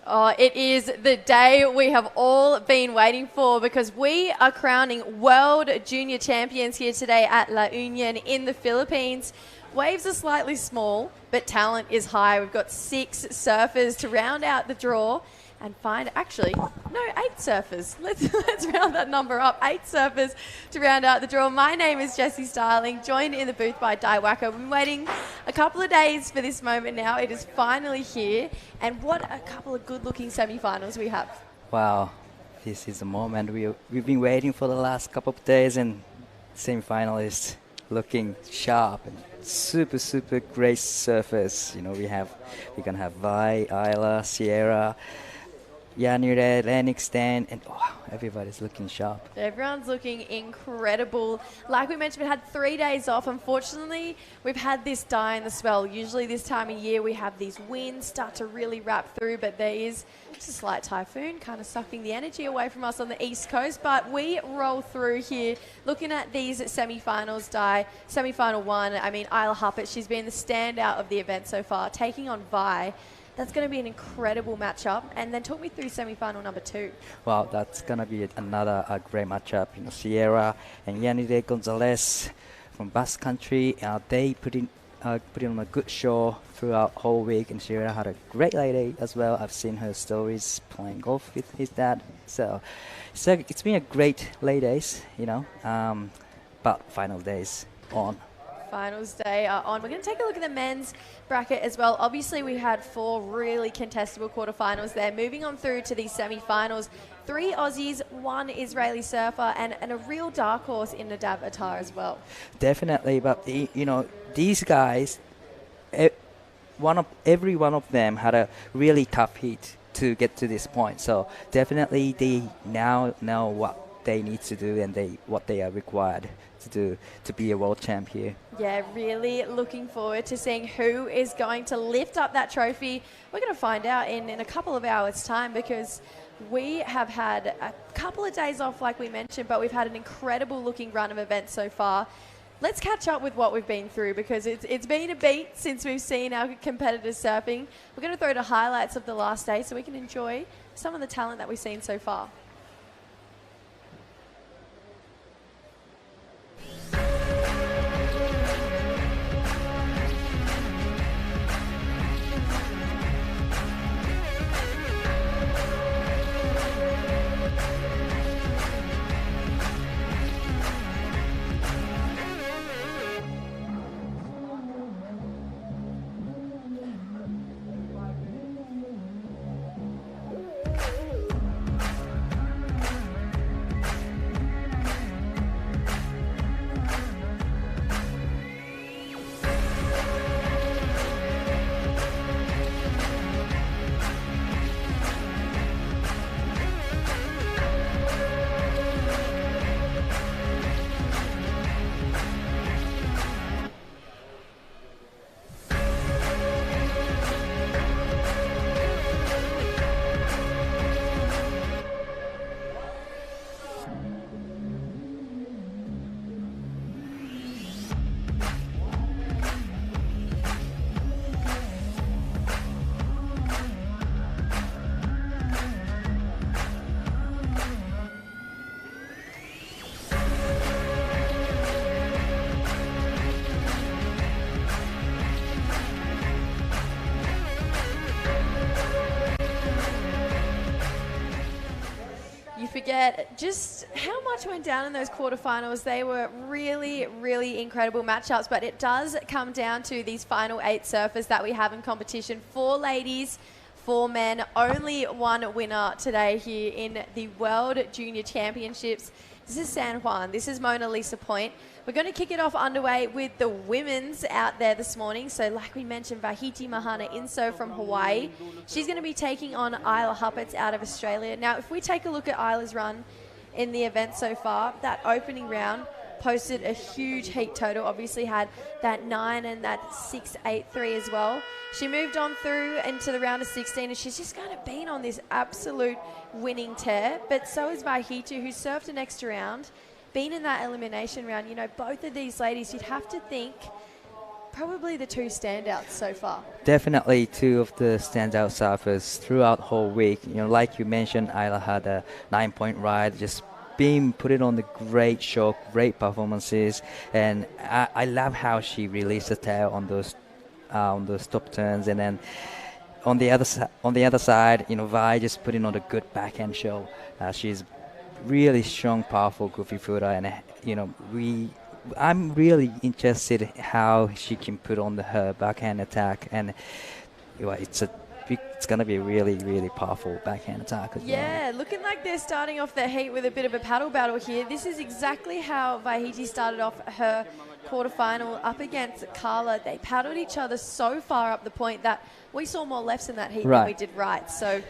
Oh, it is the day we have all been waiting for because we are crowning World Junior Champions here today at La Union in the Philippines. Waves are slightly small, but talent is high. We've got 6 surfers to round out the draw and find, actually, no, 8 surfers. Let's round that number up. 8 surfers to round out the draw. My name is Jessie Starling, joined in the booth by Di Wacko. We've been waiting a couple of days for this moment now. It is finally here. And what a couple of good-looking semi-finals we have. Wow, this is the moment we've been waiting for the last couple of days, and semi-finalists looking sharp and super great surfers. You know, we're gonna have Vi, Isla, Sierra, Yanire, Lennox, Dan, and everybody's looking sharp. Everyone's looking incredible. Like we mentioned, we had 3 days off. Unfortunately, we've had this die in the swell. Usually this time of year we have these winds start to really wrap through, but there is just a slight typhoon kind of sucking the energy away from us on the east coast. But we roll through here looking at these semi-finals die. Semi-final 1, I mean, Isla Huppert, she's been the standout of the event so far, taking on Vi. That's going to be an incredible matchup. And then talk me through semi-final number 2. Well, that's going to be another great matchup. You know, Sierra and Yanire Gonzalez from Basque Country, they put in on a good show throughout whole week. And Sierra had a great lady as well. I've seen her stories playing golf with his dad. So it's been a great late days, you know, but final days on. Finals day are on. We're going to take a look at the men's bracket as well. Obviously, we had 4 really contestable quarterfinals there. Moving on through to these semi-finals, 3 Aussies, 1 Israeli surfer, and a real dark horse in Nadav Attar as well. Definitely, but these guys, every one of them had a really tough heat to get to this point. So definitely, they now know what they need to do and what they are required to do to be a world champ here. Yeah, really looking forward to seeing who is going to lift up that trophy. We're going to find out in a couple of hours' time because we have had a couple of days off, like we mentioned, but we've had an incredible looking run of events so far. Let's catch up with what we've been through because it's been a beat since we've seen our competitors surfing. We're going to throw to highlights of the last day so we can enjoy some of the talent that we've seen so far. Forget just how much went down in those quarterfinals. They were really incredible matchups, but it does come down to these final 8 surfers that we have in competition. 4 ladies, 4 men, only 1 winner today here in the World Junior Championships. This is San Juan. This is Mona Lisa Point. We're going to kick it off underway with the women's out there this morning. So like we mentioned, Vahiti Mahana Inso from Hawaii. She's going to be taking on Isla Huppert out of Australia. Now, if we take a look at Isla's run in the event so far, that opening round posted a huge heat total, obviously had that 9 and that 6.83 as well. She moved on through into the round of 16 and she's just kind of been on this absolute winning tear, but so is Vaihitu, who surfed an extra round, been in that elimination round. You know, both of these ladies, you'd have to think probably the two standouts so far. Definitely two of the standout surfers throughout the whole week. Like you mentioned, Isla had a 9-point ride, just being put it on the great show, great performances, and I love how she released the tail on those top turns, and then on the other side, Vi just putting on a good backhand show. She's really strong, powerful goofy footer, and I'm really interested how she can put on her backhand attack, and it's going to be a really, really powerful backhand attack as well. Yeah, looking like they're starting off their heat with a bit of a paddle battle here. This is exactly how Vahiti started off her quarterfinal up against Carla. They paddled each other so far up the point that we saw more lefts in that heat than we did rights. So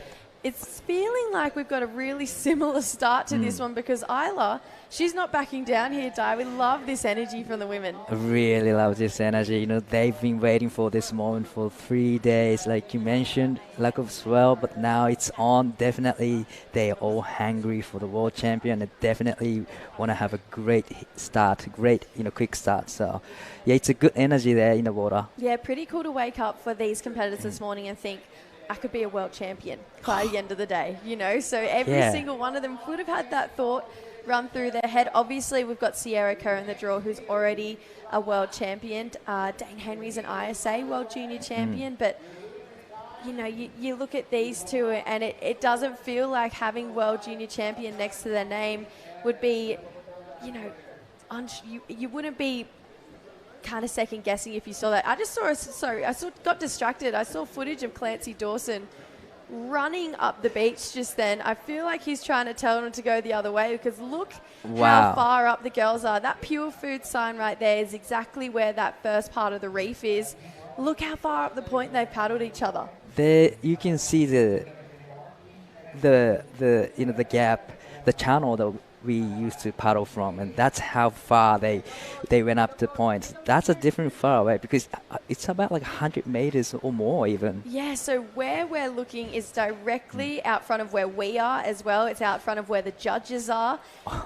it's feeling like we've got a really similar start to this one, because Isla, she's not backing down here, Di. We love this energy from the women. I really love this energy. They've been waiting for this moment for 3 days, like you mentioned, lack of swell, but now it's on. Definitely, they're all hungry for the world champion. They definitely want to have a great start, quick start. So, yeah, it's a good energy there in the water. Yeah, pretty cool to wake up for these competitors this morning and think, I could be a world champion by the end of the day, So every single one of them would have had that thought run through their head. Obviously, we've got Sierra Kerr in the draw, who's already a world champion. Dane Henry's an ISA World Junior Champion. But, you look at these two and it doesn't feel like having World Junior Champion next to their name would be, you wouldn't be kind of second guessing if you saw that. Got distracted. I saw footage of Clancy Dawson running up the beach just then. I feel like he's trying to tell them to go the other way, because look how far up the girls are. That Purefoods sign right there is exactly where that first part of the reef is. Look how far up the point they've paddled each other. There you can see the gap, the channel that we used to paddle from, and that's how far they went up the points. That's a different far away, because it's about like 100 meters or more even. Yeah, so where we're looking is directly out front of where we are as well. It's out front of where the judges are.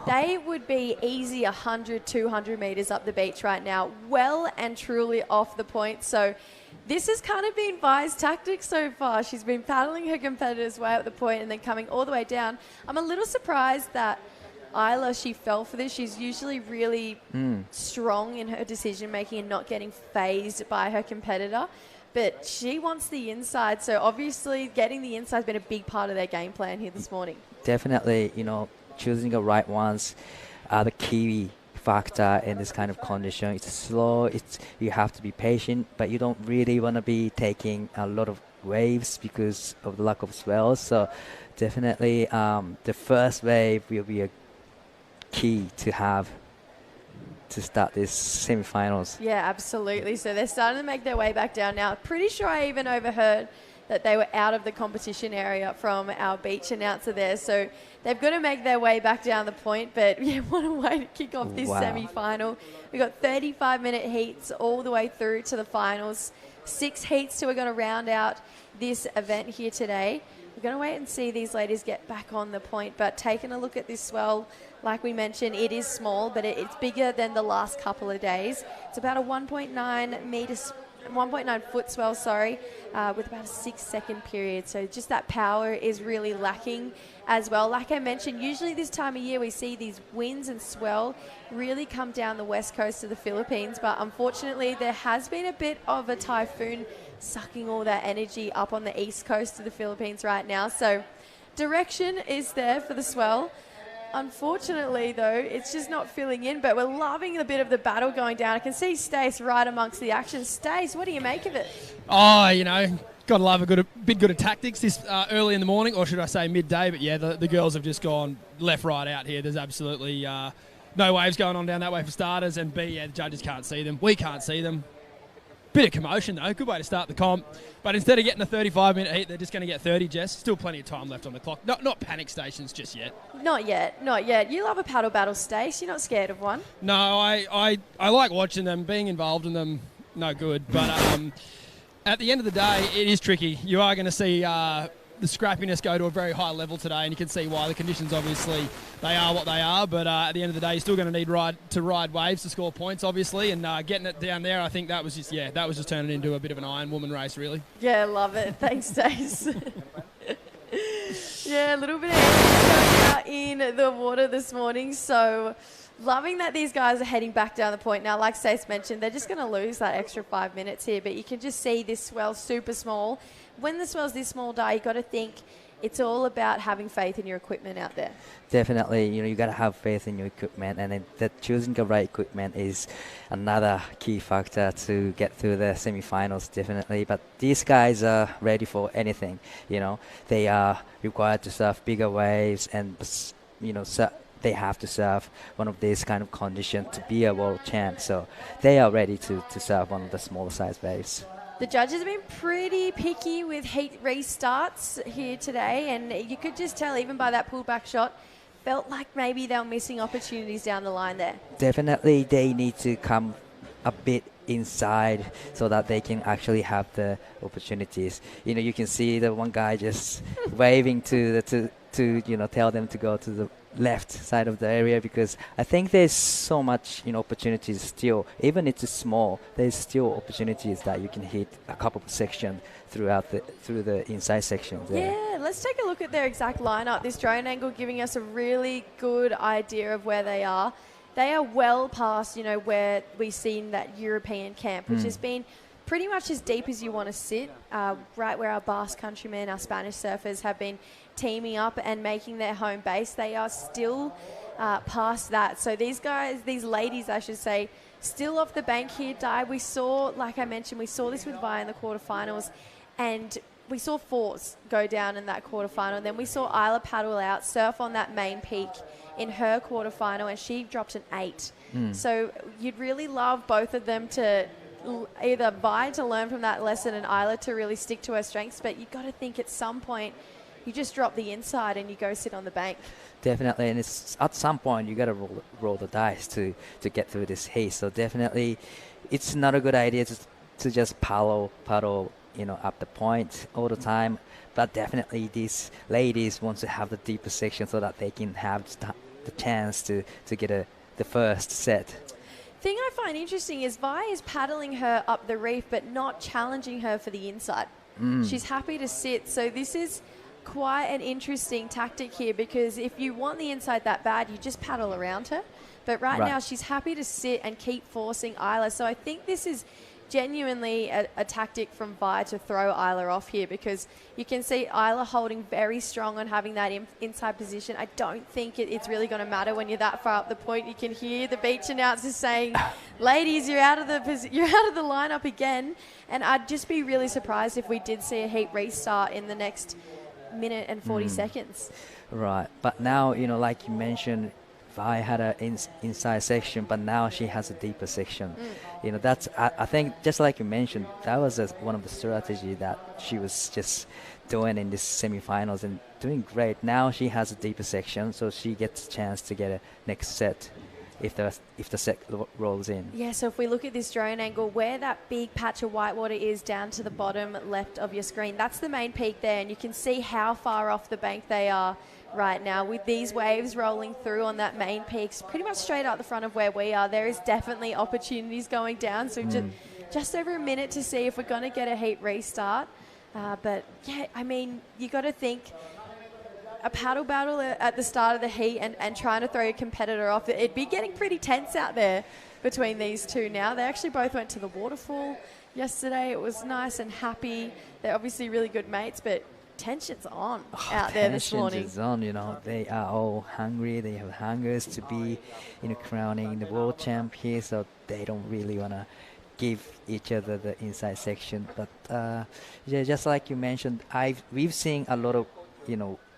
They would be easy 100, 200 meters up the beach right now, well and truly off the point. So this has kind of been Vi's tactic so far. She's been paddling her competitors way up the point and then coming all the way down. I'm a little surprised that Isla, she fell for this. She's usually really strong in her decision making and not getting phased by her competitor, but she wants the inside. So obviously getting the inside has been a big part of their game plan here this morning. Definitely, choosing the right ones are the key factor in this kind of condition. It's slow, you have to be patient, but you don't really want to be taking a lot of waves because of the lack of swells. So definitely the first wave will be a key to have to start this semi-finals. Yeah, absolutely. So they're starting to make their way back down now. Pretty sure I even overheard that they were out of the competition area from our beach announcer there. So they've got to make their way back down the point. But yeah, what a way to kick off this semi-final. We've got 35-minute heats all the way through to the finals. 6 heats till we're going to round out this event here today. We're going to wait and see these ladies get back on the point. But taking a look at this swell, like we mentioned, it is small, but it's bigger than the last couple of days. It's about a 1.9 foot swell, with about a 6-second period. So just that power is really lacking as well. Like I mentioned, usually this time of year we see these winds and swell really come down the west coast of the Philippines, but unfortunately there has been a bit of a typhoon sucking all that energy up on the east coast of the Philippines right now. So direction is there for the swell. Unfortunately, though, it's just not filling in, but we're loving a bit of the battle going down. I can see Stace right amongst the action. Stace, what do you make of it? Oh, got to love a bit good of tactics this early in the morning, or should I say midday. But yeah, the girls have just gone left, right out here. There's absolutely no waves going on down that way for starters, and B, the judges can't see them. We can't see them. Bit of commotion, though. Good way to start the comp. But instead of getting a 35-minute heat, they're just going to get 30, Jess. Still plenty of time left on the clock. Not panic stations just yet. Not yet. You love a paddle battle, Stace. You're not scared of one? No, I like watching them. Being involved in them, no good. But at the end of the day, it is tricky. You are going to see the scrappiness go to a very high level today, and you can see why. The conditions, obviously, they are what they are, but at the end of the day, you're still going to need to ride waves to score points, obviously, and getting it down there, I think that was just turning into a bit of an Iron Woman race, really. Yeah, love it. Thanks, Dace. Yeah, a little bit of out in the water this morning, so loving that these guys are heading back down the point. Now, like Stace mentioned, they're just going to lose that extra 5 minutes here, but you can just see this swell super small. When the swell's this small, Di, you got to think it's all about having faith in your equipment out there. Definitely, you got to have faith in your equipment, and that choosing the right equipment is another key factor to get through the semi-finals, definitely. But these guys are ready for anything, They are required to surf bigger waves, and, they have to surf one of these kind of conditions to be a world champ. So they are ready to surf one of the smaller size waves. The judges have been pretty picky with heat restarts here today, and you could just tell even by that pulled back shot, felt like maybe they were missing opportunities down the line there. Definitely they need to come a bit inside so that they can actually have the opportunities. You can see the one guy just waving to tell them to go to the left side of the area, because I think there's so much opportunities still. Even if it's small, there's still opportunities that you can hit a couple of sections through the inside sections there. Yeah, let's take a look at their exact lineup. This drone angle giving us a really good idea of where they are. They are well past where we've seen that European camp, which has been pretty much as deep as you want to sit, right where our Basque countrymen, our Spanish surfers have been teaming up and making their home base. They are still past that. So these ladies, I should say, still off the bank here, Di. We saw, like I mentioned, we saw this with Vi in the quarterfinals, and we saw Force go down in that quarterfinal. And then we saw Isla paddle out, surf on that main peak in her quarterfinal, and she dropped an 8. So you'd really love both of them to either Vi to learn from that lesson and Isla to really stick to her strengths, but you've got to think at some point you just drop the inside and you go sit on the bank. Definitely, and it's at some point you got to roll the dice to get through this heat. So definitely, it's not a good idea to just paddle up the point all the time. But definitely, these ladies want to have the deeper section so that they can have the chance to get the first set. Thing I find interesting is Vi is paddling her up the reef, but not challenging her for the inside. She's happy to sit. So this is quite an interesting tactic here, because if you want the inside that bad, you just paddle around her. But right now, she's happy to sit and keep forcing Isla. So I think this is genuinely a tactic from Vi to throw Isla off here, because you can see Isla holding very strong on having that inside position. I don't think it's really going to matter when you're that far up the point. You can hear the beach announcers saying, "Ladies, you're out of the lineup again." And I'd just be really surprised if we did see a heat restart in the next minute and 40 seconds. Right, but now like you mentioned, Vi had an inside section, but now she has a deeper section. That's I think, just like you mentioned, that was one of the strategy that she was just doing in this semifinals and doing great. Now she has a deeper section, so she gets a chance to get a next set if the set rolls in. Yeah, so if we look at this drone angle, where that big patch of whitewater is down to the bottom left of your screen, that's the main peak there, and you can see how far off the bank they are right now with these waves rolling through on that main peak, pretty much straight out the front of where we are. There is definitely opportunities going down, so just over a minute to see if we're going to get a heat restart. But yeah, I mean, you got to think a paddle battle at the start of the heat and trying to throw your competitor off, it'd be getting pretty tense out there between these two now. They actually both went to the waterfall yesterday. It was nice and happy. They're obviously really good mates, but tension's on out there this morning. Tension's on, They are all hungry. They have hungers to be, crowning the world champ here, so they don't really want to give each other the inside section. But yeah, just like you mentioned, we've seen a lot of,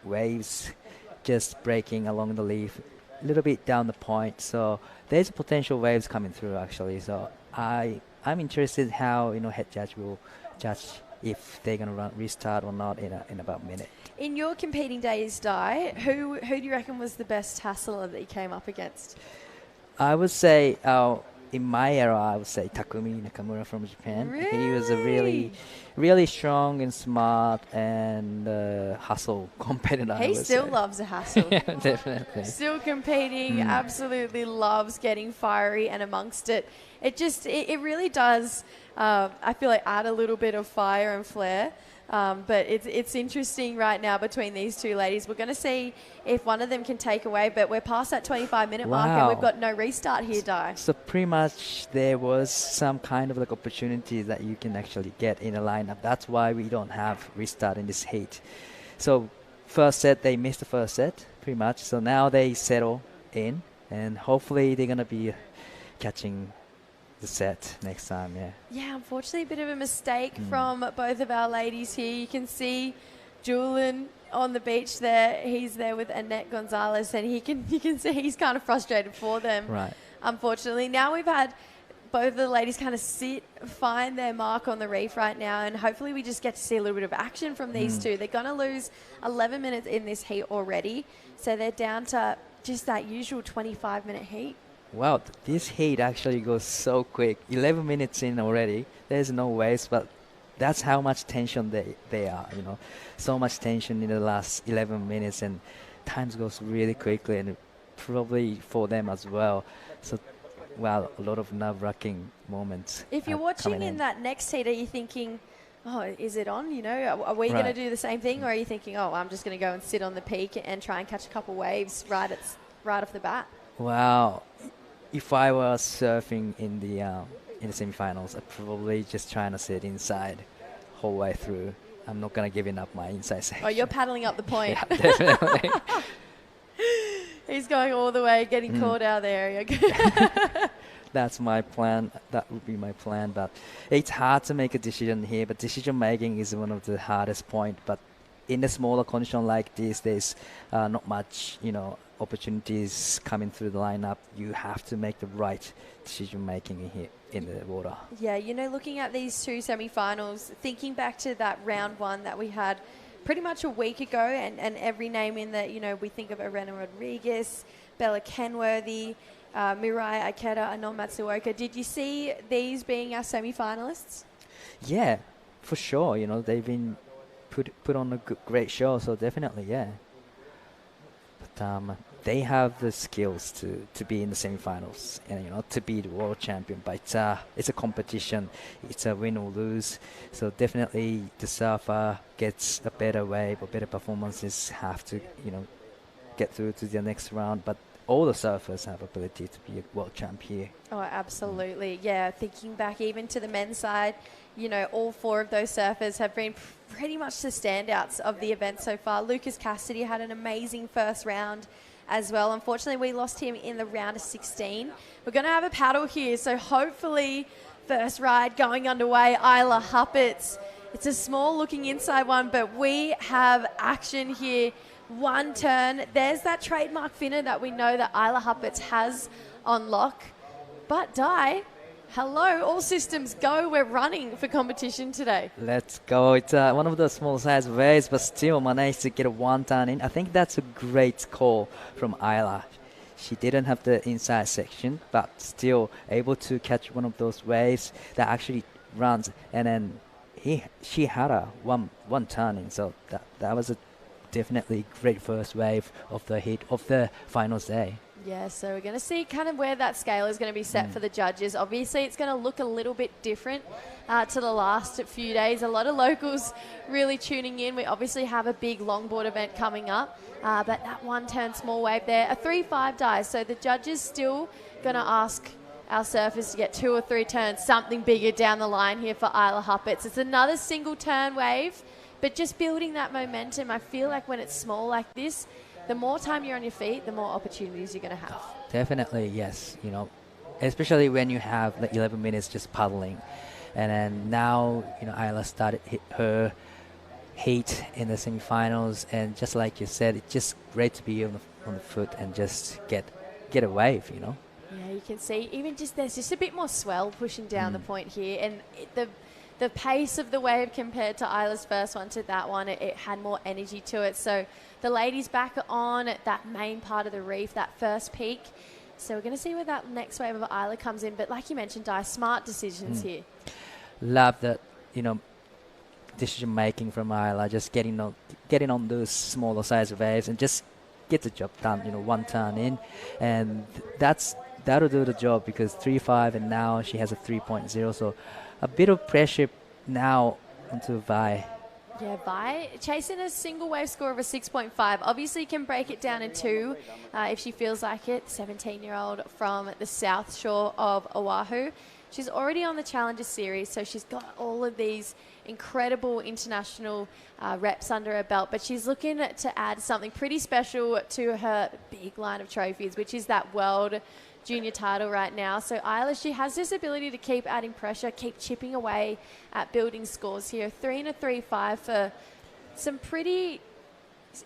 waves just breaking along the reef, a little bit down the point. So there's potential waves coming through actually. So I'm interested how head judge will judge if they're going to restart or not in about a minute. In your competing days, Di, who do you reckon was the best hassler that you came up against? I would say, in my era, I would say Takumi Nakamura from Japan. Really? He was a really, really strong and smart and hustle competitor. I He would still say. loves a hassle. Yeah, definitely. Still competing, absolutely loves getting fiery, and amongst it, it really does, I feel like, add a little bit of fire and flair. But it's interesting right now between these two ladies. We're going to see if one of them can take away, but we're past that 25-minute mark and we've got no restart here, Di. So pretty much there was some kind of like opportunity that you can actually get in a lineup. That's why we don't have restart in this heat. So first set, they missed the first set pretty much. So now they settle in and hopefully they're going to be catching the set next time, yeah. Yeah, unfortunately, a bit of a mistake from both of our ladies here. You can see Julian on the beach there. He's there with Annette Gonzalez, and you can see he's kind of frustrated for them. Right. Unfortunately, now we've had both of the ladies kind of find their mark on the reef right now, and hopefully we just get to see a little bit of action from these two. They're going to lose 11 minutes in this heat already, so they're down to just that usual 25-minute heat. Wow, this heat actually goes so quick. 11 minutes in already. There's no waste, but that's how much tension they are, you know. So much tension in the last 11 minutes, and time goes really quickly, and probably for them as well. So, wow, a lot of nerve-wracking moments. If you're watching in that next heat, are you thinking, oh, is it on? You know, are we going to do the same thing? Or are you thinking, oh, I'm just going to go and sit on the peak and try and catch a couple waves right off the bat? Wow. If I was surfing in the semifinals, I'd probably just trying to sit inside whole way through. I'm not gonna giving up my inside section. Oh, you're paddling up the point. Yeah, definitely. He's going all the way, getting caught out of the area. That's my plan. That would be my plan. But it's hard to make a decision here. But decision making is one of the hardest point. But in a smaller condition like this, there's not much, you know, opportunities coming through the lineup. You have to make the right decision making here in the water. Yeah, you know, looking at these two semi-finals, thinking back to that round one that we had pretty much a week ago, and every name in that, you know, we think of Arena Rodriguez, Bella Kenworthy, Mirai Ikeda, Anon Matsuoka. Did you see these being our semi-finalists? Yeah, for sure. You know, they've been put on a great show, so definitely, yeah. But they have the skills to be in the semifinals and, you know, to be the world champion. But it's a competition. It's a win or lose. So definitely the surfer gets a better wave or better performances have to, you know, get through to the next round. But all the surfers have ability to be a world champ here. Oh, absolutely. Yeah, thinking back even to the men's side, you know, all four of those surfers have been pretty much the standouts of the event so far. Lucas Cassidy had an amazing first round as well. Unfortunately, we lost him in the round of 16. We're going to have a paddle here, so hopefully first ride going underway. Isla Huppets. It's a small looking inside one, but we have action here. One turn. There's that trademark finner that we know that Isla Huppets has on lock. But Di, hello, all systems go. We're running for competition today. Let's go. It's one of the small size waves, but still managed to get a one turn in. I think that's a great call from Isla. She didn't have the inside section, but still able to catch one of those waves that actually runs. And then she had a one turn in. So that was a definitely great first wave of the heat of the finals day. Yeah, so we're going to see kind of where that scale is going to be set for the judges. Obviously, it's going to look a little bit different to the last few days. A lot of locals really tuning in. We obviously have a big longboard event coming up, but that one turn small wave there, a 3-5 dive. So the judges still going to ask our surfers to get 2 or 3 turns, something bigger down the line here for Isla Huppets. It's another single turn wave, but just building that momentum. I feel like when it's small like this, the more time you're on your feet, the more opportunities you're going to have. Definitely, yes. You know, especially when you have like 11 minutes just paddling. And then now, you know, Isla started her heat in the semifinals. And just like you said, it's just great to be on the foot and just get a wave, you know. Yeah, you can see even just there's just a bit more swell pushing down the point here. And the pace of the wave compared to Isla's first one to that one, it had more energy to it. So the ladies back on that main part of the reef, that first peak. So we're going to see where that next wave of Isla comes in. But like you mentioned, Di, smart decisions here. Love that, you know, decision making from Isla, just getting getting on those smaller size waves and just get the job done, one turn in. And that'll do the job because 3.5 and now she has a 3.0. So a bit of pressure now onto Vi. Yeah, Vi chasing a single wave score of a 6.5. Obviously can break it down in two if she feels like it. 17-year-old from the south shore of Oahu. She's already on the Challenger Series, so she's got all of these incredible international reps under her belt, but she's looking to add something pretty special to her big line of trophies, which is that World Junior title right now. So Isla, she has this ability to keep adding pressure, keep chipping away at building scores here. 3 and a 3.5 for some pretty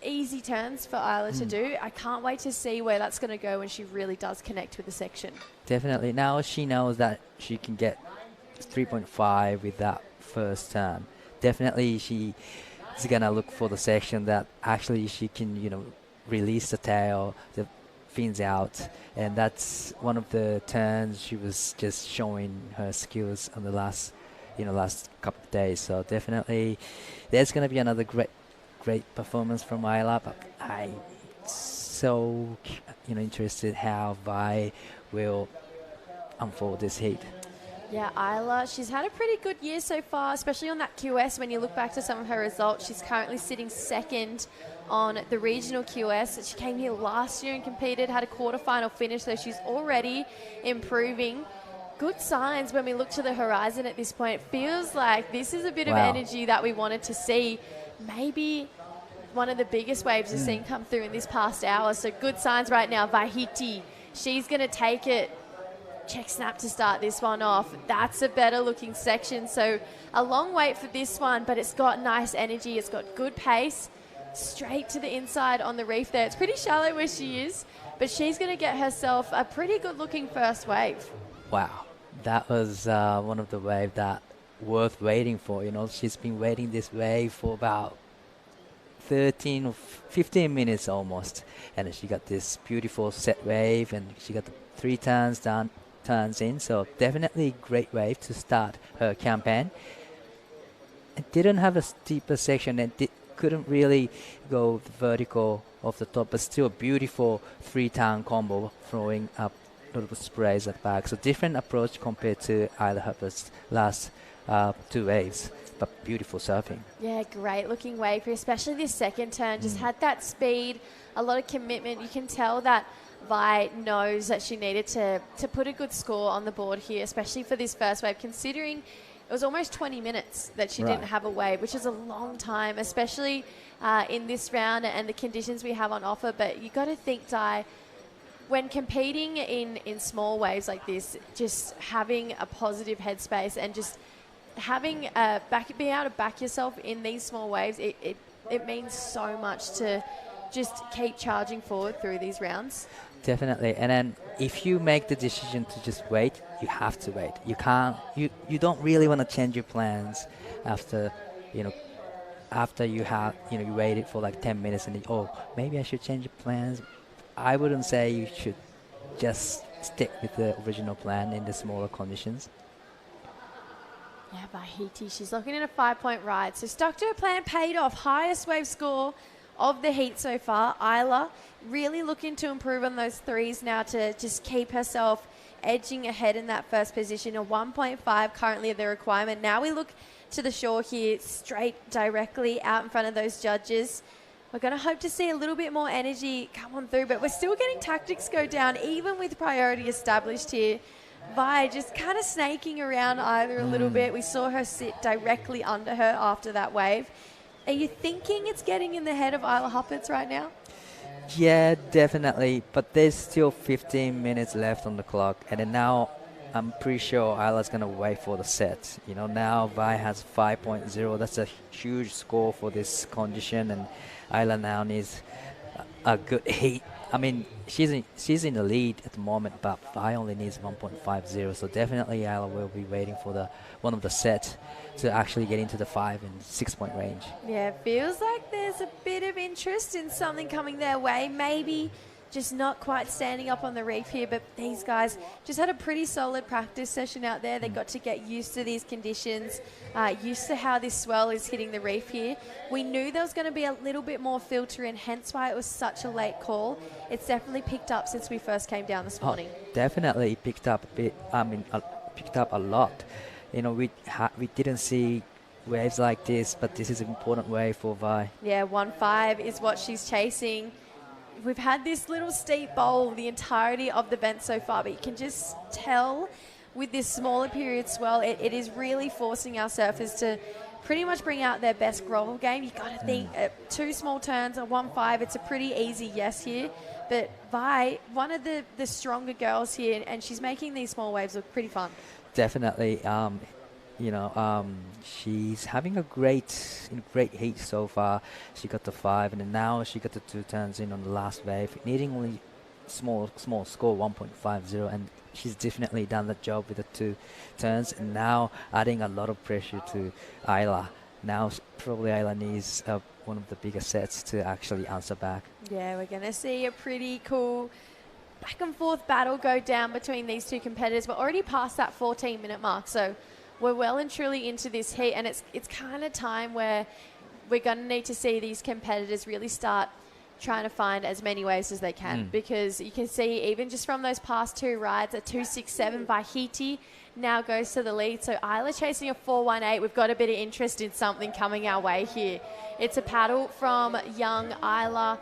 easy turns for Isla to do. I can't wait to see where that's going to go when she really does connect with the section. Definitely. Now she knows that she can get 3.5 with that first turn. Definitely she is going to look for the section that actually she can, release the tail, the fins out. And that's one of the turns she was just showing her skills on the last couple of days. So definitely there's going to be another great performance from Isla, but I'm so interested how Vi will unfold this heat. Yeah, Isla, she's had a pretty good year so far, especially on that QS. When you look back to some of her results, she's currently sitting second on the regional QS. She came here last year and competed, had a quarterfinal finish, so she's already improving. Good signs when we look to the horizon at this point. It feels like this is a bit of energy that we wanted to see. Maybe one of the biggest waves we've seen come through in this past hour. So good signs right now. Vahiti, she's going to take it. Check snap to start this one off. That's a better looking section. So a long wait for this one, but it's got nice energy. It's got good pace. Straight to the inside on the reef there. It's pretty shallow where she is, but she's going to get herself a pretty good looking first wave. Wow. That was one of the waves that worth waiting for. She's been waiting this wave for about 13 or 15 minutes almost. And she got this beautiful set wave and she got the 3 turns in. So definitely great wave to start her campaign. It didn't have a steeper section and couldn't really go vertical off the top, but still a beautiful 3-turn combo throwing up little sprays at the back. So different approach compared to Isla Huppert's last 2 waves, but beautiful surfing. Yeah, great looking wave here, especially this second turn. Just had that speed, a lot of commitment. You can tell that Vi knows that she needed to put a good score on the board here, especially for this first wave, considering it was almost 20 minutes that she didn't have a wave, which is a long time, especially in this round and the conditions we have on offer. But you got to think, Di, when competing in small waves like this, just having a positive headspace and just having being able to back yourself in these small waves, it means so much to just keep charging forward through these rounds. Definitely. And then if you make the decision to just wait, you have to wait. You can't, you don't really want to change your plans after you have, you waited for like 10 minutes and maybe I should change your plans. I wouldn't say you should just stick with the original plan in the smaller conditions. Yeah, Vahiti, she's looking at a 5-point ride. So stuck to her plan, paid off. Highest wave score of the heat so far. Isla really looking to improve on those 3s now to just keep herself edging ahead in that first position. A 1.5 currently the requirement. Now we look to the shore here, straight directly out in front of those judges. We're going to hope to see a little bit more energy come on through, but we're still getting tactics go down, even with priority established here. Vi just kind of snaking around either a little bit. We saw her sit directly under her after that wave. Are you thinking it's getting in the head of Isla Huppert's right now? Yeah, definitely. But there's still 15 minutes left on the clock. And then now I'm pretty sure Isla's going to wait for the set. Now Vi has 5.0. That's a huge score for this condition. And Isla now needs a good heat. I mean, she's in the lead at the moment, but Vi only needs 1.50. So definitely Isla will be waiting for one of the sets to actually get into the 5 and 6 point range. Yeah, it feels like there's a bit of interest in something coming their way. Maybe just not quite standing up on the reef here, but these guys just had a pretty solid practice session out there. They got to get used to these conditions, used to how this swell is hitting the reef here. We knew there was going to be a little bit more filter in, hence why it was such a late call. It's definitely picked up since we first came down this morning. Definitely picked up a bit. Picked up a lot. You know, we didn't see waves like this, but this is an important wave for Vi. Yeah, 1.5 is what she's chasing. We've had this little steep bowl the entirety of the event so far, but you can just tell with this smaller period swell, it is really forcing our surfers to pretty much bring out their best grovel game. You've got to think 2 small turns, a 1.5, it's a pretty easy yes here. But Vi, one of the stronger girls here, and she's making these small waves look pretty fun. Definitely. She's having a great heat so far. She got the 5, and then now she got the 2 turns in on the last wave, needing only small score 1.50, and she's definitely done the job with the 2 turns, and now adding a lot of pressure to Isla. Now probably Isla needs one of the bigger sets to actually answer back. Yeah, we're going to see a pretty cool back and forth battle go down between these 2 competitors. We're already past that 14-minute mark, so we're well and truly into this heat, and it's kind of time where we're going to need to see these competitors really start trying to find as many waves as they can, because you can see even just from those past 2 rides, a 2.67 by Hiti now goes to the lead. So Isla chasing a 4.18. We've got a bit of interest in something coming our way here. It's a paddle from young Isla.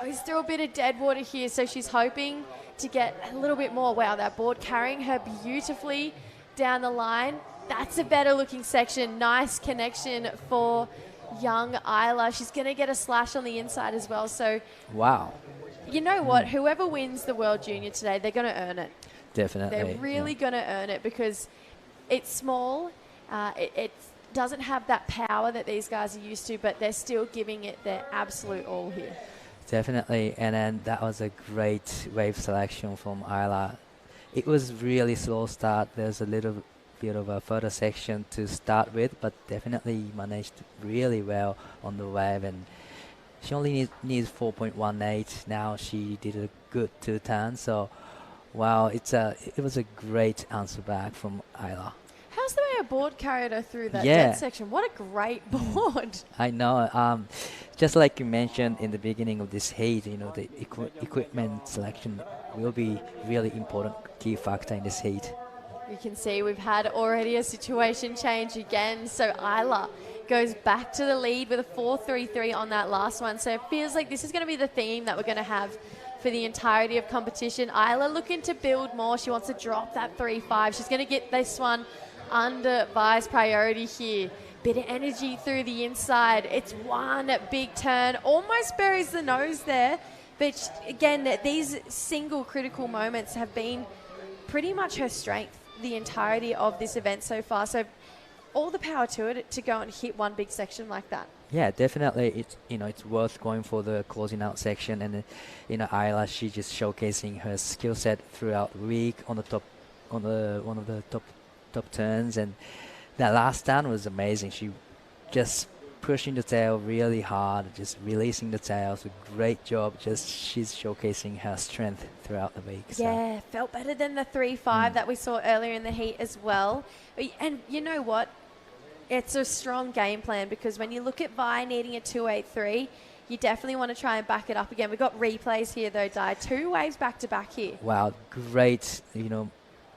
Goes through a bit of dead water here, so she's hoping to get a little bit more. Wow, that board carrying her beautifully down the line. That's a better looking section. Nice connection for young Isla. She's going to get a slash on the inside as well. So, wow. You know what? Whoever wins the World Junior today, they're going to earn it. Definitely. They're really going to earn it, because it's small. It doesn't have that power that these guys are used to, but they're still giving it their absolute all here. Definitely. And then that was a great wave selection from Isla. It was really slow start. There's a little bit of a further section to start with, but definitely managed really well on the wave, and she only needs 4.18. Now she did a good 2 turns, so wow, it was a great answer back from Isla. How's the way a board carried her through that dead section? What a great board. I know. Just like you mentioned in the beginning of this heat, you know, the equipment selection will be really important key factor in this heat. You can see we've had already a situation change again. So Isla goes back to the lead with a 4.33 on that last one. So it feels like this is going to be the theme that we're going to have for the entirety of competition. Isla looking to build more. She wants to drop that 3.5. She's going to get this one under Vi's priority here. Bit of energy through the inside. It's one big turn. Almost buries the nose there. But again, these single critical moments have been pretty much her strength the entirety of this event so far. So all the power to it to go and hit one big section like that. Yeah, definitely. It's worth going for the closing out section, and Isla, she just showcasing her skill set throughout the week on the one of the top turns, and that last turn was amazing. She just pushing the tail really hard, just releasing the tail. So great job. She's showcasing her strength throughout the week. So. Yeah, felt better than the 3.5 that we saw earlier in the heat as well. And you know what? It's a strong game plan, because when you look at Vi needing a 2.83, you definitely want to try and back it up again. We've got replays here though, Di. 2 waves back to back here. Wow, great,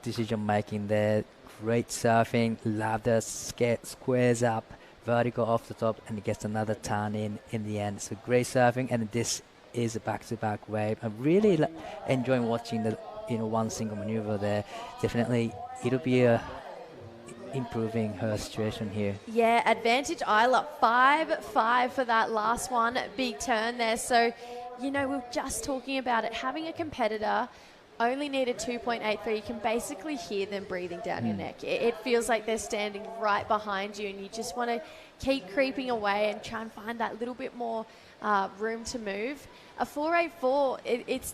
decision making there. Great surfing. Love the squares up, vertical off the top, and it gets another turn in the end. So great surfing, and this is a back-to-back wave. I'm really enjoying watching the one single maneuver there. Definitely, it'll be improving her situation here. Yeah, advantage Isla, 5.5 for that last one, big turn there. So, we're just talking about it. Having a competitor only needed 2.83, you can basically hear them breathing down your neck. It feels like they're standing right behind you, and you just want to keep creeping away and try and find that little bit more room to move. A 4.84, it's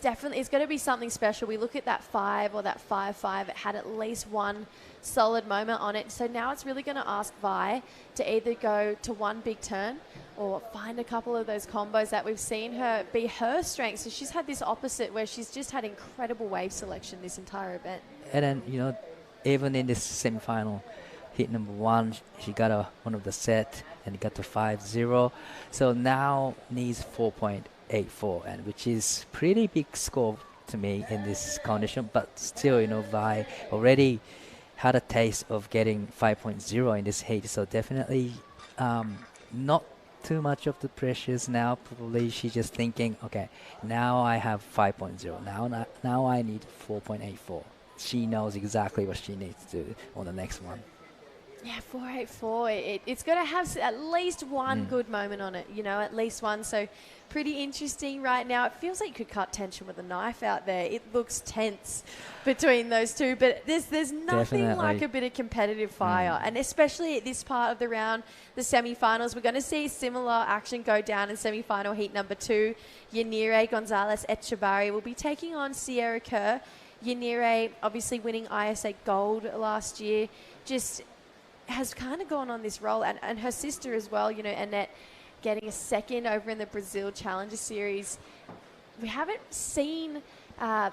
going to be something special. We look at that 5 or that 5.5, it had at least one solid moment on it. So now it's really going to ask Vi to either go to one big turn or find a couple of those combos that we've seen her be her strength. So she's had this opposite where she's just had incredible wave selection this entire event. And then, even in this semi-final, hit number 1, she got one of the set and got to 5-0. So now needs 4.84, and which is pretty big score to me in this condition. But still, Vi already had a taste of getting 5.0 in this heat. So definitely not too much of the pressures now. Probably she's just thinking, okay, now I have 5.0. Now I need 4.84. She knows exactly what she needs to do on the next one. Yeah, 484. It's got to have at least one good moment on it, at least one. So pretty interesting right now. It feels like you could cut tension with a knife out there. It looks tense between those two, but there's nothing like a bit of competitive fire. And especially at this part of the round, the semi-finals, we're going to see similar action go down in semi-final heat number 2. Yanire Gonzalez Echebarri will be taking on Sierra Kerr. Yanire, obviously winning ISA gold last year, just has kind of gone on this role, and her sister as well, Annette, getting a second over in the Brazil Challenger Series. We haven't seen the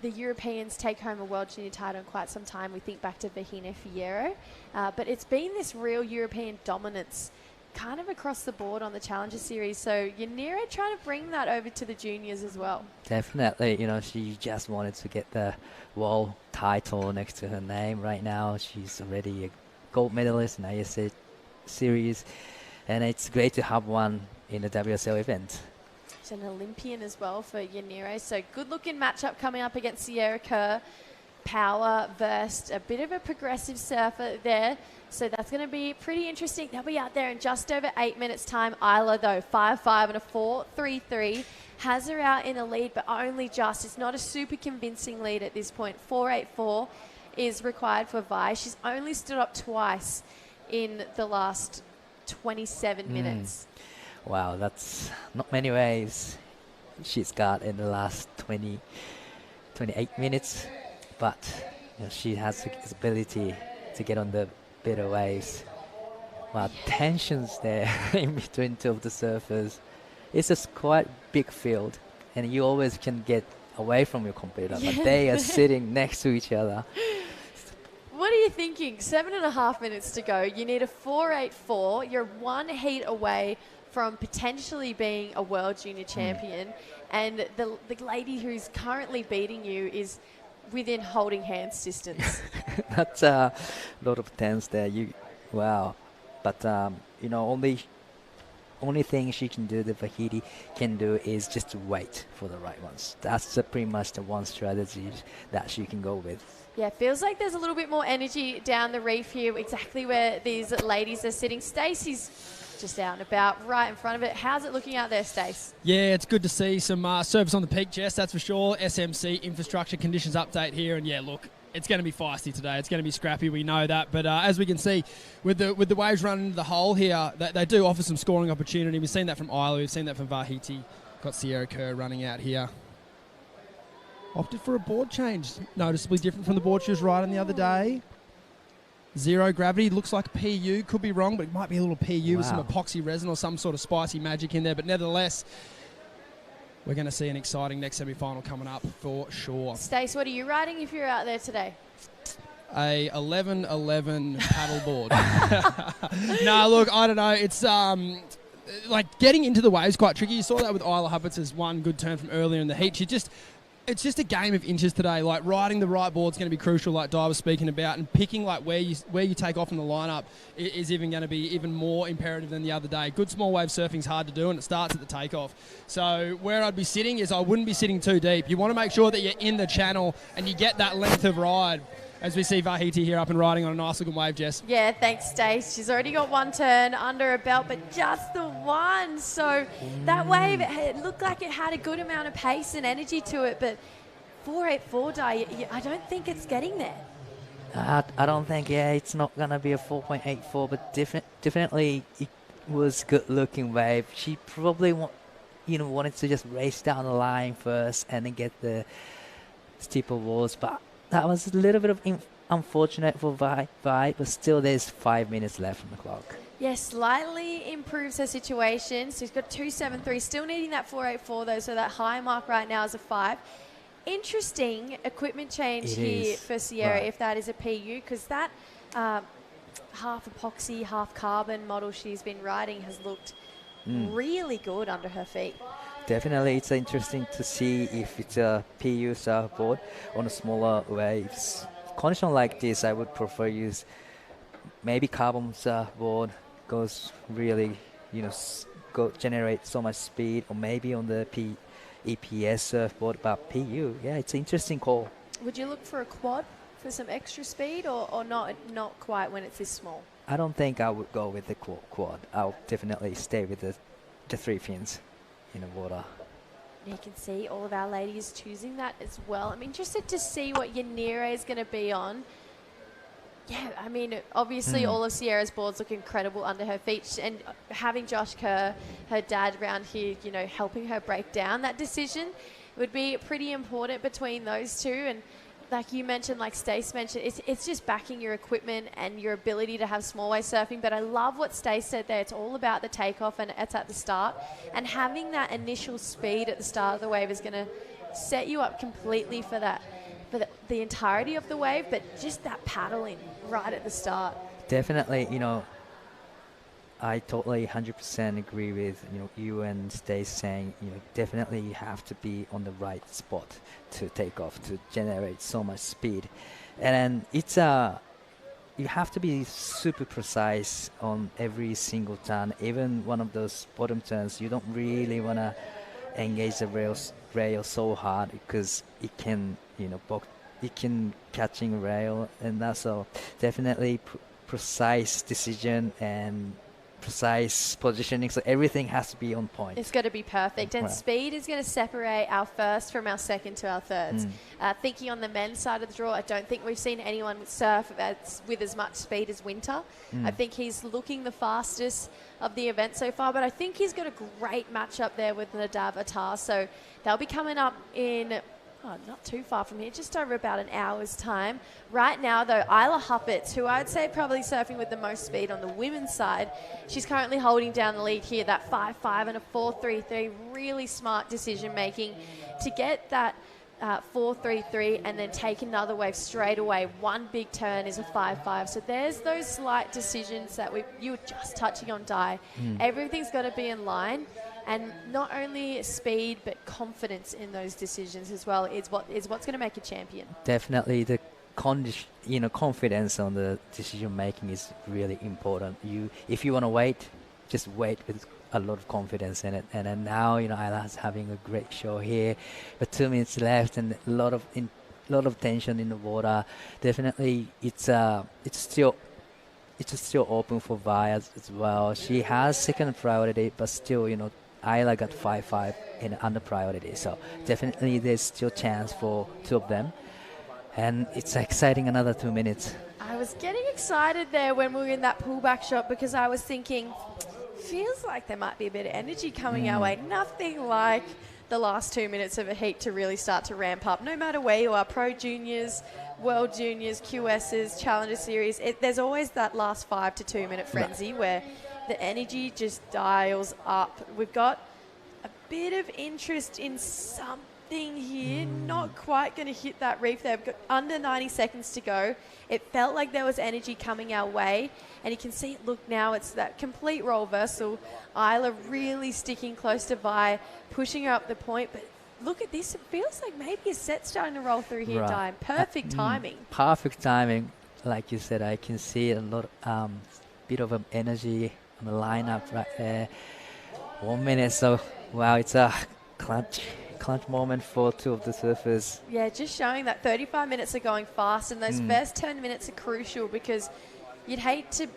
Europeans take home a World Junior title in quite some time. We think back to Vahina Fierro, but it's been this real European dominance kind of across the board on the Challenger Series. So Yanire trying to bring that over to the juniors as well. Definitely, she just wanted to get the world title next to her name. Right now, she's already a gold medalist in ISA series, and it's great to have one in the WSL event. She's an Olympian as well for Yanire, so good looking matchup coming up against Sierra Kerr. Power versus a bit of a progressive surfer there, so that's going to be pretty interesting. They'll be out there in just over 8 minutes time. Isla though, 5-5 and a 4-3-3, has her out in a lead, but only just. It's not a super convincing lead at this point. 4-8-4 is required for Vi. She's only stood up twice in the last 27 minutes. Wow, that's not many waves she's got in the last 28 minutes. But she has the ability to get on the better waves. Wow, tensions there in between two of the surfers. It's just quite big field, and you always can get away from your competitor, but they are sitting next to each other. What are you thinking? 7.5 minutes to go. You need a 4.84. You're one heat away from potentially being a World Junior Champion, and the lady who's currently beating you is within holding hands distance. That's a lot of tense there. Wow. But only thing she can do, the Vahidi can do, is just to wait for the right ones. That's pretty much the one strategy that she can go with. Yeah, feels like there's a little bit more energy down the reef here, exactly where these ladies are sitting. Stacey's just out and about, right in front of it. How's it looking out there, Stace? Yeah, it's good to see some service on the peak, Jess, that's for sure. SMC infrastructure conditions update here, and yeah, look, it's going to be feisty today. It's going to be scrappy, we know that. But as we can see, with the waves running into the hole here, they do offer some scoring opportunity. We've seen that from Isla, we've seen that from Vahiti. Got Sierra Kerr running out here. Opted for a board change, noticeably different from the board she was riding the other day. Zero gravity, looks like PU, could be wrong, but it might be a little PU with some epoxy resin or some sort of spicy magic in there. But nevertheless, we're going to see an exciting next semi-final coming up for sure. Stace, what are you riding if you're out there today? A 11-11 paddleboard. No, look, I don't know. It's like getting into the waves quite tricky. You saw that with Isla Hubbards's one good turn from earlier in the heat. It's just a game of inches today. Like riding the right board is going to be crucial, like Di was speaking about, and picking like where you take off in the lineup is even going to be even more imperative than the other day. Good small wave surfing is hard to do, and it starts at the takeoff. So where I'd be sitting is I wouldn't be sitting too deep. You want to make sure that you're in the channel and you get that length of ride. As we see Vahiti here up and riding on a nice looking wave, Jess. Yeah, thanks, Stace. She's already got one turn under her belt, but just the one. So that wave, it looked like it had a good amount of pace and energy to it, but 4.84, Di, I don't think it's getting there. I don't think, it's not going to be a 4.84, but definitely it was good-looking wave. She probably wanted to just race down the line first and then get the steeper walls, but that was a little bit of unfortunate for Vi, but still there's 5 minutes left on the clock. Yes, slightly improves her situation. So she's got 2.73, still needing that 4.84 though, so that high mark right now is a 5. Interesting equipment change here for Sierra, right. if that is a PU, because that half epoxy, half carbon model she's been riding has looked really good under her feet. Definitely, it's interesting to see if it's a PU surfboard on a smaller waves. Condition like this, I would prefer use maybe carbon surfboard, goes really, generate so much speed, or maybe on the EPS surfboard, but PU, yeah, it's an interesting call. Would you look for a quad for some extra speed, or not quite when it's this small? I don't think I would go with the quad. I'll definitely stay with the 3 fins in the water. You can see all of our ladies choosing that as well. I'm interested to see what Yanira is going to be on. Yeah, I mean, obviously all of Sierra's boards look incredible under her feet, and having Josh Kerr, her dad, around here, helping her break down that decision would be pretty important between those two. And like you mentioned, like Stace mentioned, it's just backing your equipment and your ability to have small wave surfing. But I love what Stace said there. It's all about the takeoff, and it's at the start. And having that initial speed at the start of the wave is going to set you up completely for that, for the entirety of the wave, but just that paddling right at the start. Definitely, I totally 100% agree with you and Stace saying definitely you have to be on the right spot to take off to generate so much speed, and then it's you have to be super precise on every single turn. Even one of those bottom turns, you don't really want to engage the rail so hard, because it can it can catching rail, and that's so definitely precise decision and precise positioning, so everything has to be on point. It's got to be perfect, and right. Speed is going to separate our first from our second to our thirds. Thinking on the men's side of the draw, I don't think we've seen anyone surf with as much speed as Winter. I think he's looking the fastest of the event so far, but I think he's got a great matchup there with Nadav Attar, so they'll be coming up in not too far from here, just over about an hour's time. Right now, though, Isla Huppets, who I'd say probably surfing with the most speed on the women's side, she's currently holding down the lead here, that 5.5 and a 4.33. Really smart decision-making to get that 4.33 and then take another wave straight away. One big turn is a 5.5. So there's those slight decisions that you were just touching on, Di. Everything's got to be in line. And not only speed, but confidence in those decisions as well is what's going to make a champion. Definitely, the confidence on the decision making is really important. If you want to wait, just wait with a lot of confidence in it. And then now, Isla's having a great show here, but 2 minutes left and a lot of tension in the water. Definitely, it's still open for Vi as well. She has second priority, but still, Isla got 5.5 in under priority, so definitely there's still chance for two of them, and it's exciting. Another 2 minutes. I was getting excited there when we were in that pullback shot, because I was thinking, feels like there might be a bit of energy coming our way. Nothing like the last 2 minutes of a heat to really start to ramp up, no matter where you are, Pro Juniors, World Juniors, QSs, Challenger Series. There's always that last 5 to 2 minute frenzy where the energy just dials up. We've got a bit of interest in something here. Not quite going to hit that reef there. We've got under 90 seconds to go. It felt like there was energy coming our way. And you can see, look now, it's that complete role reversal. Isla really sticking close to Vi, pushing her up the point. But look at this. It feels like maybe a set's starting to roll through here, Di. Perfect timing. Perfect timing. Like you said, I can see a lot, bit of energy on the lineup right there. 1 minute, so wow, it's a clutch moment for two of the surfers. Yeah, just showing that 35 minutes are going fast, and those first 10 minutes are crucial, because you'd hate to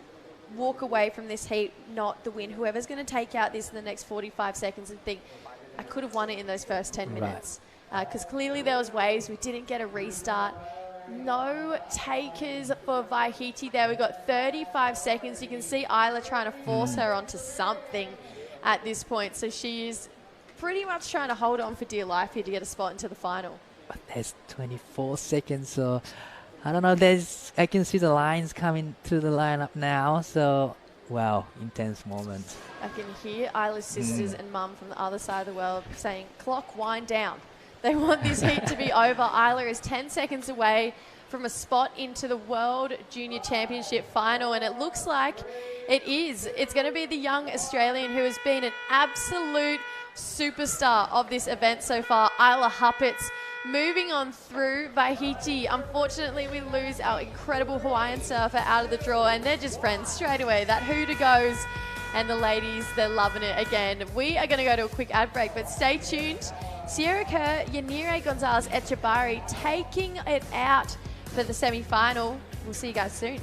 walk away from this heat not the win. Whoever's going to take out this in the next 45 seconds and think, I could have won it in those first 10 minutes. Because clearly there was waves. We didn't get a restart. No takers for Vaihiti there. We've got 35 seconds. You can see Isla trying to force her onto something at this point. So she is pretty much trying to hold on for dear life here to get a spot into the final. But there's 24 seconds, so I don't know. I can see the lines coming to the lineup now. So, wow, intense moment. I can hear Isla's sisters and mum from the other side of the world saying, "Clock, wind down." They want this heat to be over. Isla is 10 seconds away from a spot into the World Junior Championship final, and it looks like it is. It's going to be the young Australian who has been an absolute superstar of this event so far, Isla Huppets. Moving on through Vahiti. Unfortunately, we lose our incredible Hawaiian surfer out of the draw, and they're just friends straight away. That hooter goes, and the ladies, they're loving it again. We are going to go to a quick ad break, but stay tuned. Sierra Kerr, Yanire Gonzalez Echabari taking it out for the semi-final. We'll see you guys soon.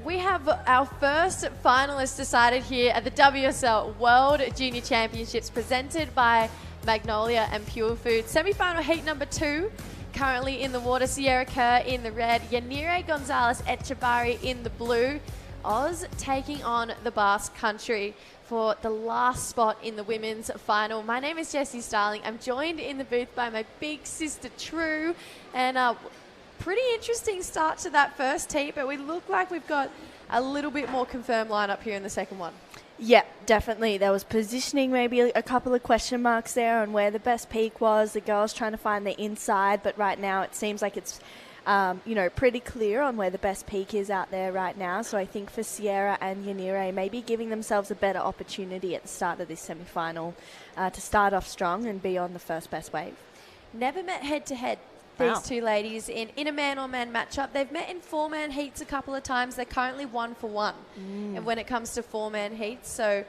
We have our first finalist decided here at the WSL World Junior Championships presented by Magnolia and Purefoods. Semi-final heat number 2, currently in the water. Sierra Kerr in the red, Yanire Gonzalez Echabari in the blue. Oz taking on the Basque Country for the last spot in the women's final. My name is Jessie Starling. I'm joined in the booth by my big sister True, and pretty interesting start to that first heat, but we look like we've got a little bit more confirmed lineup here in the second one. Yeah, definitely. There was positioning, maybe a couple of question marks there on where the best peak was. The girls trying to find the inside, but right now it seems like it's pretty clear on where the best peak is out there right now. So I think for Sierra and Yanire, maybe giving themselves a better opportunity at the start of this semi-final to start off strong and be on the first best wave. Never met head-to-head. These two ladies in a man-on-man matchup. They've met in 4-man heats a couple of times. They're currently 1-for-1 and when it comes to 4-man heats. So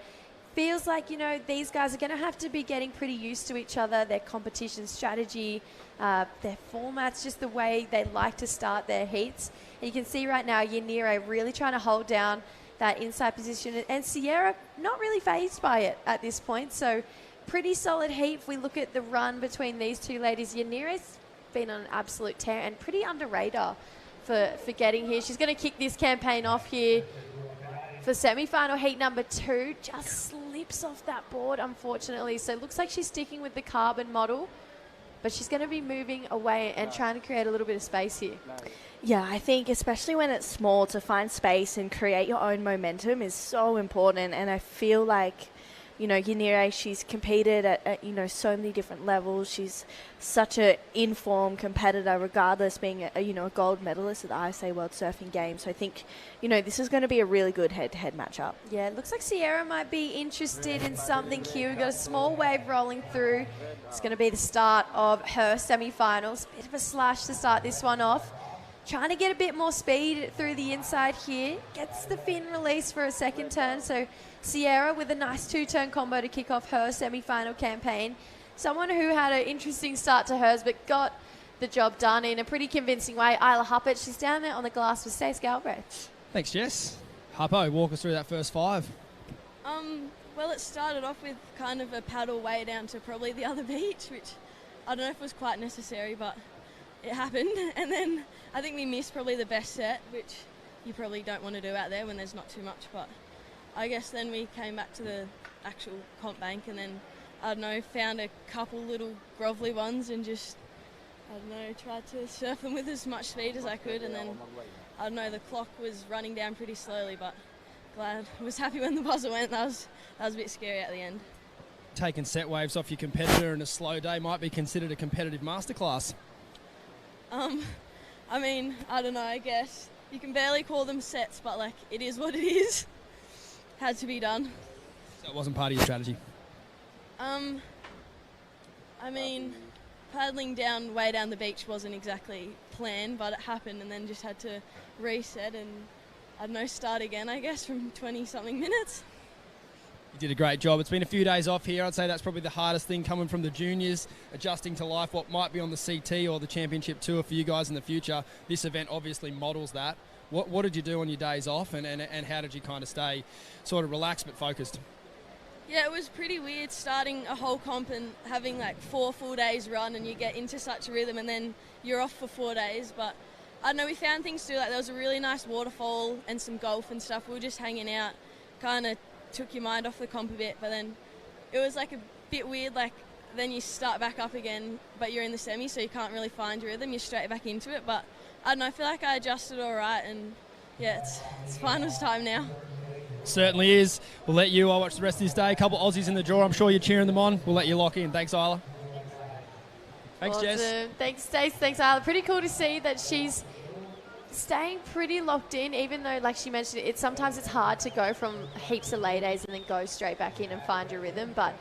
feels like, these guys are going to have to be getting pretty used to each other, their competition strategy, their formats, just the way they like to start their heats. And you can see right now Yanire really trying to hold down that inside position, and Sierra not really fazed by it at this point. So pretty solid heat. If we look at the run between these two ladies, Yanire's been on an absolute tear and pretty under radar for getting here. She's going to kick this campaign off here for semi-final heat number 2. Just slips off that board, unfortunately. So it looks like she's sticking with the carbon model, but she's going to be moving away and trying to create a little bit of space here. Yeah, I think especially when it's small, to find space and create your own momentum is so important. And I feel like, Yanire, she's competed at so many different levels. She's such an in-form competitor, regardless being a gold medalist at the WSL World Surfing Games. So I think, this is going to be a really good head-to-head matchup. Yeah, it looks like Sierra might be interested in something here. We've got a small wave rolling through. It's going to be the start of her semi-finals. Bit of a slash to start this one off. Trying to get a bit more speed through the inside here. Gets the fin release for a second turn. So Sierra with a nice 2-turn combo to kick off her semi-final campaign. Someone who had an interesting start to hers but got the job done in a pretty convincing way. Isla Huppet, she's down there on the glass with Stace Galbraith. Thanks, Jess. Huppo, walk us through that first 5. Well, it started off with kind of a paddle way down to probably the other beach, which I don't know if was quite necessary, but it happened. And then I think we missed probably the best set, which you probably don't want to do out there when there's not too much. But I guess then we came back to the actual comp bank and then, found a couple little grovelly ones and just, tried to surf them with as much speed as I could. And then, the clock was running down pretty slowly, but was happy when the buzzer went. That was a bit scary at the end. Taking set waves off your competitor in a slow day might be considered a competitive masterclass. I don't know, I guess. You can barely call them sets, but, it is what it is. Had to be done. So it wasn't part of your strategy? Paddling way down the beach wasn't exactly planned, but it happened and then just had to reset and, start again, I guess, from 20-something minutes. You did a great job. It's been a few days off here. I'd say that's probably the hardest thing coming from the juniors, adjusting to life, what might be on the CT or the championship tour for you guys in the future. This event obviously models that. What did you do on your days off and how did you kind of stay sort of relaxed but focused? Yeah, it was pretty weird starting a whole comp and having 4 full days run and you get into such a rhythm and then you're off for 4 days. But I don't know, we found things to do. There was a really nice waterfall and some golf and stuff. We were just hanging out, kind of took your mind off the comp a bit, but then it was a bit weird, then you start back up again, but you're in the semi, so you can't really find your rhythm, you're straight back into it, but I don't know, I feel like I adjusted all right, and yeah, it's finals time now. Certainly is. We'll let you watch the rest of this day. A couple Aussies in the draw. I'm sure you're cheering them on. We'll let you lock in. Thanks, Isla. Thanks, Awesome. Jess. Thanks, Stace. Thanks, Isla. Pretty cool to see that she's staying pretty locked in, even though, like she mentioned, sometimes it's hard to go from heaps of lay days and then go straight back in and find your rhythm. But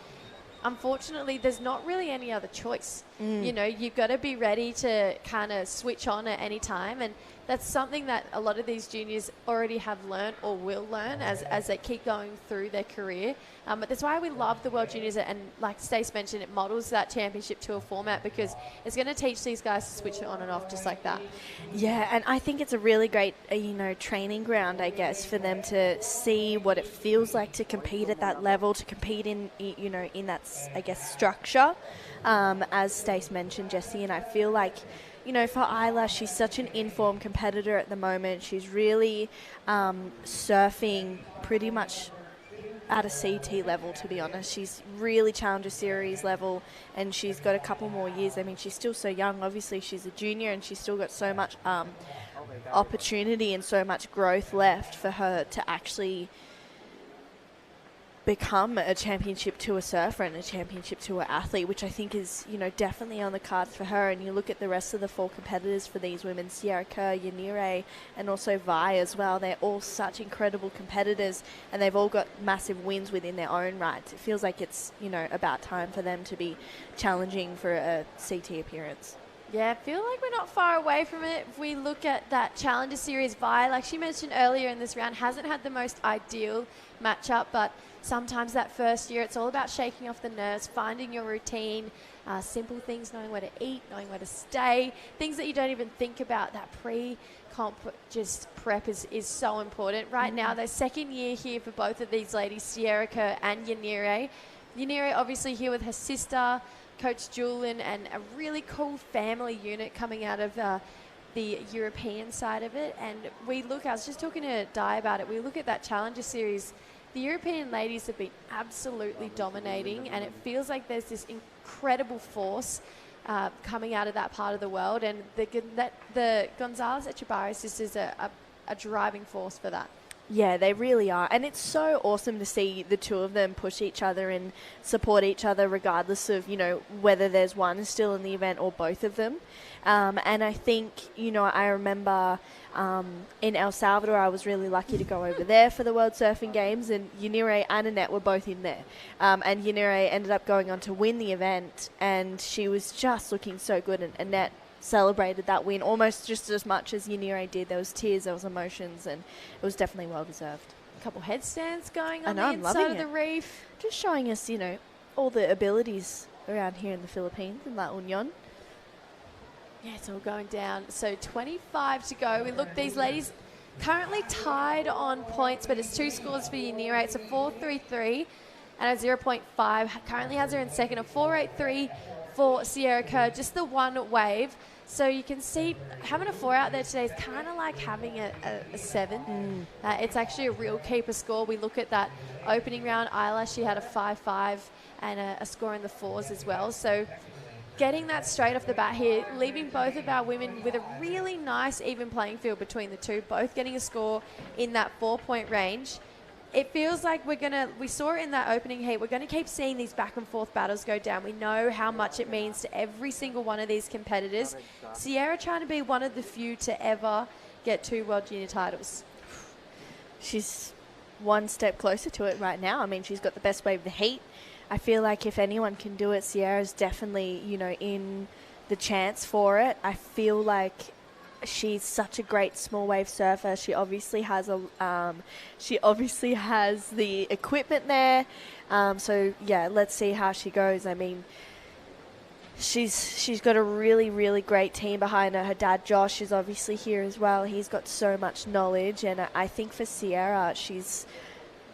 unfortunately, there's not really any other choice. You know, you've got to be ready to kind of switch on at any time, and that's something that a lot of these juniors already have learned or will learn as they keep going through their career. But that's why we love the World Juniors, and like Stace mentioned, it models that championship tour format because it's going to teach these guys to switch it on and off just like that. Yeah, and I think it's a really great, training ground, I guess, for them to see what it feels like to compete at that level, to compete in that, I guess, structure. As Stace mentioned, Jessie, and I feel like, for Isla, she's such an informed competitor at the moment. She's really surfing pretty much at a CT level, to be honest. She's really Challenger Series level, and she's got a couple more years. I mean, she's still so young. Obviously, she's a junior, and she's still got so much opportunity and so much growth left for her to actually become a championship tour surfer and a championship tour athlete, which I think is, definitely on the cards for her. And you look at the rest of the 4 competitors for these women, Sierra Kerr, Yanire, and also Vi as well. They're all such incredible competitors, and they've all got massive wins within their own rights. It feels like it's, about time for them to be challenging for a CT appearance. Yeah, I feel like we're not far away from it. If we look at that Challenger Series, Vi, like she mentioned earlier in this round, hasn't had the most ideal matchup, but sometimes that first year it's all about shaking off the nerves, finding your routine, simple things, knowing where to eat, knowing where to stay, things that you don't even think about. That pre-comp just prep is so important. Right now, their second year here for both of these ladies, Sierra Kerr and Yanire. Yanire obviously here with her sister, Coach Julian, and a really cool family unit coming out of the European side of it. And I was just talking to Di about it, we look at that Challenger Series, the European ladies have been absolutely dominating, and it feels like there's this incredible force coming out of that part of the world, and the Gonzalez Echebarri sisters are a driving force for that. Yeah, they really are. And it's so awesome to see the two of them push each other and support each other regardless of, whether there's one still in the event or both of them. And I think, I remember in El Salvador, I was really lucky to go over there for the World Surfing Games, and Yanire and Annette were both in there. And Yanire ended up going on to win the event, and she was just looking so good, and Annette celebrated that win almost just as much as Yanire did. There was tears, there was emotions, and it was definitely well deserved. A couple headstands going on I know, the I'm inside loving of the it. reef. Just showing us, all the abilities around here in the Philippines, in La Union. Yeah, it's all going down. So 25 to go. We look, these ladies currently tied on points, but it's 2 scores for Yanire. It's a 4.33 and a 0.5. Currently has her in second, a 4.83 for Sierra Kerr, just the one wave. So you can see having a 4 out there today is kind of like having a 7. It's actually a real keeper score. We look at that opening round, Isla, she had a 5.5 and a score in the 4s as well. So getting that straight off the bat here, leaving both of our women with a really nice even playing field between the two, both getting a score in that 4-point range. It feels like we saw it in that opening heat, we're going to keep seeing these back and forth battles go down. We know how much it means to every single one of these competitors. Sierra trying to be one of the few to ever get 2 World Junior titles. She's one step closer to it right now. I mean, she's got the best wave of the heat. I feel like if anyone can do it, Sierra's definitely, in the chance for it. I feel like she's such a great small wave surfer. She obviously has the equipment there. So yeah, let's see how she goes. I mean, she's got a really, really great team behind her. Her dad Josh is obviously here as well. He's got so much knowledge, and I think for Sierra, she's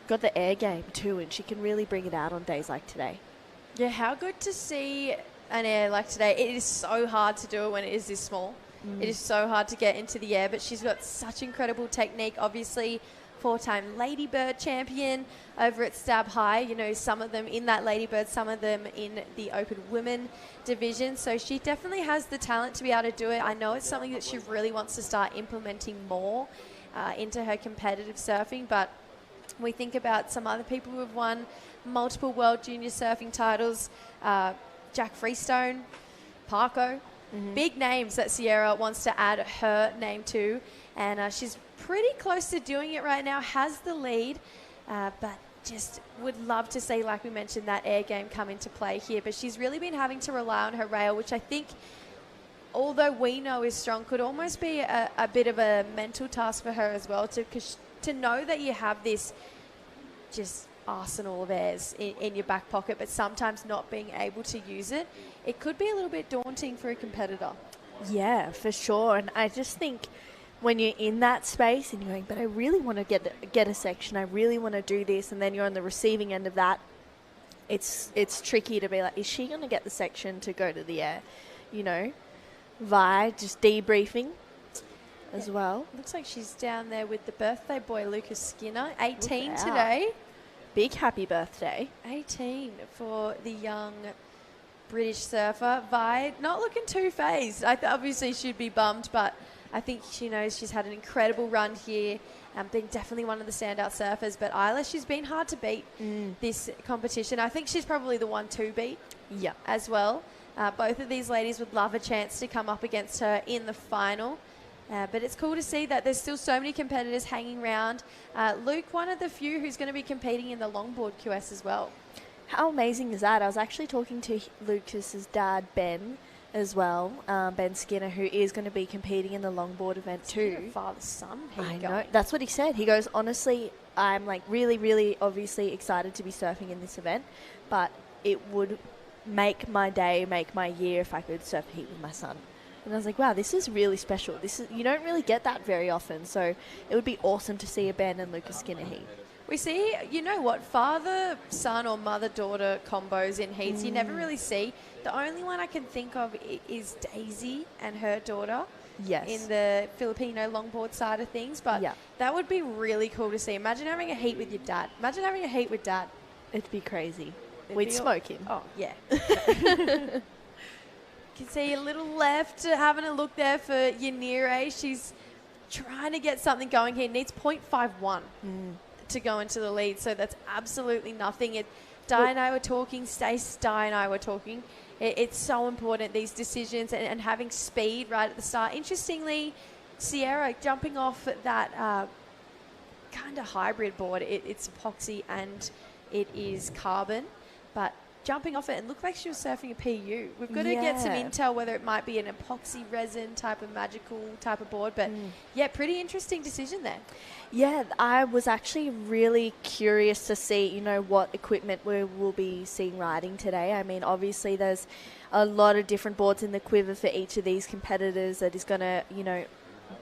got the air game too, and she can really bring it out on days like today. Yeah, how good to see an air like today. It is so hard to do it when it is this small. It is so hard to get into the air, but she's got such incredible technique. Obviously, 4-time Ladybird champion over at Stab High. You know, some of them in that Ladybird, some of them in the Open Women division. So she definitely has the talent to be able to do it. I know it's something that she really wants to start implementing more into her competitive surfing, but we think about some other people who have won multiple World Junior Surfing titles, Jack Freestone, Parko, big names that Sierra wants to add her name to, and she's pretty close to doing it right now, has the lead, but just would love to see, like we mentioned, that air game come into play here, but she's really been having to rely on her rail, which I think, although we know is strong, could almost be a bit of a mental task for her as well, to know that you have this just arsenal of airs in your back pocket, but sometimes not being able to use it, it could be a little bit daunting for a competitor. Yeah, for sure. And I just think when you're in that space and you're going, but I really want to get a section, I really want to do this, and then you're on the receiving end of that, it's tricky to be like, is she going to get the section to go to the air? You know, Vi just debriefing as well. Looks like she's down there with the birthday boy, Lucas Skinner, 18 Look out. today. Big happy birthday. 18 for the young British surfer. Vi, not looking too phased. Obviously she'd be bummed, but I think she knows she's had an incredible run here, been definitely one of the standout surfers. But Isla, she's been hard to beat this competition. I think she's probably the one to beat as well. Both of these ladies would love a chance to come up against her in the final. But it's cool to see that there's still so many competitors hanging around. Luke, one of the few who's going to be competing in the longboard QS as well. How amazing is that? I was actually talking to Lucas's dad, Ben, as well, Ben Skinner, who is going to be competing in the longboard event too. Father, son. I know. That's what he said. He goes, honestly, I'm like really, really obviously excited to be surfing in this event, but it would make my day, make my year if I could surf a heat with my son. And I was like, wow, this is really special. You don't really get that very often. So it would be awesome to see a Ben and Lucas Skinner heat. We see, you know what, father-son or mother-daughter combos in heats you never really see. The only one I can think of is Daisy and her daughter in the Filipino longboard side of things. But that would be really cool to see. Imagine having a heat with your dad. Imagine having a heat with dad. It'd be crazy. We'd smoke him. Oh, yeah. You can see a little left, having a look there for Yanire. She's trying to get something going here. Needs 0.51 to go into the lead, so that's absolutely nothing. Di and I were talking, Stace, Di and I were talking. It's so important, these decisions, and having speed right at the start. Interestingly, Sierra jumping off that kind of hybrid board. It's epoxy and it is carbon, but jumping off it and looked like she was surfing a PU. We've got to get some intel whether it might be an epoxy resin type of magical type of board, but yeah, pretty interesting decision there. Yeah, I was actually really curious to see, you know, what equipment we will be seeing riding today. I mean, obviously there's a lot of different boards in the quiver for each of these competitors that is going to, you know,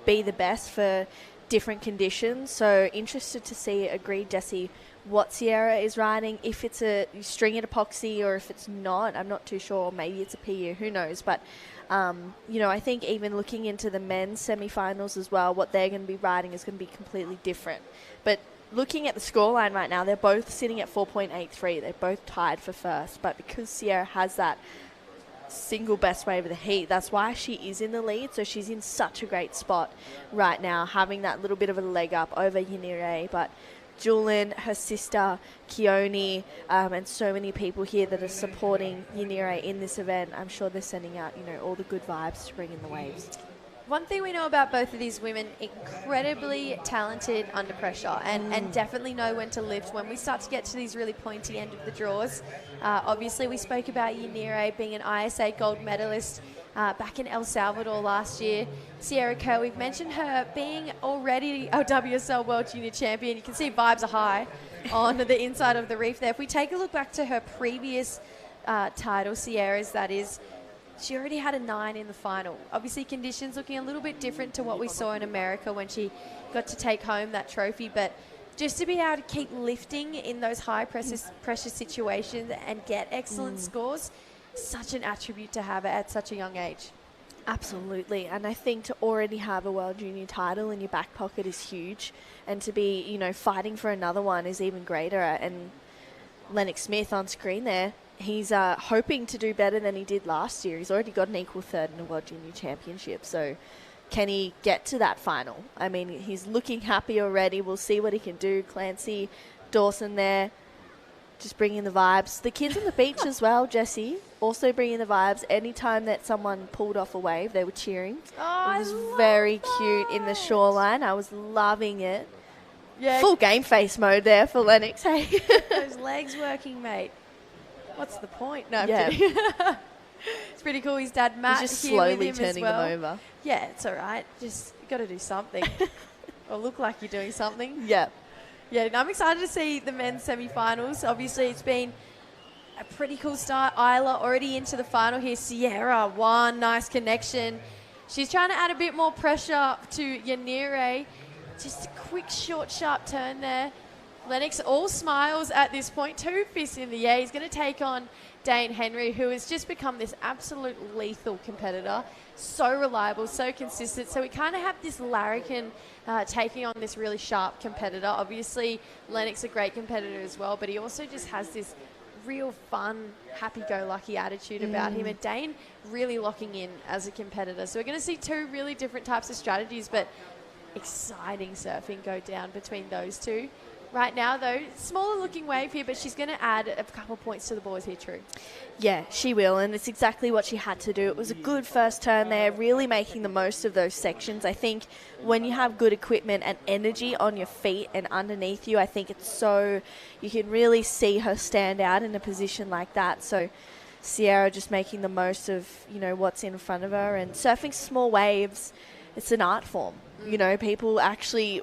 be the best for different conditions. So interested to see, agreed, Jessie, what Sierra is riding, if it's a stringed epoxy or if it's not. I'm not too sure. Maybe it's a PU, who knows. But, you know, I think even looking into the men's semi-finals as well, what they're going to be riding is going to be completely different. But looking at the scoreline right now, they're both sitting at 4.83. They're both tied for first. But because Sierra has that single best wave of the heat, that's why she is in the lead. So she's in such a great spot right now, having that little bit of a leg up over Yanire. But Julian, her sister, Keone, and so many people here that are supporting Yanire in this event. I'm sure they're sending out, you know, all the good vibes to bring in the waves. One thing we know about both of these women, incredibly talented under pressure and definitely know when to lift when we start to get to these really pointy end of the draws. Obviously, we spoke about Yanire being an ISA gold medalist back in El Salvador last year. Sierra Kerr, we've mentioned her being already a WSL World Junior Champion. You can see vibes are high on the inside of the reef there. If we take a look back to her previous title, Sierra's that is, she already had a 9 in the final. Obviously, conditions looking a little bit different to what we saw in America when she got to take home that trophy. But just to be able to keep lifting in those high pressure situations and get excellent scores, such an attribute to have at such a young age. Absolutely. And I think to already have a World Junior title in your back pocket is huge. And to be, fighting for another one is even greater. And Lennox Smith on screen there, he's hoping to do better than he did last year. He's already got an equal third in the World Junior Championship. So can he get to that final? I mean, he's looking happy already. We'll see what he can do. Clancy, Dawson there, just bringing the vibes. The kids on the beach as well, Jessie, also bringing the vibes. Anytime that someone pulled off a wave, they were cheering. Oh, it was very cute in the shoreline. I was loving it. Yeah. Full game face mode there for Lennox, hey? Those legs working, mate. What's the point? No, I'm Yeah. kidding. It's pretty cool. His dad, Matt, He's just here with slowly him turning as well. them over. Yeah, it's all right. Just got to do something. Or look like you're doing something. Yeah. Yeah, I'm excited to see the men's semi-finals. Obviously, it's been a pretty cool start. Isla already into the final here. Sierra, one nice connection. She's trying to add a bit more pressure to Yanire. Just a quick, short, sharp turn there. Lennox all smiles at this point. 2 fists in the air. He's going to take on Dane Henry, who has just become this absolute lethal competitor. So reliable, so consistent. So we kind of have this larrikin taking on this really sharp competitor. Obviously, Lennox a great competitor as well, but he also just has this real fun, happy-go-lucky attitude about him. And Dane really locking in as a competitor. So we're going to see 2 really different types of strategies, but exciting surfing go down between those 2. Right now, though, smaller looking wave here, but she's going to add a couple points to the boys here, True. Yeah, she will, and it's exactly what she had to do. It was a good first turn there, really making the most of those sections. I think when you have good equipment and energy on your feet and underneath you, I think it's so, you can really see her stand out in a position like that. So Sierra just making the most of, what's in front of her, and surfing small waves, it's an art form. People actually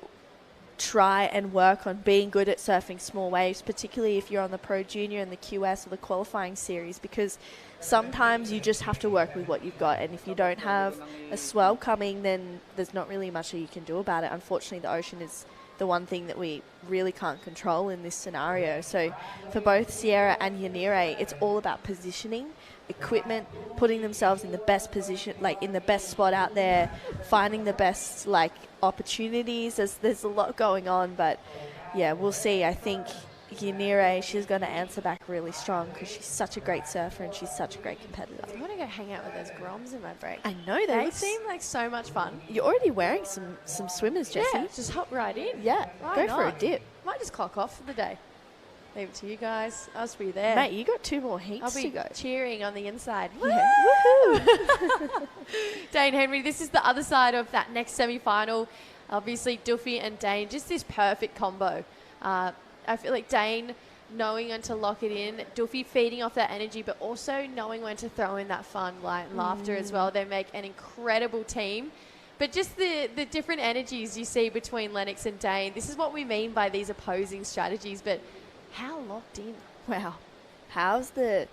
try and work on being good at surfing small waves, particularly if you're on the Pro Junior and the QS or the qualifying series, because sometimes you just have to work with what you've got, and if you don't have a swell coming, then there's not really much that you can do about it. Unfortunately, the ocean is the one thing that we really can't control in this scenario. So for both Sierra and Yanire, it's all about positioning, equipment, putting themselves in the best position, like in the best spot out there, finding the best opportunities. There's a lot going on, but yeah, we'll see. I think Yanire, she's going to answer back really strong because she's such a great surfer and she's such a great competitor. I want to go hang out with those groms in my break. I know They seem like so much fun. You're already wearing some swimmers, Jessie. Yeah, just hop right in. Yeah, Why go for a not? dip. Might just clock off for the day. Leave it to you guys. I'll just be there. Mate, you got 2 more heats I'll to be go. cheering on the inside. Yeah. Woohoo! Dane Henry, this is the other side of that next semi-final. Obviously, Duffy and Dane, just this perfect combo. I feel like Dane knowing when to lock it in, Duffy feeding off that energy, but also knowing when to throw in that fun, light, and laughter as well. They make an incredible team. But just the different energies you see between Lennox and Dane, this is what we mean by these opposing strategies, but how locked in. Wow. How's the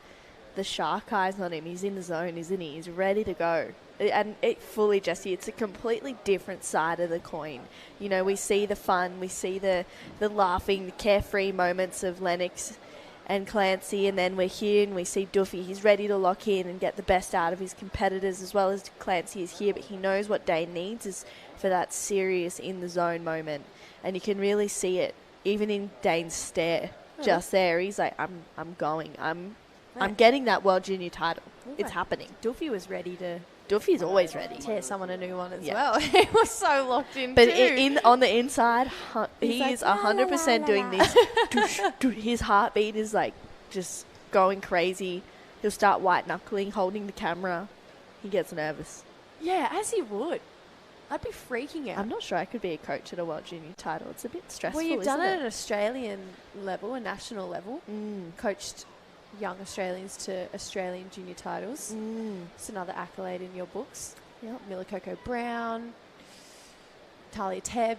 shark eyes on him? He's in the zone, isn't he? He's ready to go. And it fully, Jessie, it's a completely different side of the coin. We see the fun, we see the laughing, the carefree moments of Lennox and Clancy, and then we're here and we see Duffy. He's ready to lock in and get the best out of his competitors, as well as Clancy is here, but he knows what Dane needs is for that serious in-the-zone moment. And you can really see it, even in Dane's stare. Just there, he's like, I'm going. I'm getting that World Junior title. It's happening. Duffy was ready to Duffy's always ready. tear someone a new one as Yeah. well. He was so locked in But too. on the inside, he like, is la, 100% la, doing la. this. Doosh, doosh. His heartbeat is just going crazy. He'll start white knuckling, holding the camera. He gets nervous. Yeah, as he would. I'd be freaking out. I'm not sure I could be a coach at a World Junior title. It's a bit stressful, Well, you've done it isn't at an Australian level, a national level. Coached young Australians to Australian junior titles. It's another accolade in your books. Yep. Mila Coco Brown, Talia Tebb.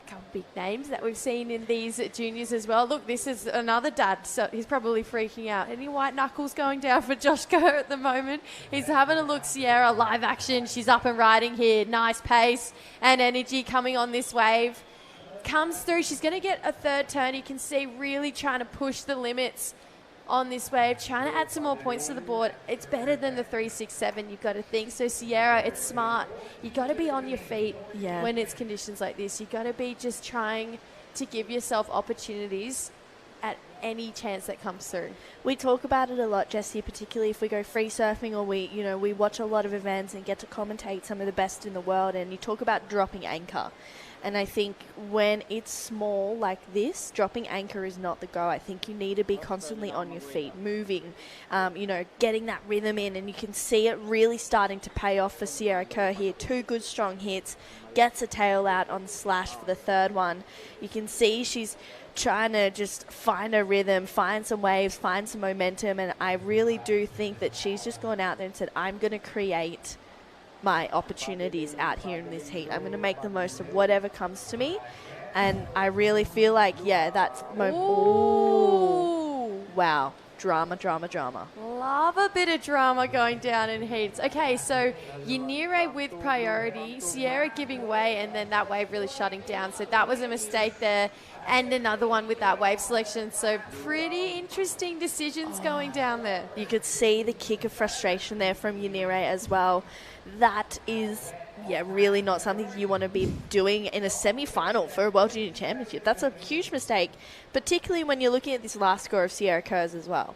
A couple big names that we've seen in these juniors as well. Look, this is another dad, so he's probably freaking out. Any white knuckles going down for Josh Kerr at the moment? He's having a look. Sierra, live action. She's up and riding here. Nice pace and energy coming on this wave. Comes through. She's going to get a third turn. You can see really trying to push the limits. on this wave, trying to add some more points to the board. It's better than the 3-6-7, you've got to think. So Sierra, it's smart. You've got to be on your feet when it's conditions like this. You've got to be just trying to give yourself opportunities at any chance that comes through. We talk about it a lot, Jessie, particularly if we go free surfing or we watch a lot of events and get to commentate some of the best in the world, and you talk about dropping anchor. And I think when it's small like this, dropping anchor is not the go. I think you need to be constantly on your feet, moving, getting that rhythm in. And you can see it really starting to pay off for Sierra Kerr here. 2 good strong hits, gets a tail out on slash for the third one. You can see she's trying to just find a rhythm, find some waves, find some momentum. And I really do think that she's just gone out there and said, I'm going to create my opportunities out here in this heat. I'm going to make the most of whatever comes to me. And I really feel like, that's... Ooh. Wow. Drama. Love a bit of drama going down in heats. Okay, so Yanire with priority, Sierra giving way, and then that wave really shutting down. So that was a mistake there. And another one with that wave selection. So pretty interesting decisions going down there. You could see the kick of frustration there from Yanire as well. That is, really not something you want to be doing in a semi-final for a World Junior Championship. That's a huge mistake, particularly when you're looking at this last score of Sierra Kerr's as well.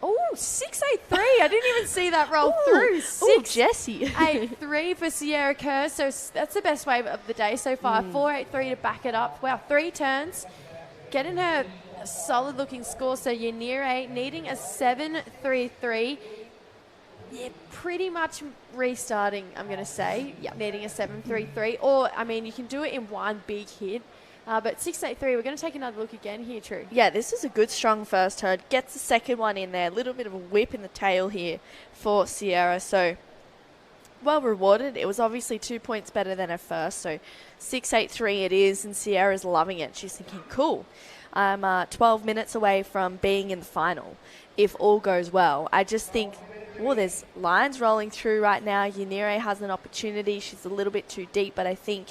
Oh, 6-8-3. I didn't even see that roll through. Jessie. 8-3 for Sierra Kerr. So that's the best wave of the day so far. 4-8-3 to back it up. Wow, 3 turns. Getting her a solid-looking score. So Yanire needing a 7-3-3. Yeah, pretty much restarting, I'm going to say. Needing a 7-3-3. Or, you can do it in one big hit. But 6-8-3, we're going to take another look again here, True. Yeah, this is a good, strong first turn. Gets the second one in there. A little bit of a whip in the tail here for Sierra. So, well rewarded. It was obviously 2 points better than her first. So, 6-8-3 it is, and Sierra's loving it. She's thinking, cool. I'm 12 minutes away from being in the final, if all goes well. I just think... there's lines rolling through right now. Yanire has an opportunity. She's a little bit too deep, but I think,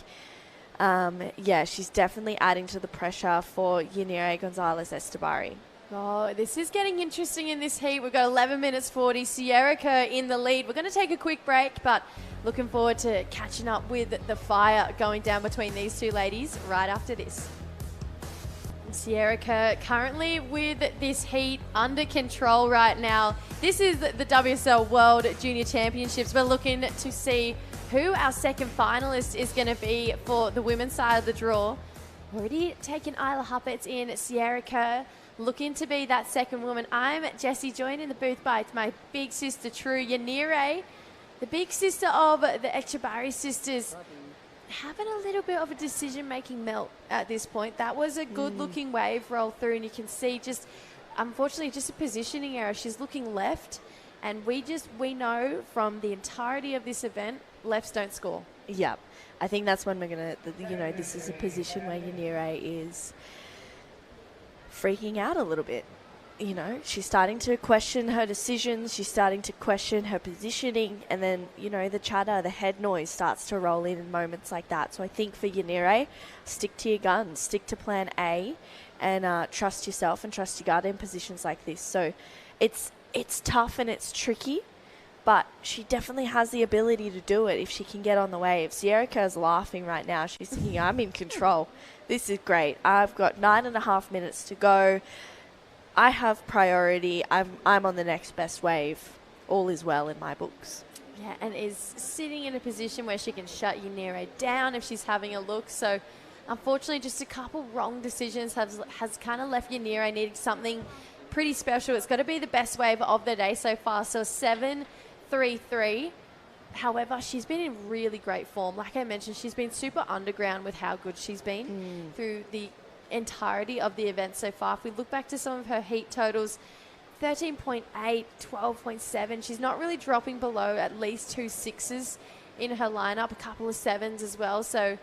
she's definitely adding to the pressure for Yanire Gonzalez-Estabari. Oh, this is getting interesting in this heat. We've got 11 minutes 40. Sierra Kerr in the lead. We're going to take a quick break, but looking forward to catching up with the fire going down between these two ladies right after this. Sierra Kerr currently with this heat under control right now. This is the WSL World Junior Championships. We're looking to see who our second finalist is going to be for the women's side of the draw. Already taken Isla Huppets in. Sierra Kerr looking to be that second woman. I'm Jessie, joined in the booth by my big sister True. Yanire, the big sister of the Echabari sisters, having a little bit of a decision-making melt at this point. That was a good-looking wave roll through, and you can see just, unfortunately, just a positioning error. She's looking left, and we know from the entirety of this event, lefts don't score. Yep. I think that's when we're going to, this is a position where Yanire is freaking out a little bit. She's starting to question her decisions. She's starting to question her positioning. And then, the chatter, the head noise starts to roll in moments like that. So I think for Yanire, stick to your guns, stick to plan A, and trust yourself and trust your gut in positions like this. So it's tough and it's tricky, but she definitely has the ability to do it if she can get on the wave. Sierra Kerr's laughing right now. She's thinking, I'm in control. This is great. I've got 9.5 minutes to go. I have priority. I'm on the next best wave. All is well in my books. Yeah, and is sitting in a position where she can shut Yanire down if she's having a look. So, unfortunately, just a couple wrong decisions has kind of left Yanire needing something pretty special. It's got to be the best wave of the day so far. So, 7-3-3. However, she's been in really great form. Like I mentioned, she's been super underground with how good she's been through the entirety of the event so far. If we look back to some of her heat totals, 13.8, 12.7. She's not really dropping below at least 2 6s in her lineup, a couple of 7s as well. So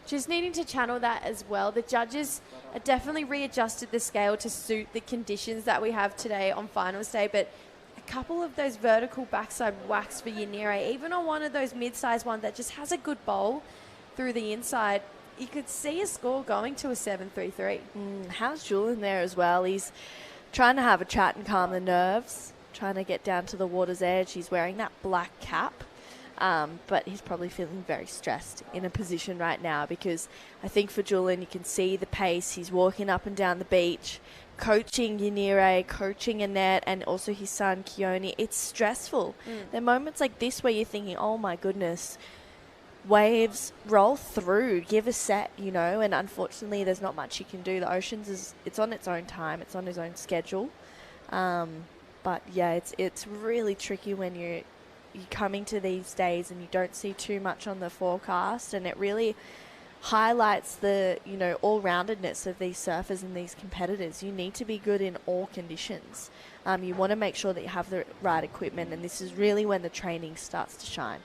just needing to channel that as well. The judges are definitely readjusted the scale to suit the conditions that we have today on finals day, but a couple of those vertical backside whacks for Yanire, even on one of those mid-sized ones that just has a good bowl through the inside, you could see a score going to a 7-3-3. How's Jewel in there as well? He's trying to have a chat and calm the nerves, trying to get down to the water's edge. He's wearing that black cap, but he's probably feeling very stressed in a position right now because I think for Julian, you can see the pace. He's walking up and down the beach, coaching Yanire, coaching Annette, and also his son Keone. It's stressful. There are moments like this where you're thinking, oh my goodness, waves roll through, give a set, you know, and unfortunately there's not much you can do. The Oceans it's on its own time, it's on its own schedule. But yeah, it's really tricky when you're coming to these days and you don't see too much on the forecast, and it really highlights the, you know, all-roundedness of these surfers and these competitors. You need to be good in all conditions. You want to make sure that you have the right equipment, and this is really when the training starts to shine.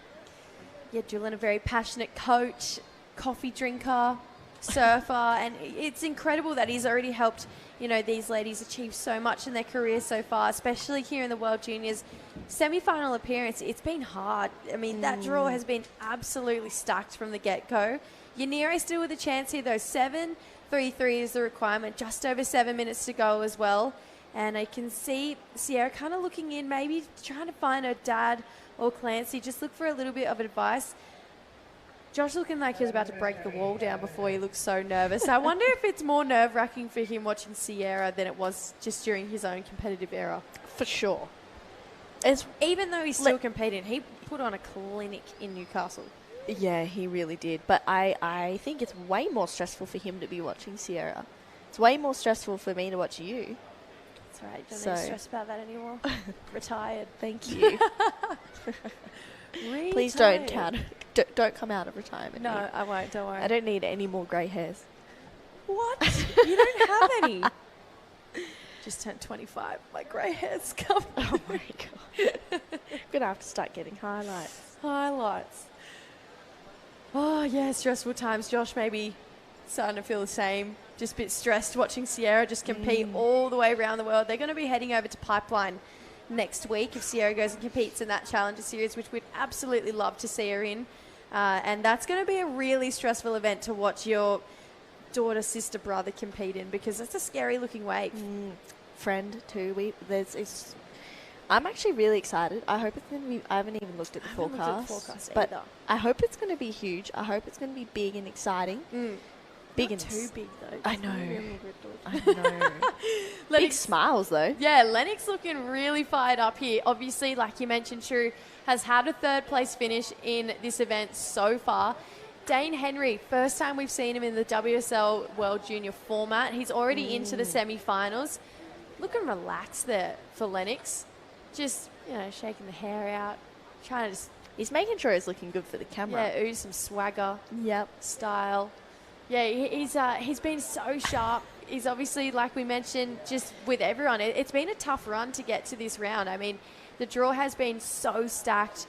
Yeah, Julian, a very passionate coach, coffee drinker, surfer, and it's incredible that he's already helped, you know, these ladies achieve so much in their career so far, especially here in the World Juniors. Semi-final appearance, it's been hard. I mean, that draw has been absolutely stacked from the get-go. Yanire still with a chance here, though. 7:33 is the requirement, just over 7 minutes to go as well. And I can see Sierra kind of looking in, maybe trying to find her dad or Clancy, just look for a little bit of advice. Josh looking like he was about to break the wall down before he looked so nervous. I wonder if it's more nerve-wracking for him watching Sierra than it was just during his own competitive era. For sure. Even though he's still competing, he put on a clinic in Newcastle. Yeah, he really did. But I think it's way more stressful for him to be watching Sierra. It's way more stressful for me to watch you. That's right. Don't need to stress about that anymore. Retired. Thank you. Please don't come out of retirement. No, here. I won't. Don't worry. I don't need any more grey hairs. What? You don't have any. Just turned 25. My grey hair's coming. Oh my god. I'm gonna have to start getting highlights. Oh yeah, stressful times. Josh maybe starting to feel the same. Just a bit stressed watching Sierra just compete all the way around the world. They're going to be heading over to Pipeline next week if Sierra goes and competes in that Challenger Series, which we'd absolutely love to see her in. And that's going to be a really stressful event to watch your daughter, sister, brother compete in, because it's a scary looking wave. Friend too. I'm actually really excited. I hope it's going to be. I haven't even looked at the forecast, but either. I hope it's going to be huge. I hope it's going to be big and exciting. Big Not and too big though. I know. Really good. I know. Big smiles though. Yeah, Lennox looking really fired up here. Obviously, like you mentioned, Shrew has had a third place finish in this event so far. Dane Henry, first time we've seen him in the WSL World Junior format. He's already into the semi-finals. Looking relaxed there for Lennox. Just, you know, shaking the hair out, trying to just... He's making sure he's looking good for the camera. Yeah, ooze some swagger. Yep. Style. Yeah, he's been so sharp. He's obviously, like we mentioned, just with everyone. It's been a tough run to get to this round. I mean, the draw has been so stacked.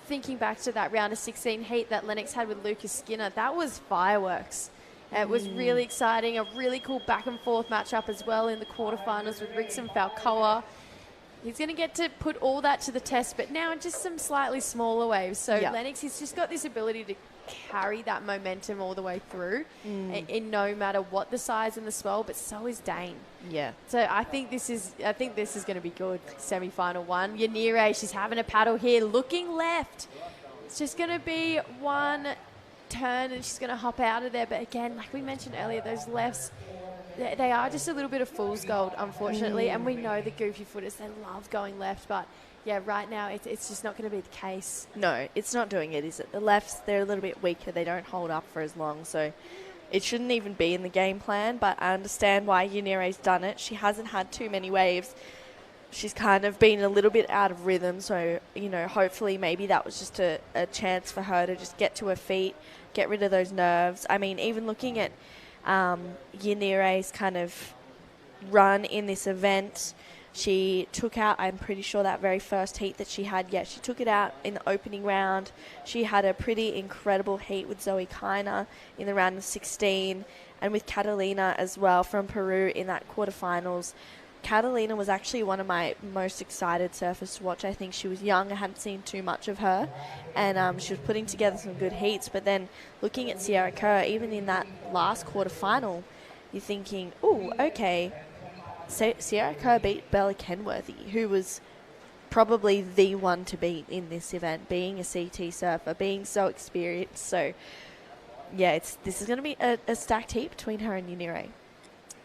Thinking back to that round of 16 heat that Lennox had with Lucas Skinner, that was fireworks. It was really exciting, a really cool back and forth matchup as well in the quarterfinals with Rickson Falcoa. He's going to get to put all that to the test, but now just some slightly smaller waves. So Lennox, he's just got this ability to carry that momentum all the way through in no matter what the size and the swell, but so is Dane. Yeah. So I think this is going to be good. Semi-final one. Yanire, she's having a paddle here, looking left. It's just going to be one turn and she's going to hop out of there. But again, like we mentioned earlier, those lefts, they are just a little bit of fool's gold, unfortunately. And we know the goofy footers, they love going left, but yeah, right now it's just not going to be the case. No, it's not doing it, is it? The lefts, they're a little bit weaker. They don't hold up for as long, so it shouldn't even be in the game plan, but I understand why Yanire's done it. She hasn't had too many waves. She's kind of been a little bit out of rhythm, so, you know, hopefully maybe that was just a chance for her to just get to her feet, get rid of those nerves. I mean, even looking at Yanire's kind of run in this event, she took out, I'm pretty sure, that very first heat that she had. Yeah, she took it out in the opening round. She had a pretty incredible heat with Zoe Kiner in the round of 16 and with Catalina as well from Peru in that quarterfinals. Catalina was actually one of my most excited surfers to watch. I think she was young. I hadn't seen too much of her. And she was putting together some good heats. But then looking at Sierra Kerr, even in that last quarterfinal, you're thinking, oh, okay, Sierra Kerr beat Bella Kenworthy, who was probably the one to beat in this event, being a CT surfer, being so experienced. So, yeah, this is going to be a stacked heat between her and Yanire.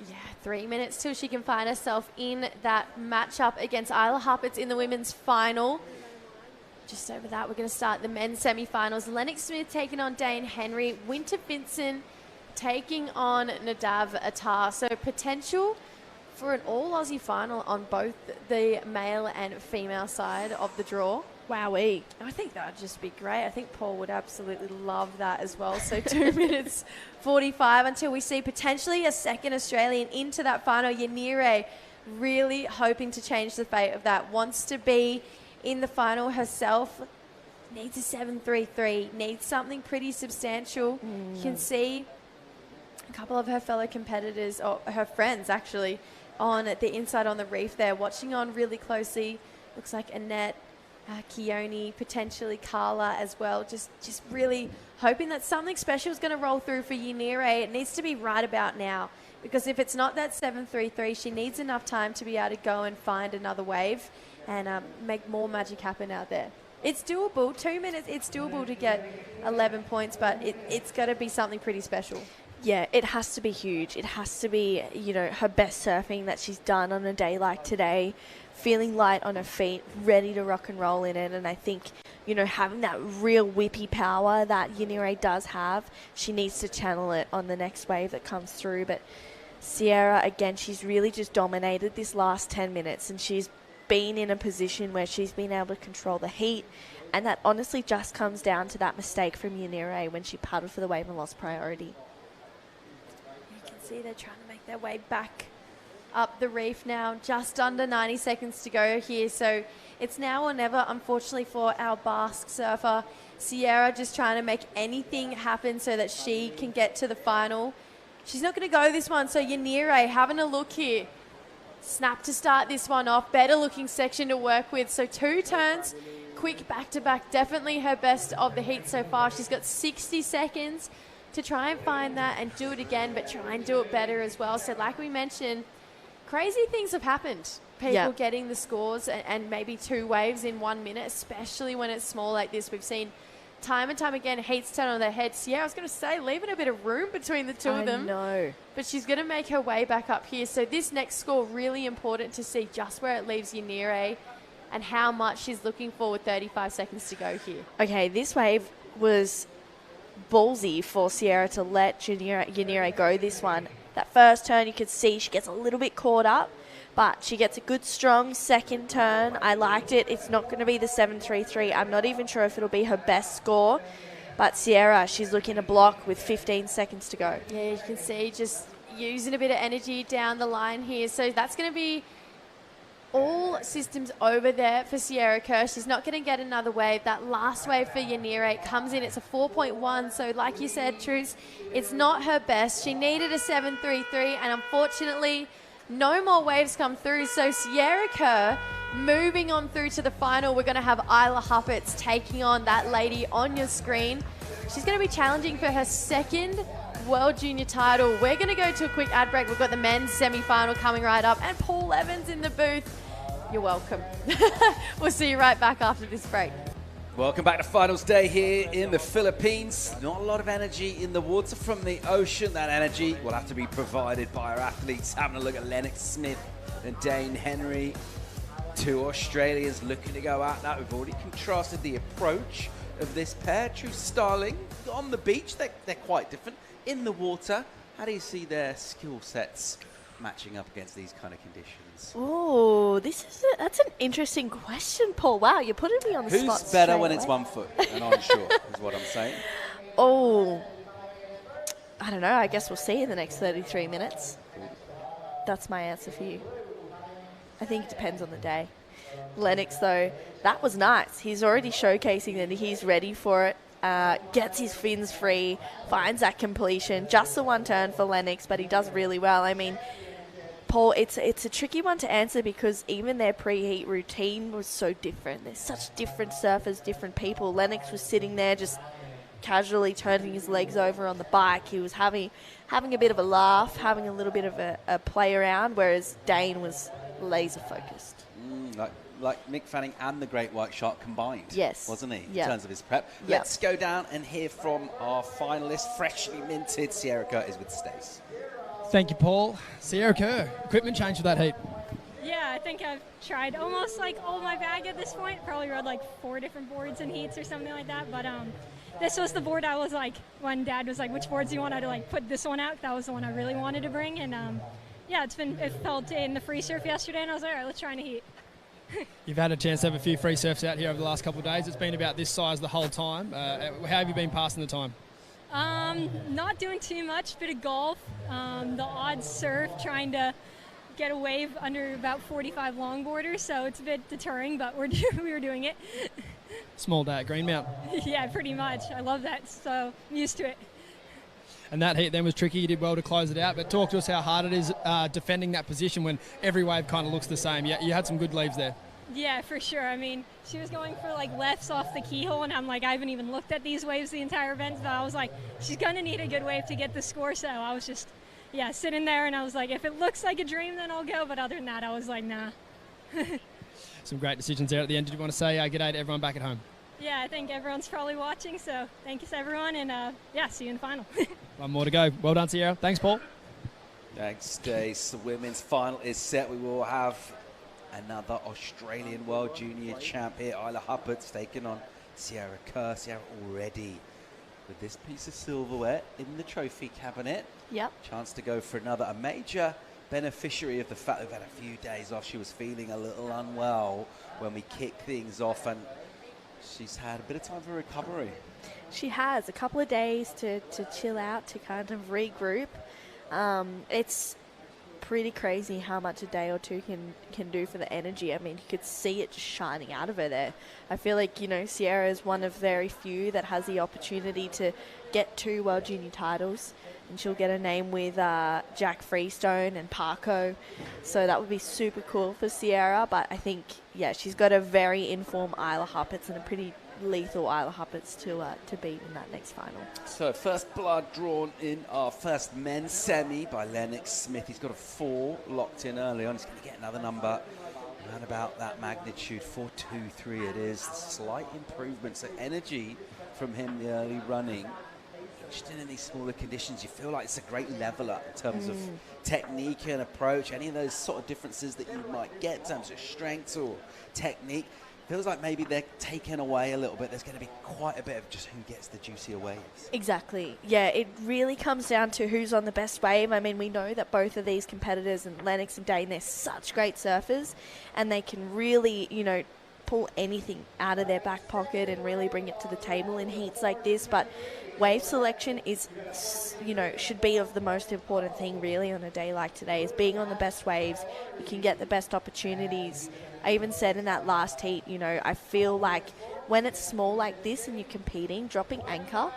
Yeah, 3 minutes till she can find herself in that matchup against Isla Huppets in the women's final. Just over that, we're going to start the men's semi-finals. Lennox Smith taking on Dane Henry. Winter Vinson taking on Nadav Attar. So potential for an all-Aussie final on both the male and female side of the draw. Wowee. I think that would just be great. I think Paul would absolutely love that as well. So 2 minutes 45 until we see potentially a second Australian into that final. Yanire really hoping to change the fate of that. Wants to be in the final herself. Needs a 7.33. Needs something pretty substantial. You can see a couple of her fellow competitors, or her friends actually, on the inside on the reef there, watching on really closely. Looks like Annette, Keone, potentially Carla as well. Just really hoping that something special is going to roll through for Yanire. It needs to be right about now, because if it's not that 7.33, she needs enough time to be able to go and find another wave and make more magic happen out there. It's doable. 2 minutes, it's doable to get 11 points, but it's got to be something pretty special. Yeah, it has to be huge. It has to be, her best surfing that she's done on a day like today, feeling light on her feet, ready to rock and roll in it. And I think, having that real whippy power that Yanire does have, she needs to channel it on the next wave that comes through. But Sierra, again, she's really just dominated this last 10 minutes, and she's been in a position where she's been able to control the heat. And that honestly just comes down to that mistake from Yanire when she paddled for the wave and lost priority. See, they're trying to make their way back up the reef now. Just under 90 seconds to go here. So it's now or never, unfortunately, for our Basque surfer. Sierra just trying to make anything happen so that she can get to the final. She's not going to go this one. So Yanire having a look here. Snap to start this one off. Better looking section to work with. So 2 turns, quick back-to-back. Definitely her best of the heat so far. She's got 60 seconds to try and find that and do it again, but try and do it better as well. So like we mentioned, crazy things have happened. People getting the scores and maybe 2 waves in 1 minute, especially when it's small like this. We've seen time and time again, heats turn on their head. So yeah, I was going to say, leaving a bit of room between the two of them. I know. But she's going to make her way back up here. So this next score, really important to see just where it leaves Yanire and how much she's looking for with 35 seconds to go here. Okay, this wave was ballsy for Sierra to let Yanire go this one. That first turn, you could see she gets a little bit caught up, but she gets a good, strong second turn. I liked it. It's not going to be the 7.33. I'm not even sure if it'll be her best score, but Sierra, she's looking to block with 15 seconds to go. Yeah, you can see just using a bit of energy down the line here. So that's going to be all systems over there for Sierra Kerr. She's not going to get another wave. That last wave for Yanire comes in. It's a 4.1. So like you said, Truce, it's not her best. She needed a 7.33, and unfortunately, no more waves come through. So Sierra Kerr moving on through to the final. We're going to have Isla Huppets taking on that lady on your screen. She's going to be challenging for her second World Junior title. We're going to go to a quick ad break. We've got the men's semi-final coming right up, and Paul Evans in the booth. You're welcome. We'll see you right back after this break. Welcome back to finals day here in the Philippines. Not a lot of energy in the water from the ocean. That energy will have to be provided by our athletes. Having a look at Lennox Smith and Dane Henry. 2 Australians looking to go at that. We've already contrasted the approach of this pair. True Starling on the beach, they're quite different. In the water, how do you see their skill sets matching up against these kind of conditions? Oh, that's an interesting question, Paul. Wow, you're putting me on the spot. Who's better when it's 1 foot and onshore, is what I'm saying. Oh, I don't know. I guess we'll see in the next 33 minutes. That's my answer for you. I think it depends on the day. Lennox, though, that was nice. He's already showcasing that he's ready for it. Gets his fins free, finds that completion. Just the 1 turn for Lennox, but he does really well. I mean, Paul, it's a tricky one to answer because even their preheat routine was so different. There's such different surfers, different people. Lennox was sitting there just casually turning his legs over on the bike. He was having a bit of a laugh, having a little bit of a play around, whereas Dane was laser focused. Like Mick Fanning and the Great White Shark combined. Yes. Wasn't he? Yeah. In terms of his prep. Yeah. Let's go down and hear from our finalist, freshly minted Sierra Curtis with Stace. Thank you, Paul. Sierra Kerr, equipment change for that heat. Yeah, I think I've tried almost like all my bag at this point. Probably rode like 4 different boards and heats or something like that. But this was the board I was like, when Dad was like, which boards do you want? I had to like put this one out. That was the one I really wanted to bring. And yeah, it felt in the free surf yesterday, and I was like, all right, let's try in a heat. You've had a chance to have a few free surfs out here over the last couple of days. It's been about this size the whole time. How have you been passing the time? Not doing too much, bit of golf, the odd surf, trying to get a wave under about 45 longboarders, so it's a bit deterring, but we were doing it. Small day at Greenmount. Yeah, pretty much. I love that, so I'm used to it. And that heat then was tricky. You did well to close it out, but talk to us how hard it is defending that position when every wave kind of looks the same. Yeah, you had some good leaves there. Yeah, for sure. I mean, she was going for like lefts off the keyhole, and I'm like, I haven't even looked at these waves the entire event, but I was like, she's going to need a good wave to get the score, so I was just, sitting there, and I was like, if it looks like a dream, then I'll go, but other than that, I was like, nah. Some great decisions there at the end. Did you want to say g'day to everyone back at home? Yeah, I think everyone's probably watching, so thank you to everyone, and see you in the final. One more to go. Well done, Sierra. Thanks, Paul. Thanks, Stace. The women's final is set. We will have another Australian World Junior Champ here. Isla Huppert's taking on Sierra Kerr. Sierra already with this piece of silverware in the trophy cabinet. Yep. Chance to go for another. A major beneficiary of the fact they've had a few days off. She was feeling a little unwell when we kicked things off, and she's had a bit of time for recovery. She has a couple of days to chill out, to kind of regroup. It's pretty crazy how much a day or two can do for the energy. I mean, you could see it just shining out of her there. I feel like, Sierra is one of very few that has the opportunity to get 2 World Junior titles, and she'll get a name with Jack Freestone and Parko. So that would be super cool for Sierra. But I think, she's got a very informed Isla Huppert's and a pretty lethal Isla Huppert's to beat in that next final. So first blood drawn in our first men's semi by Lennox Smith. He's got a 4 locked in early on. He's going to get another number around about that magnitude. 4.23 it is. Slight improvement. So energy from him, the early running. Just in these smaller conditions, you feel like it's a great leveler in terms of technique and approach. Any of those sort of differences that you might get in terms of strength or technique, feels like maybe they're taken away a little bit. There's going to be quite a bit of just who gets the juicier waves. Exactly. Yeah, it really comes down to who's on the best wave. I mean, we know that both of these competitors, and Lennox and Dane, they're such great surfers, and they can really, pull anything out of their back pocket and really bring it to the table in heats like this. But wave selection is, should be of the most important thing really on a day like today, is being on the best waves. You can get the best opportunities. I even said in that last heat, I feel like when it's small like this and you're competing, dropping anchor,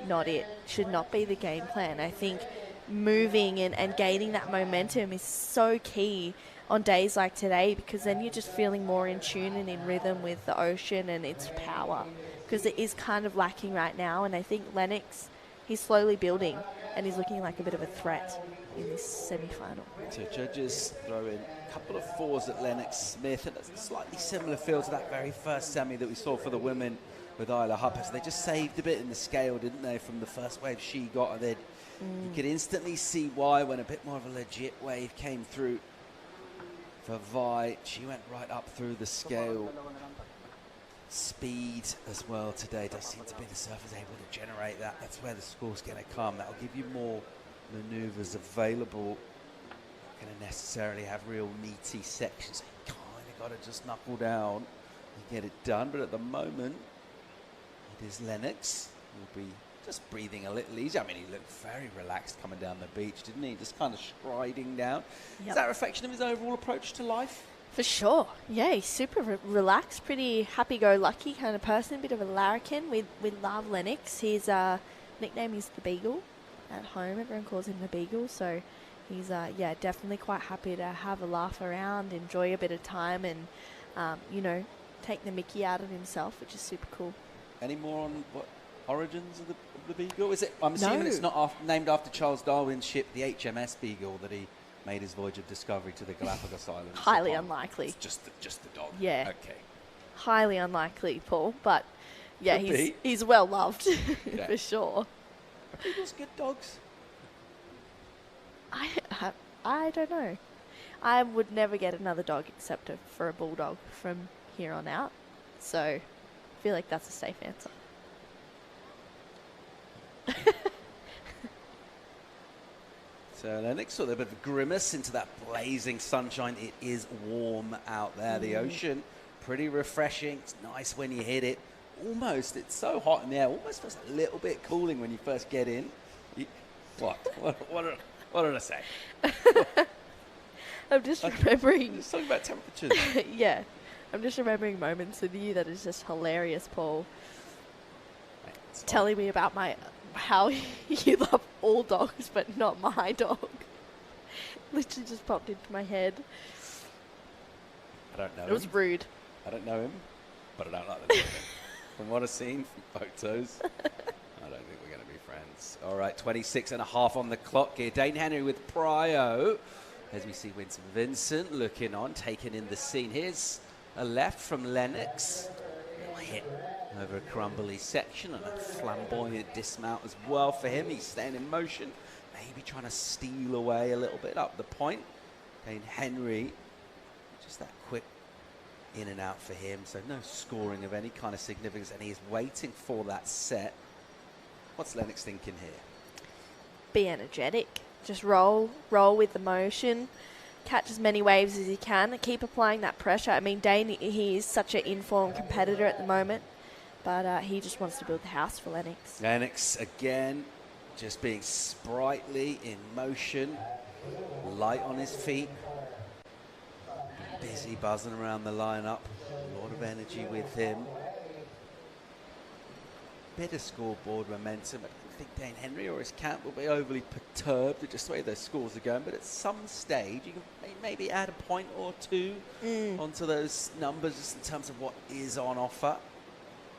not it. Should not be the game plan. I think moving and gaining that momentum is so key on days like today, because then you're just feeling more in tune and in rhythm with the ocean and its power, because it is kind of lacking right now. And I think Lennox, he's slowly building and he's looking like a bit of a threat in this semi-final. So judges throw in a couple of 4s at Lennox Smith, and it's a slightly similar feel to that very first semi that we saw for the women with Isla Huppert. So they just saved a bit in the scale, didn't they, from the first wave she got, and then you could instantly see why when a bit more of a legit wave came through for Vi. She went right up through the scale. Speed as well today does seem to be the surfers able to generate that. That's where the score's going to come. That'll give you more maneuvers available. Not going to necessarily have real meaty sections. You kind of got to just knuckle down and get it done. But at the moment, it is Lennox who will be just breathing a little easier. I mean, he looked very relaxed coming down the beach, didn't he? Just kind of striding down. Yep. Is that a reflection of his overall approach to life? For sure. Yeah, he's super relaxed, pretty happy-go-lucky kind of person, bit of a larrikin. We love Lennox. His nickname is the Beagle at home. Everyone calls him the Beagle. So he's, definitely quite happy to have a laugh around, enjoy a bit of time, and, take the mickey out of himself, which is super cool. Any more on what origins of the Beagle? Is it? I'm assuming it's not named after Charles Darwin's ship, the HMS Beagle, that he made his voyage of discovery to the Galapagos Islands. Highly unlikely. It's just the dog. Yeah. Okay. Highly unlikely, Paul. But yeah, Could be. he's well loved Yeah. for sure. Are Beagles good dogs? I don't know. I would never get another dog except for a bulldog from here on out. So I feel like that's a safe answer. So Lennox saw a bit of a grimace into that blazing sunshine. It is warm out there. The ocean, pretty refreshing. It's nice when you hit it. Almost, it's so hot in the air. Almost feels a little bit cooling when you first get in. What did I say? I'm just remembering. Just talking about temperatures. Yeah. I'm just remembering moments with you that is just hilarious, Paul. Telling me about how you love all dogs, but not my dog. Literally just popped into my head. I don't know. It was rude. I don't know him, but I don't like the name. From what I've seen from photos, I don't think we're going to be friends. All right, 26 and a half on the clock here. Dane Henry with Prio. As we see Winston Vincent looking on, taking in the scene. Here's a left from Lennox. Little hit over a crumbly section and a flamboyant dismount as well for him. He's staying in motion, maybe trying to steal away a little bit up the point. Dane Henry, just that quick in and out for him, so no scoring of any kind of significance, and he's waiting for that set. What's Lennox thinking here? Be energetic. Just roll with the motion. Catch as many waves as he can. Keep applying that pressure. I mean, Dane, he is such an informed competitor at the moment, but he just wants to build the house for Lennox. Lennox, again, just being sprightly in motion, light on his feet. Busy buzzing around the lineup. A lot of energy with him. Bit of scoreboard momentum. I don't think Dane Henry or his camp will be overly perturbed with just the way those scores are going, but at some stage you can maybe add a point or two onto those numbers just in terms of what is on offer.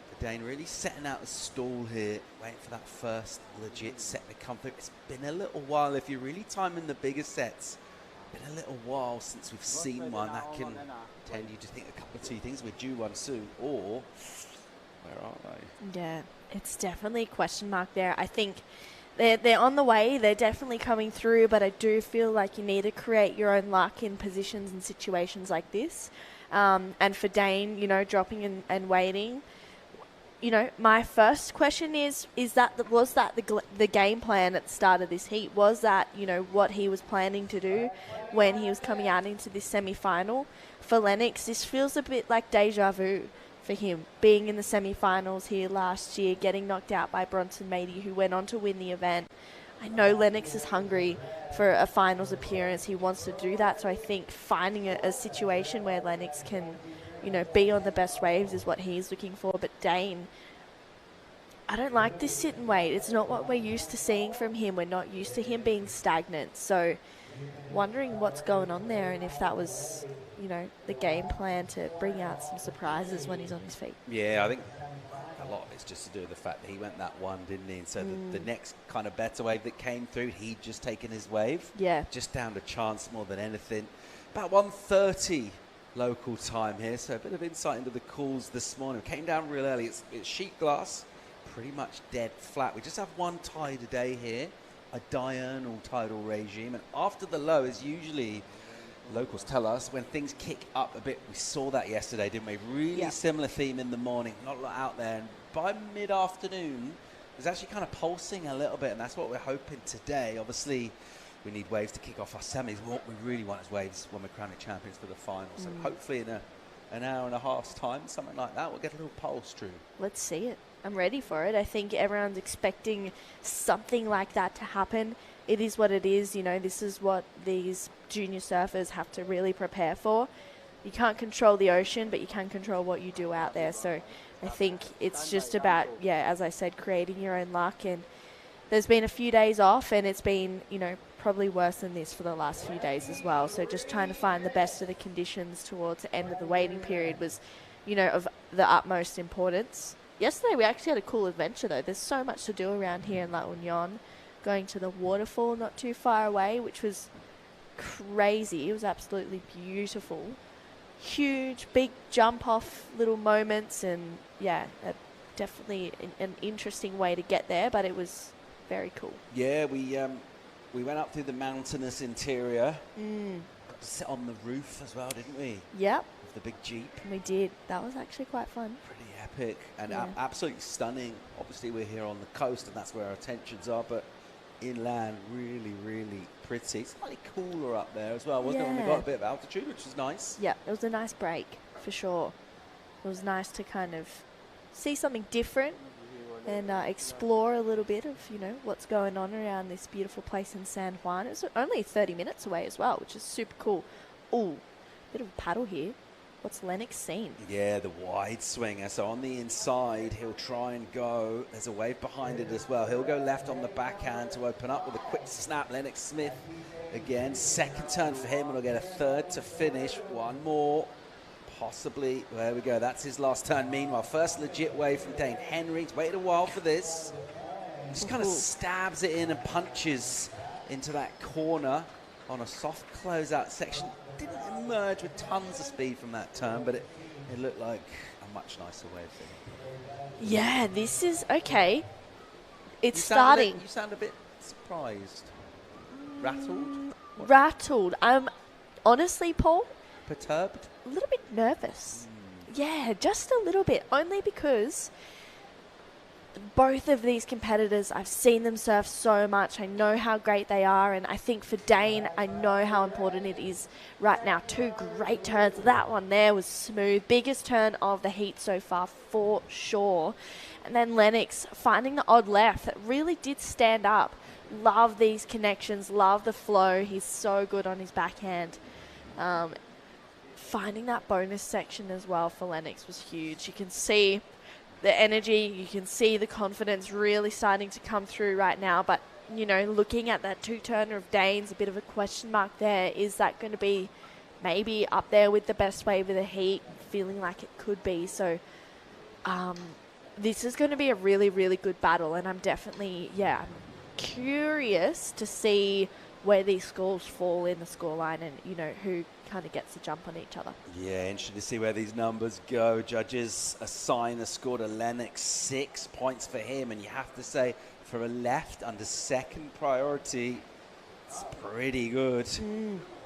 But Dane really setting out the stall here, waiting for that first legit set to come through. It's been a little while. If you're really timing the bigger sets, been a little while since we've seen one that can tend you to think a couple of two things. We're due one soon, or where are they? Yeah, it's definitely a question mark there. I think they're on the way. They're definitely coming through, but I do feel like you need to create your own luck in positions and situations like this. And for Dane, dropping and waiting, my first question is that was that the game plan at the start of this heat? Was that, what he was planning to do when he was coming out into this semi-final? For Lennox, this feels a bit like deja vu for him, being in the semi-finals here last year, getting knocked out by Bronson Mady, who went on to win the event. I know Lennox is hungry for a finals appearance. He wants to do that, so I think finding a situation where Lennox can be on the best waves is what he's looking for. But Dane, I don't like this sit and wait. It's not what we're used to seeing from him. We're not used to him being stagnant. So wondering what's going on there and if that was, the game plan to bring out some surprises when he's on his feet. Yeah, I think a lot of it's just to do with the fact that he went that one, didn't he? And so the next kind of better wave that came through, he'd just taken his wave. Yeah. Just down to chance more than anything. About 1:30 local time here, so a bit of insight into the calls this morning. It came down real early. It's sheet glass, pretty much dead flat. We just have one tide a day here, a diurnal tidal regime, and after the low is usually, locals tell us, when things kick up a bit. We saw that yesterday, didn't we? Really similar theme in the morning, not a lot out there, and by mid-afternoon it was actually kind of pulsing a little bit, and that's what we're hoping today. Obviously we need waves to kick off our semis. What we really want is waves when we're crowning champions for the final. So hopefully in an hour and a half's time, something like that, we'll get a little pulse, Drew. Let's see it. I'm ready for it. I think everyone's expecting something like that to happen. It is what it is. This is what these junior surfers have to really prepare for. You can't control the ocean, but you can control what you do out there. So I think it's just about, as I said, creating your own luck. And there's been a few days off, and it's been, probably worse than this for the last few days as well. So just trying to find the best of the conditions towards the end of the waiting period was, of the utmost importance. Yesterday we actually had a cool adventure though. There's so much to do around here in La Union. Going to the waterfall not too far away, which was crazy. It was absolutely beautiful. Huge, big jump off little moments, and yeah, definitely an interesting way to get there, but it was very cool. Yeah, we went up through the mountainous interior. Got to sit on the roof as well, didn't we? Yep. Of the big Jeep. We did. That was actually quite fun. Pretty epic and Yeah. absolutely stunning. Obviously, we're here on the coast, and that's where our attentions are, but inland, really, really pretty. It's slightly cooler up there as well, wasn't it? When we Yeah. got a bit of altitude, which was nice. Yeah, it was a nice break for sure. It was nice to kind of see something different and explore a little bit of, you know, what's going on around this beautiful place in San Juan. It was only 30 minutes away as well, which is super cool. Ooh, bit of a paddle here. What's Lennox seen? Yeah, the wide swinger. So on the inside, he'll try and go. There's a wave behind it as well. He'll go left on the backhand to open up with a quick snap. Lennox Smith again. Second turn for him, and he'll get a third to finish. One more. Possibly. There we go. That's his last turn. Meanwhile, first legit wave from Dane Henry. He's waited a while for this. Just kind of stabs it in and punches into that corner on a soft closeout section. Didn't emerge with tons of speed from that turn, but it looked like a much nicer wave for him. Yeah, this is okay. It's You starting. sound a bit surprised. Rattled? Rattled. I'm honestly, Paul, Perturbed? a little bit nervous. Yeah, just a little bit. Only because both of these competitors, I've seen them surf so much. I know how great they are. And I think for Dane, I know how important it is right now. Two great turns. That one there was smooth. Biggest turn of the heat so far for sure. And then Lennox finding the odd left that really did stand up. Love these connections. Love the flow. He's so good on his backhand. Finding that bonus section as well for Lennox was huge. You can see the energy, you can see the confidence really starting to come through right now. But, you know, looking at that two-turner of Dane's, a bit of a question mark there. Is that going to be maybe up there with the best wave of the heat? Feeling like it could be. So this is going to be a really, really good battle. And I'm definitely, I'm curious to see where these scores fall in the scoreline and, you know, who kind of gets the jump on each other. Yeah, interesting to see where these numbers go. Judges assign a score to Lennox, 6 points for him, and you have to say, for a left under second priority, it's pretty good.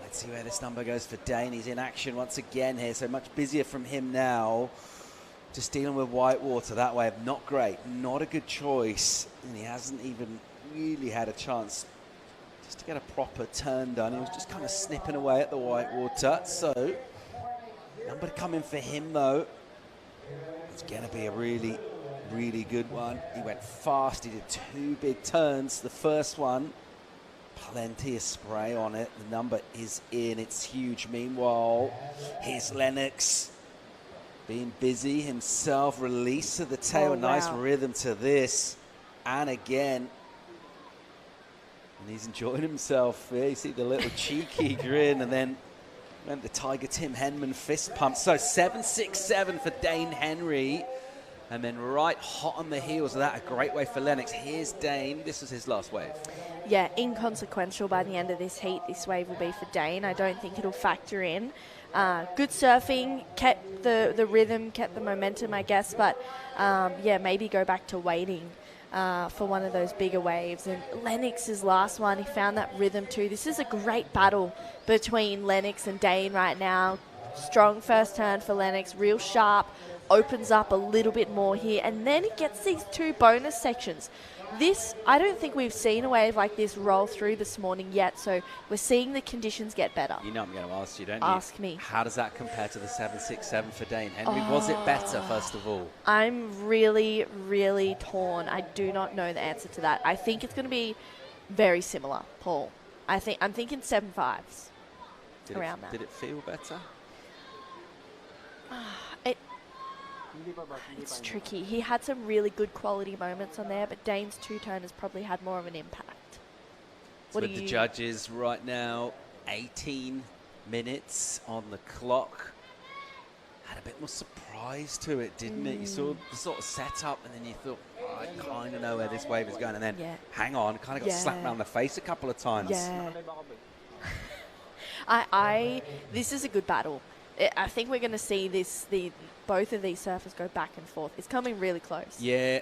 Let's see where this number goes for Dane. He's in action once again here, so much busier from him now. Just dealing with Whitewater that way, not great, not a good choice, and he hasn't even really had a chance just to get a proper turn done. He was just kind of snipping away at the Whitewater. So, number coming for him though. It's going to be a really, really good one. He went fast. He did 2 big turns. The first one, plenty of spray on it. The number is in. It's huge. Meanwhile, here's Lennox being busy himself. Release of the tail. Oh, nice wow. rhythm to this. And again, and he's enjoying himself. Yeah, you see the little cheeky grin, and then went the Tiger Tim Henman fist pump. So 7-6-7 for Dane Henry. And then right hot on the heels of that, a great wave for Lennox. Here's Dane. This was his last wave. Yeah, inconsequential by the end of this heat. This wave will be for Dane. I don't think it'll factor in. Good surfing, kept the rhythm, kept the momentum, I guess. But, maybe go back to waiting for one of those bigger waves. And Lennox's last one, he found that rhythm too. This is a great battle between Lennox and Dane right now. Strong first turn for Lennox, real sharp, opens up a little bit more here, and then he gets these 2 bonus sections. This, I don't think we've seen a wave like this roll through this morning yet, so we're seeing the conditions get better. You know I'm going to ask you, don't you? Ask me. How does that compare to the 7-6-7 for Dane Henry? Was it better, first of all? I'm really, really torn. I do not know the answer to that. I think it's going to be very similar, Paul. I'm thinking 7.5s around that. Did it feel better? It's tricky. He had some really good quality moments on there, but Dane's 2-turners probably had more of an impact. So with the judges right now, 18 minutes on the clock. had a bit more surprise to it, didn't it? You saw the sort of setup, and then you thought, oh, I kind of know where this wave is going, and then hang on, kind of got slapped around the face a couple of times. Yeah. This is a good battle. I think we're going to see both of these surfers go back and forth. It's coming really close. Yeah.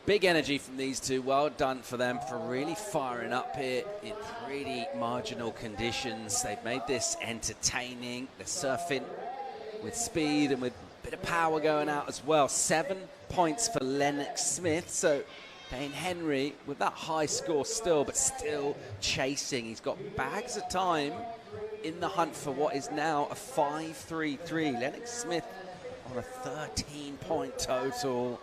Big energy from these two. Well done for them for really firing up here in pretty marginal conditions. They've made this entertaining. They're surfing with speed and with a bit of power going out as well. 7 points for Lennox Smith. So Dane Henry with that high score still, but still chasing. He's got bags of time in the hunt for what is now a 5.33. Lennox Smith on a 13-point total.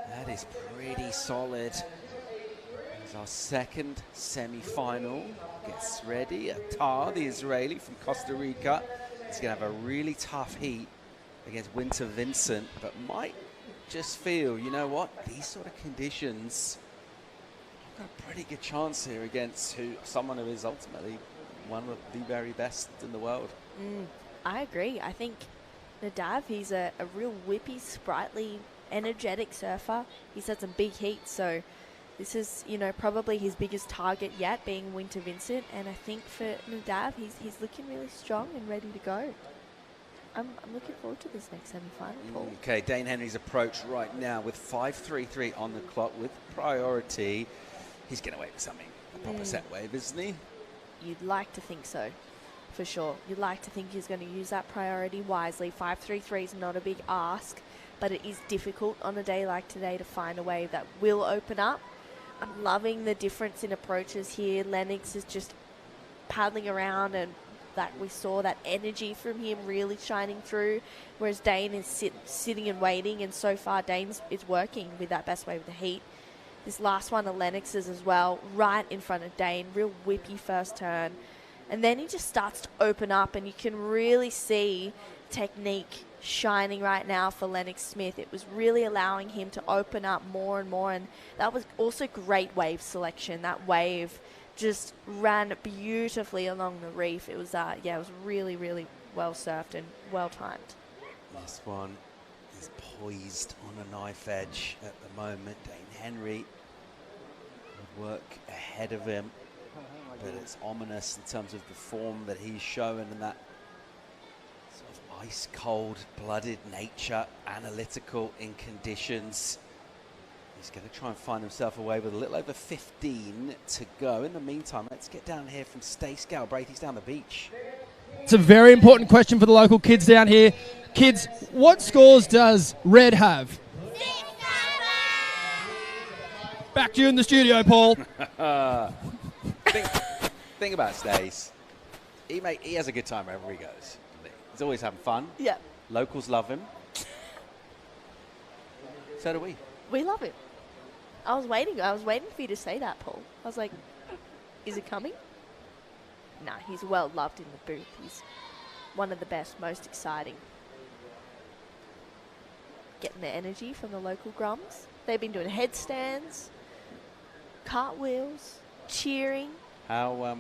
That is pretty solid. As our second semi-final gets ready. Attar, the Israeli from Costa Rica, is going to have a really tough heat against Winter Vincent, but might just feel, you know what, these sort of conditions, I've got a pretty good chance here against someone who is ultimately one of the very best in the world. I agree. I think Nadav, he's a real whippy, sprightly, energetic surfer. He's had some big heats, so this is, you know, probably his biggest target yet, being Winter Vincent. And I think for Nadav, he's looking really strong and ready to go. I'm looking forward to this next semi-final, Paul. Okay, Dane Henry's approach right now with 5.33 on the clock with priority. He's going to wait for something. A proper set wave, isn't he? You'd like to think so, for sure. You'd like to think he's going to use that priority wisely. 5.33 is not a big ask, but it is difficult on a day like today to find a wave that will open up. I'm loving the difference in approaches here. Lennox is just paddling around, and that we saw that energy from him really shining through, whereas Dane is sitting and waiting, and so far Dane is working with that best wave of the heat. This last one of Lennox's as well, right in front of Dane, real whippy first turn. And then he just starts to open up, and you can really see technique shining right now for Lennox Smith. It was really allowing him to open up more and more, and that was also great wave selection. That wave just ran beautifully along the reef. It was, it was really, really well surfed and well timed. This one is poised on a knife edge at the moment. Dane Henry would work ahead of him, but it's ominous in terms of the form that he's showing, and that sort of ice cold blooded nature, analytical in conditions. He's going to try and find himself away with a little over 15 to go. In the meantime, let's get down here from Stace Galbraith's down the beach. It's a very important question for the local kids down here. Kids, what scores does Red have? 6-7. Back to you in the studio, Paul. Think about Stace. He has a good time wherever he goes. He's always having fun. Yeah. Locals love him. So do we. We love him. I was waiting for you to say that, Paul. I was like, is it coming? Nah, he's well loved in the booth. He's one of the best, most exciting. Getting the energy from the local grums. They've been doing headstands, cartwheels, cheering. How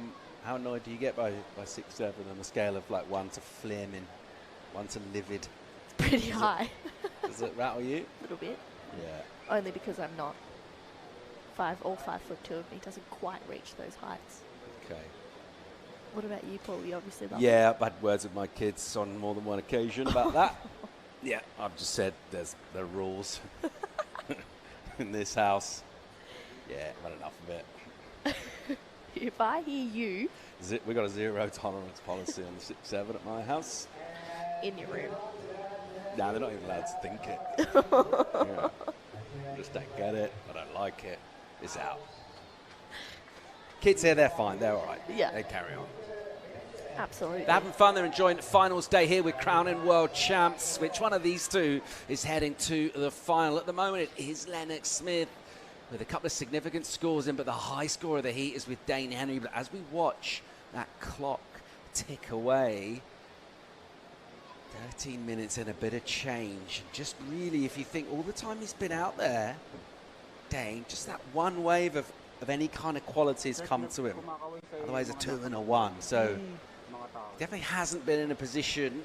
annoyed do you get by 6-7 on a scale of like 1 to flaming, 1 to livid? It's pretty high. Does it rattle you? A little bit. Yeah. Only because I'm not 5'2" of me doesn't quite reach those heights. Okay. What about you, Paul? You obviously love Yeah, I've had words with my kids on more than one occasion about that. Yeah, I've just said there are rules in this house. Yeah, I've had enough of it. If I hear you We got a zero tolerance policy on the 6-7 at my house. in your room. No, they're not even allowed to think it. Yeah. I just don't get it. I don't like it. It's out. Kids here, they're fine. They're all right. Yeah. They carry on. Absolutely. They're having fun. They're enjoying the finals day here with crowning world champs. Which one of these two is heading to the final? At the moment, it is Lennox Smith with a couple of significant scores in, but the high score of the heat is with Dane Henry. But as we watch that clock tick away, 13 minutes and a bit of change. Just really, if you think all the time he's been out there, Dane, just that one wave of any kind of quality has come to him. Otherwise, a 2 and a 1. So definitely hasn't been in a position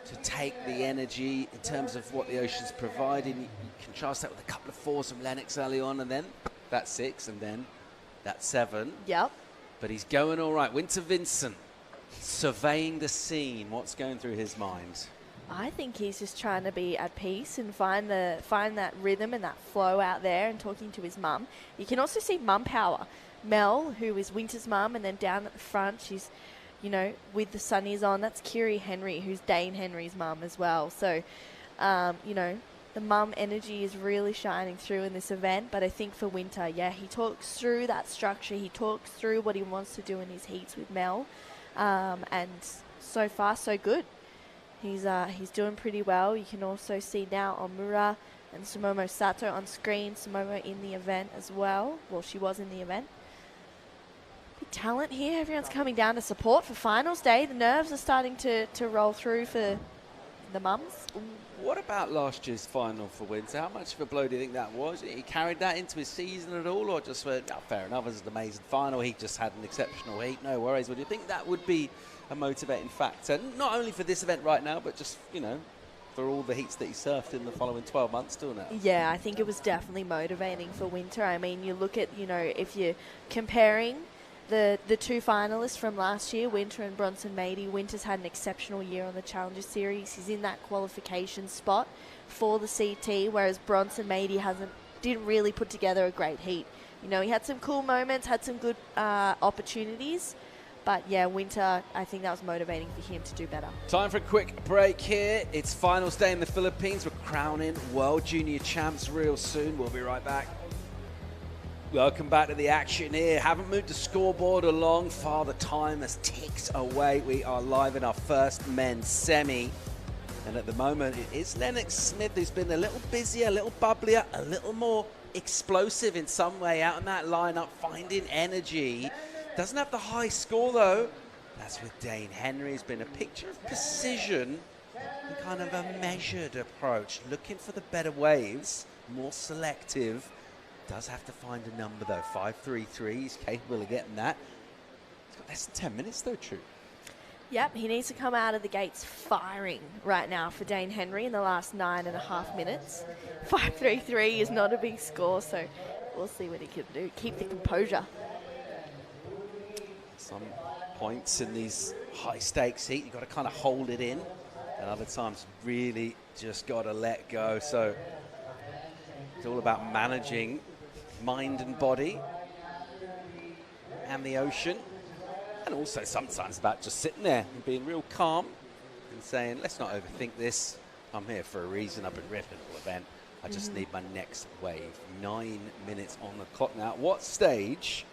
to take the energy in terms of what the Ocean's providing. You contrast that with a couple of 4s from Lennox early on, and then that 6, and then that 7. Yep. But he's going all right. Winter Vincent, surveying the scene. What's going through his mind? I think he's just trying to be at peace and find that rhythm and that flow out there, and talking to his mum. You can also see mum power. Mel, who is Winter's mum, and then down at the front, she's, you know, with the sunnies on, that's Kiri Henry, who's Dane Henry's mum as well. So, you know, the mum energy is really shining through in this event. But I think for Winter, yeah, he talks through that structure. He talks through what he wants to do in his heats with Mel. And so far, so good. He's doing pretty well. You can also see now Omura and Sumomo Sato on screen. Sumomo in the event as well. Well, she was in the event. Big talent here. Everyone's coming down to support for finals day. The nerves are starting to roll through for the mums. What about last year's final for Winter? How much of a blow do you think that was? He carried that into his season at all, or just went, oh, fair enough, it was an amazing final. He just had an exceptional heat, no worries. Would you think that would be a motivating factor, not only for this event right now, but just, you know, for all the heats that he surfed in the following 12 months still now? Yeah, I think it was definitely motivating for Winter. I mean, you look at, you know, if you're comparing the two finalists from last year, Winter and Bronson Mady, Winter's had an exceptional year on the Challenger Series. He's in that qualification spot for the CT, whereas Bronson Mady didn't really put together a great heat. You know, he had some cool moments, had some good opportunities. But yeah, Winter, I think that was motivating for him to do better. Time for a quick break here. It's finals day in the Philippines. We're crowning World Junior Champs real soon. We'll be right back. Welcome back to the action here. Haven't moved the scoreboard along. Father Time has ticked away. We are live in our first men's semi. And at the moment, it is Lennox Smith who's been a little busier, a little bubblier, a little more explosive in some way out in that lineup, finding energy. Doesn't have the high score, though. That's with Dane Henry. It's been a picture of precision and kind of a measured approach, looking for the better waves, more selective. Does have to find a number, though. 5.33. He's capable of getting that. He's got less than 10 minutes, though, True. Yep, he needs to come out of the gates firing right now for Dane Henry in the last 9.5 minutes. 5.33 is not a big score, so we'll see what he can do. Keep the composure. Some points in these high-stakes heat, you've got to kind of hold it in. And other times, really just got to let go. So it's all about managing mind and body and the ocean. And also sometimes about just sitting there and being real calm and saying, let's not overthink this. I'm here for a reason. I've been ripping all event. I just need my next wave. 9 minutes on the clock now. At what stage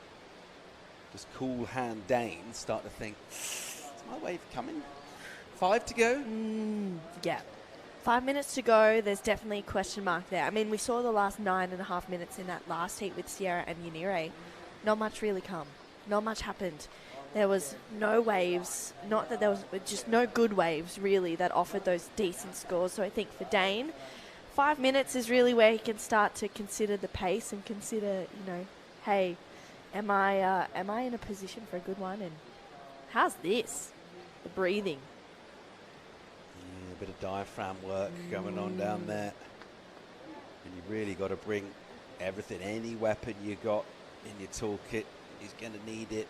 does Cool Hand Dane start to think, is my wave coming? 5 to go? Yeah. 5 minutes to go. There's definitely a question mark there. I mean, we saw the last 9.5 minutes in that last heat with Sierra and Yanire. Not much really come. Not much happened. There was no waves, not that there was just no good waves, really, that offered those decent scores. So I think for Dane, 5 minutes is really where he can start to consider the pace and consider, you know, hey, am I in a position for a good one? And how's this? The breathing. A bit of diaphragm work going on down there. And you really got to bring everything, any weapon you got in your toolkit, he's going to need it.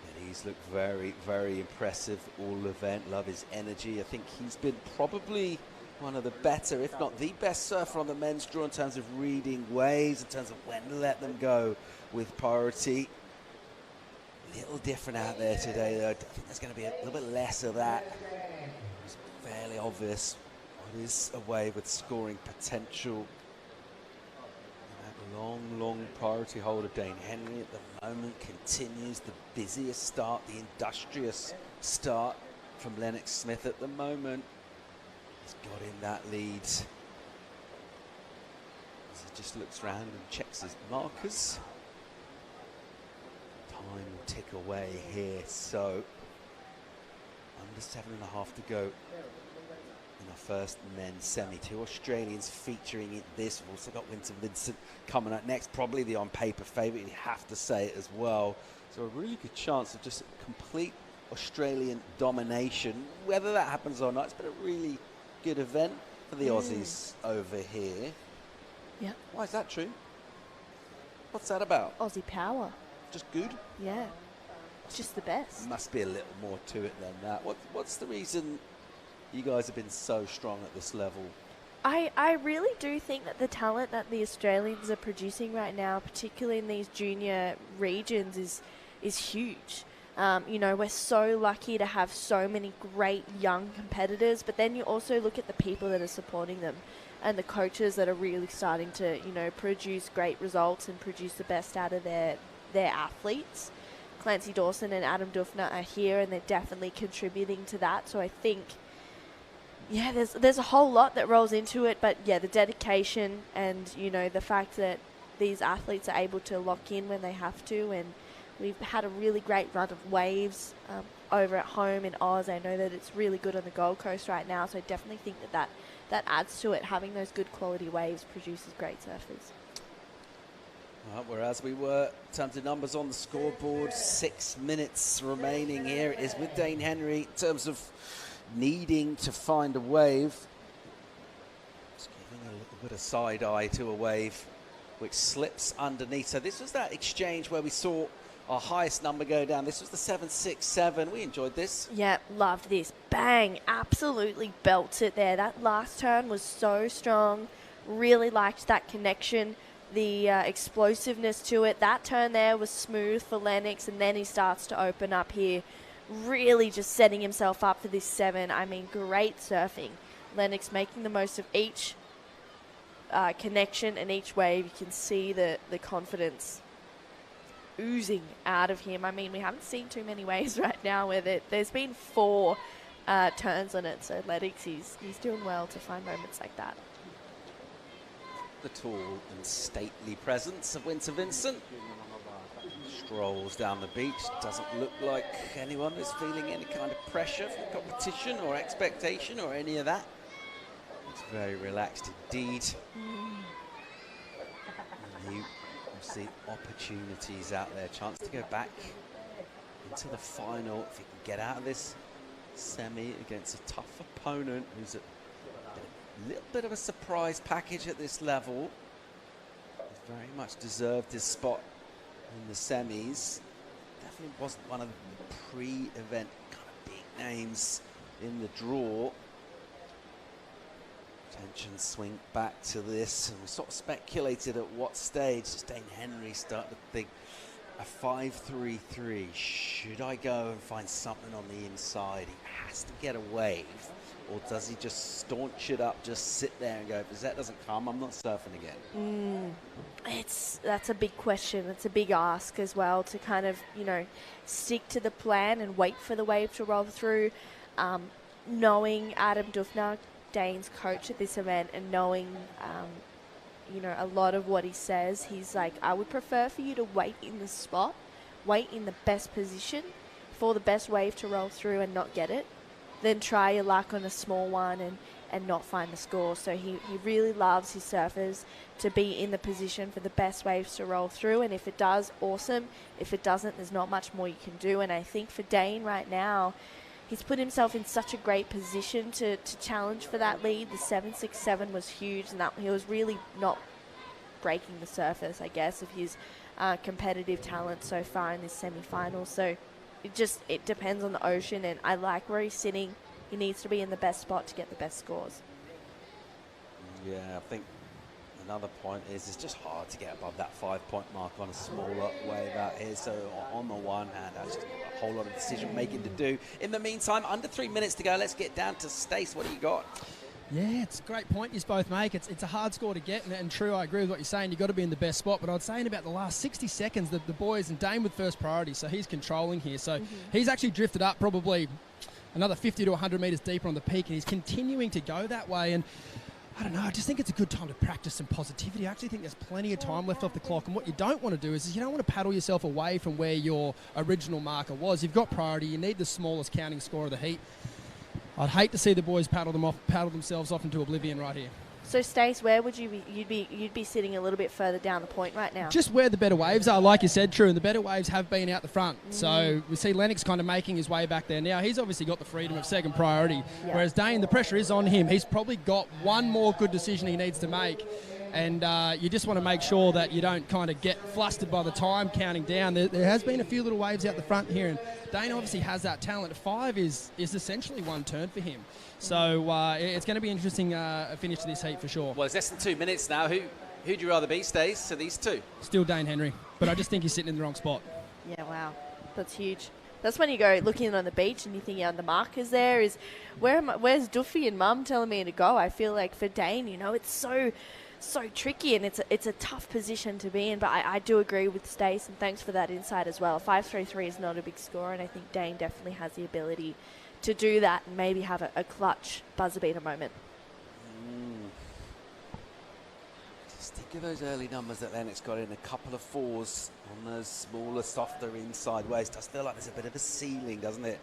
And he's looked very, very impressive all event. Love his energy. I think he's been probably one of the better, if not the best surfer on the men's draw in terms of reading waves, in terms of when to let them go with priority. A little different out there today, though. I think there's going to be a little bit less of that. It's fairly obvious what is a wave with scoring potential. And that long priority hold of Dane Henry at the moment continues the busiest start, the industrious start from Lennox Smith at the moment. He's got in that lead. As he just looks around and checks his markers. Time will tick away here, so under 7.5 to go in our first men's semi. 2 Australians featuring in this. We've also got Winter Vincent coming up next, probably the on-paper favourite, you have to say it as well. So a really good chance of just complete Australian domination. Whether that happens or not, it's been a really good event for the Aussies over here. Yeah. Why is that true? What's that about? Aussie power. Just good? Yeah. Just the best. Must be a little more to it than that. What's the reason you guys have been so strong at this level? I really do think that the talent that the Australians are producing right now, particularly in these junior regions, is huge. You know, we're so lucky to have so many great young competitors, but then you also look at the people that are supporting them and the coaches that are really starting to, you know, produce great results and produce the best out of their athletes. Clancy Dawson and Adam Dufner are here, and they're definitely contributing to that. So I think, yeah, there's a whole lot that rolls into it, but yeah, the dedication and, you know, the fact that these athletes are able to lock in when they have to, and we've had a really great run of waves over at home in Oz. I know that it's really good on the Gold Coast right now, so I definitely think that adds to it. Having those good quality waves produces great surfers. Whereas we were, in terms of numbers on the scoreboard, 6 minutes remaining here. It is with Dane Henry in terms of needing to find a wave. Just giving a little bit of side eye to a wave which slips underneath. So this was that exchange where we saw our highest number go down. This was the 767. We enjoyed this. Yeah, loved this. Bang, absolutely belts it there. That last turn was so strong. Really liked that connection, the explosiveness to it. That turn there was smooth for Lennox, and then he starts to open up here, really just setting himself up for this 7. I mean, great surfing. Lennox making the most of each connection and each wave. You can see the confidence oozing out of him. I mean, we haven't seen too many waves right now where there's been 4 turns on it, so Lennox, he's doing well to find moments like that. The tall and stately presence of Winter Vincent strolls down the beach. Doesn't look like anyone is feeling any kind of pressure from competition or expectation or any of that. It's very relaxed indeed. And you see opportunities out there, chance to go back into the final if you can get out of this semi against a tough opponent who's a little bit of a surprise package at this level. He's very much deserved his spot in the semis. Definitely wasn't one of the pre-event kind of big names in the draw. Attention swing back to this, and we sort of speculated at what stage does Dane Henry start to think a 5-3-3. Should I go and find something on the inside? He has to get a wave. Or does he just staunch it up, just sit there and go, if that doesn't come, I'm not surfing again? That's a big question. It's a big ask as well, to kind of, you know, stick to the plan and wait for the wave to roll through. Knowing Adam Dufner, Dane's coach at this event, and knowing, you know, a lot of what he says, he's like, I would prefer for you to wait in the spot, wait in the best position for the best wave to roll through and not get it, then try your luck on a small one and not find the score. So he really loves his surfers to be in the position for the best waves to roll through, and if it does, awesome. If it doesn't, there's not much more you can do. And I think for Dane right now, he's put himself in such a great position to challenge for that lead. The 767 was huge, and that he was really not breaking the surface, I guess, of his competitive talent so far in this semi-final. So it depends on the ocean, and I like where he's sitting. He needs to be in the best spot to get the best scores. Yeah, I think another point is it's just hard to get above that 5-point mark on a smaller wave out here. So on the one hand, that's just a whole lot of decision making to do. In the meantime, under 3 minutes to go. Let's get down to Stace. What do you got? Yeah, it's a great point you both make. It's a hard score to get, and true, I agree with what you're saying. You've got to be in the best spot, but I'd say in about the last 60 seconds, the boys, and Dane with first priority, so he's controlling here. So he's actually drifted up probably another 50 to 100 metres deeper on the peak, and he's continuing to go that way. And I don't know, I just think it's a good time to practice some positivity. I actually think there's plenty of time left off the clock, and what you don't want to do is you don't want to paddle yourself away from where your original marker was. You've got priority. You need the smallest counting score of the heat. I'd hate to see the boys paddle themselves off into oblivion right here. So, Stace, where would you be? You'd be sitting a little bit further down the point right now. Just where the better waves are, like you said, True, and the better waves have been out the front. So we see Lennox kind of making his way back there now. He's obviously got the freedom of second priority, whereas Dane, the pressure is on him. He's probably got one more good decision he needs to make. And you just want to make sure that you don't kind of get flustered by the time counting down. There has been a few little waves out the front here, and Dane obviously has that talent. 5 is essentially one turn for him. So it's going to be an interesting finish to this heat for sure. Well, it's less than 2 minutes now. Who'd you rather be, Stace? So these two? Still Dane Henry, but I just think he's sitting in the wrong spot. Yeah, wow. That's huge. That's when you go looking on the beach and you think, the markers there is, where's Duffy and Mum telling me to go? I feel like for Dane, it's so tricky, and it's a tough position to be in, but I do agree with Stace, and thanks for that insight as well. 5-3-3 is not a big score, and I think Dane definitely has the ability to do that and maybe have a clutch buzzer beater moment. Just think of those early numbers that Lennox got in, a couple of 4s on those smaller, softer inside waves. Does feel like there's a bit of a ceiling, doesn't it?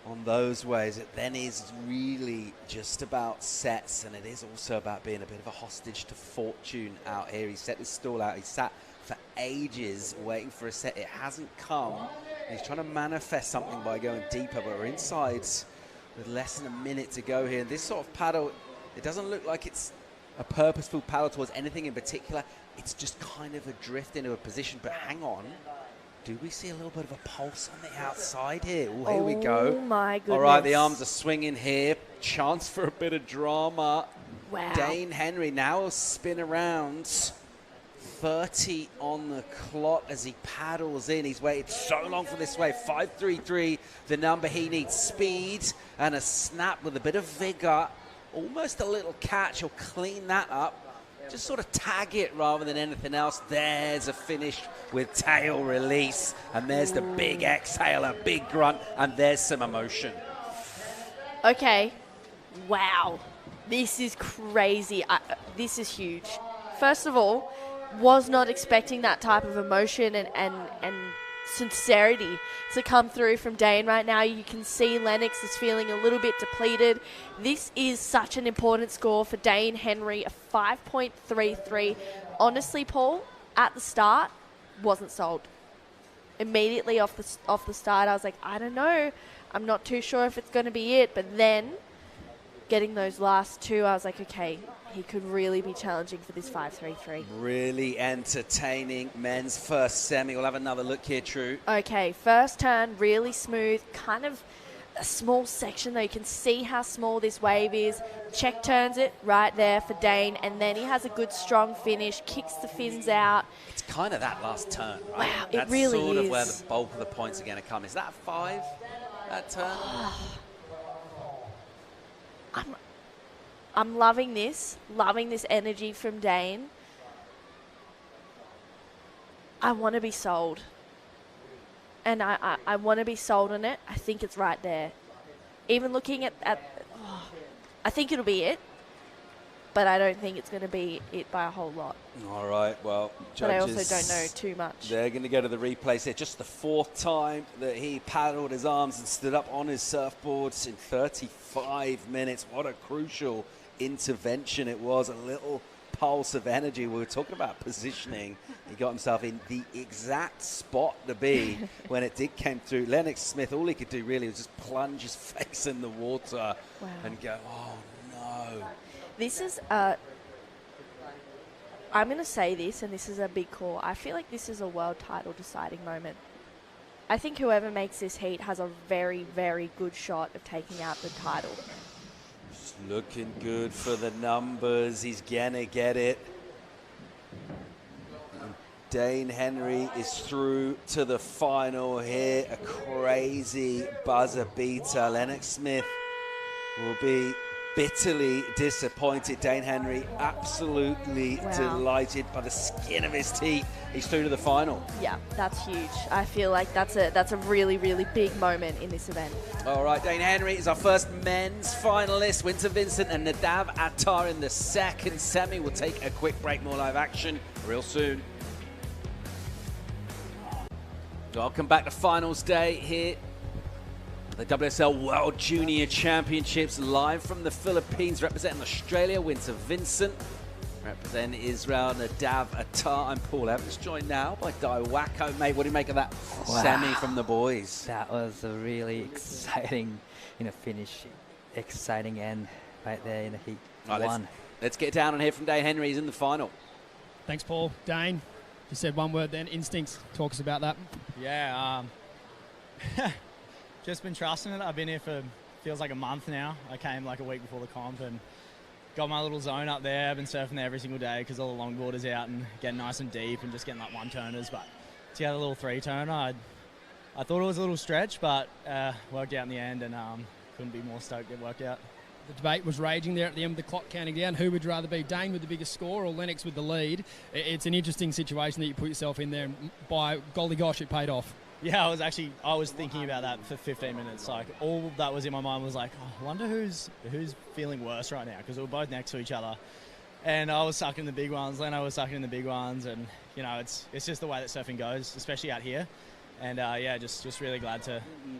On those waves, it then is really just about sets, and it is also about being a bit of a hostage to fortune out here. He set his stall out, he sat for ages waiting for a set. It hasn't come. He's trying to manifest something by going deeper, but we're inside with less than a minute to go here. This sort of paddle, it doesn't look like it's a purposeful paddle towards anything in particular. It's just kind of a drift into a position, but hang on. Do we see a little bit of a pulse on the outside here? Ooh, here we go. Oh, my goodness. All right, the arms are swinging here. Chance for a bit of drama. Wow. Dane Henry now will spin around. 30 on the clock as he paddles in. He's waited so long for this wave. 5-3-3, the number he needs. Speed and a snap with a bit of vigor. Almost a little catch. He'll clean that up. Just sort of tag it rather than anything else. There's a finish with tail release. And there's the big exhale, a big grunt. And there's some emotion. Okay. Wow. This is crazy. This is huge. First of all, was not expecting that type of emotion and sincerity to come through from Dane right now. You can see Lennox is feeling a little bit depleted. This is such an important score for Dane Henry, a 5.33. Honestly, Paul, at the start, wasn't sold. Immediately off the start, I was like, I don't know. I'm not too sure if it's going to be it. But then, getting those last two, I was like, okay, he could really be challenging for this 5-3-3. Really entertaining men's first semi. We'll have another look here, True. Okay, first turn, really smooth, kind of a small section though. You can see how small this wave is. Check turns it right there for Dane, and then he has a good strong finish, kicks the fins out. It's kind of that last turn, right? Wow, That's it really sort of is. where the bulk of the points are going to come. Is that 5, that turn? I'm loving this energy from Dane. I want to be sold. And I want to be sold on it. I think it's right there. Even looking at I think it'll be it, but I don't think it's going to be it by a whole lot. All right, well, judges, but I also don't know too much. They're going to go to the replays here. Just the 4th time that he paddled his arms and stood up on his surfboards in 35 minutes. What a crucial intervention it was. A little pulse of energy. We were talking about positioning. He got himself in the exact spot to be when it did come through. Lennox Smith, all he could do really was just plunge his face in the water and go, oh no. This is I'm going to say this, and this is a big call. I feel like this is a world title deciding moment. I think whoever makes this heat has a very, very good shot of taking out the title. It's looking good for the numbers. He's going to get it. Dane Henry is through to the final here. A crazy buzzer beater. Lennox Smith will be bitterly disappointed. Dane Henry absolutely delighted by the skin of his teeth. He's through to the final. Yeah, that's huge. I feel like that's a really, really big moment in this event. All right, Dane Henry is our first men's finalist. Winter Vincent and Nadav Attar in the second semi. We'll take a quick break. More live action real soon. Welcome back to finals day here The WSL World Junior Championships live from the Philippines, representing Australia, Winter Vincent. Representing Israel, Nadav Attar. I'm Paul Evans, joined now by Dai Wacko. Mate, what do you make of that semi from the boys? That was a really exciting, finish. Exciting end right there in the heat one. Let's get down and hear from Dane Henry. He's in the final. Thanks, Paul. Dane, you said one word then, instincts. Talk us about that. Yeah, just been trusting it. I've been here for, feels like a month now. I came like a week before the comp and got my little zone up there. I've been surfing there every single day because all the longboarders out and getting nice and deep and just getting like one turners. But to get a little three turner, I thought it was a little stretch, but worked out in the end and couldn't be more stoked it worked out. The debate was raging there at the end of the clock counting down. Who would rather be, Dane with the biggest score or Lennox with the lead? It's an interesting situation that you put yourself in there, and by golly gosh, it paid off. Yeah, I was thinking about that for 15 minutes. Like, all that was in my mind was like, oh, I wonder who's feeling worse right now, because we were both next to each other. And I was sucking the big ones, Leno was sucking in the big ones, and it's just the way that surfing goes, especially out here. And just really glad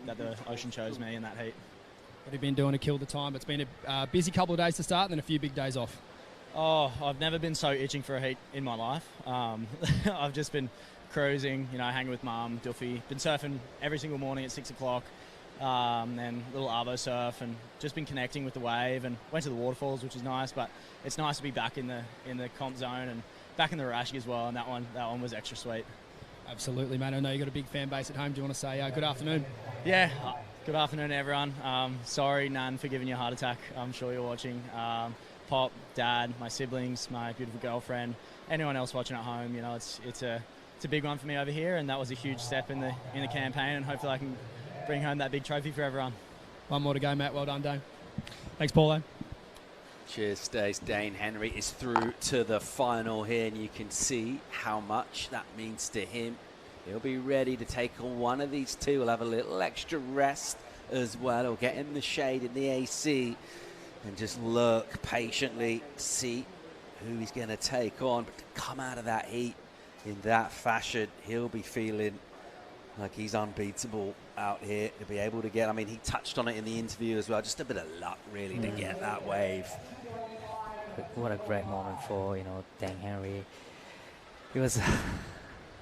that the ocean chose me in that heat. What have you been doing to kill the time? It's been a busy couple of days to start and then a few big days off. Oh, I've never been so itching for a heat in my life. I've just been cruising, hanging with Mum, Duffy. Been surfing every single morning at 6 o'clock, and little arvo surf, and just been connecting with the wave, and went to the waterfalls, which is nice. But it's nice to be back in the comp zone and back in the Rashi as well. And that one was extra sweet. Absolutely, mate. I know you've got a big fan base at home. Do you want to say good afternoon? Yeah. Good afternoon, everyone. Sorry, Nan, for giving you a heart attack. I'm sure you're watching. Pop, Dad, my siblings, my beautiful girlfriend, anyone else watching at home. It's a big one for me over here, and that was a huge step in the campaign. And hopefully, I can bring home that big trophy for everyone. One more to go, Matt. Well done, Dane. Thanks, Paulo. Cheers, Stace. Dane Henry is through to the final here, and you can see how much that means to him. He'll be ready to take on one of these two. He'll have a little extra rest as well. He'll get in the shade in the AC and just look patiently, see who he's going to take on. But to come out of that heat in that fashion, he'll be feeling like he's unbeatable out here to be able to get. I mean, he touched on it in the interview as well. Just a bit of luck, really, to get that wave. What a great moment for, Dane Henry. It was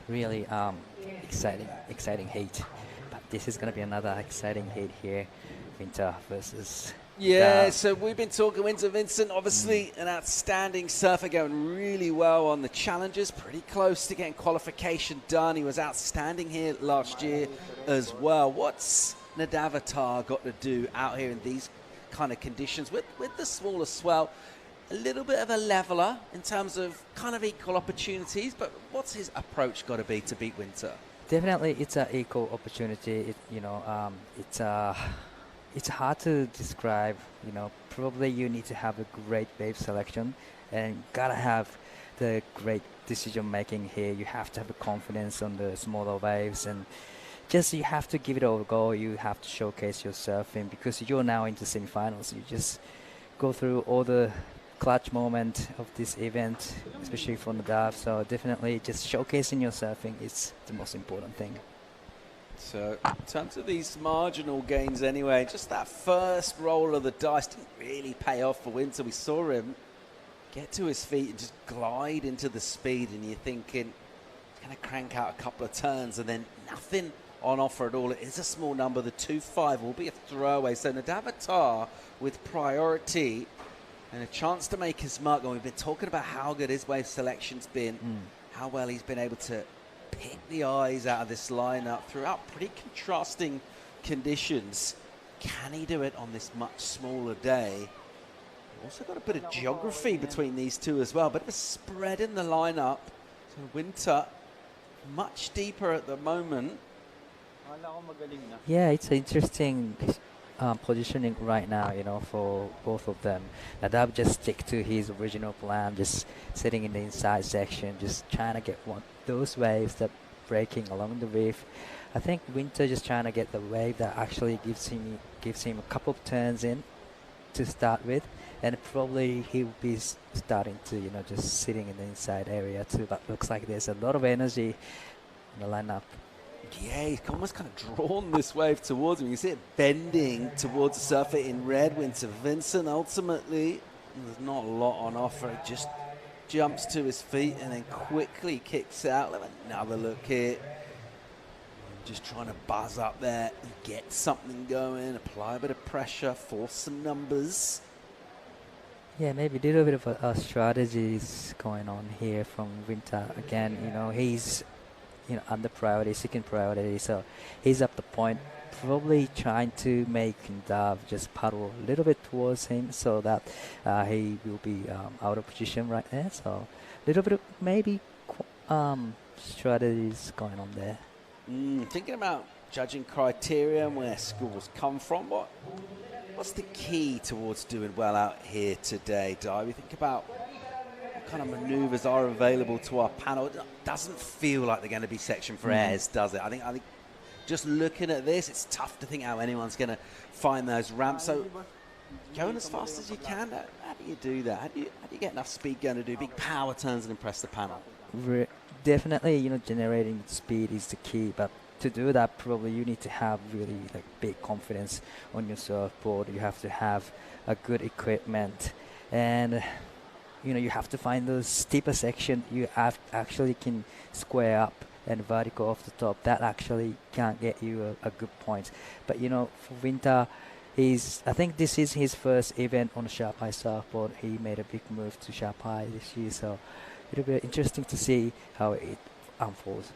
really exciting heat, but this is going to be another exciting heat here. Winter versus so we've been talking Winter Vincent, obviously an outstanding surfer, going really well on the challenges, pretty close to getting qualification done. He was outstanding here last year as well. What's Nadav Attar got to do out here in these kind of conditions with the smaller swell? A little bit of a leveler in terms of kind of equal opportunities, but what's his approach got to be to beat Winter? Definitely, it's an equal opportunity. It's hard to describe. Probably you need to have a great wave selection, and gotta have the great decision making here. You have to have a confidence on the smaller waves, and just you have to give it a go. You have to showcase your surfing because you're now into semifinals. You just go through all the clutch moment of this event, especially for Nadav. So definitely just showcasing your surfing is the most important thing. So in terms of these marginal gains anyway, just that first roll of the dice didn't really pay off for Winter. We saw him get to his feet and just glide into the speed, and you're thinking he's going to crank out a couple of turns and then nothing on offer at all. It is a small number. The 2.5 will be a throwaway. So Nadav Attar with priority and a chance to make his mark. And we've been talking about how good his wave selection's been, how well he's been able to pick the eyes out of this lineup throughout pretty contrasting conditions. Can he do it on this much smaller day? Also got a bit of geography between these two as well, but a spread in the lineup. So Winter much deeper at the moment. Yeah, it's an interesting positioning right now, for both of them. Nadav just stick to his original plan, just sitting in the inside section, just trying to get those waves that breaking along the reef. I think Winter just trying to get the wave that actually gives him a couple of turns in to start with, and probably he'll be starting to just sitting in the inside area too. But looks like there's a lot of energy in the lineup. Yeah, he's almost kind of drawn this wave towards him. You see it bending towards the surfer in red. Winter Vincent, ultimately, there's not a lot on offer. He just jumps to his feet and then quickly kicks out. Let another look here. Just trying to buzz up there and get something going, apply a bit of pressure, force some numbers. Yeah, maybe a little bit of a strategies going on here from Winter. Again, he's under priority, second priority, so he's up the point, probably trying to make Dav just paddle a little bit towards him so that he will be out of position right there. So a little bit of maybe strategies going on there. Thinking about judging criteria and where scores come from, what's the key towards doing well out here today, Di? We think about what kind of manoeuvres are available to our panel. It doesn't feel like they're going to be section for airs, does it? I think just looking at this, it's tough to think how anyone's going to find those ramps. So going as fast as you can, how do you do that? How do you get enough speed going to do big power turns and impress the panel? Definitely, generating speed is the key, but to do that, probably you need to have really big confidence on your surfboard. You have to have a good equipment, and you have to find those steeper section you actually can square up and vertical off the top. That actually can get you a good point. But for Winter, I think this is his first event on a Sharp Eye surfboard. He made a big move to Sharp Eye this year, so it'll be interesting to see how it unfolds.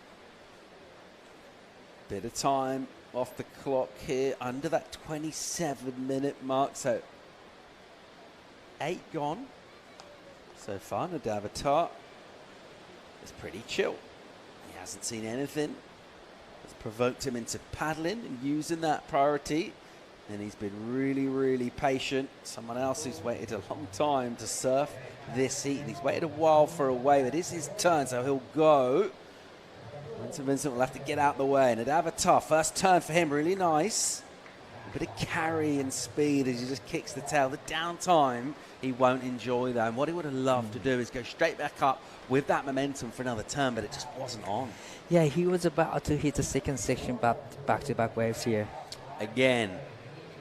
Bit of time off the clock here, under that 27-minute mark, so 8 gone so far. Nadavatar is pretty chill. He hasn't seen anything that's provoked him into paddling and using that priority, and he's been really, really patient. Someone else who's waited a long time to surf this heat, and he's waited a while for a wave. It is his turn, so he'll go. Winter Vincent will have to get out the way. And Avatar, first turn for him, really nice. A bit of carry and speed as he just kicks the tail. The downtime, he won't enjoy that. And what he would have loved to do is go straight back up with that momentum for another turn, but it just wasn't on. Yeah, he was about to hit the second section, but back-to-back waves here. Again,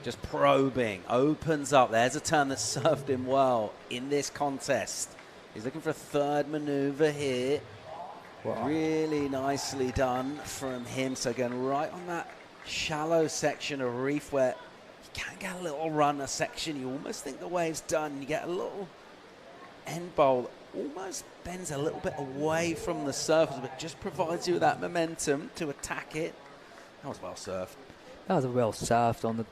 just probing, opens up. There's a turn that served him well in this contest. He's looking for a third maneuver here. Wow. Really nicely done from him. So again, right on that shallow section of reef where you can get a little runner section. You almost think the wave's done. You get a little end bowl that almost bends a little bit away from the surface, but just provides you with that momentum to attack it. That was well surfed. That was well surfed on the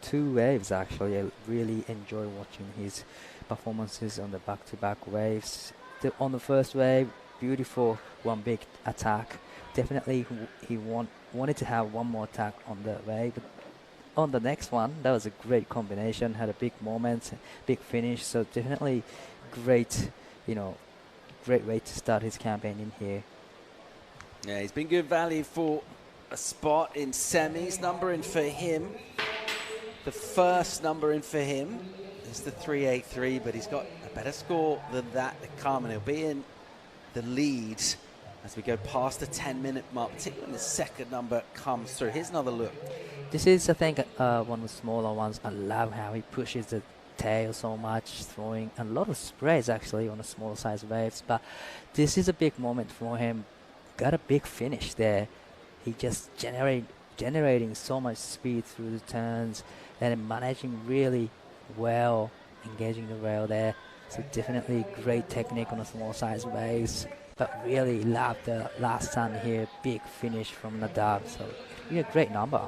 2 waves, actually. I really enjoy watching his performances on the back-to-back waves. On the first wave, beautiful one big attack. Definitely he wanted to have one more attack on the wave. But on the next one, that was a great combination. Had a big moment, big finish. So definitely great, great way to start his campaign in here. Yeah, he's been good value for a spot in semis. Number in for him. The first number in for him is the 383, but he's got a better score than that to come, and he'll be in the lead as we go past the 10-minute mark, particularly when the second number comes through. Here's another look. This is, I think, one of the smaller ones. I love how he pushes the tail so much, throwing a lot of sprays actually on the smaller size waves. But this is a big moment for him. Got a big finish there. He just generating so much speed through the turns and managing really well, engaging the rail there. So definitely great technique on the small size waves, but really love the last turn here. Big finish from Nadav. So yeah, great number.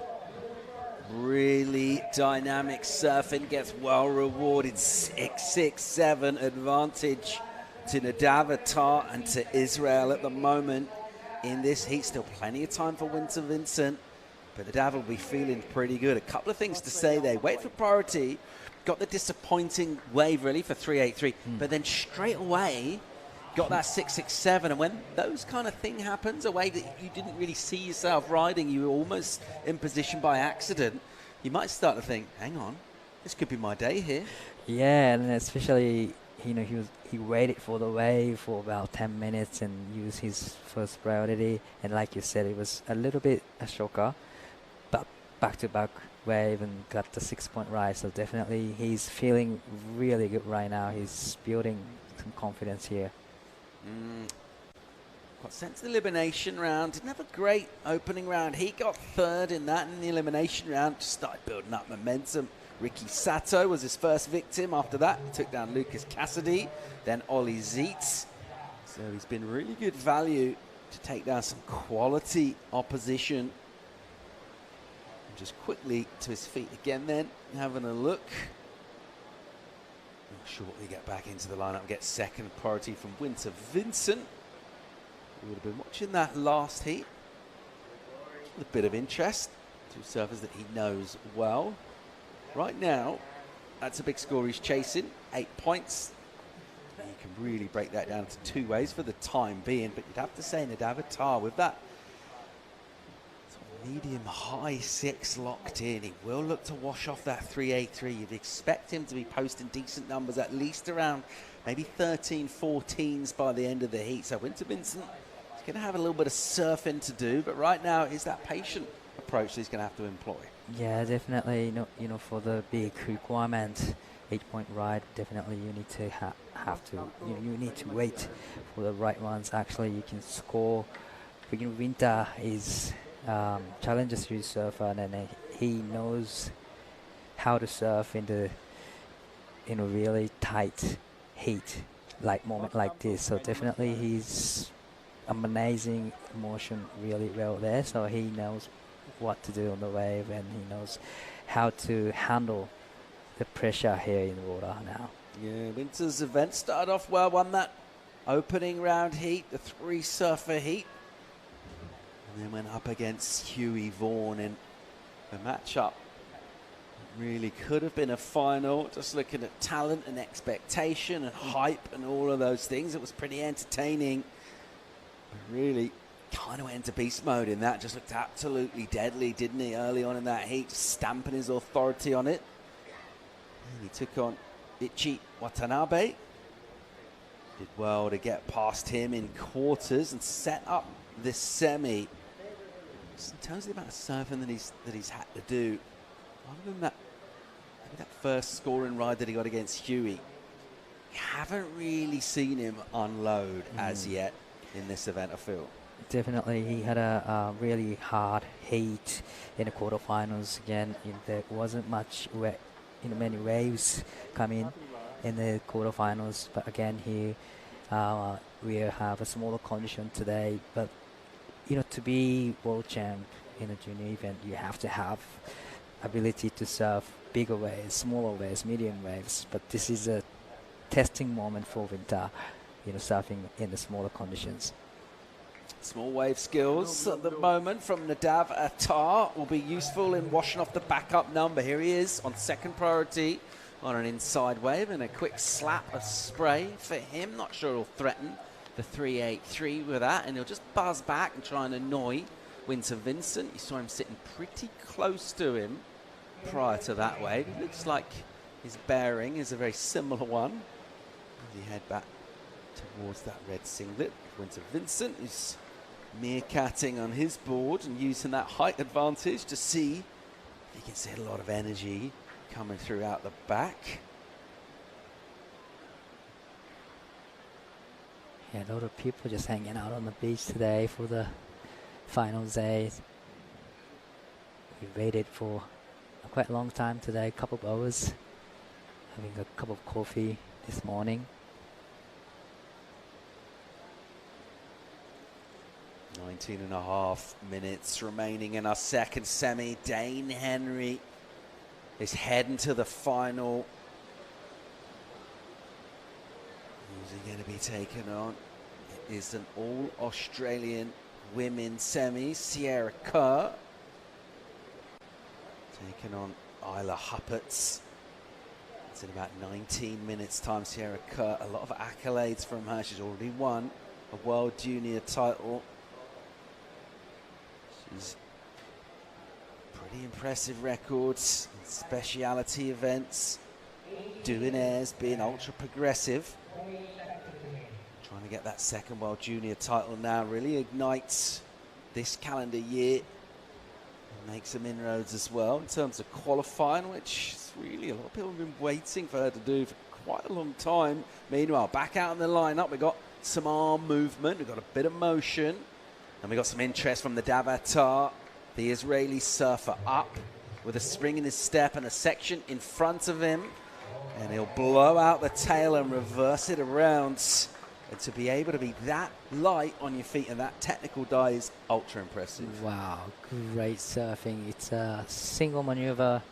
Really dynamic surfing, gets well rewarded. 6-6-7 advantage to Nadavatar and to Israel at the moment in this heat. Still plenty of time for Winter Vincent, but Nadav will be feeling pretty good. A couple of things to say there. Wait for priority. Got the disappointing wave really for 383, but then straight away got that 6-6-7, and when those kind of thing happens, a wave that you didn't really see yourself riding, you were almost in position by accident, you might start to think, hang on, this could be my day here. Yeah, and especially he he waited for the wave for about 10 minutes and used his first priority. And like you said, it was a little bit a shocker, but back-to-back wave and got the 6-point rise. So definitely he's feeling really good right now. He's building some confidence here. Got sent to the elimination round. Didn't have a great opening round. He got third in that in the elimination round. Just started building up momentum. Ricky Sato was his first victim. After that, he took down Lucas Cassidy, then Ollie Zeitz. So he's been really good value to take down some quality opposition. And just quickly to his feet again then, having a look. He'll shortly get back into the lineup and get second priority from Winter Vincent. We would have been watching that last heat with a bit of interest. Two surfers that he knows well. Right now, that's a big score he's chasing, 8 points. You can really break that down to two ways for the time being, but you'd have to say Nadav Attar with that sort of medium-high 6 locked in. He will look to wash off that 383. You'd expect him to be posting decent numbers, at least around maybe 13, 14s by the end of the heat. So Winter Vincent is going to have a little bit of surfing to do, but right now it's that patient approach that he's going to have to employ. Yeah, definitely. You know, for the big requirement, 8-point ride, definitely you need to have to. You need to wait for the right ones. Actually, you can score. Winter is Challenger Series surfer, and he knows how to surf in a really tight heat like moment like this. So definitely he's amazing motion really well there. So he knows what to do on the wave, and he knows how to handle the pressure here in the water now. Yeah, Winter's event started off well, won that opening round heat, the 3 surfer heat, and then went up against Huey Vaughan in the matchup. Really could have been a final. Just looking at talent and expectation and hype and all of those things, it was pretty entertaining. Really kind of went into beast mode in that. Just looked absolutely deadly, didn't he, early on in that heat, just stamping his authority on it. And he took on Ichi Watanabe. Did well to get past him in quarters and set up this semi. Just in terms of the amount of surfing that he's had to do, other than that, maybe that first scoring ride that he got against Huey, you haven't really seen him unload as yet in this event, I feel. Definitely, he had a really hard heat in the quarterfinals. Again, there wasn't much many waves coming in the quarterfinals. But again, here we have a smaller condition today. But to be world champ in a junior event, you have to have ability to surf bigger waves, smaller waves, medium waves. But this is a testing moment for Winter, surfing in the smaller conditions. Small wave skills at the moment from Nadav Attar will be useful in washing off the backup number. Here he is on second priority on an inside wave, and a quick slap of spray for him. Not sure he'll threaten the 383 with that, and he'll just buzz back and try and annoy Winter Vincent. You saw him sitting pretty close to him prior to that wave. It looks like his bearing is a very similar one. As he head back towards that red singlet, Winter Vincent is meerkatting on his board and using that height advantage to see if he can see a lot of energy coming throughout the back. Yeah, a lot of people just hanging out on the beach today for the finals day. We waited for a quite long time today, a couple of hours, having a cup of coffee this morning. 19.5 minutes remaining in our second semi. Dane Henry is heading to the final. Who's he going to be taking on? It is an all-Australian women's semi. Sierra Kerr taking on Isla Hupperts. It's in about 19 minutes time. Sierra Kerr, a lot of accolades from her. She's already won a World Junior title. She's pretty impressive records in speciality events, doing airs, being ultra progressive. Trying to get that second World Junior title now really ignites this calendar year. Make some inroads as well in terms of qualifying, which is really a lot of people have been waiting for her to do for quite a long time. Meanwhile, back out in the lineup, we've got some arm movement, we've got a bit of motion, and we've got some interest from the Davatar, the Israeli surfer, up with a spring in his step and a section in front of him, and he'll blow out the tail and reverse it around. And to be able to be that light on your feet and that technical dive is ultra impressive. Wow, great surfing. It's a single maneuver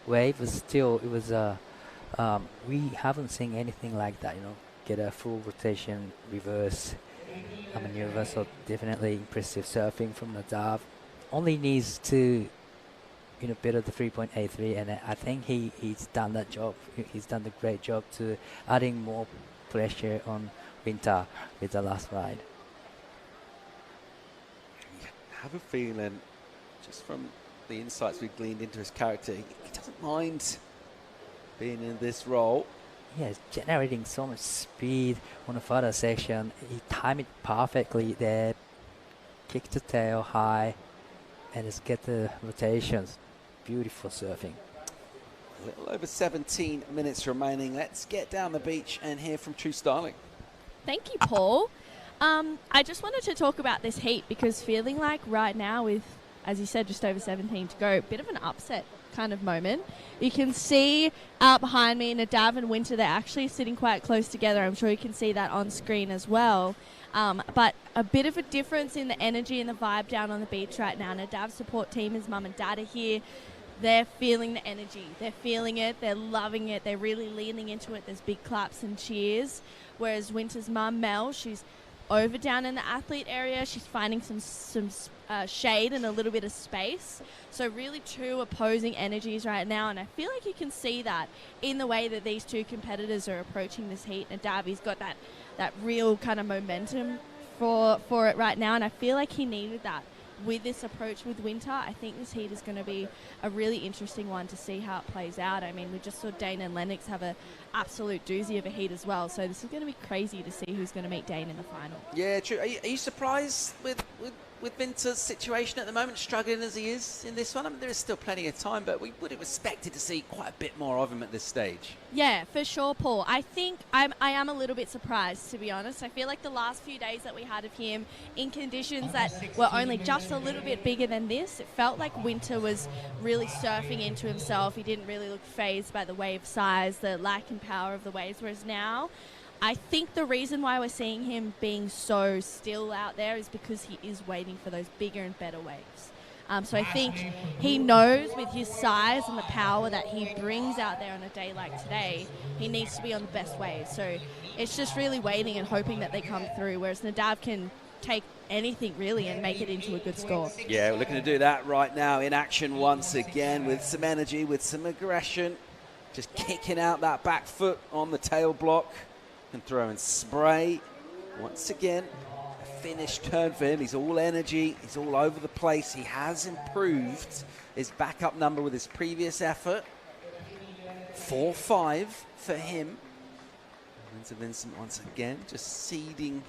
wave, but still it was we haven't seen anything like that, you know, get a full rotation, reverse maneuver, so definitely impressive surfing from Nadav. Only needs to, you know, better the 3.83, and I think he's done that job. He's done a great job to adding more pressure on Winter with the last ride. I have a feeling, just from the insights we've gleaned into his character, he doesn't mind being in this role. Yeah, it's generating so much speed on the further section. He timed it perfectly there, kicked the tail high, and just get the rotations. Beautiful surfing. A little over 17 minutes remaining. Let's get down the beach and hear from True Starling. Thank you, Paul. I just wanted to talk about this heat because feeling like right now with, as you said, just over 17 to go, a bit of an upset kind of moment. You can see out behind me, Nadav and Winter, they're actually sitting quite close together. I'm sure you can see that on screen as well. But a bit of a difference in the energy and the vibe down on the beach right now. Nadav's support team, his mum and dad are here. They're feeling the energy. They're feeling it. They're loving it. They're really leaning into it. There's big claps and cheers. Whereas Winter's mum, Mel, she's over down in the athlete area. She's finding some shade and a little bit of space. So really two opposing energies right now. And I feel like you can see that in the way that these two competitors are approaching this heat. Nadavi's got that real kind of momentum for it right now. And I feel like he needed that. With this approach with Winter, I think this heat is going to be a really interesting one to see how it plays out. I mean, we just saw Dane and Lennox have an absolute doozy of a heat as well, so this is going to be crazy to see who's going to meet Dane in the final. Yeah, true. Are you surprised with Winter's situation at the moment, struggling as he is in this one? I mean, there is still plenty of time, but we would have expected to see quite a bit more of him at this stage. Yeah, for sure, Paul. I think I am a little bit surprised, to be honest. I feel like the last few days that we had of him in conditions that were only just a little bit bigger than this, it felt like Winter was really surfing into himself. He didn't really look fazed by the wave size, the lack in power of the waves, whereas now I think the reason why we're seeing him being so still out there is because he is waiting for those bigger and better waves. So I think he knows with his size and the power that he brings out there on a day like today, he needs to be on the best waves. So it's just really waiting and hoping that they come through, whereas Nadav can take anything really and make it into a good score. Yeah, we're looking to do that right now in action once again with some energy, with some aggression, just kicking out that back foot on the tail block. And throwing spray. Once again, a finished turn for him. He's all energy. He's all over the place. He has improved his backup number with his previous effort. 4-5 for him. Winter Vincent once again just seeding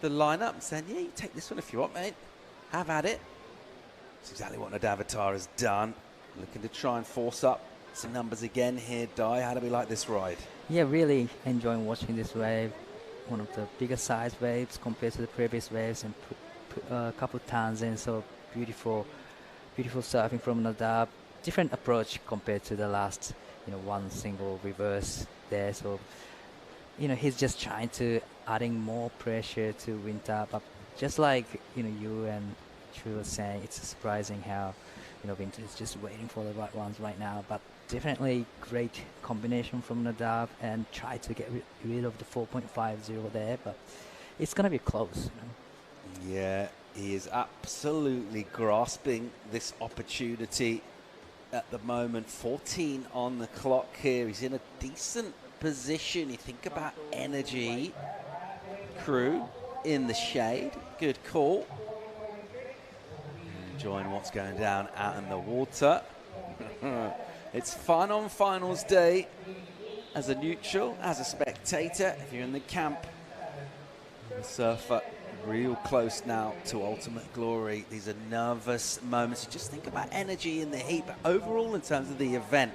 the lineup and saying, yeah, you take this one if you want, mate. Have at it. That's exactly what Nadavatar has done. Looking to try and force up some numbers again here, Di. How do we like this ride? Yeah, really enjoying watching this wave. One of the bigger size waves compared to the previous waves, and put a couple of turns in. So beautiful surfing from Nadav. Different approach compared to the last, one single reverse there. So, he's just trying to adding more pressure to Winter. But just like, you and True were saying, it's surprising how, Winter is just waiting for the right ones right now. But definitely great combination from Nadav, and try to get rid of the 4.50 there, but it's going to be close. Yeah, he is absolutely grasping this opportunity at the moment. 14 on the clock here. He's in a decent position. You think about energy. Crew in the shade. Good call. Enjoying what's going down out in the water. It's fun on finals day as a neutral, as a spectator, if you're in the camp, the surfer real close now to ultimate glory. These are nervous moments. You just think about energy in the heat, but overall in terms of the event,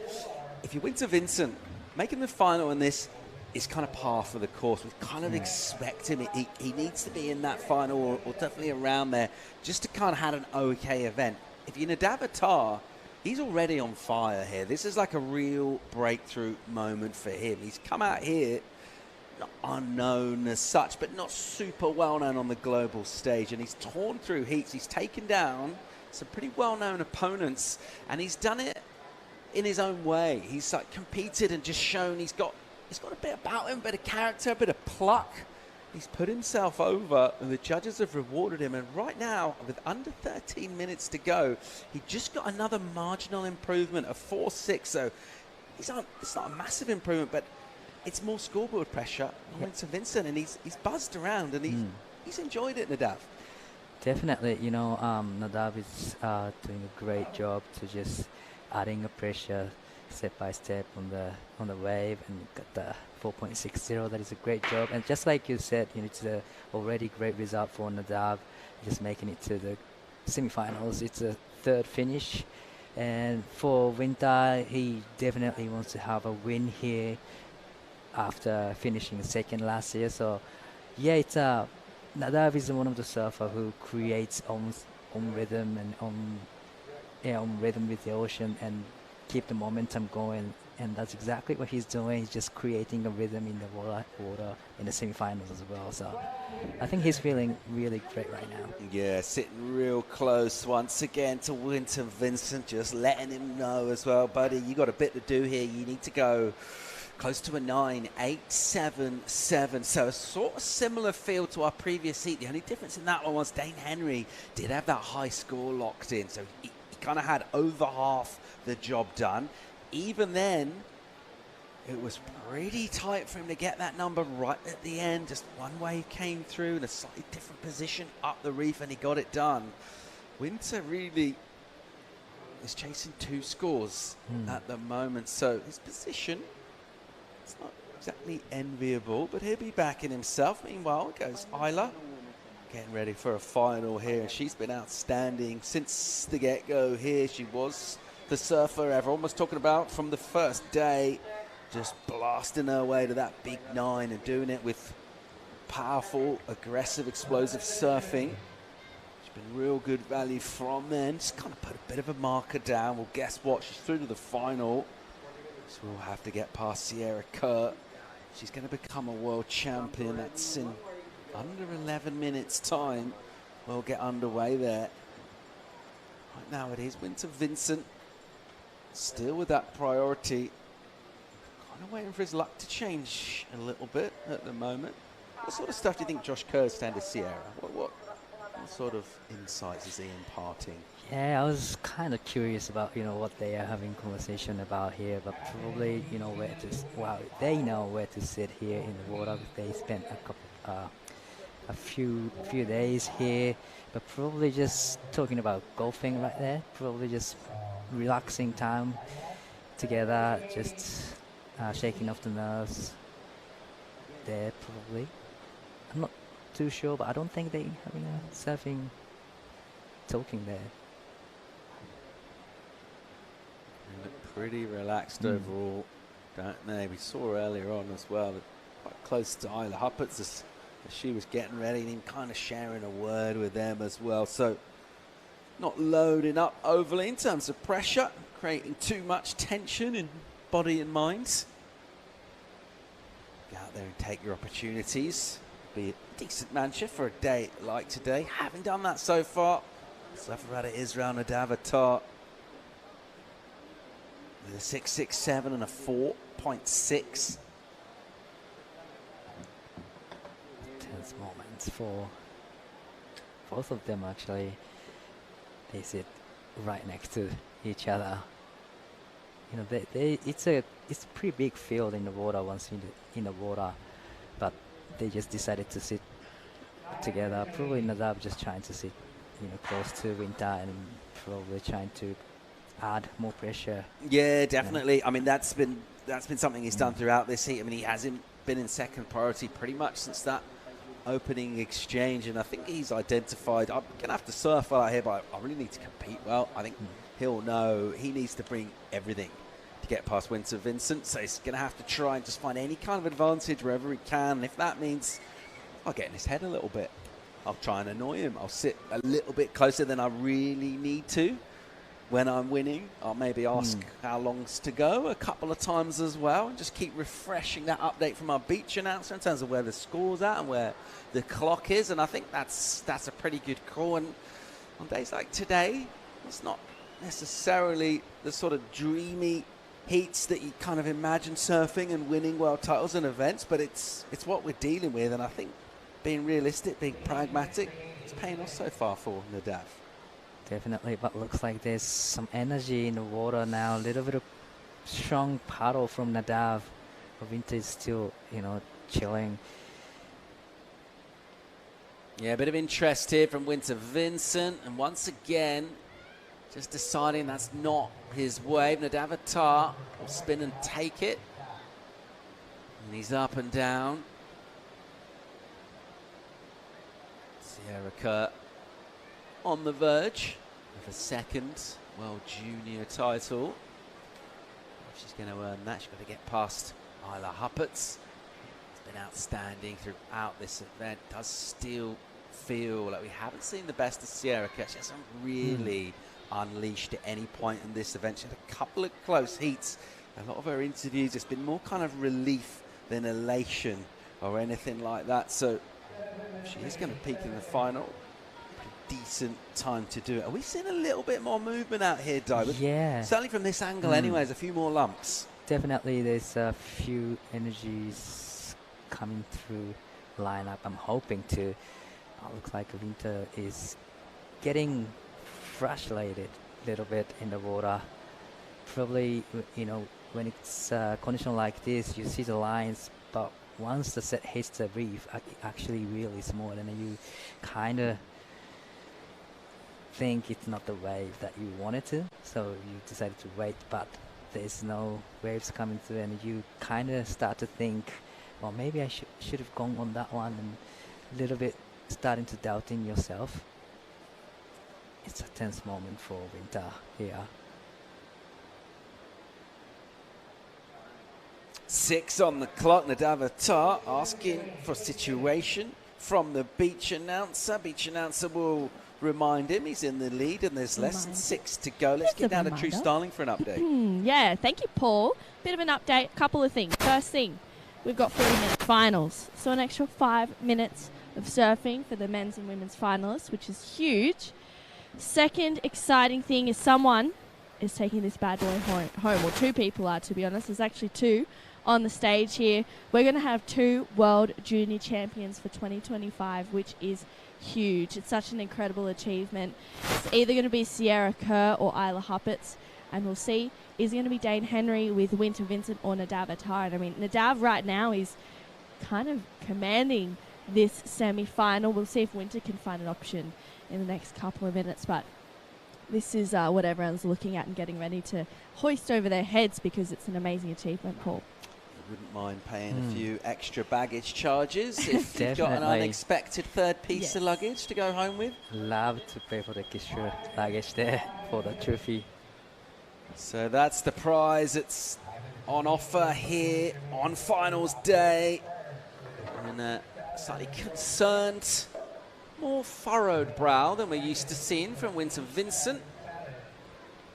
if you win to Vincent, making the final in this is kind of par for the course. We kind of expect him. He needs to be in that final or definitely around there just to kind of have an okay event. If you're Nadav Attar, he's already on fire here. This is like a real breakthrough moment for him. He's come out here not unknown as such, but not super well known on the global stage, and he's torn through heats. He's taken down some pretty well-known opponents, and he's done it in his own way. He's like competed and just shown he's got a bit about him, a bit of character, a bit of pluck. He's put himself over, and the judges have rewarded him. And right now, with under 13 minutes to go, he just got another marginal improvement of 4.6. So it's not a massive improvement, but it's more scoreboard pressure going to Vincent, and he's buzzed around, and he's enjoyed it, Nadav. Definitely, Nadav is doing a great job to just adding a pressure step by step on the wave, and got the 4.60. That is a great job, and just like you said, it's a already great result for Nadav, just making it to the semi-finals. It's a third finish, and for Winter, he definitely wants to have a win here after finishing second last year. So yeah, it's Nadav is one of the surfer who creates own rhythm and own rhythm with the ocean and keep the momentum going, and that's exactly what he's doing. He's just creating a rhythm in the water in the semi-finals as well. So I think he's feeling really great right now. Yeah, sitting real close once again to Winter Vincent, just letting him know as well, buddy, you got a bit to do here. You need to go close to a 9.877. So a sort of similar feel to our previous heat. The only difference in that one was Dane Henry did have that high score locked in, so he kind of had over half the job done. Even then, it was pretty tight for him to get that number right at the end. Just one wave came through in a slightly different position up the reef, and he got it done. Winter really is chasing 2 scores at the moment, so his position, it's not exactly enviable, but he'll be backing himself. Meanwhile, goes Isla, getting ready for a final here, and she's been outstanding since the get-go here. She was the surfer everyone was talking about from the first day, just blasting her way to that big 9 and doing it with powerful, aggressive, explosive surfing. She's been real good value from then. Just kind of put a bit of a marker down. Well, guess what? She's through to the final. So we'll have to get past Sierra Kurt. She's going to become a world champion. That's in under 11 minutes time. We'll get underway there. Right now it is Winter Vincent, still with that priority. Kind of waiting for his luck to change a little bit at the moment. What sort of stuff do you think Josh Kerr's saying to Sierra? What sort of insights is he imparting? Yeah, I was kind of curious about what they are having conversation about here, but probably where to. Well, they know where to sit here in the water. They spent a few days here, but probably just talking about golfing right there. Probably just relaxing time together, just shaking off the nerves there. Probably, I'm not too sure, but I don't think they having a surfing talking there. They look pretty relaxed overall, don't they? We saw earlier on as well that quite close to Isla Huppert's as she was getting ready, and him kind of sharing a word with them as well. So not loading up overly in terms of pressure, creating too much tension in body and mind. Get out there and take your opportunities. Be a decent mancha for a day like today. Haven't done that so far. Surfer out of Israel, Nadav Attar with a 6.67 and a 4.6. Tense moments for both of them actually. They sit right next to each other. It's a pretty big field in the water once in the water, but they just decided to sit together. Probably Nadav just trying to sit close to Winter and probably trying to add more pressure. Yeah, definitely. I mean, that's been that's been something he's done throughout this heat. I mean, he hasn't been in second priority pretty much since that opening exchange, and I think he's identified, I'm going to have to surf well out here, but I really need to compete well. I think he'll know he needs to bring everything to get past Winter Vincent, so he's going to have to try and just find any kind of advantage wherever he can. And if that means I'll get in his head a little bit, I'll try and annoy him. I'll sit a little bit closer than I really need to when I'm winning. I'll maybe ask how long's to go a couple of times as well, and just keep refreshing that update from our beach announcer in terms of where the score's at and where the clock is. And I think that's a pretty good call. And on days like today, it's not necessarily the sort of dreamy heats that you kind of imagine surfing and winning world titles and events, but it's what we're dealing with. And I think being realistic, being pragmatic, it's paying off so far for Nadav. Definitely, but looks like there's some energy in the water now. A little bit of strong paddle from Nadav. Winter is still, chilling. Yeah, a bit of interest here from Winter Vincent, and once again, just deciding that's not his wave. Nadav Attar will spin and take it, and he's up and down. Sierra Kerr on the verge of a second World Junior title. If she's going to earn that, she's got to get past Isla Huppert's. It's been outstanding throughout this event. Does still feel like we haven't seen the best of Sierra Kerr. She hasn't really unleashed at any point in this event. She had a couple of close heats. A lot of her interviews, it's been more kind of relief than elation or anything like that. So she is going to peak in the final. Decent time to do it. Are we seeing a little bit more movement out here, Di? Yeah. Certainly from this angle anyways, a few more lumps. Definitely there's a few energies coming through lineup. I'm hoping to. Looks like Winter is getting frustrated a little bit in the water. Probably, when it's a condition like this, you see the lines, but once the set hits the reef, it actually really small, and you kind of think it's not the wave that you wanted to, so you decided to wait, but there's no waves coming through, and you kind of start to think, well, maybe I should have gone on that one, and a little bit starting to doubt in yourself. It's a tense moment for Winter here. 6 on the clock. Nadav Attar asking for situation from the beach announcer. Beach announcer will remind him he's in the lead and there's less than 6 to go. Let's get down to True Starling for an update. Yeah, thank you, Paul. Bit of an update, couple of things. First thing, we've got 40-minute finals. So an extra 5 minutes of surfing for the men's and women's finalists, which is huge. Second exciting thing is someone is taking this bad boy home, or 2 people are, to be honest. There's actually 2 on the stage here. We're going to have 2 World Junior Champions for 2025, which is huge. It's such an incredible achievement. It's either going to be Sierra Kerr or Isla Huppert's, and we'll see, is it going to be Dane Henry with Winter Vincent or Nadav Attar? And I mean, Nadav right now is kind of commanding this semi-final. We'll see if Winter can find an option in the next couple of minutes, but this is what everyone's looking at and getting ready to hoist over their heads, because it's an amazing achievement, Paul. Wouldn't mind paying a few extra baggage charges if you've got an unexpected third piece of luggage to go home with. Love to pay for the extra luggage there for the trophy. So that's the prize. It's on offer here on finals day. And a slightly concerned, more furrowed brow than we're used to seeing from Winter Vincent,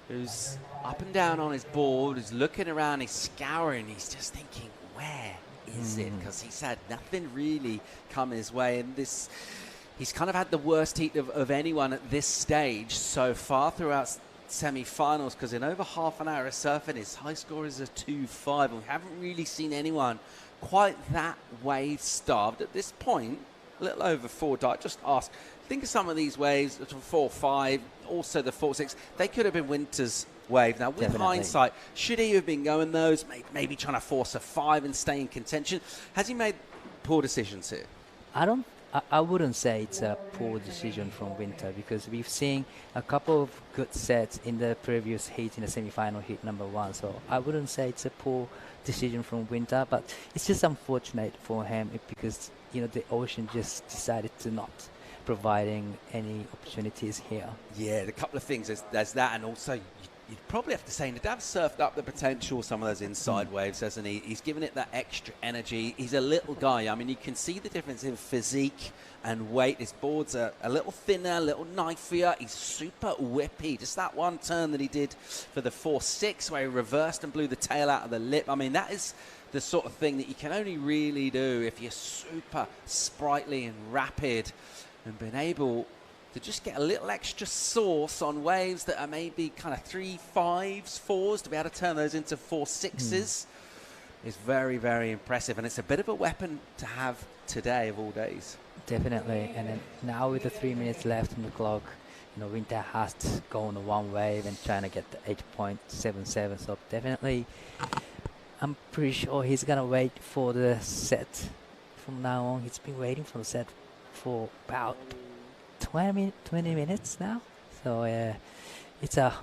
who's up and down on his board, he's looking around, he's scouring, he's just thinking, where is it? Because he's had nothing really come his way, and he's kind of had the worst heat of anyone at this stage so far throughout semi-finals, because in over half an hour of surfing, his high score is a 2.5, and we haven't really seen anyone quite that wave starved at this point. A little over 4 dot. Just ask, think of some of these waves, 4.5, also the 4.6. They could have been Winter's wave. Now, with hindsight, should he have been going those, maybe trying to force a 5 and stay in contention? Has he made poor decisions here? I don't I wouldn't say it's a poor decision from Winter because we've seen a couple of good sets in the previous heat, in the semi-final heat number 1. So I wouldn't say it's a poor decision from Winter, but it's just unfortunate for him because the Ocean just decided to not providing any opportunities here. Yeah, a couple of things. There's that, and also you'd probably have to say Nadav surfed up the potential of some of those inside waves, hasn't he? He's given it that extra energy. He's a little guy. I mean, you can see the difference in physique and weight. His boards are a little thinner, a little knifier. He's super whippy. Just that one turn that he did for the 4-6 where he reversed and blew the tail out of the lip. I mean, that is the sort of thing that you can only really do if you're super sprightly and rapid and been able to just get a little extra sauce on waves that are maybe kind of 3 5s, 4s, to be able to turn those into 4-6s is very, very impressive. And it's a bit of a weapon to have today of all days. Definitely. And then now with the 3 minutes left on the clock, Winter has to go on the one wave and trying to get the 8.77. So definitely, I'm pretty sure he's going to wait for the set from now on. He's been waiting for the set for about 20 minutes now. So it's a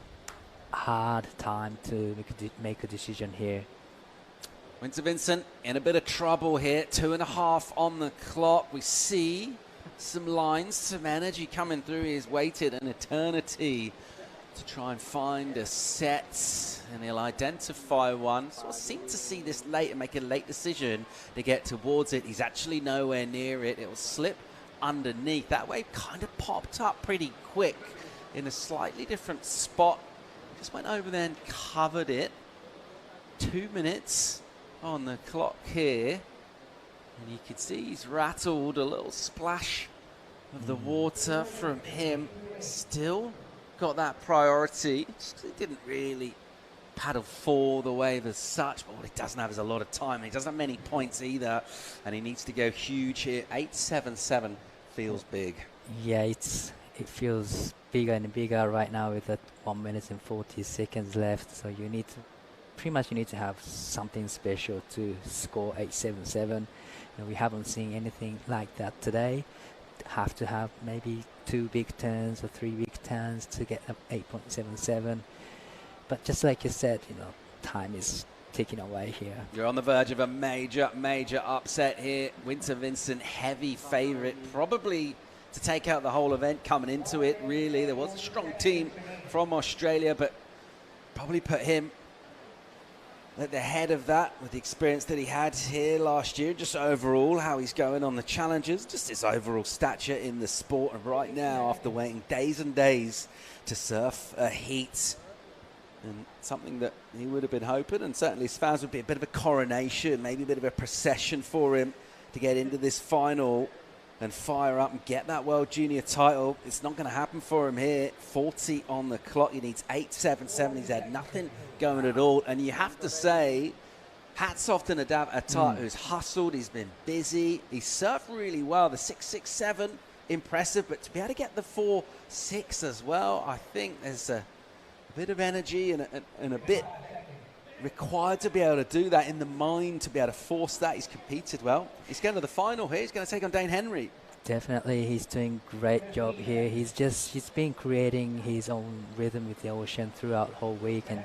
hard time to make a decision here. Winter Vincent in a bit of trouble here. 2.5 on the clock. We see some lines, some energy coming through. He's waited an eternity to try and find a set, and he'll identify one. So I seem to see this late and make a late decision to get towards it. He's actually nowhere near it. It will slip underneath. That wave kind of popped up pretty quick in a slightly different spot. Just went over there and covered it. 2 minutes on the clock here, and you can see he's rattled. A little splash of the water from him. Still got that priority. He didn't really paddle for the wave as such, but what he doesn't have is a lot of time. He doesn't have many points either, and he needs to go huge here. 8.77 feels big. Yeah, it feels bigger and bigger right now with that 1 minute and 40 seconds left. So you need to have something special to score 8.77. We haven't seen anything like that today. Have to have maybe 2 big turns or 3 big turns to get up 8.77. But just like you said, time is ticking away here. You're on the verge of a major, major upset here. Winter Vincent, heavy favourite, probably to take out the whole event coming into it, really. There was a strong team from Australia, but probably put him at the head of that with the experience that he had here last year. Just overall, how he's going on the challenges, just his overall stature in the sport. And right now, after waiting days and days to surf a heat, and something that he would have been hoping, and certainly his fans would be a bit of a coronation, maybe a bit of a procession for him to get into this final and fire up and get that World Junior title. It's not going to happen for him here. 40 on the clock. He needs 8.77. He's had nothing going at all. And you have to say, hats off to Nadav Atat, who's hustled. He's been busy. He surfed really well. The 6.67, impressive. But to be able to get the 4.6 as well, I think there's a bit of energy and a bit required to be able to do that in the mind, to be able to force that. He's competed well. He's going to the final here. He's going to take on Dane Henry. Definitely, he's doing great job here. He's been creating his own rhythm with the Ocean throughout the whole week, and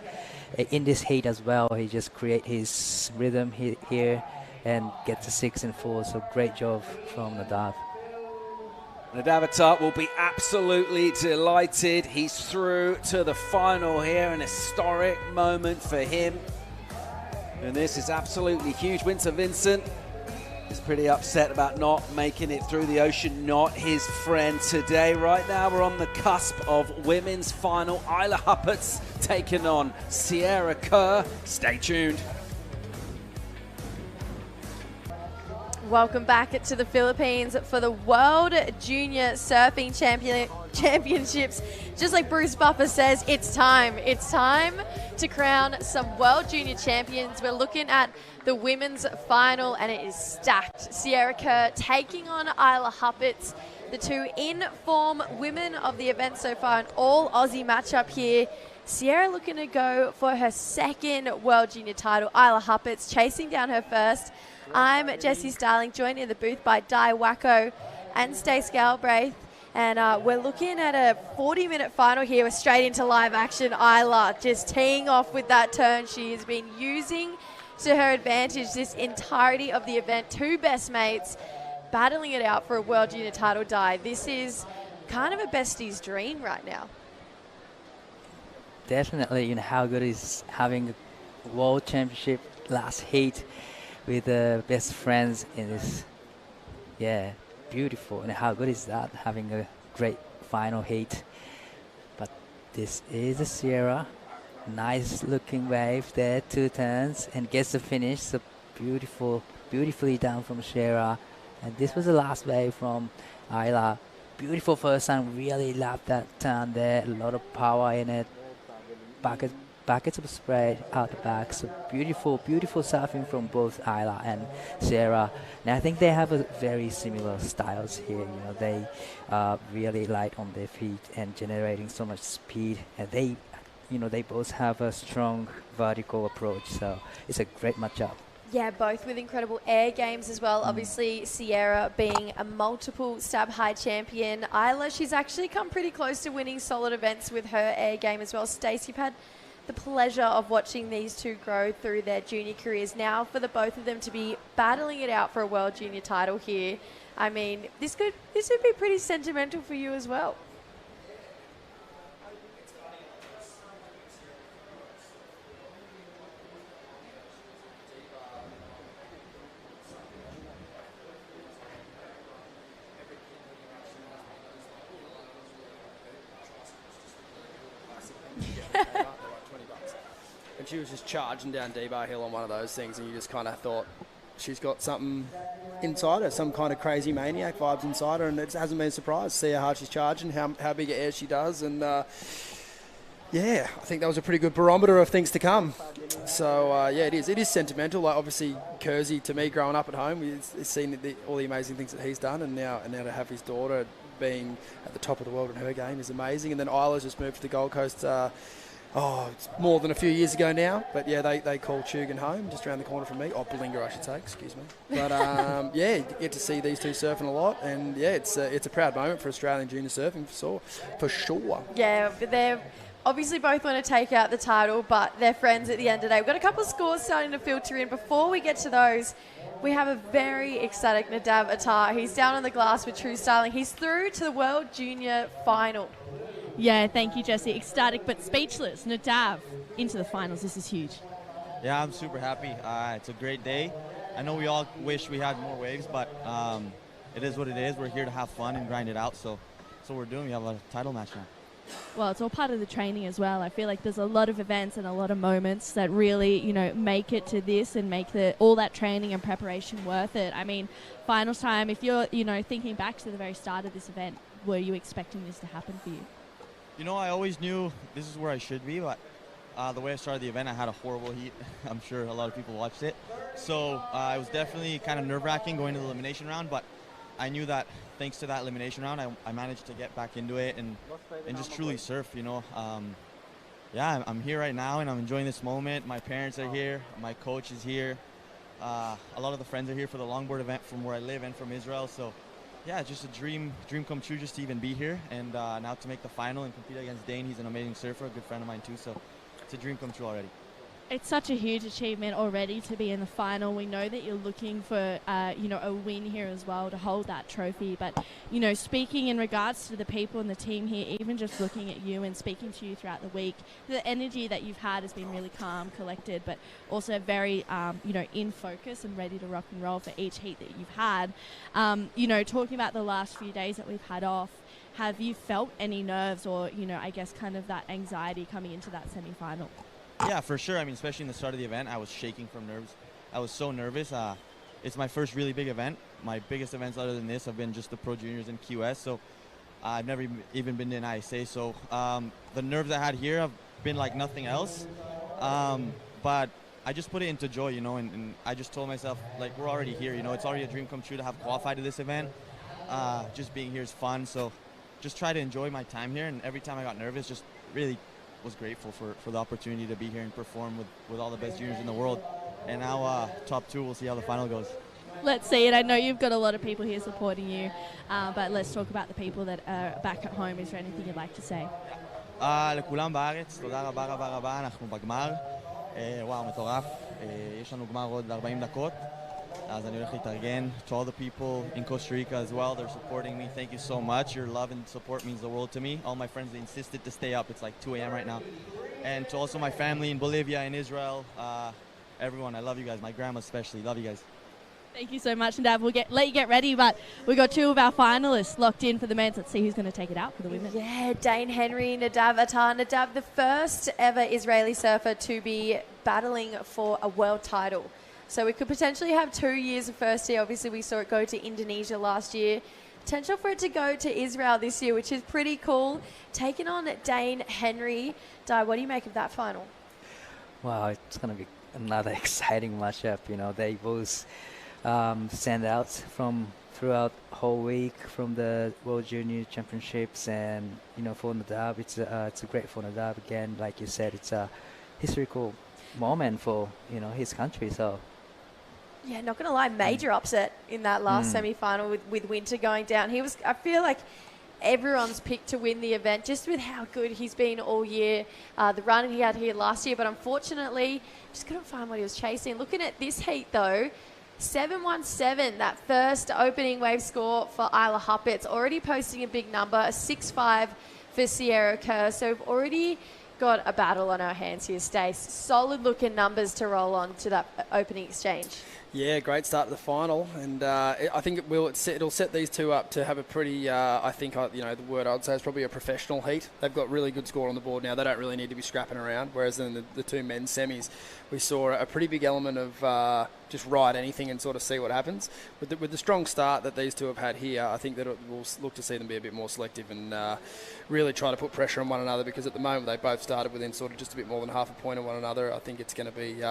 in this heat as well, he just create his rhythm here and get to 6 and 4. So great job from Nadav. Nadav Atat will be absolutely delighted. He's through to the final here, an historic moment for him. And this is absolutely huge. Winter Vincent is pretty upset about not making it through the Ocean, not his friend today. Right now we're on the cusp of women's final. Isla Huppert's taking on Sierra Kerr. Stay tuned. Welcome back to the Philippines for the World Junior Surfing Championships. Just like Bruce Buffer says, it's time. It's time to crown some World Junior Champions. We're looking at the women's final, and it is stacked. Sierra Kerr taking on Isla Huppert, the two in-form women of the event so far, an all-Aussie matchup here. Sierra looking to go for her second World Junior title. Isla Huppert's chasing down her first. I'm Jessie Starling, joined in the booth by Di Wacko. and Stace Galbraith. And we're looking at a 40-minute final here. We're straight into live action. Isla just teeing off with that turn she has been using to her advantage this entirety of the event. Two best mates battling it out for a World Junior title die. This is kind of a bestie's dream right now. Definitely, you know, how good is having a World Championship last heat with the best friends in this. Yeah, beautiful. And how good is that, having a great final heat. But this is a Sierra. Nice looking wave there, 2 turns, and gets the finish. So beautifully done from Sierra. And this was the last wave from Isla. Beautiful first time, really loved that turn there. A lot of power in it. Buckets of spread out the back. So beautiful surfing from both Isla and Sierra. And I think they have a very similar styles here. You know, they are really light on their feet and generating so much speed. And they, you know, they both have a strong vertical approach. So it's a great matchup. Yeah, both with incredible air games as well. Obviously, Sierra being a multiple stab high champion. Isla, she's actually come pretty close to winning solid events with her air game as well. Stace, you've had the pleasure of watching these two grow through their junior careers. Now for the both of them to be battling it out for a World Junior title here, I mean, this would be pretty sentimental for you as well. And she was just charging down D-Bar Hill on one of those things, and you just kind of thought she's got something inside her, some kind of crazy maniac vibes inside her, and it hasn't been a surprise to see how hard she's charging, how big air she does, and yeah, I think that was a pretty good barometer of things to come. So yeah, it is sentimental. Like, obviously, Kersey, to me, growing up at home, he's seen all the amazing things that he's done, and now to have his daughter being at the top of the world in her game is amazing. And then Isla's just moved to the Gold Coast. It's more than a few years ago now, but yeah, they call Chugan home, just around the corner from me. Belinga, I should say, excuse me. But yeah, you get to see these two surfing a lot, and yeah, it's a proud moment for Australian junior surfing for sure. Yeah, they're obviously both want to take out the title, but they're friends at the end of the day. We've got a couple of scores starting to filter in. Before we get to those, we have a very ecstatic Nadav Attar. He's down on the glass with True Styling. He's through to the World Junior final. Yeah, thank you, Jesse. Ecstatic but speechless. Nadav into the finals. This is huge. Yeah, I'm super happy. It's a great day. I know we all wish we had more waves, but it is what it is. We're here to have fun and grind it out, so we're doing. We have a title match now. Well, it's all part of the training as well. I feel like there's a lot of events and a lot of moments that really, you know, make it to this and make all that training and preparation worth it. I mean, finals time, if you're, you know, thinking back to the very start of this event, were you expecting this to happen for you? You know, I always knew this is where I should be, but the way I started the event, I had a horrible heat. I'm sure a lot of people watched it. So it was definitely kind of nerve-wracking going to the elimination round, but I knew that thanks to that elimination round, I managed to get back into it and just truly surf, you know. Yeah, I'm here right now, and I'm enjoying this moment. My parents are here. My coach is here. A lot of the friends are here for the longboard event from where I live and from Israel. So yeah, it's just a dream come true just to even be here, and now to make the final and compete against Dane. He's an amazing surfer, a good friend of mine too, so it's a dream come true already. It's such a huge achievement already to be in the final. We know that you're looking for, you know, a win here as well to hold that trophy. But, you know, speaking in regards to the people and the team here, even just looking at you and speaking to you throughout the week, the energy that you've had has been really calm, collected, but also very, you know, in focus and ready to rock and roll for each heat that you've had. You know, talking about the last few days that we've had off, have you felt any nerves or, you know, I guess kind of that anxiety coming into that semi-final? Yeah, for sure. I mean, especially in the start of the event, I was shaking from nerves. I was so nervous. It's my first really big event. My biggest events other than this have been just the Pro Juniors in Key West, so I've never even been to an ISA. So the nerves I had here have been like nothing else. But I just put it into joy, you know, and I just told myself, like, we're already here, you know. It's already a dream come true to have qualified to this event. Just being here is fun, so just try to enjoy my time here. And every time I got nervous, just really was grateful for the opportunity to be here and perform with all the best juniors in the world. And now top two, we'll see how the final goes. Let's see it. I know you've got a lot of people here supporting you, but let's talk about the people that are back at home. Is there anything you'd like to say? לכולם בארץ, תודה רבה רבה רבה, אנחנו בגמר. וואו, מטורף. יש לנו גמר עוד 40 דקות. אז אני הולך להתארגן. To all the people in Costa Rica as well, they're supporting me. Thank you so much. Your love and support means the world to me. All my friends, they insisted to stay up. It's like 2 a.m. right now. And to also my family in Bolivia and Israel, everyone, I love you guys. My grandma especially, love you guys. Thank you so much, Nadav. We'll let you get ready, but we've got 2 of our finalists locked in for the men's. Let's see who's going to take it out for the women. Yeah, Dane Henry, Nadav Attar. Nadav, the first ever Israeli surfer to be battling for a world title. So we could potentially have 2 years of first year. Obviously, we saw it go to Indonesia last year. Potential for it to go to Israel this year, which is pretty cool. Taking on Dane Henry. Di, what do you make of that final? Wow, it's going to be another exciting matchup. You know, they both stand out from throughout the whole week from the World Junior Championships, and you know, for Nadav, it's a great for Nadav again. Like you said, it's a historical moment for his country. So yeah, not gonna lie, major upset in that last semi-final with Winter going down. I feel like everyone's picked to win the event just with how good he's been all year, the run he had here last year, but unfortunately just couldn't find what he was chasing. Looking at this heat though, 717, that first opening wave score for Isla Huppets, already posting a big number, a 6.5 for Sierra Kerr. So we've already got a battle on our hands here, Stace. Solid looking numbers to roll on to that opening exchange. Yeah, great start to the final, and I think it'll set these two up to have a pretty, the word I'd say is probably a professional heat. They've got really good score on the board now. They don't really need to be scrapping around, whereas in the two men's semis, we saw a pretty big element of just ride anything and sort of see what happens. With the strong start that these two have had here, I think that we'll look to see them be a bit more selective and really try to put pressure on one another, because at the moment they both started within sort of just a bit more than half a point of one another. I think it's going to be...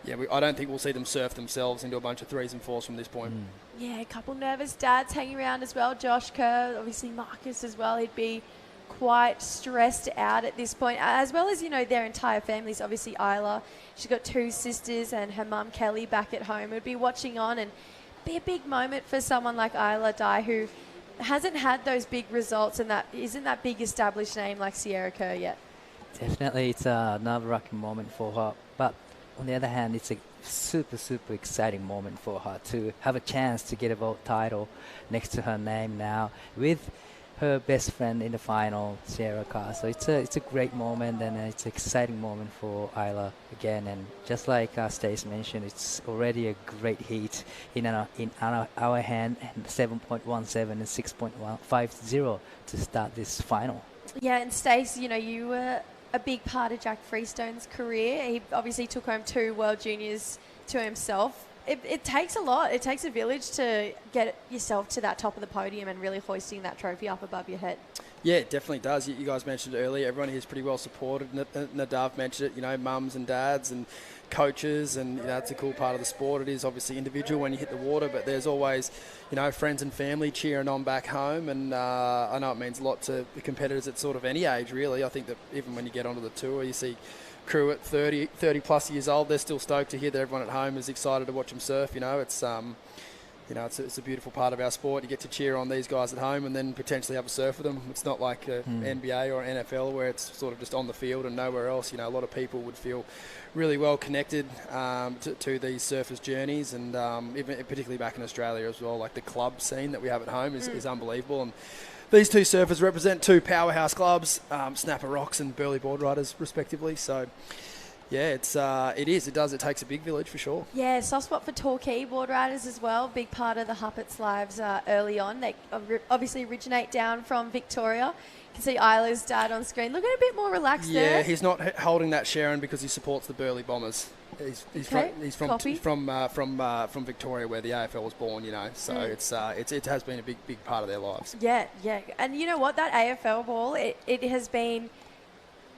I don't think we'll see them surf themselves into a bunch of 3s and 4s from this point. Yeah, a couple nervous dads hanging around as well. Josh Kerr, obviously Marcus as well. He'd be quite stressed out at this point, as well as, their entire families. Obviously Isla, she's got 2 sisters and her mum Kelly back at home. Would be watching on, and be a big moment for someone like Isla Dye, who hasn't had those big results and that isn't that big established name like Sierra Kerr yet. Definitely, it's another rocking moment for her. But on the other hand, it's a super, super exciting moment for her to have a chance to get a world title next to her name now with her best friend in the final, Sierra Kerr. So it's a great moment, and it's an exciting moment for Isla again. And just like Stace mentioned, it's already a great heat in our hand, and 7.17 and 6.150 to start this final. Yeah, and Stace, you were a big part of Jack Freestone's career. He obviously took home 2 World Juniors to himself. It takes a lot. It takes a village to get yourself to that top of the podium and really hoisting that trophy up above your head. Yeah, it definitely does. You guys mentioned it earlier. Everyone here is pretty well supported. Nadav mentioned it, mums and dads and coaches, and it's a cool part of the sport. It is obviously individual when you hit the water, but there's always, friends and family cheering on back home, and I know it means a lot to the competitors at sort of any age, really. I think that even when you get onto the tour, you see crew at 30 plus years old, they're still stoked to hear that everyone at home is excited to watch them surf. It's a beautiful part of our sport. You get to cheer on these guys at home and then potentially have a surf with them. It's not like NBA or NFL where it's sort of just on the field and nowhere else. A lot of people would feel really well connected to these surfers' journeys, and even particularly back in Australia as well. Like the club scene that we have at home is unbelievable. And these two surfers represent 2 powerhouse clubs, Snapper Rocks and Burleigh Board Riders, respectively. So, yeah, it takes a big village for sure. Yeah, soft spot for Torquay board riders as well. Big part of the Huppets' lives early on. They obviously originate down from Victoria. You can see Isla's dad on screen. Looking a bit more relaxed there. Yeah, he's not holding that Sharon because he supports the Burleigh Bombers. He's from Victoria, where the AFL was born. So it has been a big part of their lives. Yeah, and you know what? That AFL ball, it has been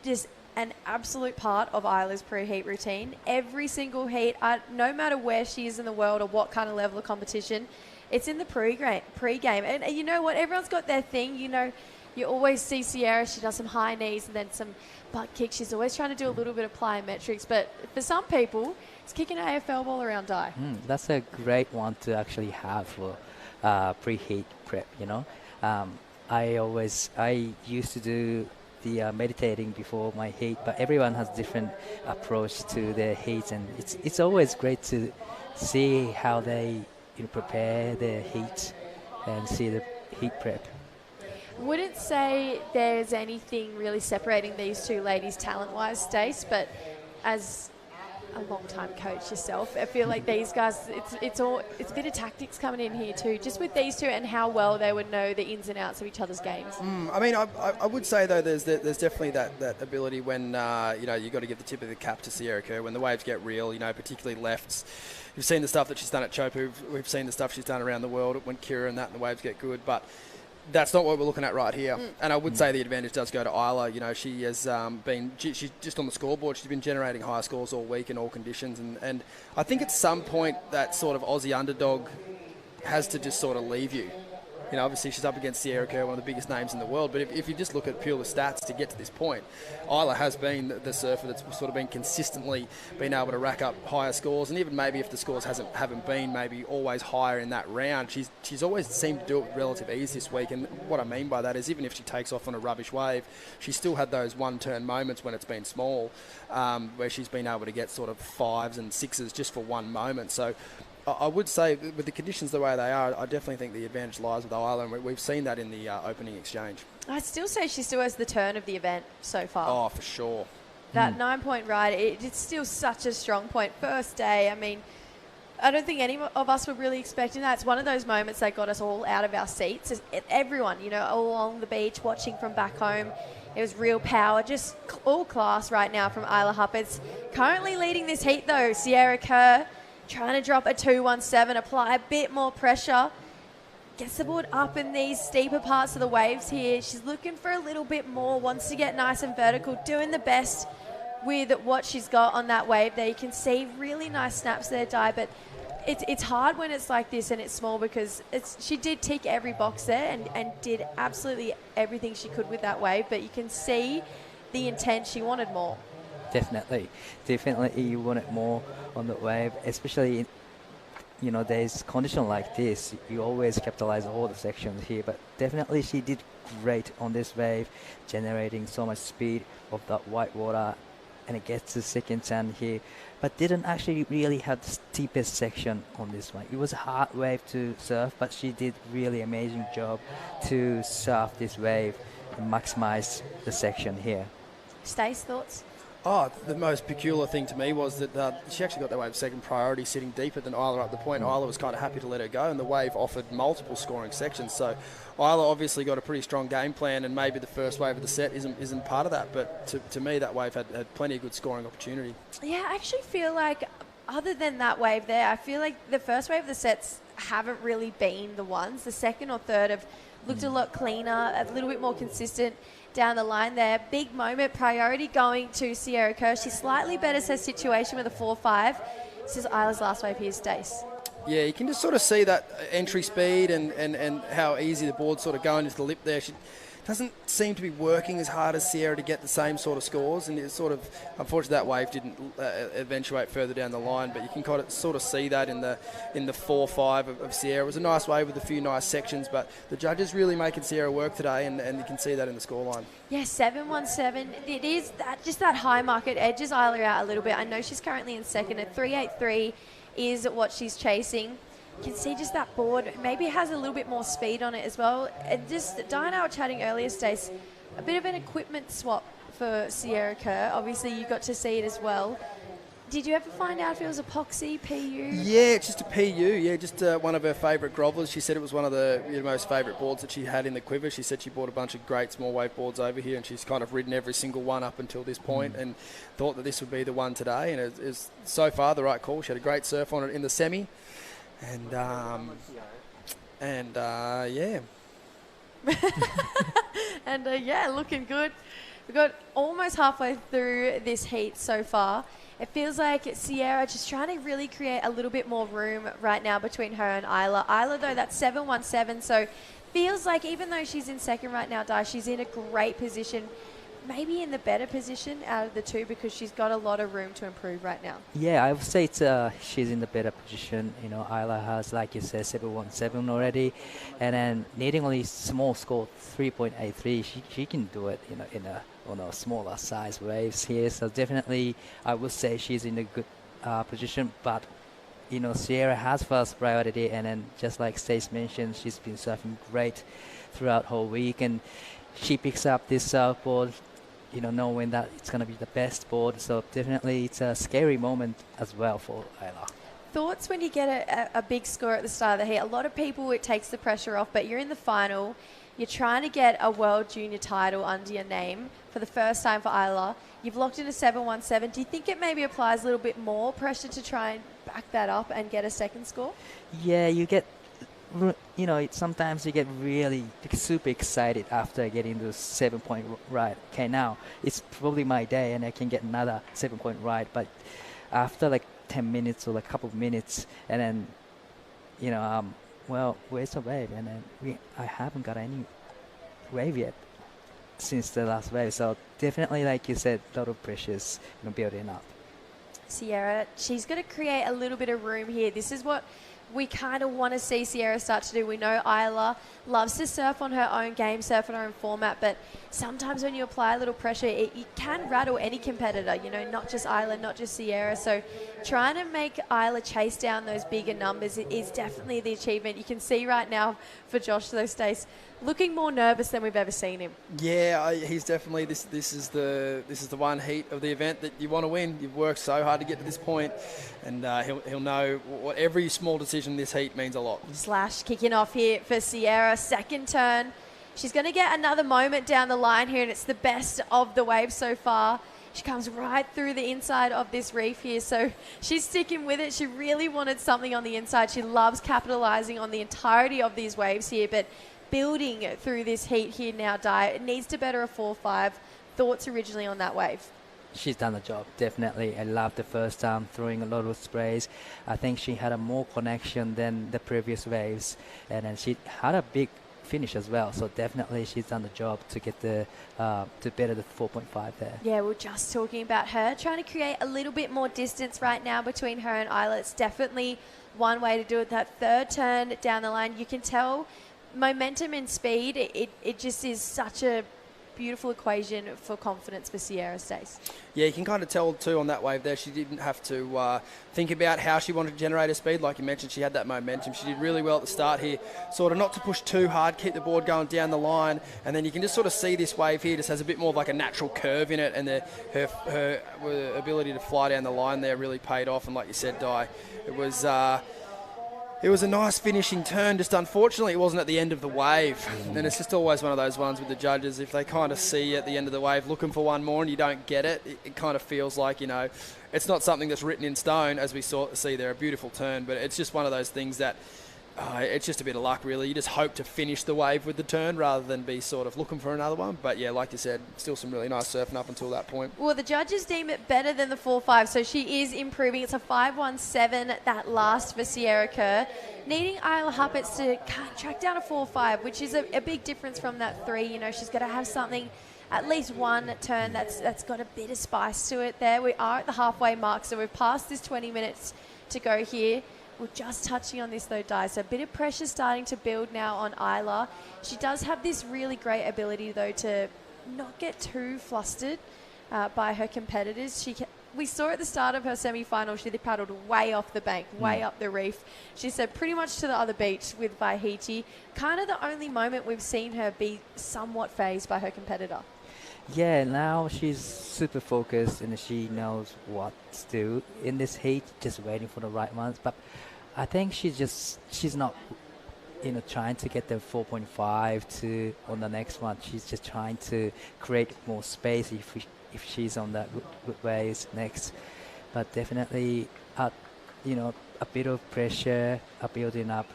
just an absolute part of Isla's pre-heat routine. Every single heat, no matter where she is in the world or what kind of level of competition, it's in the pre-game. And you know what? Everyone's got their thing. you always see Sierra, she does some high knees and then some butt kicks. She's always trying to do a little bit of plyometrics, but for some people, it's kicking an AFL ball around die. That's a great one to actually have for pre-heat prep, you know. I used to do the meditating before my heat, but everyone has different approach to their heats, and it's always great to see how they prepare their heat and see the heat prep. Wouldn't say there's anything really separating these two ladies talent-wise, Stace, but as a long-time coach yourself, I feel like these guys, it's a bit of tactics coming in here too, just with these two and how well they would know the ins and outs of each other's games. I mean, I would say though, there's definitely that ability when you got to give the tip of the cap to Sierra Kerr when the waves get real. Particularly lefts. You've seen the stuff that she's done at Chopu. We've seen the stuff she's done around the world when Kira and the waves get good, but that's not what we're looking at right here. And I would say the advantage does go to Isla. She has she's just on the scoreboard. She's been generating high scores all week in all conditions. And I think at some point that sort of Aussie underdog has to just sort of leave you. Obviously she's up against Sierra Kerr, one of the biggest names in the world. But if you just look at pure stats to get to this point, Isla has been the surfer that's sort of been consistently been able to rack up higher scores. And even maybe if the scores haven't been maybe always higher in that round, she's always seemed to do it with relative ease this week. And what I mean by that is even if she takes off on a rubbish wave, she still had those one-turn moments when it's been small, where she's been able to get sort of 5s and 6s just for one moment. So I would say with the conditions the way they are, I definitely think the advantage lies with Isla, and we've seen that in the opening exchange. I'd still say she still has the turn of the event so far. Oh, for sure. That 9-point ride, it's still such a strong point. First day, I mean, I don't think any of us were really expecting that. It's one of those moments that got us all out of our seats. Everyone, all along the beach watching from back home. It was real power, just all class right now from Isla Huppert's. Currently leading this heat, though, Sierra Kerr, trying to drop a 2.17, apply a bit more pressure. Gets the board up in these steeper parts of the waves here. She's looking for a little bit more, wants to get nice and vertical, doing the best with what she's got on that wave there. You can see really nice snaps there, Di, but it's hard when it's like this and it's small because she did tick every box there and did absolutely everything she could with that wave, but you can see the intent. She wanted more. Definitely you want it more on the wave, especially in there's condition like this. You always capitalize all the sections here, but definitely she did great on this wave, generating so much speed of that white water, and it gets to second turn here, but didn't actually really have the steepest section on this one. It was a hard wave to surf, but she did really amazing job to surf this wave and maximize the section here. Stace, thoughts? Oh, the most peculiar thing to me was that she actually got that wave second priority, sitting deeper than Isla at the point. Isla was kind of happy to let her go, and the wave offered multiple scoring sections. So Isla obviously got a pretty strong game plan, and maybe the first wave of the set isn't part of that. But to me, that wave had plenty of good scoring opportunity. Yeah, I actually feel like other than that wave there, I feel like the first wave of the sets haven't really been the ones. The second or third have looked a lot cleaner, a little bit more consistent down the line there. Big moment, priority going to Sierra Kerr. She slightly betters her situation with a 4-5. This is Isla's last wave here, Stace. Yeah, you can just sort of see that entry speed and how easy the board's sort of going into the lip there. She doesn't seem to be working as hard as Sierra to get the same sort of scores, and it's sort of, unfortunately that wave didn't eventuate further down the line, but you can kind of sort of see that in the 4-5 of Sierra. It was a nice wave with a few nice sections, but the judges really making Sierra work today, and you can see that in the scoreline. Yeah, 7-1-7. It is just that high market edges Isla out a little bit. I know she's currently in second at 3.83 is what she's chasing. You can see just that board maybe has a little bit more speed on it as well. And just Di and I were chatting earlier, Stace, a bit of an equipment swap for Sierra Kerr. Obviously, you got to see it as well. Did you ever find out if it was epoxy, PU? Yeah, it's just a PU. Yeah, just one of her favourite grovelers. She said it was one of the most favourite boards that she had in the quiver. She said she bought a bunch of great small wave boards over here, and she's kind of ridden every single one up until this point, and thought that this would be the one today. And it's so far the right call. She had a great surf on it in the semi. And yeah. And yeah, looking good. We've got almost halfway through this heat so far. It feels like Sierra just trying to really create a little bit more room right now between her and Isla. Isla, though, that's 7-1-7, so feels like even though she's in second right now, Di, she's in a great position, maybe in the better position out of the two because she's got a lot of room to improve right now. Yeah, I would say she's in the better position. You know, Isla has, like you said, 717 already, and then needing only small score 3.83, she can do it. You know, on a smaller size waves here. So definitely, I would say she's in a good position. But you know, Sierra has first priority, and then just like Stace mentioned, she's been surfing great throughout whole week, and she picks up this surfboard, you know, knowing that it's going to be the best board. So definitely it's a scary moment as well for Isla. Thoughts when you get a big score at the start of the heat? A lot of people, it takes the pressure off, but you're in the final. You're trying to get a World Junior title under your name for the first time for Isla. You've locked in a 717. Do you think it maybe applies a little bit more pressure to try and back that up and get a second score? Yeah, you get, you know, sometimes you get really super excited after getting the 7-point ride. Okay, now it's probably my day and I can get another 7-point ride, but after like 10 minutes or like a couple of minutes, and then, you know, well, where's the wave? And then I haven't got any wave yet since the last wave. So definitely, like you said, a lot of pressures, you know, building up. Sierra, she's going to create a little bit of room here. This is what we kind of want to see Sierra start to do. We know Isla loves to surf on her own game, surf on her own format, but sometimes when you apply a little pressure, it can rattle any competitor, you know, not just Isla, not just Sierra. So trying to make Isla chase down those bigger numbers is definitely the achievement. You can see right now for Josh, though, Stace, looking more nervous than we've ever seen him. Yeah, he's definitely this is the one heat of the event that you want to win. You've worked so hard to get to this point, and he'll know what every small decision in this heat means a lot. Slash kicking off here for Sierra, second turn. She's going to get another moment down the line here, and it's the best of the wave so far. She comes right through the inside of this reef here, so she's sticking with it. She really wanted something on the inside. She loves capitalizing on the entirety of these waves here, but building through this heat here now, Di. It needs to better a 4-5. Thoughts originally on that wave? She's done the job, definitely. I love the first time throwing a lot of sprays. I think she had a more connection than the previous waves, and then she had a big finish as well. So definitely she's done the job to get the to better the 4.5 there. Yeah, we're just talking about her trying to create a little bit more distance right now between her and Isla. It's definitely one way to do it. That third turn down the line, you can tell momentum and speed. It just is such a beautiful equation for confidence for Sierra Stace. Yeah, you can kind of tell too on that wave there. She didn't have to think about how she wanted to generate her speed. Like you mentioned, she had that momentum. She did really well at the start here, sort of not to push too hard, keep the board going down the line, and then you can just sort of see this wave here just has a bit more of like a natural curve in it, and her ability to fly down the line there really paid off. And like you said, Di, it was a nice finishing turn, just unfortunately it wasn't at the end of the wave. And it's just always one of those ones with the judges, if they kind of see at the end of the wave looking for one more and you don't get it, it kind of feels like, you know, it's not something that's written in stone, as we see there, a beautiful turn, but it's just one of those things that it's just a bit of luck, really. You just hope to finish the wave with the turn rather than be sort of looking for another one. But yeah, like you said, still some really nice surfing up until that point. Well, the judges deem it better than the 4.5, so she is improving. It's a 5.17, that last for Sierra Kerr. Needing Isla Huppets to track down a 4.5, which is a big difference from that 3. You know, she's got to have something, at least one turn that's got a bit of spice to it there. We are at the halfway mark, so we've passed this 20 minutes to go here. We're just touching on this though, Di. So a bit of pressure starting to build now on Isla. She does have this really great ability though to not get too flustered by her competitors. We saw at the start of her semi-final, she paddled way off the bank, way up the reef. She said pretty much to the other beach with Vaihiti. Kind of the only moment we've seen her be somewhat fazed by her competitor. Yeah, now she's super focused and she knows what to do in this heat, just waiting for the right ones. But I think she's not, you know, trying to get the 4.5 to on the next one. She's just trying to create more space if she's on that good ways next. But definitely, you know, a bit of pressure building up.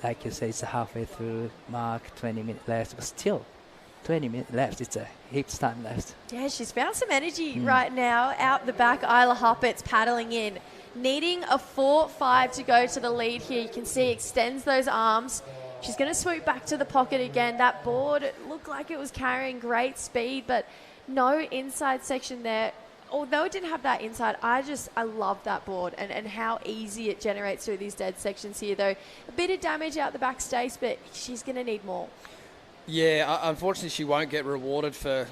Like you say, it's halfway through mark, 20 minutes left, but still 20 minutes left. It's a heaps time left. Yeah, she's found some energy right now. Out the back, Isla Huppets paddling in. Needing a 4.5 to go to the lead here. You can see extends those arms. She's going to swoop back to the pocket again. That board looked like it was carrying great speed, but no inside section there. Although it didn't have that inside, I love that board and how easy it generates through these dead sections here, though. A bit of damage out the back, Stace, but she's going to need more. Yeah, unfortunately she won't get rewarded for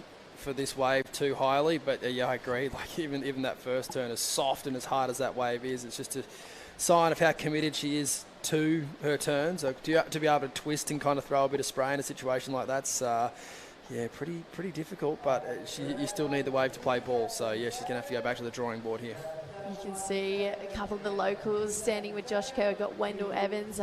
this wave too highly, but I agree. Like even that first turn, as soft and as hard as that wave is, it's just a sign of how committed she is to her turns. So to be able to twist and kind of throw a bit of spray in a situation like that's pretty difficult, but you still need the wave to play ball. So, yeah, she's going to have to go back to the drawing board here. You can see a couple of the locals standing with Josh Kerr. We've got Wendell Evans,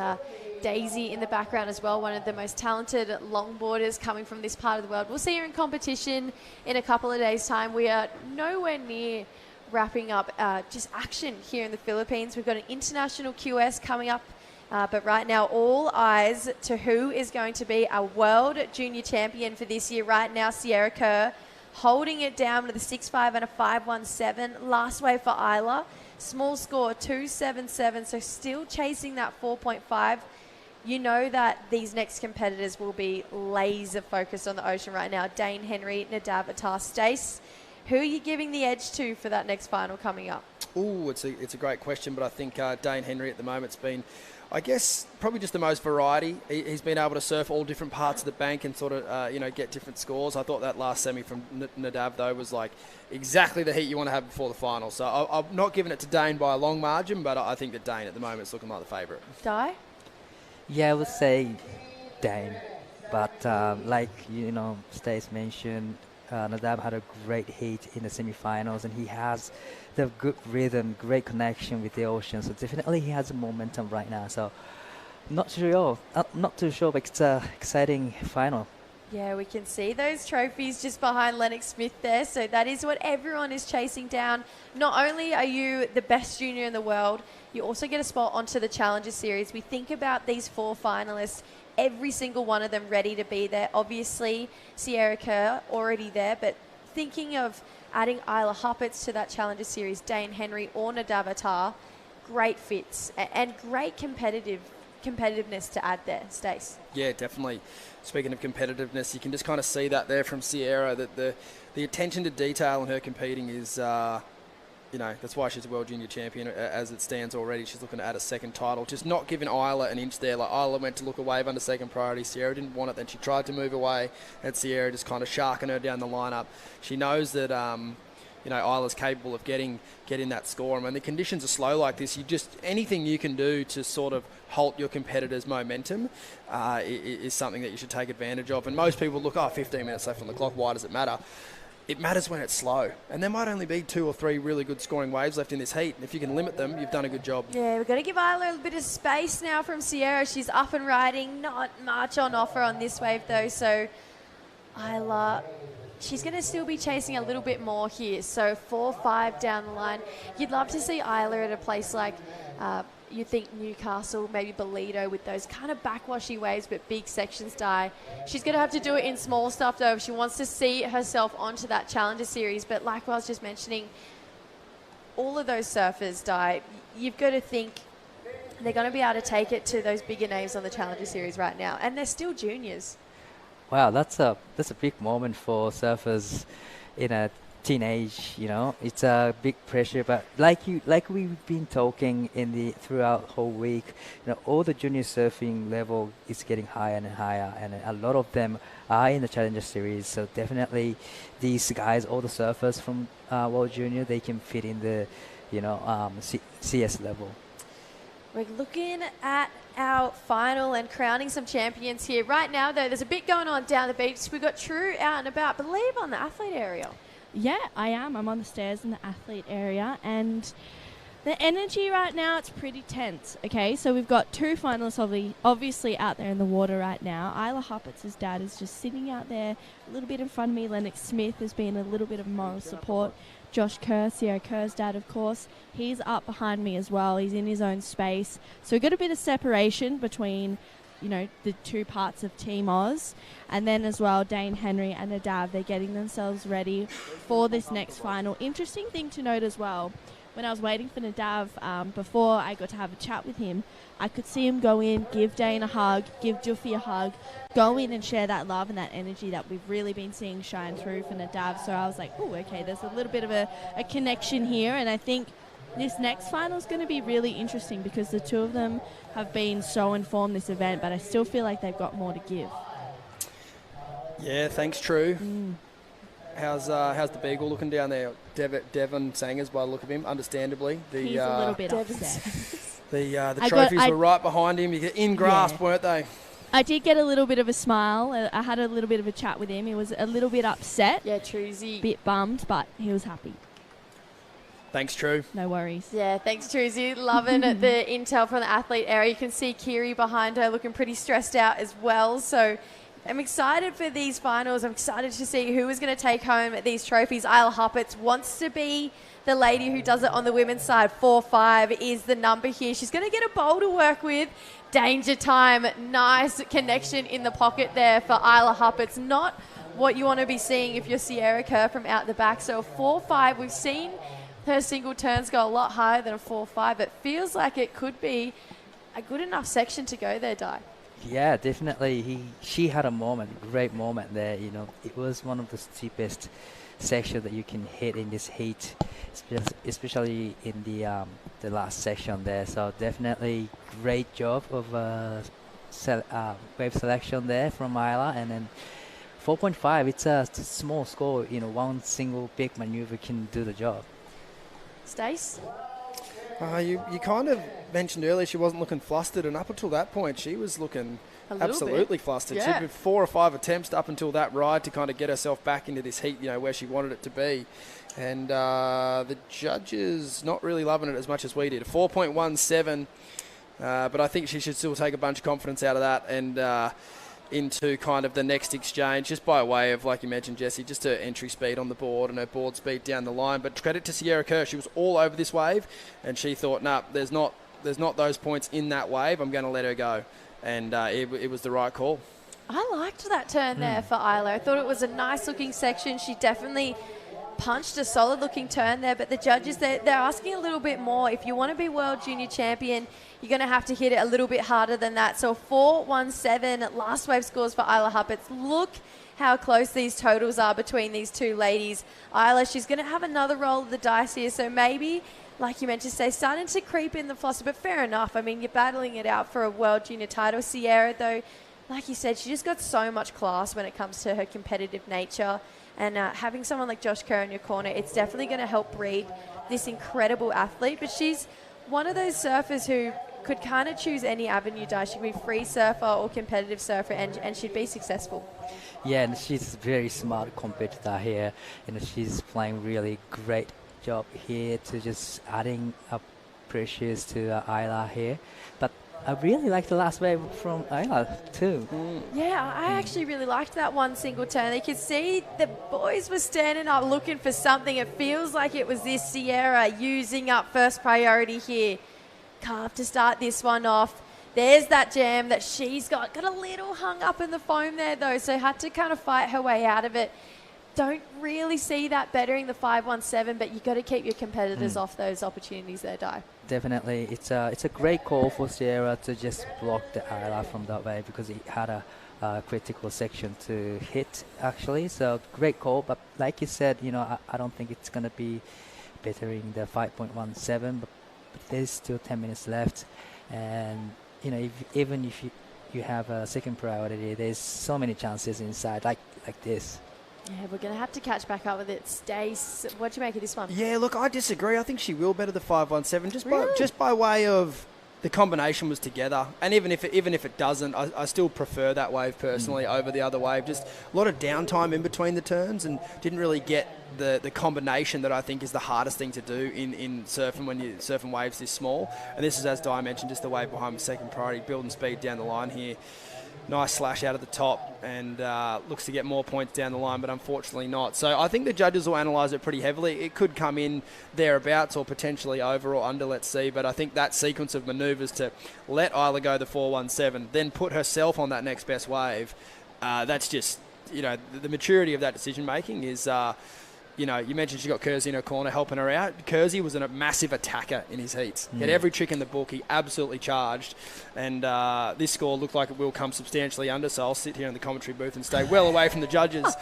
Daisy in the background as well, one of the most talented longboarders coming from this part of the world. We'll see her in competition in a couple of days' time. We are nowhere near wrapping up just action here in the Philippines. We've got an international QS coming up. But right now, all eyes to who is going to be our World Junior Champion for this year. Right now, Sierra Kerr holding it down with a 6.5 and a 5.17. Last wave for Isla. Small score, 2.77. So still chasing that 4.5. You know that these next competitors will be laser focused on the ocean right now. Dane Henry, Nadav Attar, Stace. Who are you giving the edge to for that next final coming up? Ooh, it's a great question, but I think Dane Henry at the moment's been, I guess, probably just the most variety. He's been able to surf all different parts of the bank and sort of, get different scores. I thought that last semi from Nadav, though, was like exactly the heat you want to have before the final. So I'm not giving it to Dane by a long margin, but I think that Dane at the moment is looking like the favourite. Di? Yeah, I would say Dane. But like, Stace mentioned, Nadav had a great heat in the semi-finals, and he has the good rhythm, great connection with the ocean. So definitely he has momentum right now. So not too sure, but it's an exciting final. Yeah, we can see those trophies just behind Lennox Smith there. So that is what everyone is chasing down. Not only are you the best junior in the world, you also get a spot onto the Challenger Series. We think about these 4 finalists, every single one of them ready to be there. Obviously, Sierra Kerr already there, but thinking of adding Isla Huppets to that Challenger Series, Dane Henry or Nadav Attar, great fits and great competitiveness to add there. Stace? Yeah, definitely. Speaking of competitiveness, you can just kind of see that there from Sierra, that the attention to detail in her competing is, that's why she's a World Junior Champion as it stands already. She's looking to add a second title. Just not giving Isla an inch there. Like Isla went to look a wave under second priority. Sierra didn't want it. Then she tried to move away, and Sierra just kind of sharking her down the lineup. She knows that, Isla's capable of getting that score. And when the conditions are slow like this, anything you can do to sort of halt your competitor's momentum is something that you should take advantage of. And most people look, 15 minutes left on the clock. Why does it matter? It matters when it's slow. And there might only be 2 or 3 really good scoring waves left in this heat. And if you can limit them, you've done a good job. Yeah, we've got to give Isla a bit of space now from Sierra. She's up and riding. Not much on offer on this wave, though. So Isla, she's going to still be chasing a little bit more here. So 4-5 down the line. You'd love to see Isla at a place like, you think Newcastle, maybe Bolito with those kind of backwashy waves but big sections. Die. She's going to have to do it in small stuff though if she wants to see herself onto that Challenger Series. But like I was just mentioning, all of those surfers, Die, you've got to think they're going to be able to take it to those bigger names on the Challenger Series right now, and they're still juniors. Wow, that's a big moment for surfers in a teenage, it's a big pressure. But like we've been talking throughout the whole week, all the junior surfing level is getting higher and higher, and a lot of them are in the Challenger Series. So definitely these guys, all the surfers from World Junior, they can fit in the CS level. We're looking at our final and crowning some champions here. Right now, though, there's a bit going on down the beach. We've got True out and about, believe on the athlete area. Yeah, I am. I'm on the stairs in the athlete area, and the energy right now, it's pretty tense. Okay, so we've got 2 finalists obviously out there in the water right now. Isla Huppets' dad is just sitting out there a little bit in front of me. Lennox Smith has been a little bit of moral support. Josh Kerr, Sierra Kerr's dad, of course, he's up behind me as well. He's in his own space. So we've got a bit of separation between the 2 parts of Team Oz. And then as well, Dane Henry and Nadav, they're getting themselves ready for this next final. Interesting thing to note as well, when I was waiting for Nadav, before I got to have a chat with him, I could see him go in, give Dane a hug, give Duffy a hug, go in and share that love and that energy that we've really been seeing shine through for Nadav. So I was like, oh, okay, there's a little bit of a connection here. And I think this next final is going to be really interesting because the two of them have been so informed this event, but I still feel like they've got more to give. Yeah, thanks, True. How's the Beagle looking down there? Devon Sangers, by the look of him, understandably. He's a little bit upset. The trophies were right behind him. You get in grasp, weren't they? I did get a little bit of a smile. I had a little bit of a chat with him. He was a little bit upset. Yeah, Truzy. Bit bummed, but he was happy. Thanks, True. No worries. Yeah, thanks, Truzy. Loving the intel from the athlete area. You can see Kiri behind her looking pretty stressed out as well. So I'm excited for these finals. I'm excited to see who is going to take home these trophies. Isla Huppert wants to be the lady who does it on the women's side. 4-5 is the number here. She's going to get a bowl to work with. Danger time. Nice connection in the pocket there for Isla Huppert. Not what you want to be seeing if you're Sierra Kerr from out the back. So 4-5, we've seen her single turns go a lot higher than a 4-5. It feels like it could be a good enough section to go there, Di. Yeah, definitely. She had a great moment there. It was one of the steepest sections that you can hit in this heat, especially in the last section there. So definitely great job of wave selection there from Isla. And then 4.5, it's a small score. One single big maneuver can do the job. Stace? You kind of mentioned earlier she wasn't looking flustered, and up until that point she was looking absolutely flustered. Yeah. She'd been 4 or 5 attempts up until that ride to kind of get herself back into this heat, where she wanted it to be. And the judges not really loving it as much as we did. 4.17, but I think she should still take a bunch of confidence out of that and into kind of the next exchange, just by way of, like you mentioned, Jesse, just her entry speed on the board and her board speed down the line. But credit to Sierra Kerr, she was all over this wave, and she thought, nah, there's not those points in that wave. I'm going to let her go, and it was the right call. I liked that turn there for Isla. I thought it was a nice-looking section. She definitely punched a solid-looking turn there, but the judges, they're asking a little bit more. If you want to be World Junior Champion, you're going to have to hit it a little bit harder than that. So 4.17 last wave scores for Isla Huppert. Look how close these totals are between these two ladies. Isla, she's going to have another roll of the dice here, so maybe, like you mentioned, starting to creep in the fluster, but fair enough. I mean, you're battling it out for a World Junior title. Sierra, though, like you said, she just got so much class when it comes to her competitive nature. And having someone like Josh Kerr in your corner, it's definitely going to help breed this incredible athlete. But she's one of those surfers who could kind of choose any avenue. She could be free surfer or competitive surfer, and she'd be successful. Yeah, and she's very smart competitor here. She's playing really great job here to just adding up pressures to Isla here. But I really like the last wave from Isla too. Yeah, I actually really liked that one single turn. You could see the boys were standing up looking for something. It feels like it was this Sierra using up first priority here. Carve to start this one off. There's that jam that she's got a little hung up in the foam there though, so had to kind of fight her way out of it. Don't really see that bettering the 5.17, but you've got to keep your competitors off those opportunities there, Di. Definitely. It's a great call for Sierra to just block the Isla from that way because it had a critical section to hit, actually. So great call. But like you said, I don't think it's going to be bettering the 5.17, but there's still 10 minutes left. And, even if you have a second priority, there's so many chances inside like this. Yeah, we're going to have to catch back up with it. Stace, what do you make of this one? Yeah, look, I disagree. I think she will better the 5.17 just by way of the combination was together. And even if it doesn't, I still prefer that wave personally over the other wave. Just a lot of downtime in between the turns and didn't really get the combination that I think is the hardest thing to do in surfing when you're surfing waves this small. And this is, as Di mentioned, just the wave behind the second priority, building speed down the line here. Nice slash out of the top and looks to get more points down the line, but unfortunately not. So I think the judges will analyse it pretty heavily. It could come in thereabouts or potentially over or under, let's see. But I think that sequence of manoeuvres to let Isla go the 4.17, then put herself on that next best wave, that's just, the maturity of that decision-making is you know, you mentioned she got Kersey in her corner helping her out. Kersey was a massive attacker in his heats. He had every trick in the book. He absolutely charged. And this score looked like it will come substantially under, so I'll sit here in the commentary booth and stay well away from the judges.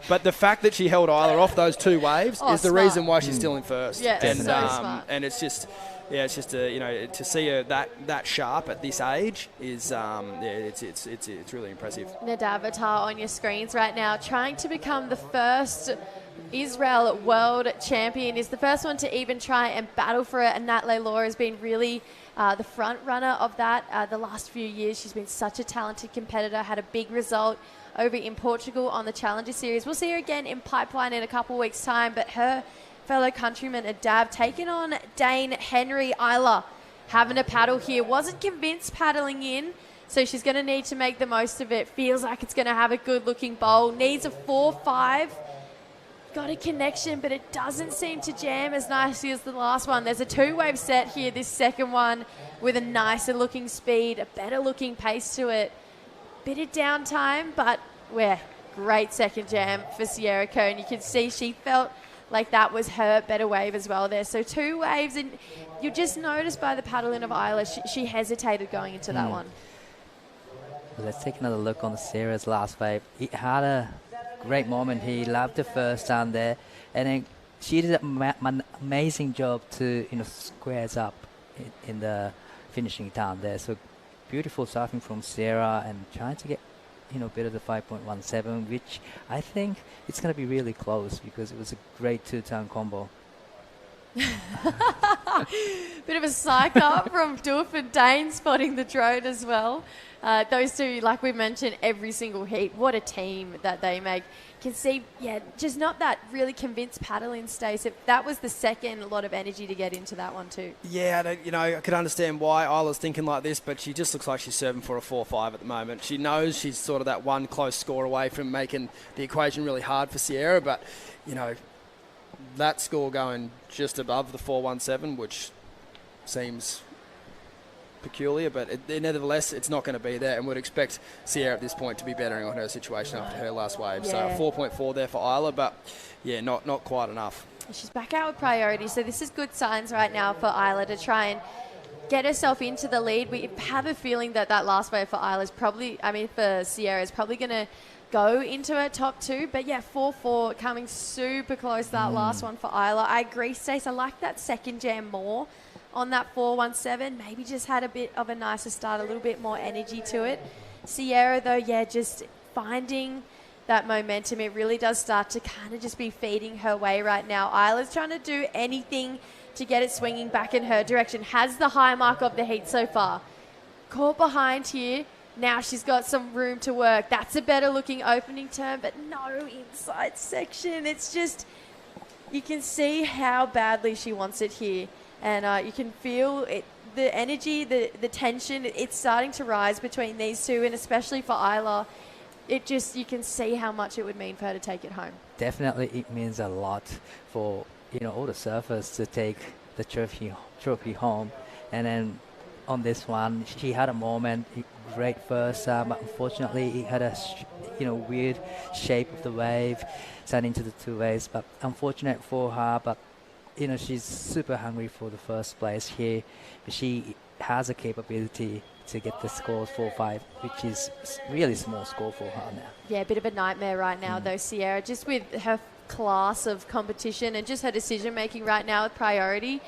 But the fact that she held Isla off those 2 waves is the reason why she's still in first. Yeah, and, so smart. And it's just... Yeah, it's just you know, to see her that sharp at this age is it's really impressive. Nadavatar on your screens right now, trying to become the first Israel World Champion, is the first one to even try and battle for it, and Nat Laylor has been really the front runner of that the last few years. She's been such a talented competitor, had a big result over in Portugal on the Challenger Series. We'll see her again in Pipeline in a couple weeks' time, but her fellow countryman Adab taking on Dane Henry. Isla having a paddle here. Wasn't convinced paddling in, so she's going to need to make the most of it. Feels like it's going to have a good-looking bowl. Needs a 4-5. Got a connection, but it doesn't seem to jam as nicely as the last one. There's a 2-wave set here, this second one, with a nicer-looking speed, a better-looking pace to it. Bit of downtime, but great second jam for Sierra Cohn. You can see she felt like that was her better wave as well there. So 2 waves, and you just noticed by the paddling of Isla, she hesitated going into that one. Let's take another look on Sierra's last wave. He had a great moment. He loved the first time there, and then she did an amazing job to squares up in the finishing time there. So beautiful surfing from Sierra and trying to get bit of the 5.17, which I think it's going to be really close because it was a great 2-turn combo. Bit of a psych up from Doof and Dane spotting the drone as well. Those two, like we mentioned, every single heat. What a team that they make. Can see, just not that really convinced paddling, Stace. That was the second, a lot of energy to get into that one too. Yeah, I could understand why Isla's thinking like this, but she just looks like she's serving for a 4-5 at the moment. She knows she's sort of that one close score away from making the equation really hard for Sierra, but, that score going just above the 4.17, which seems peculiar, but nevertheless, it's not going to be there, and would expect Sierra at this point to be bettering on her situation after her last wave. Yeah. So 4.4 there for Isla, but not quite enough. She's back out with priority, so this is good signs right now for Isla to try and get herself into the lead. We have a feeling that last wave for Isla is for Sierra is probably going to go into her top 2, but 4-4 coming super close to that last one for Isla. I agree, Stace. I like that second jam more on that 4.17. Maybe just had a bit of a nicer start, a little bit more energy to it. Sierra, though, just finding that momentum. It really does start to kind of just be feeding her way right now. Isla's trying to do anything to get it swinging back in her direction. Has the high mark of the heat so far. Caught behind here. Now she's got some room to work. That's a better looking opening turn, but no inside section. It's just, you can see how badly she wants it here. And you can feel it, the energy, the tension, it's starting to rise between these two, and especially for Isla. You can see how much it would mean for her to take it home. Definitely it means a lot for, all the surfers to take the trophy home. And then on this one, she had a moment, great first, but unfortunately it had a weird shape of the wave, sent into the 2 waves. But unfortunate for her, but she's super hungry for the first place here. But she has a capability to get the scores 4-5, which is really small score for her now. Yeah, a bit of a nightmare right now though, Sierra, just with her class of competition and just her decision making right now with priority.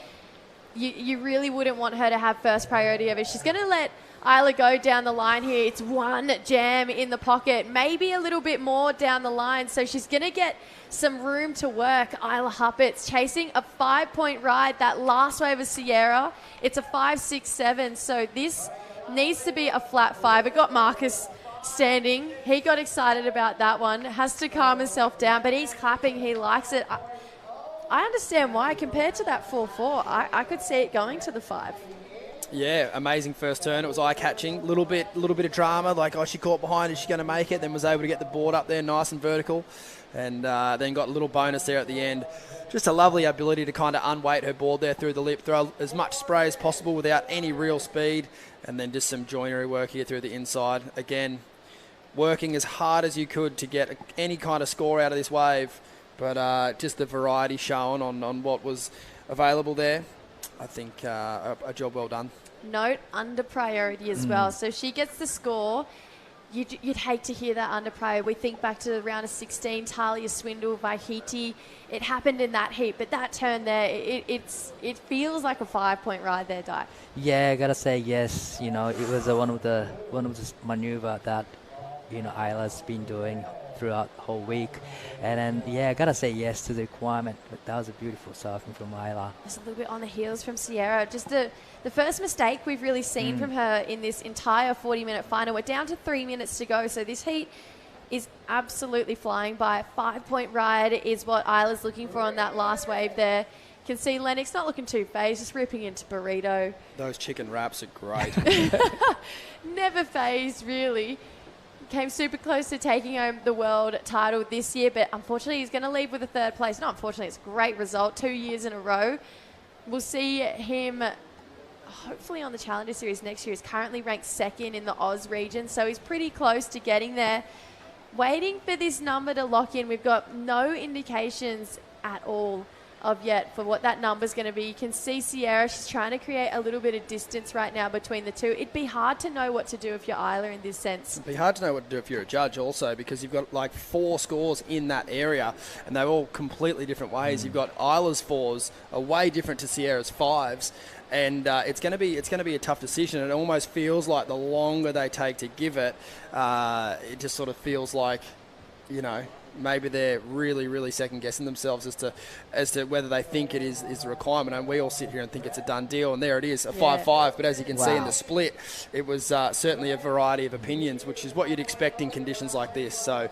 You really wouldn't want her to have first priority over. She's going to let Isla go down the line here. It's one jam in the pocket, maybe a little bit more down the line. So she's going to get some room to work. Isla Huppett's chasing a 5-point ride. That last wave of Sierra, it's a 5-6-7. So this needs to be a flat 5. It got Marcus standing. He got excited about that one. Has to calm himself down, but he's clapping. He likes it. I understand why. Compared to that 4-4, I could see it going to the 5. Yeah, amazing first turn. It was eye-catching. Little bit of drama, like, she caught behind, is she going to make it? Then was able to get the board up there nice and vertical, and then got a little bonus there at the end. Just a lovely ability to kind of unweight her board there through the lip, throw as much spray as possible without any real speed, and then just some joinery work here through the inside. Again, working as hard as you could to get any kind of score out of this wave. But just the variety shown on what was available there, I think a job well done. Note under priority as well. So she gets the score. You'd hate to hear that under priority. We think back to the round of 16, Talia Swindle, Vaihiti. It happened in that heat, but that turn there, it feels like a 5-point ride there, Di. Yeah, I gotta say yes. You know, it was one of the maneuver that Isla's been doing throughout the whole week, and then I gotta say yes to the requirement. But that was a beautiful surfing from Isla. Just a little bit on the heels from Sierra. Just the first mistake we've really seen from her in this entire 40-minute final. We're down to 3 minutes to go, so this heat is absolutely flying by. 5-point ride is what Isla's looking for on that last wave there. You can see Lennox not looking too phased, just ripping into burrito. Those chicken wraps are great. Never phased, really. Came super close to taking home the world title this year, but unfortunately he's going to leave with a third place. Not unfortunately, it's a great result, 2 years in a row. We'll see him hopefully on the Challenger Series next year. He's currently ranked second in the Oz region, so he's pretty close to getting there. Waiting for this number to lock in. We've got no indications at all of yet for what that number's going to be. You can see Sierra, she's trying to create a little bit of distance right now between the two. It'd be hard to know what to do if you're Isla in this sense. It'd be hard to know what to do if you're a judge also, because you've got like 4 scores in that area and they're all completely different ways. You've got Isla's 4s are way different to Sierra's 5s, and it's going to be a tough decision. It almost feels like the longer they take to give it, it just sort of feels like, maybe they're really, really second-guessing themselves as to whether they think it is the requirement. And we all sit here and think it's a done deal, and there it is, a 5-5. But as you can see in the split, it was certainly a variety of opinions, which is what you'd expect in conditions like this. So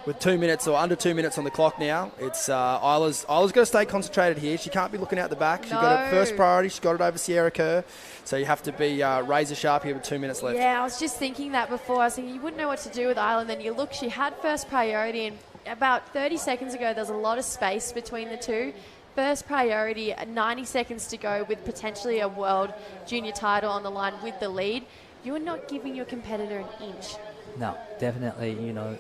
with 2 minutes or under 2 minutes on the clock now, it's Isla's got to stay concentrated here. She can't be looking out the back. She's got her first priority. She's got it over Sierra Kerr. So you have to be razor sharp here with 2 minutes left. Yeah, I was just thinking that before. I was thinking you wouldn't know what to do with Isla, and then you look, she had first priority, and about 30 seconds ago, there's a lot of space between the two. First priority, 90 seconds to go with potentially a world junior title on the line with the lead. You're not giving your competitor an inch. No, definitely,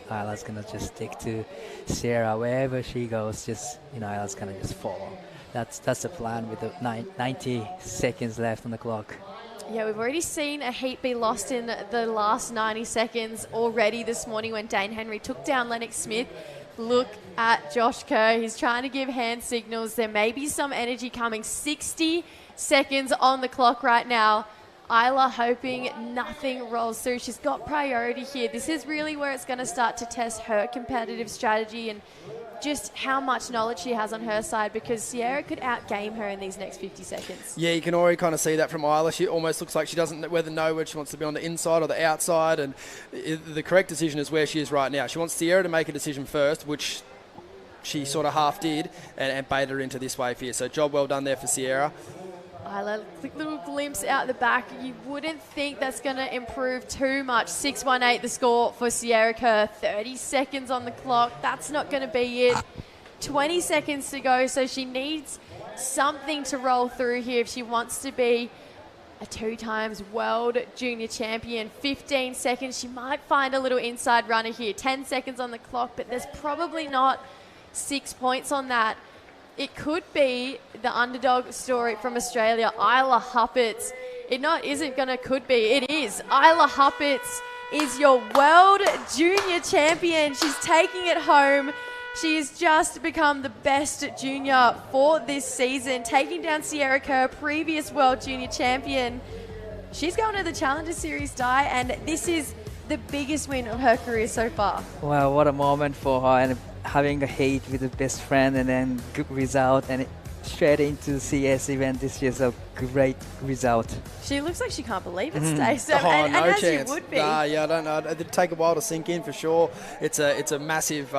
Isla's going to just stick to Sierra. Wherever she goes, Isla's going to just follow. That's the plan with the 90 seconds left on the clock. Yeah, we've already seen a heat be lost in the last 90 seconds already this morning when Dane Henry took down Lennox Smith. Look at Josh Kerr. He's trying to give hand signals. There may be some energy coming. 60 seconds on the clock right now. Isla hoping nothing rolls through. She's got priority here. This is really where it's going to start to test her competitive strategy and just how much knowledge she has on her side, because Sierra could outgame her in these next 50 seconds. Yeah, you can already kind of see that from Isla. She almost looks like she doesn't know whether she wants to be on the inside or the outside, and the correct decision is where she is right now. She wants Sierra to make a decision first, which she sort of half did, and baited her into this wave here. So job well done there for Sierra. Isla, quick little glimpse out the back. You wouldn't think that's going to improve too much. 6-1-8 the score for Sierra Kerr. 30 seconds on the clock. That's not going to be it. 20 seconds to go, so she needs something to roll through here if she wants to be a 2-times world junior champion. 15 seconds. She might find a little inside runner here. 10 seconds on the clock, but there's probably not 6 points on that. It could be the underdog story from Australia, Isla Huppets. Could be. It is. Isla Huppets is your world junior champion. She's taking it home. She has just become the best junior for this season, taking down Sierra Kerr, previous world junior champion. She's going to the Challenger Series, Di, and this is the biggest win of her career so far. Wow, what a moment for her, and having a heat with a best friend and then good result, and straight into the CS event. This is a great result. She looks like she can't believe it, Stacey. No and as chance. You would be. Nah, yeah, I don't know. It'd take a while to sink in for sure. It's a massive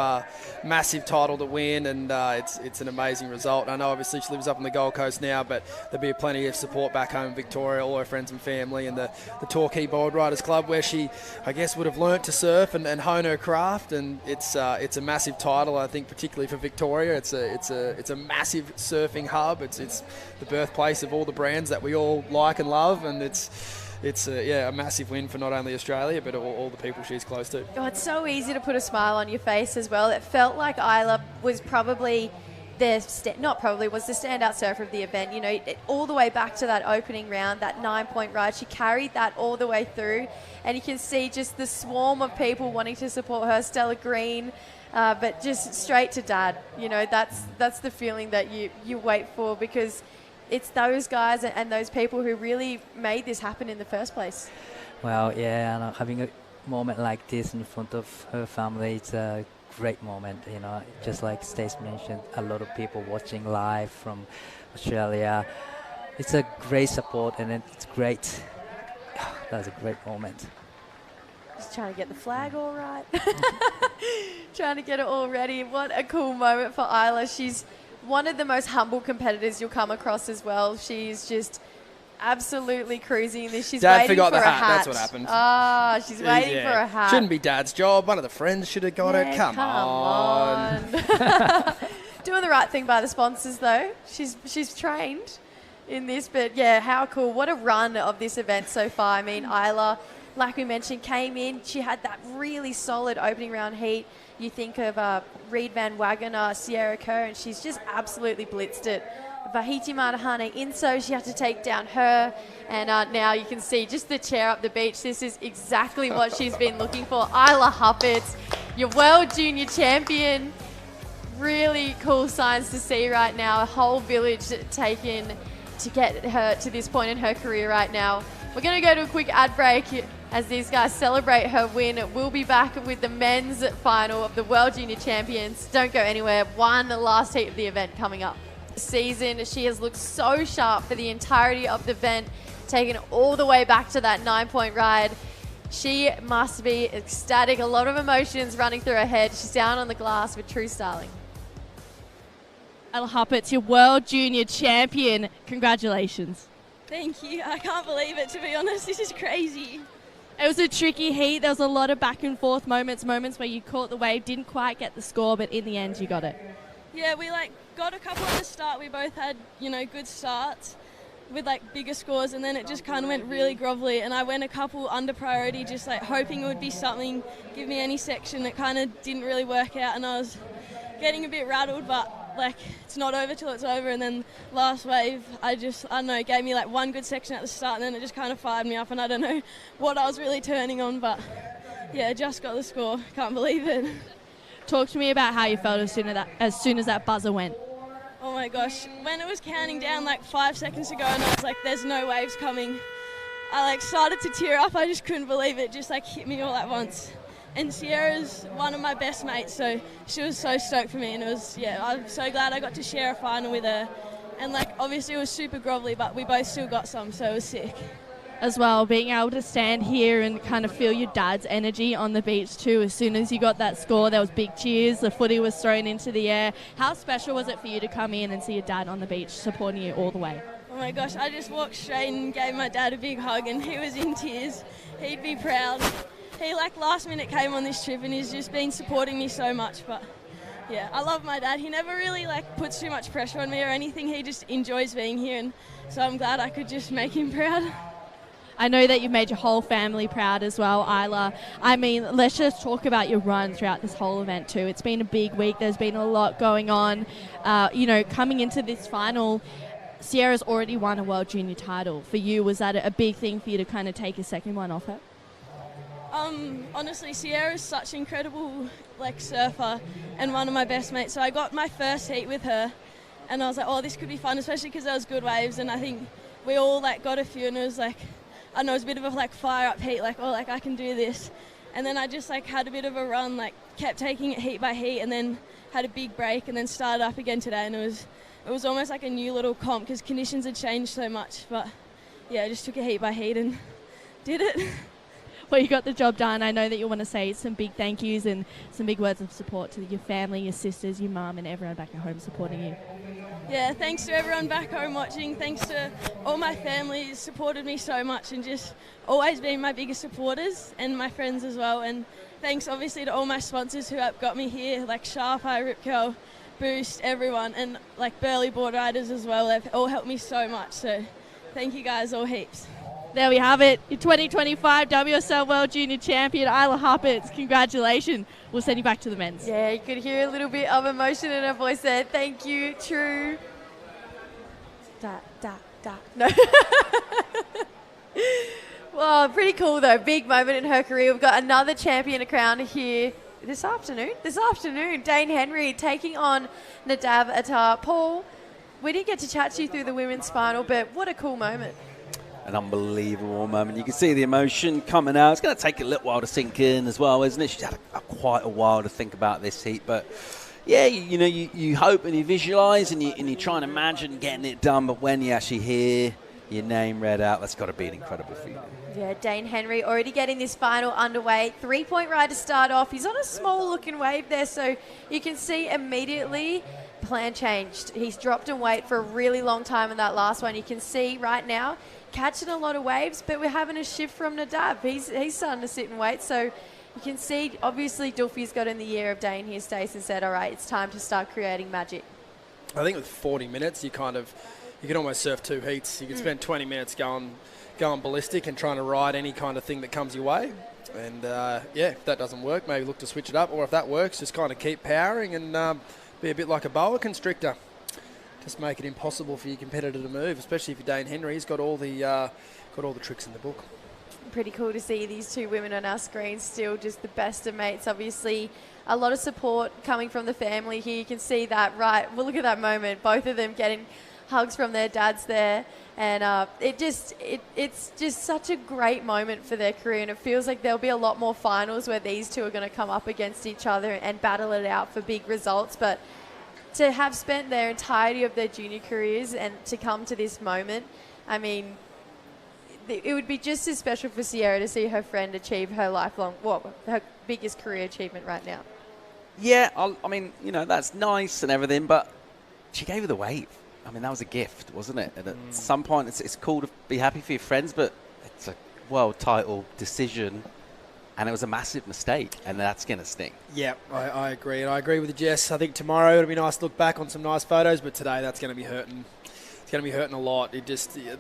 title to win, and it's an amazing result. I know obviously she lives up on the Gold Coast now, but there'll be plenty of support back home in Victoria, all her friends and family, and the Torquay Board Riders Club, where she, I guess, would have learnt to surf and hone her craft. And it's a massive title, I think, particularly for Victoria. It's a massive surfing hub. It's the birthplace of all the brands that we all like and love, and it's it's a massive win for not only Australia but all the people she's close to. Oh, it's so easy to put a smile on your face as well. It felt like Isla was probably was the standout surfer of the event. You know, all the way back to that opening round, that 9-point ride, she carried that all the way through, and you can see just the swarm of people wanting to support her. Stella Green, but just straight to Dad. You know, that's the feeling that you wait for, because it's those guys and those people who really made this happen in the first place. Well, yeah, and having a moment like this in front of her family, it's a great moment. You know, just like Stace mentioned, a lot of people watching live from Australia. It's a great support, and it's great. That's a great moment. Just trying to get the flag all right. Trying to get it all ready. What a cool moment for Isla. She's one of the most humble competitors you'll come across as well. She's just absolutely cruising this. She's Dad waiting forgot for the a hat. hat. That's what happened. Ah, she's waiting for a hat. Shouldn't be Dad's job. One of the friends should have got it. Come on. Doing the right thing by the sponsors, though. She's trained in this, but yeah, how cool. What a run of this event so far. I mean, Isla, like we mentioned, came in. She had that really solid opening round heat. You think of Reed Van Wagener, Sierra Kerr, and she's just absolutely blitzed it. Vahiti Matahane Inso, she had to take down her, and now you can see just the chair up the beach. This is exactly what she's been looking for. Isla Huppert, your World Junior Champion. Really cool signs to see right now. A whole village taken to get her to this point in her career right now. We're going to go to a quick ad break as these guys celebrate her win. We'll be back with the men's final of the World Junior Champions. Don't go anywhere. One last heat of the event coming up. Season, she has looked so sharp for the entirety of the event, taken all the way back to that 9-point ride. She must be ecstatic. A lot of emotions running through her head. She's down on the glass with True Starling. Isla Huppert's your World Junior Champion. Congratulations. Thank you. I can't believe it, to be honest. This is crazy. It was a tricky heat. There was a lot of back and forth moments where you caught the wave, didn't quite get the score, but in the end you got it. Yeah, we got a couple at the start. We both had, good starts with bigger scores, and then it just kind of went really grovelly, and I went a couple under priority, just hoping it would be something, give me any section. It kind of didn't really work out, and I was getting a bit rattled, but it's not over till it's over. And then last wave, I don't know, gave me one good section at the start, and then it just kind of fired me up, and I don't know what I was really turning on, but yeah, just got the score. Can't believe it. Talk to me about how you felt as soon as that buzzer went. Oh my gosh, when it was counting down 5 seconds to go, and I was like, there's no waves coming, I started to tear up. I just couldn't believe it. Just hit me all at once. And Sierra's one of my best mates, so she was so stoked for me, and I'm so glad I got to share a final with her. And obviously it was super grovelly, but we both still got some, so it was sick. As well, being able to stand here and kind of feel your dad's energy on the beach too. As soon as you got that score, there was big cheers, the footy was thrown into the air. How special was it for you to come in and see your dad on the beach supporting you all the way? Oh my gosh, I just walked straight and gave my dad a big hug, and he was in tears. He'd be proud. He last minute came on this trip, and he's just been supporting me so much. But yeah, I love my dad. He never really puts too much pressure on me or anything. He just enjoys being here, and so I'm glad I could just make him proud. I know that you've made your whole family proud as well, Isla. I mean, let's just talk about your run throughout this whole event too. It's been a big week. There's been a lot going on. Coming into this final, Sierra's already won a World Junior title. For you, was that a big thing for you to kind of take a second one off her? Honestly, Sierra's such an incredible surfer and one of my best mates. So I got my first heat with her, and I was like, oh, this could be fun, especially because there was good waves, and I think we all got a few, and it was I don't know, it was a bit of a fire up heat, I can do this. And then I just had a bit of a run, kept taking it heat by heat, and then had a big break, and then started up again today, and it was almost like a new little comp because conditions had changed so much. But yeah, I just took it heat by heat and did it. Well, you got the job done. I know that you want to say some big thank yous and some big words of support to your family, your sisters, your mum, and everyone back at home supporting you. Yeah, thanks to everyone back home watching. Thanks to all my family who supported me so much and just always been my biggest supporters, and my friends as well. And thanks obviously to all my sponsors who have got me here, Sharp Eye, Rip Curl, Boost, everyone, and Burley Board Riders as well. They've all helped me so much. So thank you guys all heaps. There we have it. Your 2025 WSL World Junior Champion, Isla Huppert. Congratulations. We'll send you back to the men's. Yeah, you could hear a little bit of emotion in her voice there. Thank you, True. No. Well, pretty cool though. Big moment in her career. We've got another champion crown here this afternoon. Dane Henry taking on Nadav Attar. Paul, we didn't get to chat to you through the women's final, but what a cool moment. An unbelievable moment. You can see the emotion coming out. It's going to take a little while to sink in as well, isn't it? She's had quite a while to think about this heat, but yeah, you hope and you visualise and you try and imagine getting it done, but when you actually hear your name read out, that's got to be an incredible feeling. Yeah, Dane Henry already getting this final underway. 3-point ride to start off. He's on a small looking wave there, so you can see immediately plan changed. He's dropped in weight for a really long time in that last one. You can see right now catching a lot of waves, but we're having a shift from Nadav. He's starting to sit and wait, so you can see obviously Duffy's got in the year of Dane here, Stace, and said, all right, it's time to start creating magic. I think with 40 minutes, you can almost surf 2 heats. You can spend 20 minutes going ballistic and trying to ride any kind of thing that comes your way. And if that doesn't work, maybe look to switch it up, or if that works, just kind of keep powering and be a bit like a boa constrictor. Just make it impossible for your competitor to move, especially if you're Dane Henry. He's got all the tricks in the book. Pretty cool to see these two women on our screen still just the best of mates. Obviously, a lot of support coming from the family here. You can see that, right? Well, look at that moment. Both of them getting hugs from their dads there. And it's just such a great moment for their career. And it feels like there'll be a lot more finals where these two are going to come up against each other and battle it out for big results. But to have spent their entirety of their junior careers and to come to this moment, I mean, it would be just as special for Sierra to see her friend achieve her her biggest career achievement right now. Yeah, I mean, that's nice and everything, but she gave her the wave. I mean, that was a gift, wasn't it? And at some point, it's cool to be happy for your friends, but it's a world title decision, and it was a massive mistake, and that's going to sting. Yeah, I agree. And I agree with Jess. I think tomorrow it'll be nice to look back on some nice photos, but today that's going to be hurting. It's going to be hurting a lot.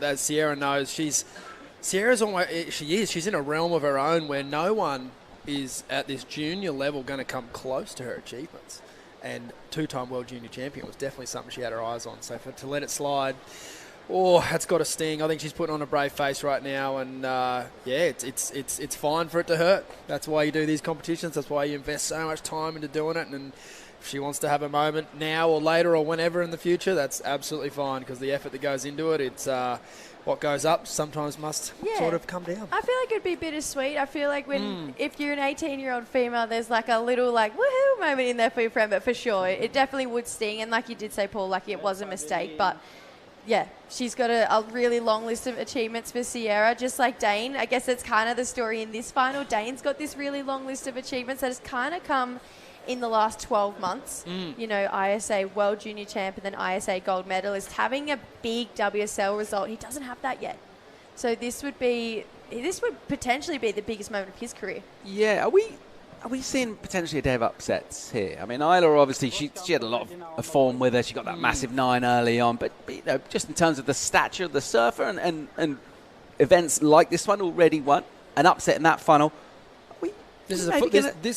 As Sierra knows, she's in a realm of her own where no one is at this junior level going to come close to her achievements. And 2-time World Junior Champion was definitely something she had her eyes on. So to let it slide, that's got a sting. I think she's putting on a brave face right now, and it's fine for it to hurt. That's why you do these competitions. That's why you invest so much time into doing it. And if she wants to have a moment now or later or whenever in the future, that's absolutely fine, because the effort that goes into it, it's what goes up sometimes must sort of come down. I feel like it'd be bittersweet. I feel like if you're an 18-year-old female, there's like a little woohoo moment in there for your friend, but for sure, it definitely would sting. And like you did say, Paul, it was a mistake, but yeah, she's got a really long list of achievements for Sierra, just like Dane. I guess that's kind of the story in this final. Dane's got this really long list of achievements that has kind of come in the last 12 months. ISA World Junior Champ and then ISA Gold Medalist, having a big WSL result. He doesn't have that yet. So this would potentially be the biggest moment of his career. Yeah, are we seeing potentially a day of upsets here? I mean, Isla, obviously, she had a lot of form with her. She got that massive 9 early on. But just in terms of the stature of the surfer and events like this one, already won an upset in that final. This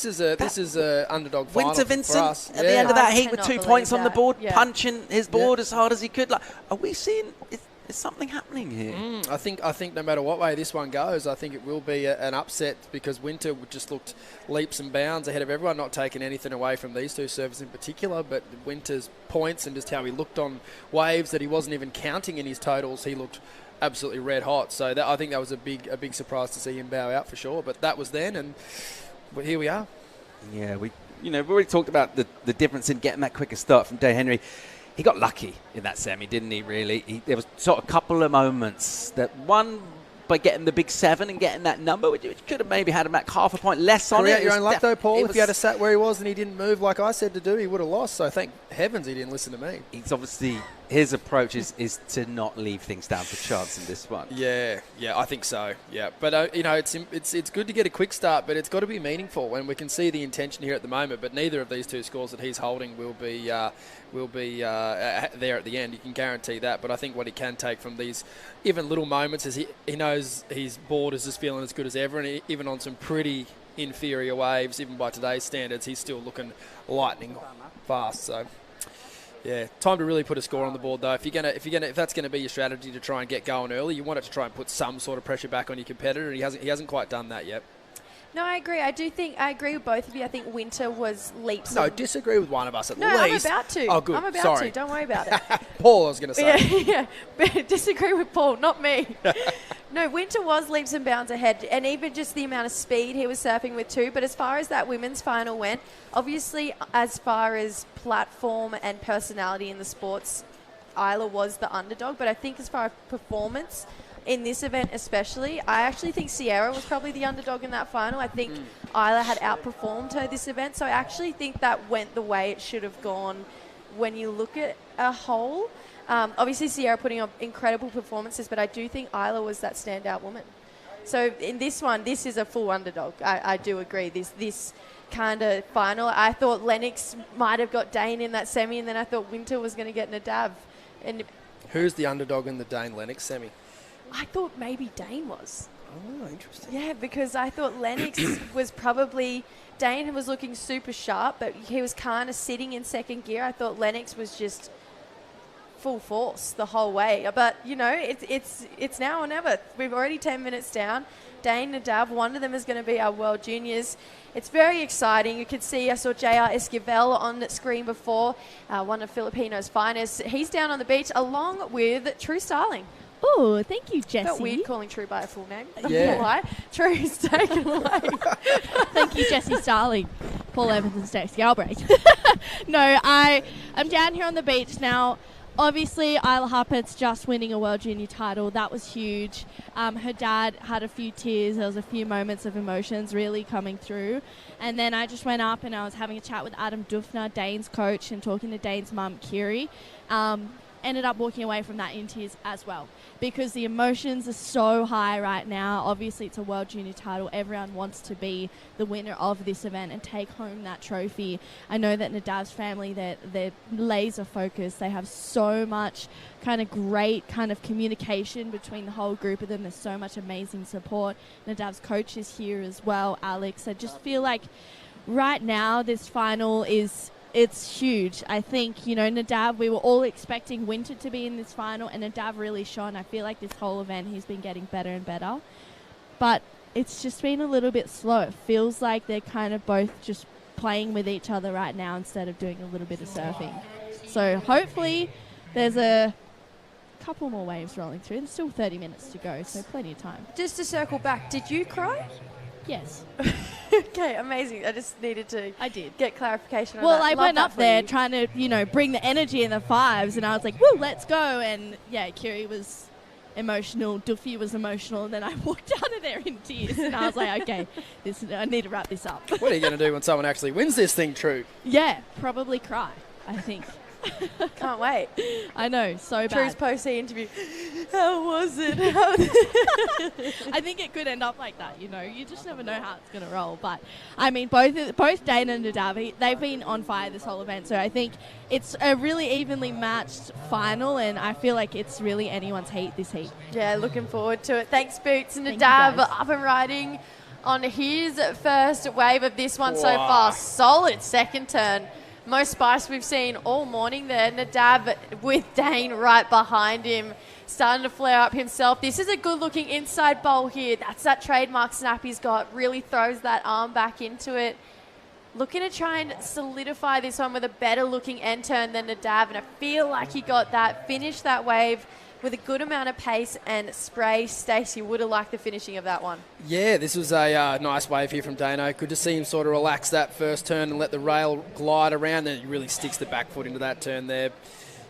is a underdog final Winter Vincent for us. at the end of that heat with 2 believe points on the board, yeah. punching his board as hard as he could. Are we seeing? Is something happening here? I think no matter what way this one goes, I think it will be an upset, because Winter just looked leaps and bounds ahead of everyone, not taking anything away from these two surfers in particular, but Winter's points and just how he looked on waves that he wasn't even counting in his totals, he looked absolutely red hot. So I think that was a big surprise to see him bow out for sure. But that was then, and here we are. Yeah, we've already talked about the difference in getting that quicker start from Dane Henry. He got lucky in that semi, didn't he, really? There was sort of a couple of moments that one by getting the big 7 and getting that number, which could have maybe had him back half a point less on it. Create your own luck, though, Paul. If you had a sat where he was and he didn't move like I said to do, he would have lost. So thank heavens he didn't listen to me. He's obviously, his approach is to not leave things down for chance in this one. Yeah, I think so. Yeah, but it's good to get a quick start, but it's got to be meaningful. And we can see the intention here at the moment. But neither of these two scores that he's holding will be there at the end. You can guarantee that. But I think what he can take from these even little moments is he knows his board is just feeling as good as ever, and even on some pretty inferior waves, even by today's standards, he's still looking lightning fast. So yeah, time to really put a score on the board though. If that's gonna be your strategy to try and get going early, you want it to try and put some sort of pressure back on your competitor. He hasn't quite done that yet. No, I agree. I agree with both of you. I think Winter was leaps. No, disagree with one of us at least. I'm about to. Oh, good. I'm about Sorry. to. Don't worry about it. Paul, I was going to say. Yeah. Disagree with Paul, not me. No, Winter was leaps and bounds ahead, and even just the amount of speed he was surfing with too. But as far as that women's final went, obviously, as far as platform and personality in the sports, Isla was the underdog. But I think as far as performance, in this event especially, I actually think Sierra was probably the underdog in that final. I think Isla had outperformed her this event, so I actually think that went the way it should have gone when you look at a whole. Obviously, Sierra putting up incredible performances, but I do think Isla was that standout woman. So in this one, this is a full underdog. I do agree. This kind of final, I thought Lennox might have got Dane in that semi, and then I thought Winter was going to get Nadav. And who's the underdog in the Dane Lennox semi? I thought maybe Dane was. Oh, interesting. Yeah, because I thought Lennox was probably... Dane was looking super sharp, but he was kind of sitting in second gear. I thought Lennox was just full force the whole way. But, it's now or never. We've already 10 minutes down. Dane, Nadav, one of them is going to be our World Juniors. It's very exciting. You could see, I saw JR Esquivel on the screen before, one of Filipino's finest. He's down on the beach along with True Starling. Oh, thank you, Jessie. Felt weird calling True by a full name. Yeah. Why? True's taken away. Thank you, Jessie Starling. Paul Evans and Stacey Galbraith. No, I'm down here on the beach now. Obviously, Isla Harpert's just winning a World Junior title. That was huge. Her dad had a few tears. There was a few moments of emotions really coming through. And then I just went up and I was having a chat with Adam Dufner, Dane's coach, and talking to Dane's mum, Kiri. Ended up walking away from that in tears as well, because the emotions are so high right now. Obviously, it's a World Junior title. Everyone wants to be the winner of this event and take home that trophy. I know that Nadav's family, they're laser focused. They have so much kind of great kind of communication between the whole group of them. There's so much amazing support. Nadav's coach is here as well, Alex. I just feel like right now this final it's huge. I think, Nadav, we were all expecting Winter to be in this final, and Nadav really shone. I feel like this whole event he's been getting better and better. But it's just been a little bit slow. It feels like they're kind of both just playing with each other right now instead of doing a little bit of surfing. So hopefully there's a couple more waves rolling through. There's still 30 minutes to go, so plenty of time. Just to circle back, did you cry? Yes. Okay, amazing. I just needed to get clarification on that. Well, I went up there trying to, bring the energy in the fives, and I was like, woo, let's go. And, yeah, Kiri was emotional, Duffy was emotional, and then I walked out of there in tears, and I was like, okay, I need to wrap this up. What are you going to do when someone actually wins this thing, True? Yeah, probably cry, I think. Can't wait. I know, so bad. True's post-sea interview. How was it? I think it could end up like that, You just never know how it's going to roll. But, I mean, both Dane and Nadav, they've been on fire this whole event. So I think it's a really evenly matched final, and I feel like it's really anyone's heat this heat. Yeah, looking forward to it. Thanks, Boots. Nadav up and riding on his first wave of this one so far. Solid second turn. Most spice we've seen all morning there. Nadav with Dane right behind him, starting to flare up himself. This is a good-looking inside bowl here. That's that trademark snap he's got. Really throws that arm back into it. Looking to try and solidify this one with a better-looking end turn than Nadav, and I feel like he got that. Finished that wave with a good amount of pace and spray. Stacey would have liked the finishing of that one. Yeah, this was a nice wave here from Dano. Good to see him sort of relax that first turn and let the rail glide around. And he really sticks the back foot into that turn there,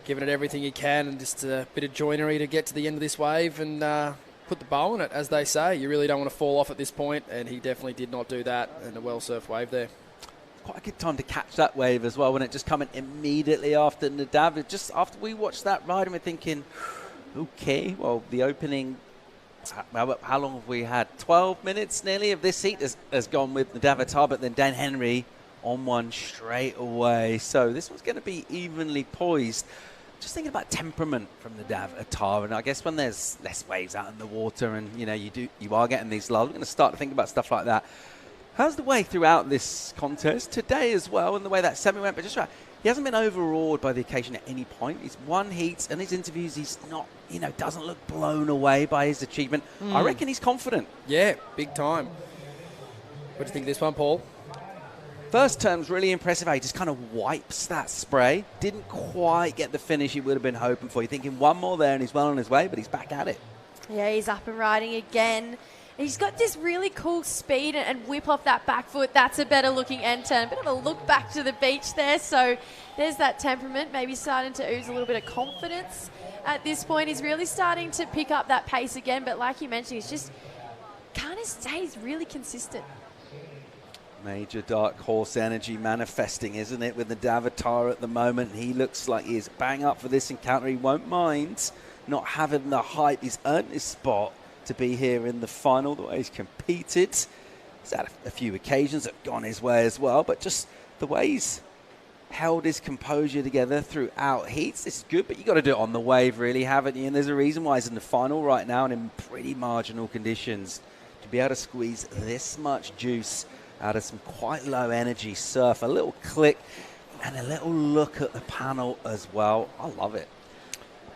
giving it everything he can, and just a bit of joinery to get to the end of this wave and put the bow on it, as they say. You really don't want to fall off at this point, and he definitely did not do that, and a well-surfed wave there. quite a good time to catch that wave as well, when it just coming immediately after Nadav. Just after we watched that ride, and we're thinking, okay, well, the opening, how long have we had? 12 minutes nearly of this heat has gone with Nadav Attar, but then Dan Henry on one straight away. So this one's going to be evenly poised. Just thinking about temperament from Nadav Attar, and I guess when there's less waves out in the water, and you are getting these lulls, we're going to start to think about stuff like that. How's the way throughout this contest today as well, and the way that semi went? But just right, he hasn't been overawed by the occasion at any point. He's won heats, and his interviews, he's not, doesn't look blown away by his achievement. I reckon he's confident. Yeah, big time. What do you think of this one, Paul? First term's really impressive how he just kind of wipes that spray. Didn't quite get the finish he would have been hoping for. You're thinking one more there and he's well on his way, but he's back at it. Yeah, he's up and riding again. He's got this really cool speed and whip off that back foot. That's a better looking end turn. A bit of a look back to the beach there. So there's that temperament, maybe starting to ooze a little bit of confidence at this point. He's really starting to pick up that pace again. But like you mentioned, he's just kind of stays really consistent. Major dark horse energy manifesting, isn't it, with the Nadav Attar at the moment. He looks like he is bang up for this encounter. He won't mind not having the hype. He's earned his spot to be here in the final, the way he's competed. He's had a few occasions that have gone his way as well, but just the way he's held his composure together throughout heats, this is good, but you got to do it on the wave, really, haven't you? And there's a reason why he's in the final right now and in pretty marginal conditions. To be able to squeeze this much juice out of some quite low energy surf, a little click and a little look at the panel as well. I love it.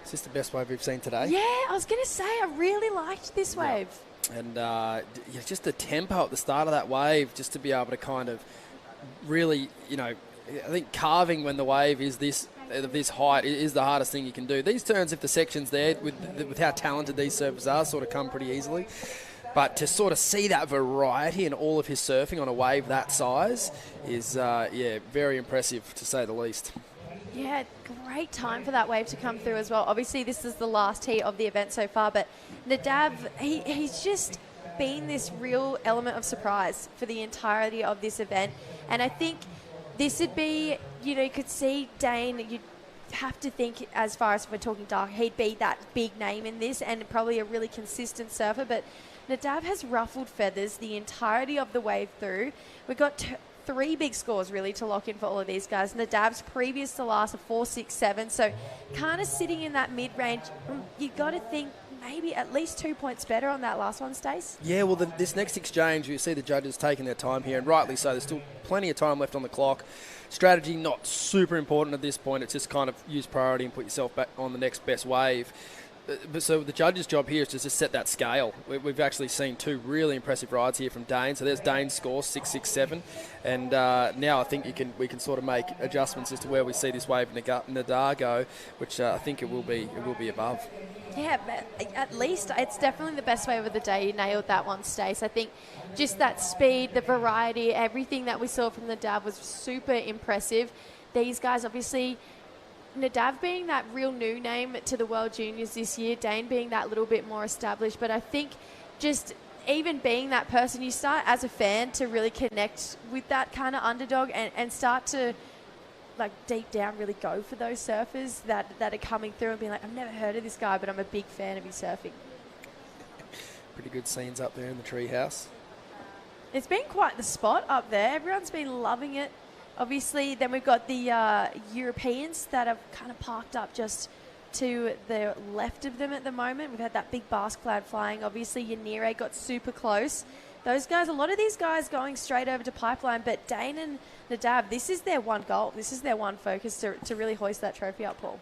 Is this the best wave we've seen today? Yeah, I was going to say, I really liked this wave. And just the tempo at the start of that wave, just to be able to kind of really, I think carving when the wave is this height is the hardest thing you can do. These turns, if the section's there, with how talented these surfers are, sort of come pretty easily. But to sort of see that variety in all of his surfing on a wave that size is, very impressive, to say the least. Yeah, great time for that wave to come through as well. Obviously, this is the last heat of the event so far, but Nadav, he's just been this real element of surprise for the entirety of this event. And I think this would be, you could see Dane, you'd have to think, as far as we're talking dark, he'd be that big name in this and probably a really consistent surfer, but Nadav has ruffled feathers the entirety of the wave through. We've got three big scores really to lock in for all of these guys. Nadav's previous to last of 4.67, so kind of sitting in that mid-range. You got to think maybe at least 2 points better on that last one, Stace. Yeah, well, this next exchange, you see the judges taking their time here, and rightly so. There's still plenty of time left on the clock. Strategy not super important at this point. It's just kind of use priority and put yourself back on the next best wave. So the judge's job here is to just set that scale. We've actually seen two really impressive rides here from Dane. So there's Dane's score, 6.67, and now I think we can sort of make adjustments as to where we see this wave Nadar go, which I think it will be above. Yeah, but at least it's definitely the best wave of the day. You nailed that one, Stace. I think just that speed, the variety, everything that we saw from Nadav was super impressive. These guys obviously, Nadav being that real new name to the World Juniors this year, Dane being that little bit more established, but I think just even being that person, you start as a fan to really connect with that kind of underdog and start to, like, deep down really go for those surfers that are coming through and being like, I've never heard of this guy, but I'm a big fan of his surfing. Pretty good scenes up there in the treehouse. It's been quite the spot up there. Everyone's been loving it. Obviously, then we've got the Europeans that have kind of parked up just to the left of them at the moment. We've had that big basque flag flying. Obviously, Yanire got super close. Those guys, a lot of these guys going straight over to Pipeline, but Dane and Nadav, this is their one goal. This is their one focus to really hoist that trophy up, Paul.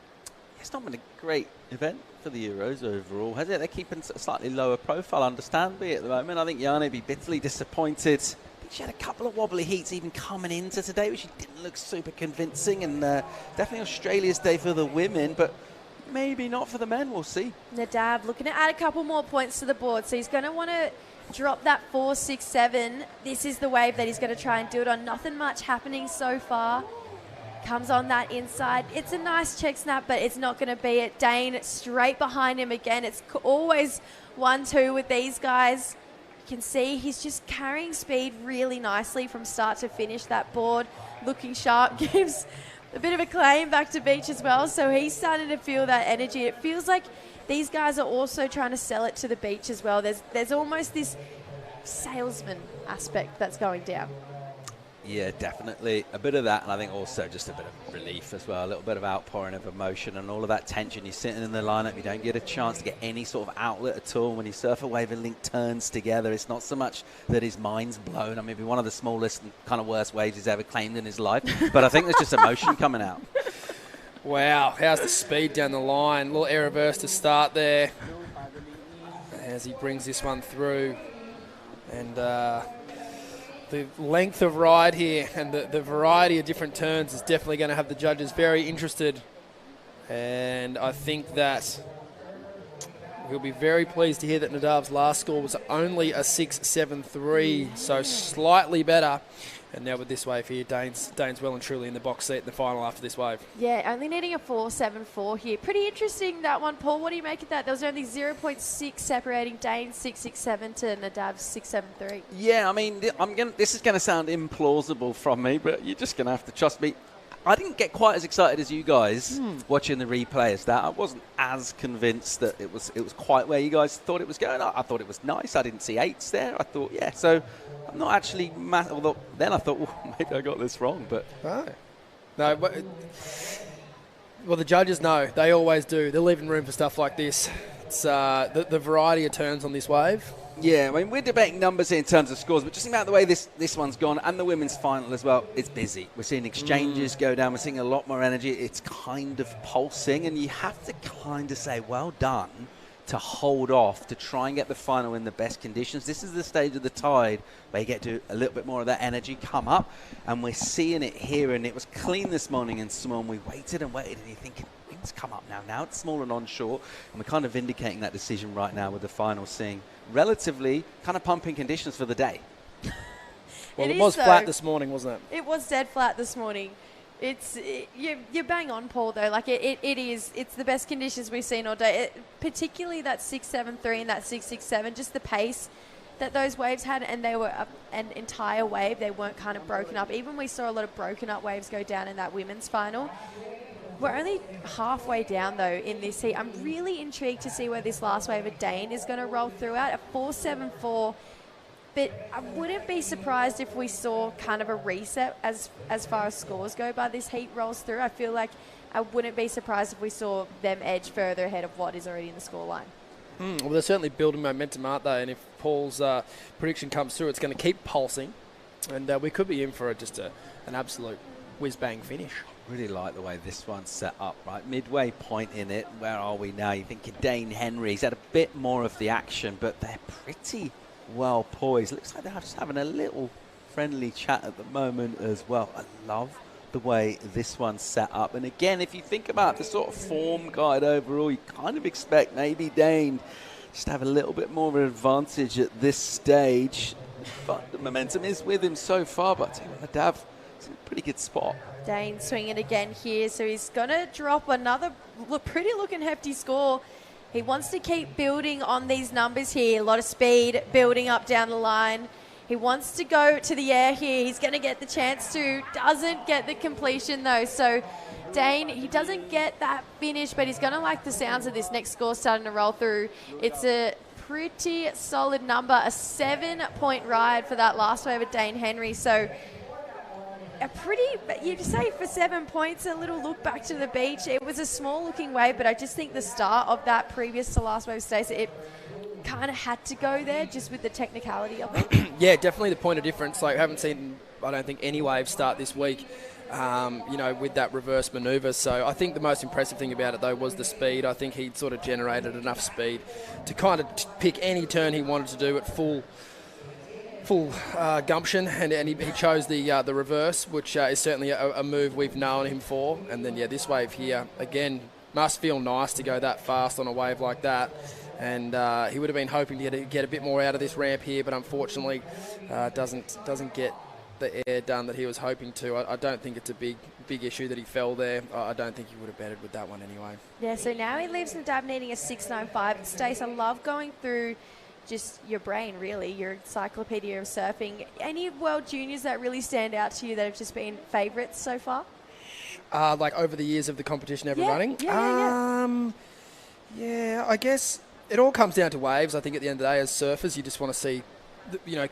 It's not been a great event for the Euros overall, has it? They're keeping a slightly lower profile, understandably, at the moment. I think Jana would be bitterly disappointed. She had a couple of wobbly heats even coming into today, which didn't look super convincing, and definitely Australia's day for the women, but maybe not for the men. We'll see. Nadav looking to add a couple more points to the board, so he's going to want to drop that 4.67. This is the wave that he's going to try and do it on. Nothing much happening so far. Comes on that inside. It's a nice check snap, but it's not going to be it. Dane straight behind him again. It's always 1-2 with these guys. can see he's just carrying speed really nicely from start to finish. That board looking sharp gives a bit of a claim back to Beach as well. So he's starting to feel that energy. It feels like these guys are also trying to sell it to the Beach as well. There's almost this salesman aspect that's going down. Yeah, definitely. A bit of that, and I think also just a bit of relief as well, a little bit of outpouring of emotion and all of that tension. You're sitting in the lineup, you don't get a chance to get any sort of outlet at all. When you surf a wave and Link turns together, it's not so much that his mind's blown. I mean, it'd be one of the smallest and kind of worst waves he's ever claimed in his life, but I think there's just emotion coming out. Wow, how's the speed down the line? A little air reverse to start there as he brings this one through. And the length of ride here and the variety of different turns is definitely going to have the judges very interested. And I think that we'll be very pleased to hear that Nadav's last score was only a 6.73, so slightly better. And now with this wave here, Dane's well and truly in the box seat in the final after this wave. Yeah, only needing a 4.74 here. Pretty interesting, that one, Paul. What do you make of that? There was only 0.6 separating Dane's 6.67 to Nadav's 6.73. Yeah, I mean, this is going to sound implausible from me, but you're just going to have to trust me. I didn't get quite as excited as you guys watching the replay as that. I wasn't as convinced that it was quite where you guys thought it was going. I thought it was nice. I didn't see 8s there. I thought, yeah, so I'm not actually mad. Although then I thought, well, maybe I got this wrong. But no, well, the judges know. They always do. They're leaving room for stuff like this. It's the variety of turns on this wave. Yeah, I mean, we're debating numbers here in terms of scores, but just think about the way this one's gone, and the women's final as well. It's busy. We're seeing exchanges go down. We're seeing a lot more energy. It's kind of pulsing, and you have to kind of say, well done to hold off to try and get the final in the best conditions. This is the stage of the tide where you get to a little bit more of that energy come up, and we're seeing it here, and it was clean this morning in small, and we waited and waited, and you're thinking, wind's come up now. Now it's small and onshore, and we're kind of vindicating that decision right now with the final seeing relatively kind of pumping conditions for the day. Well, it was flat this morning, wasn't it? It was dead flat this morning. You're bang on, Paul, though. Like it's the best conditions we've seen all day. Particularly that 6.73 and that 6.67, just the pace that those waves had, and they were an entire wave. They weren't kind of broken up. Even we saw a lot of broken up waves go down in that women's final. We're only halfway down, though, in this heat. I'm really intrigued to see where this last wave of Dane is going to roll through at a 4.74. But I wouldn't be surprised if we saw kind of a reset as far as scores go by this heat rolls through. I feel like I wouldn't be surprised if we saw them edge further ahead of what is already in the scoreline. Well, they're certainly building momentum, aren't they? And if Paul's prediction comes through, it's going to keep pulsing. And we could be in for just an absolute whiz-bang finish. Really like the way this one's set up, right? Midway point in it. Where are we now? You're thinking Dane Henry's had a bit more of the action, but they're pretty well poised. Looks like they're just having a little friendly chat at the moment as well. I love the way this one's set up. And again, if you think about the sort of form guide overall, you kind of expect maybe Dane just to have a little bit more of an advantage at this stage. But the momentum is with him so far. But I tell you what, Nadav, it's in a pretty good spot. Dane swinging again here, so he's going to drop another pretty looking hefty score. He wants to keep building on these numbers here. A lot of speed building up down the line. He wants to go to the air here. He's going to get the chance to. Doesn't get the completion, though. So Dane, he doesn't get that finish, but he's going to like the sounds of this next score starting to roll through. It's a pretty solid number, a 7-point ride for that last wave of Dane Henry. So you'd say for 7 points, a little look back to the beach. It was a small looking wave, but I just think the start of that previous to last wave Stacey, it kind of had to go there just with the technicality of it. Yeah, definitely the point of difference. Like, I haven't seen, I don't think, any waves start this week, with that reverse manoeuvre. So I think the most impressive thing about it, though, was the speed. I think he'd sort of generated enough speed to kind of pick any turn he wanted to do at full gumption, and he chose the reverse, which is certainly a move we've known him for. And then, this wave here, again, must feel nice to go that fast on a wave like that. And he would have been hoping to get a bit more out of this ramp here, but unfortunately doesn't get the air done that he was hoping to. I don't think it's a big issue that he fell there. I don't think he would have betted with that one anyway. Yeah, so now he leaves Nadav needing a 6.95. Stace, I love going through just your brain, really, your encyclopedia of surfing. Any World Juniors that really stand out to you that have just been favourites so far? Like over the years of the competition ever running? Yeah, I guess it all comes down to waves. I think at the end of the day, as surfers, you just want to see,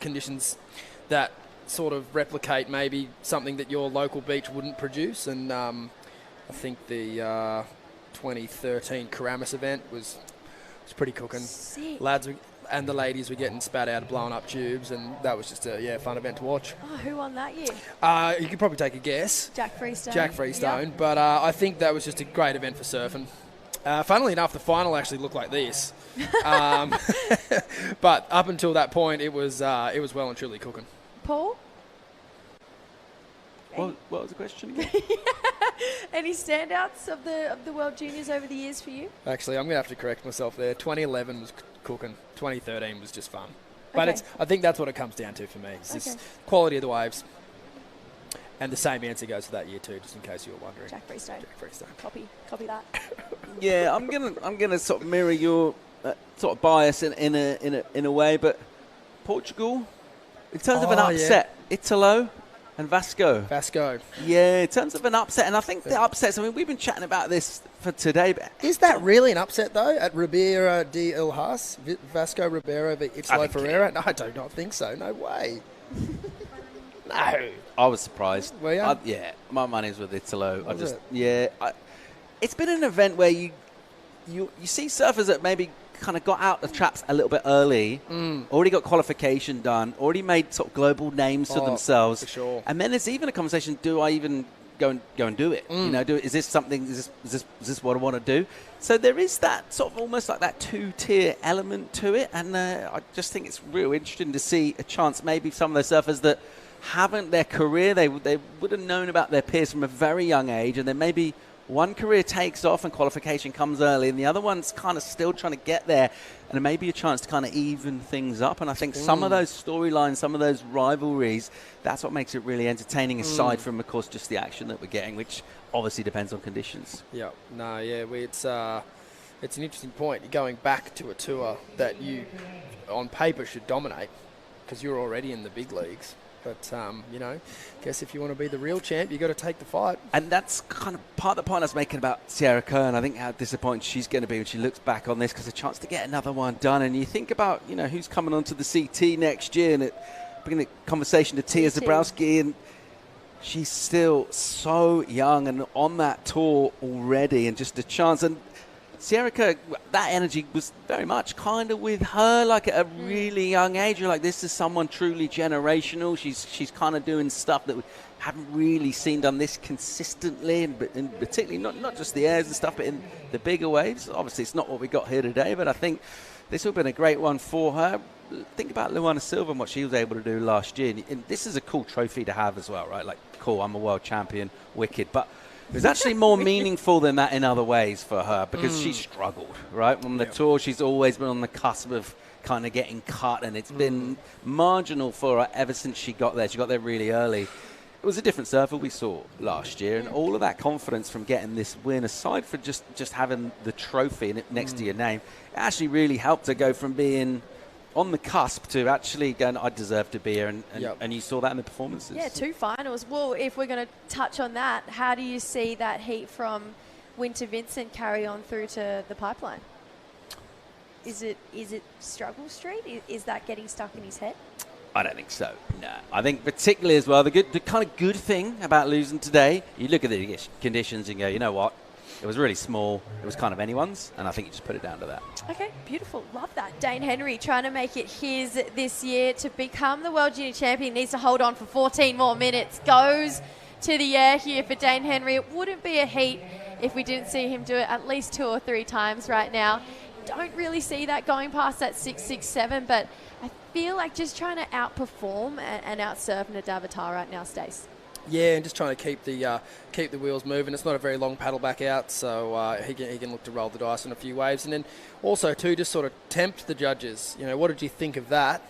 conditions that sort of replicate maybe something that your local beach wouldn't produce. And I think the 2013 Karamis event was pretty cooking. Sick. Lads and the ladies were getting spat out of blowing up tubes, and that was just a fun event to watch. Oh, who won that year? You could probably take a guess. Jack Freestone. Jack Freestone. Yep. But I think that was just a great event for surfing. Funnily enough, the final actually looked like this. But up until that point, it was well and truly cooking. Paul? What was the question again? Any standouts of the World Juniors over the years for you? Actually, I'm going to have to correct myself there. 2011 was cooking. 2013 was just fun. But I think that's what it comes down to for me. It's just quality of the waves. And the same answer goes for that year too, just in case you were wondering. Jack Freestone. Jack Freestone. Copy that. Yeah, I'm gonna sort of mirror your sort of bias in a way, but Portugal, in terms of an upset, Italo and Vasco. Yeah, in terms of an upset, and I think the upsets. I mean, we've been chatting about this for today, but is that really an upset though? At Ribeira de El Has, Vasco Ribeiro over Italo Ferreira? No, I do not think so. No way. No. I was surprised. Were you? Yeah, my money's with Italo. It's been an event where you see surfers that maybe kind of got out of traps a little bit early, already got qualification done, already made sort of global names for themselves. For sure. And then there's even a conversation: do I even go and do it? Is this something? Is this what I want to do? So there is that sort of almost like that two-tier element to it, and I just think it's real interesting to see a chance. Maybe some of those surfers that haven't their career, they would have known about their peers from a very young age, and then maybe one career takes off and qualification comes early, and the other one's kind of still trying to get there, and maybe a chance to kind of even things up. And I think some of those storylines, some of those rivalries, that's what makes it really entertaining, aside from, of course, just the action that we're getting, which obviously depends on conditions. Yeah, it's an interesting point. You're going back to a tour that you, on paper, should dominate because you're already in the big leagues. But, guess if you want to be the real champ, you've got to take the fight. And that's kind of part of the point I was making about Sierra Kern. I think how disappointed she's going to be when she looks back on this, because a chance to get another one done. And you think about, who's coming onto the CT next year, and bringing the conversation to Tia Zabrowski, and she's still so young and on that tour already, and just a chance. And Sierra Kerr, that energy was very much kind of with her, like at a really young age. You're like, this is someone truly generational. She's kind of doing stuff that we haven't really seen done this consistently, and particularly not just the airs and stuff, but in the bigger waves. Obviously, it's not what we got here today, but I think this would have been a great one for her. Think about Luana Silva and what she was able to do last year. And this is a cool trophy to have as well, right? Like, cool, I'm a world champion, wicked. But it was actually more meaningful than that in other ways for her, because she struggled, right? On the tour, she's always been on the cusp of kind of getting cut, and it's been marginal for her ever since she got there. She got there really early. It was a different surfer we saw last year, and all of that confidence from getting this win, aside from just having the trophy next to your name, it actually really helped her go from being on the cusp to actually going, I deserve to be here, and you saw that in the performances. Yeah, 2 finals. Well, if we're going to touch on that, how do you see that heat from Winter Vincent carry on through to the pipeline? Is it struggle street? Is that getting stuck in his head? I don't think so, no. I think particularly as well, the kind of good thing about losing today, you look at the conditions and go, you know what? It was really small. It was kind of anyone's, and I think you just put it down to that. Okay, beautiful. Love that. Dane Henry trying to make it his this year to become the World Junior Champion. Needs to hold on for 14 more minutes. Goes to the air here for Dane Henry. It wouldn't be a heat if we didn't see him do it at least 2 or 3 times right now. Don't really see that going past that 6.67, but I feel like just trying to outperform and outsurf Nadav Atar right now, Stace. Yeah, and just trying to keep the wheels moving. It's not a very long paddle back out, so he can look to roll the dice on a few waves. And then also, too, just sort of tempt the judges. What did you think of that?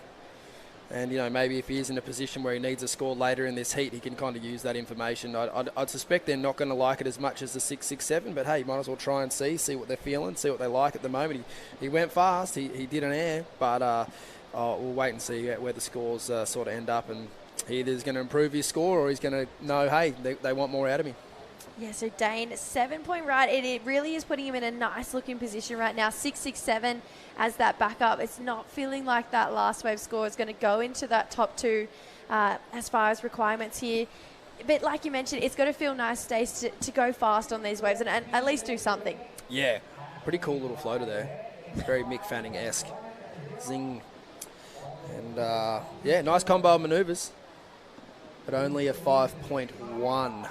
And, maybe if he is in a position where he needs a score later in this heat, he can kind of use that information. I'd suspect they're not going to like it as much as the 6.67, but hey, you might as well try and see what they're feeling, see what they like at the moment. He went fast, he did an air, but we'll wait and see where the scores sort of end up. And he either is going to improve his score or he's going to know, hey, they want more out of me. Yeah, so Dane, 7-point ride. It really is putting him in a nice looking position right now. 6.67 as that backup. It's not feeling like that last wave score is going to go into that top 2 as far as requirements here. But like you mentioned, it's got to feel nice, Stace, to go fast on these waves and at least do something. Yeah, pretty cool little floater there. Very Mick Fanning-esque. Zing. And yeah, nice combo of manoeuvres, but only a 5.1.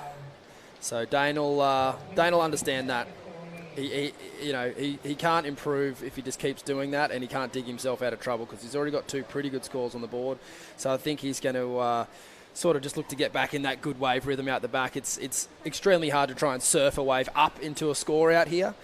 So Dane will understand that. He can't improve if he just keeps doing that, and he can't dig himself out of trouble because he's already got 2 pretty good scores on the board. So I think he's going to sort of just look to get back in that good wave rhythm out the back. It's extremely hard to try and surf a wave up into a score out here,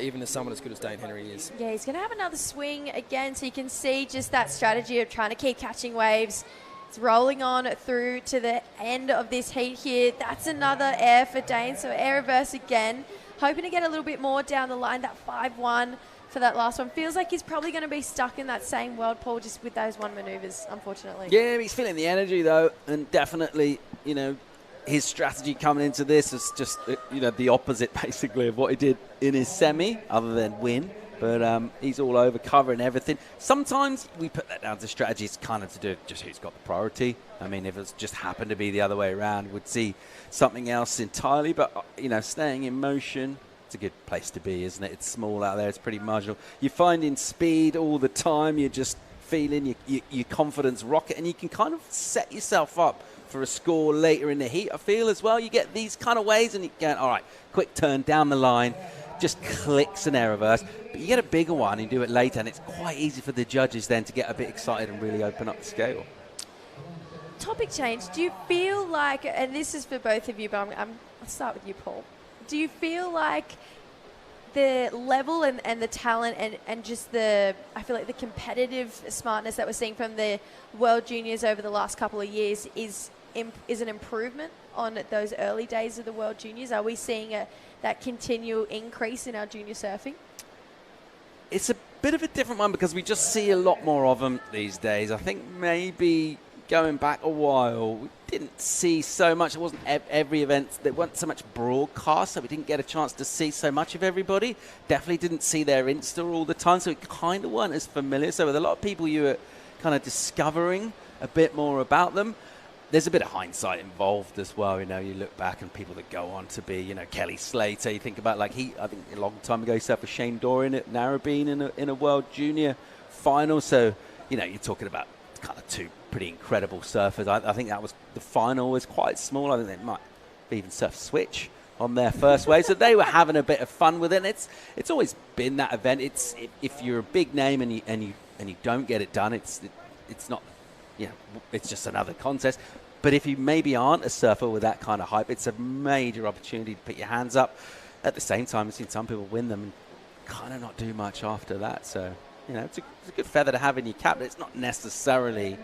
even as someone as good as Dane Henry is. Yeah, he's going to have another swing again, so you can see just that strategy of trying to keep catching waves. It's rolling on through to the end of this heat here. That's another air for Dane, so air reverse again. Hoping to get a little bit more down the line, that 5-1 for that last one. Feels like he's probably going to be stuck in that same world, Paul, just with those 1 manoeuvres, unfortunately. Yeah, he's feeling the energy, though, and definitely, his strategy coming into this is just, the opposite, basically, of what he did in his semi, other than win. But he's all over covering everything. Sometimes we put that down to strategy. It's kind of to do with just who's got the priority. I mean, if it's just happened to be the other way around, we'd see something else entirely. But, staying in motion, it's a good place to be, isn't it? It's small out there. It's pretty marginal. You're finding speed all the time. You're just feeling your confidence rocket. And you can kind of set yourself up for a score later in the heat, I feel, as well. You get these kind of waves and you go, all right, quick turn down the line. Just clicks an air reverse. But you get a bigger one and do it later, and it's quite easy for the judges then to get a bit excited and really open up the scale. Topic change. Do you feel like, and this is for both of you, but I'll start with you, Paul. Do you feel like the level and the talent and just I feel like the competitive smartness that we're seeing from the World Juniors over the last couple of years is an improvement on those early days of the World Juniors? Are we seeing that continual increase in our junior surfing? It's a bit of a different one because we just see a lot more of them these days. I think maybe going back a while, we didn't see so much. It wasn't every event. There wasn't so much broadcast, so we didn't get a chance to see so much of everybody. Definitely didn't see their Insta all the time, so it kind of weren't as familiar. So with a lot of people, you were kind of discovering a bit more about them. There's a bit of hindsight involved as well. You look back and people that go on to be, Kelly Slater. You think about I think a long time ago, he surfed with Shane Dorian at Narrabeen in a World Junior final. So, you're talking about kind of 2 pretty incredible surfers. I think that was the final was quite small. I think they might even surf switch on their first wave. So they were having a bit of fun with it. And it's always been that event. If you're a big name and you don't get it done, it's not. It's just another contest. But if you maybe aren't a surfer with that kind of hype, it's a major opportunity to put your hands up. At the same time, I've seen some people win them and kind of not do much after that. So, it's a good feather to have in your cap, but it's not necessarily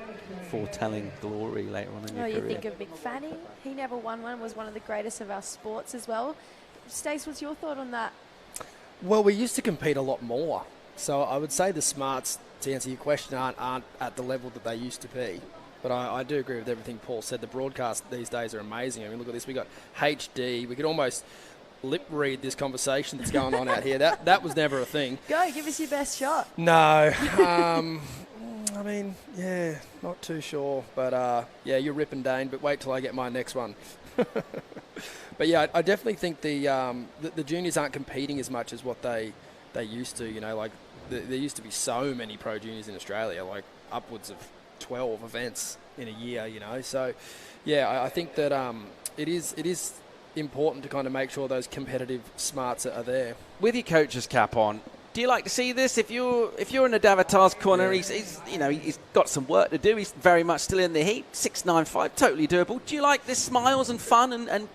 foretelling glory later on in your career. You think of Mick Fanning. He never won one, was one of the greatest of our sports as well. Stace, what's your thought on that? Well, we used to compete a lot more. So I would say the smarts, to answer your question, aren't at the level that they used to be. But I do agree with everything Paul said. The broadcasts these days are amazing. I mean, look at this. We got HD. We could almost lip read this conversation that's going on out here. That was never a thing. Go, give us your best shot. No. I mean, yeah, not too sure. But, yeah, you're ripping, Dane, but wait till I get my next one. But, yeah, I definitely think the juniors aren't competing as much as what they used to. There used to be so many pro juniors in Australia, like upwards of 12 events in a year, So, yeah, I think that it is important to kind of make sure those competitive smarts are there. With your coach's cap on, do you like to see this? If you're in the Davatar's corner, yeah. he's got some work to do. He's very much still in the heat. 6.95, totally doable. Do you like this smiles and fun and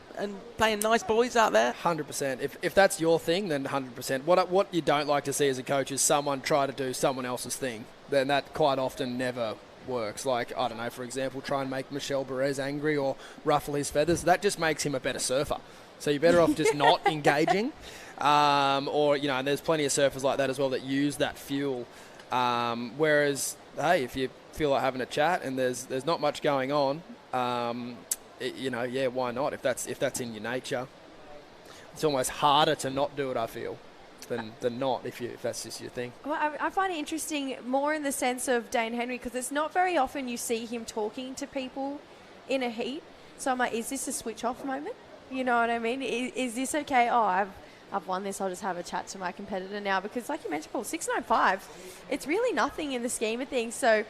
playing nice boys out there? 100%. If that's your thing, then 100%. What you don't like to see as a coach is someone try to do someone else's thing. Then that quite often never works. Like, I don't know, for example, try and make Michel Perez angry or ruffle his feathers. That just makes him a better surfer. So you're better off just not engaging. Or, you know, and there's plenty of surfers like that as well that use that fuel. Whereas, hey, if you feel like having a chat and there's not much going on, you know, yeah, why not? If that's in your nature, it's almost harder to not do it, I feel, than not if that's just your thing. Well, I find it interesting more in the sense of Dane Henry, because it's not very often you see him talking to people in a heat. So I'm like, is this a switch off moment? You know what I mean? Is this okay? Oh, I've won this. I'll just have a chat to my competitor now, because like you mentioned, Paul, 695, it's really nothing in the scheme of things. So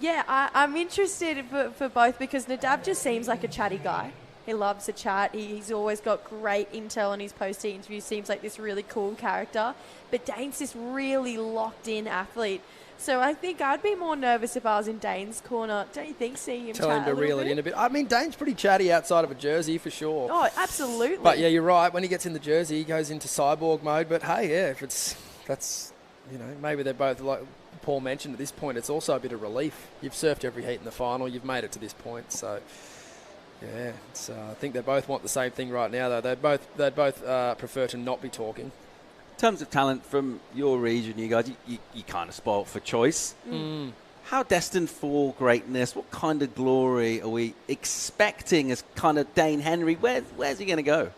yeah, I'm interested for both, because Nadav just seems like a chatty guy. He loves to chat. He's always got great intel on his post-heat interviews. Seems like this really cool character. But Dane's this really locked-in athlete. So I think I'd be more nervous if I was in Dane's corner. Don't you think, seeing him Tell him to reel it in a bit. I mean, Dane's pretty chatty outside of a jersey for sure. Oh, absolutely. But yeah, you're right. When he gets in the jersey, he goes into cyborg mode. But hey, yeah, that's, you know, maybe they're both, like Paul mentioned, at this point, it's also a bit of relief. You've surfed every heat in the final. You've made it to this point. So yeah, I think they both want the same thing right now, though. They'd both prefer to not be talking. In terms of talent from your region, you guys, you kind of spoiled for choice. How destined for greatness? What kind of glory are we expecting as kind of Dane Henry? Where's he going to go?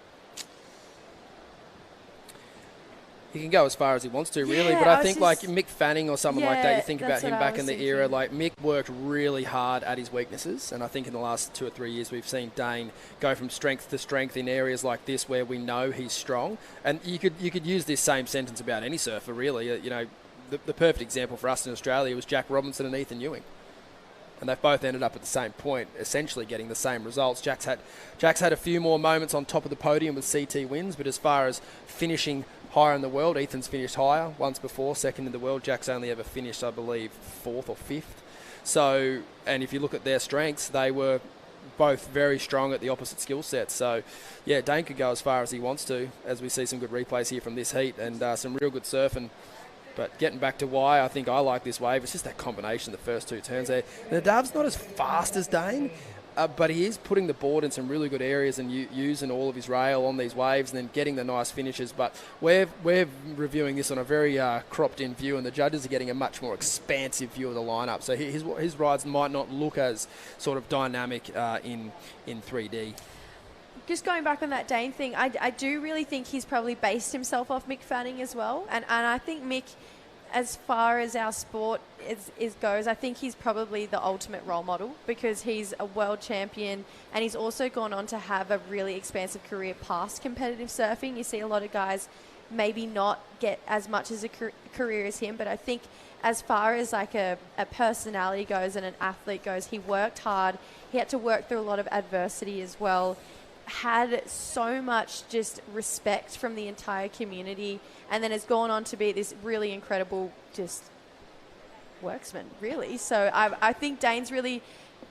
He can go as far as he wants to, really. Yeah, but I think like Mick Fanning or someone like that, you think about him back in the thinking. era. Like, Mick worked really hard at his weaknesses, and I think in the last 2 or 3 years we've seen Dane go from strength to strength in areas like this where we know he's strong. And you could use this same sentence about any surfer, really. You know, the perfect example for us in Australia was Jack Robinson and Ethan Ewing. And they've both ended up at the same point, essentially getting the same results. Jack's had a few more moments on top of the podium with CT wins, but as far as finishing higher in the world, Ethan's finished higher once before, second in the world. Jack's only ever finished, I believe, 4th or 5th. So, and if you look at their strengths, they were both very strong at the opposite skill set. So, yeah, Dane could go as far as he wants to, as we see some good replays here from this heat and some real good surfing. But getting back to why I think I like this wave, it's just that combination of the first two turns there. Nadav's not as fast as Dane, but he is putting the board in some really good areas and using all of his rail on these waves and then getting the nice finishes. But we're reviewing this on a very cropped-in view, and the judges are getting a much more expansive view of the lineup. So his rides might not look as sort of dynamic in 3D. Just going back on that Dane thing, I do really think he's probably based himself off Mick Fanning as well. And I think Mick, as far as our sport goes, I think he's probably the ultimate role model, because he's a world champion and he's also gone on to have a really expansive career past competitive surfing. You see a lot of guys maybe not get as much as a career as him, but I think as far as like a personality goes and an athlete goes, he worked hard. He had to work through a lot of adversity as well. Had so much just respect from the entire community, and then has gone on to be this really incredible just worksman, really. So I think Dane's really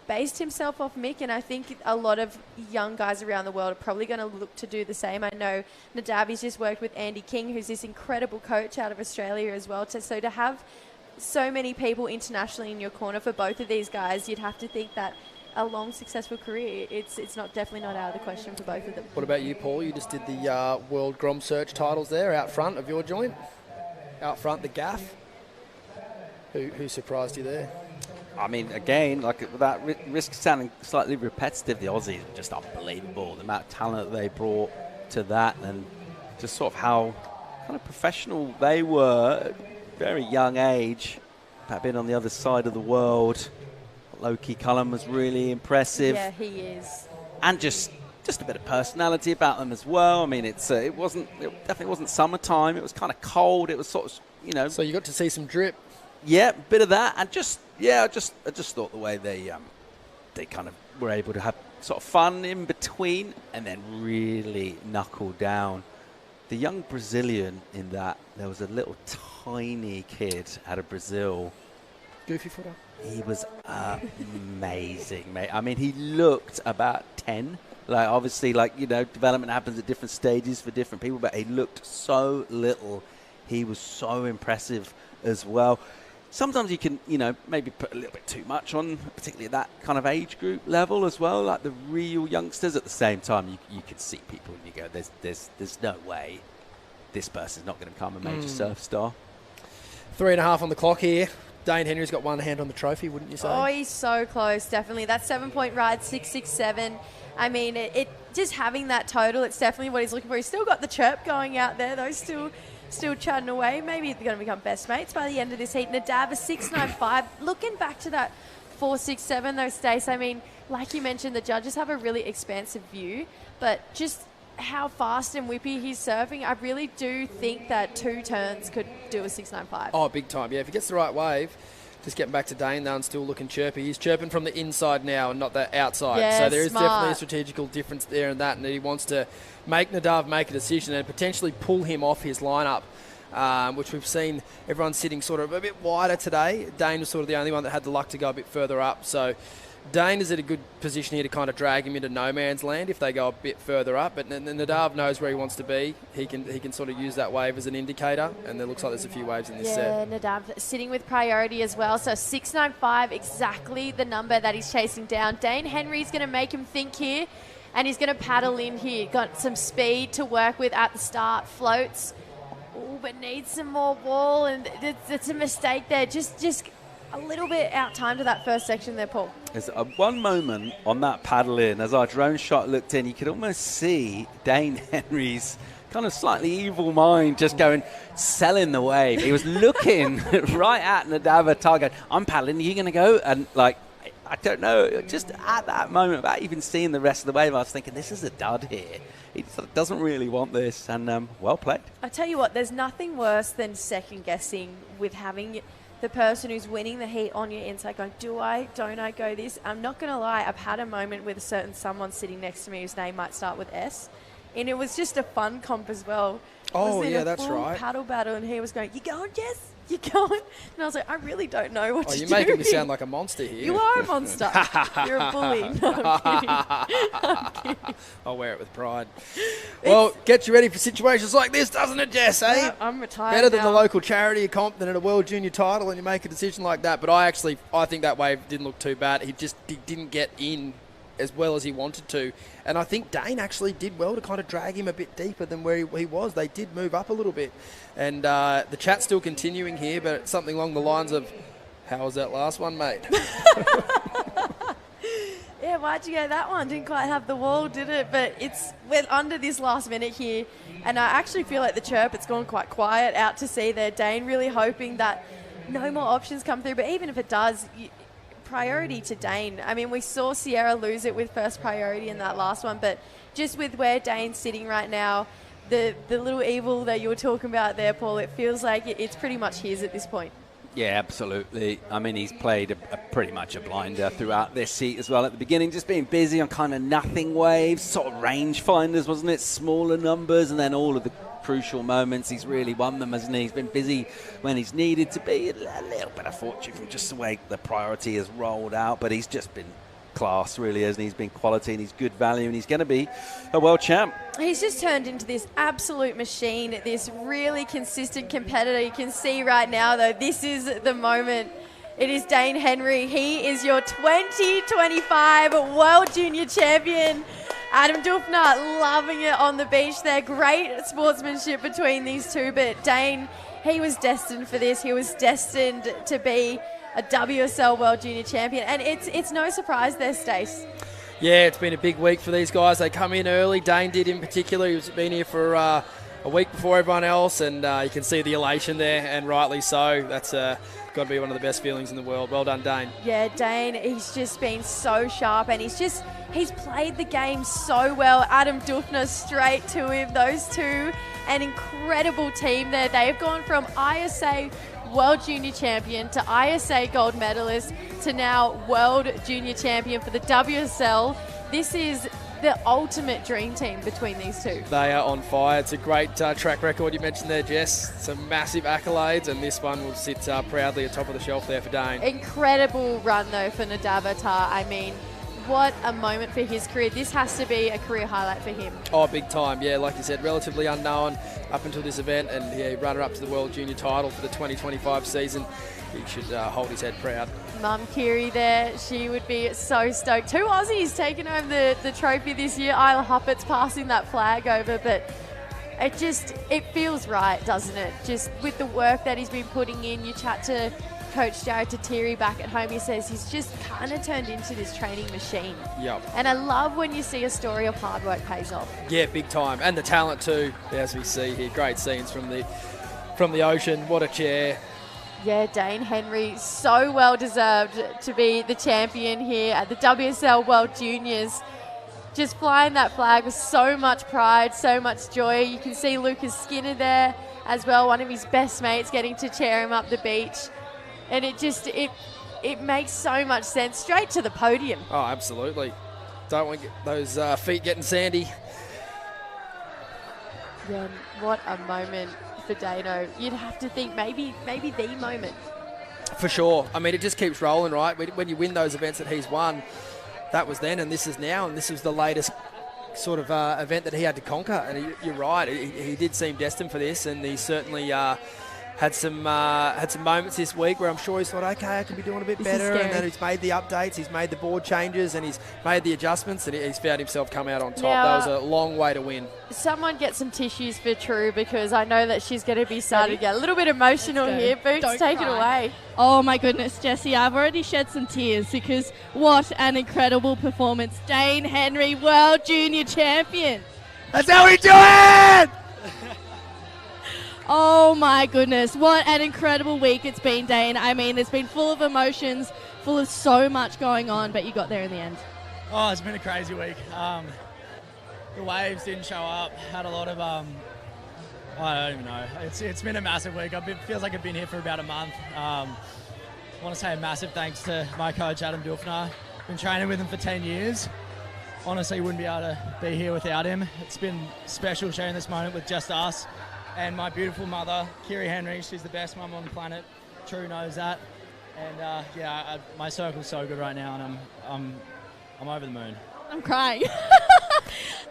based himself off Mick, and I think a lot of young guys around the world are probably going to look to do the same. I know Nadavi's just worked with Andy King, who's this incredible coach out of Australia as well. So to have so many people internationally in your corner for both of these guys, you'd have to think that a long, successful career, it's definitely not out of the question for both of them. What about you, Paul? You just did the World Grom Search titles there out front of your joint. Out front, the gaff. Who surprised you there? I mean, again, like without risk sounding slightly repetitive, the Aussies are just unbelievable. The amount of talent that they brought to that, and just sort of how kind of professional they were at a very young age, about being on the other side of the world. Loki Cullen was really impressive. Yeah, he is. And just a bit of personality about them as well. I mean, it definitely wasn't summertime. It was kind of cold. It was sort of, you know. So you got to see some drip. Yeah, a bit of that. And I just thought the way they kind of were able to have sort of fun in between and then really knuckle down. The young Brazilian in that, there was a little tiny kid out of Brazil. Goofy footer. He was amazing, mate. I mean, he looked about 10. Like, obviously, like, you know, development happens at different stages for different people, but he looked so little. He was so impressive as well. sometimes you can, maybe put a little bit too much on, particularly at that kind of age group level as well, like the real youngsters. At the same time, you can see people and you go, there's no way this person's not going to become a major surf star. 3.5 on the clock here. Dane Henry's got one hand on the trophy, wouldn't you say? Oh, he's so close, definitely. That 7-point ride, 6.67. I mean, it just having that total, it's definitely what he's looking for. He's still got the chirp going out there, though, still chatting away. Maybe they're going to become best mates by the end of this heat. Nadav, a 6.95. Looking back to that 4.67, though, Stace, I mean, like you mentioned, the judges have a really expansive view, but just how fast and whippy he's surfing, I really do think that 2 turns could do a 6.95. Oh, big time, yeah. If he gets the right wave, just getting back to Dane though and still looking chirpy. He's chirping from the inside now and not the outside. Yeah, so there is smart. definitely a strategical difference there in that, and that he wants to make Nadav make a decision and potentially pull him off his lineup, which we've seen everyone sitting sort of a bit wider today. Dane was sort of the only one that had the luck to go a bit further up. So Dane is at a good position here to kind of drag him into no man's land if they go a bit further up. But Nadav knows where he wants to be. He can sort of use that wave as an indicator, and there looks like there's a few waves in this set. Yeah, Nadav sitting with priority as well. So 6.95, exactly the number that he's chasing down. Dane Henry's going to make him think here, and he's going to paddle in here. Got some speed to work with at the start. Floats, but needs some more wall, and it's a mistake there. Just a little bit out time to that first section there, Paul. There's one moment on that paddle in, as our drone shot looked in, you could almost see Dane Henry's kind of slightly evil mind just going, selling the wave. He was looking right at Nadav target. I'm paddling, are you going to go? And like, I don't know, just at that moment, without even seeing the rest of the wave, I was thinking, this is a dud here. He doesn't really want this, and well played. I tell you what, there's nothing worse than second guessing with having the person who's winning the heat on your inside going, don't I go this? I'm not going to lie, I've had a moment with a certain someone sitting next to me whose name might start with S, and it was just a fun comp as well. Oh, yeah, that's right. Paddle battle, and he was going, you going, Jess? You going? And I was like, I really don't know what to do. You're making me sound like a monster here. You are a monster. You're a bully. No, I'm kidding. I'll wear it with pride. Well, get you ready for situations like this, doesn't it, Jess, eh? Yeah, I'm retired Better than now. the local charity comp than at a World Junior title, and you make a decision like that. But I think that wave didn't look too bad. He didn't get in as well as he wanted to. And I think Dane actually did well to kind of drag him a bit deeper than where he was. They did move up a little bit. And the chat's still continuing here, but it's something along the lines of, how was that last one, mate? Yeah, why'd you go that one? Didn't quite have the wall, did it? But we're under this last minute here, and I actually feel like the chirp, it's gone quite quiet out to sea there. Dane really hoping that no more options come through, but even if it does, priority to Dane. I mean, we saw Sierra lose it with first priority in that last one, but just with where Dane's sitting right now, the little evil that you were talking about there, Paul, it feels like it's pretty much his at this point. Yeah, absolutely. I mean, he's played pretty much a blinder throughout this heat as well at the beginning, just being busy on kind of nothing waves, sort of range finders, wasn't it? Smaller numbers, and then all of the crucial moments, he's really won them, hasn't he? He's been busy when he's needed to be. A little bit of fortune from just the way the priority has rolled out, but he's just been class, really, hasn't he? He's been quality, and he's good value, and he's going to be a world champ. He's just turned into this absolute machine, this really consistent competitor. You can see right now, though, this is the moment. It is Dane Henry. He is your 2025 World Junior Champion. Adam Dufner loving it on the beach there. Great sportsmanship between these two, but Dane, he was destined for this. He was destined to be a WSL World Junior Champion, and it's no surprise there, Stace. Yeah, it's been a big week for these guys. They come in early. Dane did in particular. He's been here for a week before everyone else, and you can see the elation there, and rightly so. That's got to be one of the best feelings in the world. Well done, Dane. Yeah, Dane, he's just been so sharp, and he's played the game so well. Adam Dufner straight to him. Those two, an incredible team there. They've gone from ISA World Junior Champion to ISA gold medalist to now World Junior Champion for the WSL. This is the ultimate dream team between these two. They are on fire. It's a great track record you mentioned there, Jess. Some massive accolades, and this one will sit proudly atop of the shelf there for Dane. Incredible run, though, for Nadav Atar. I mean, what a moment for his career. This has to be a career highlight for him. Oh, big time. Yeah, like you said, relatively unknown up until this event, and yeah, runner-up to the World Junior title for the 2025 season. He should hold his head proud. Mum Kiri there, she would be so stoked. 2 Aussies taking home the trophy this year. Isla Huppert's passing that flag over, but it feels right, doesn't it? Just with the work that he's been putting in. You chat to Coach Jared Tatiri back at home, he says he's just kind of turned into this training machine. Yep. And I love when you see a story of hard work pays off. Yeah, big time. And the talent too, as we see here. Great scenes from the ocean. What a chair. Yeah, Dane Henry, so well deserved to be the champion here at the WSL World Juniors. Just flying that flag with so much pride, so much joy. You can see Lucas Skinner there as well, one of his best mates getting to cheer him up the beach. And it makes so much sense. Straight to the podium. Oh, absolutely. Don't want those feet getting sandy. Yeah, what a moment for Dano. You'd have to think maybe the moment. For sure. I mean, it just keeps rolling, right? When you win those events that he's won, that was then and this is now, and this is the latest sort of event that he had to conquer. And you're right, he did seem destined for this, and he certainly had some moments this week where I'm sure he's thought, okay, I could be doing a bit better, and then he's made the updates, he's made the board changes, and he's made the adjustments, and he's found himself come out on top. Now, that was a long way to win. Someone get some tissues for True, because I know that she's going to be starting to get a little bit emotional here. Boots, take it away. Oh my goodness, Jessie, I've already shed some tears because what an incredible performance. Dane Henry, World Junior Champion. That's how we do it! Oh my goodness, what an incredible week it's been, Dane. I mean, it's been full of emotions, full of so much going on, but you got there in the end. Oh, it's been a crazy week. The waves didn't show up, had a lot of, I don't even know. It's been a massive week. Feels like I've been here for about a month. I want to say a massive thanks to my coach, Adam Dufner. Been training with him for 10 years. Honestly, wouldn't be able to be here without him. It's been special sharing this moment with just us. And my beautiful mother, Kiri Henry, she's the best mum on the planet. True knows that. And my circle's so good right now, and I'm over the moon. I'm crying.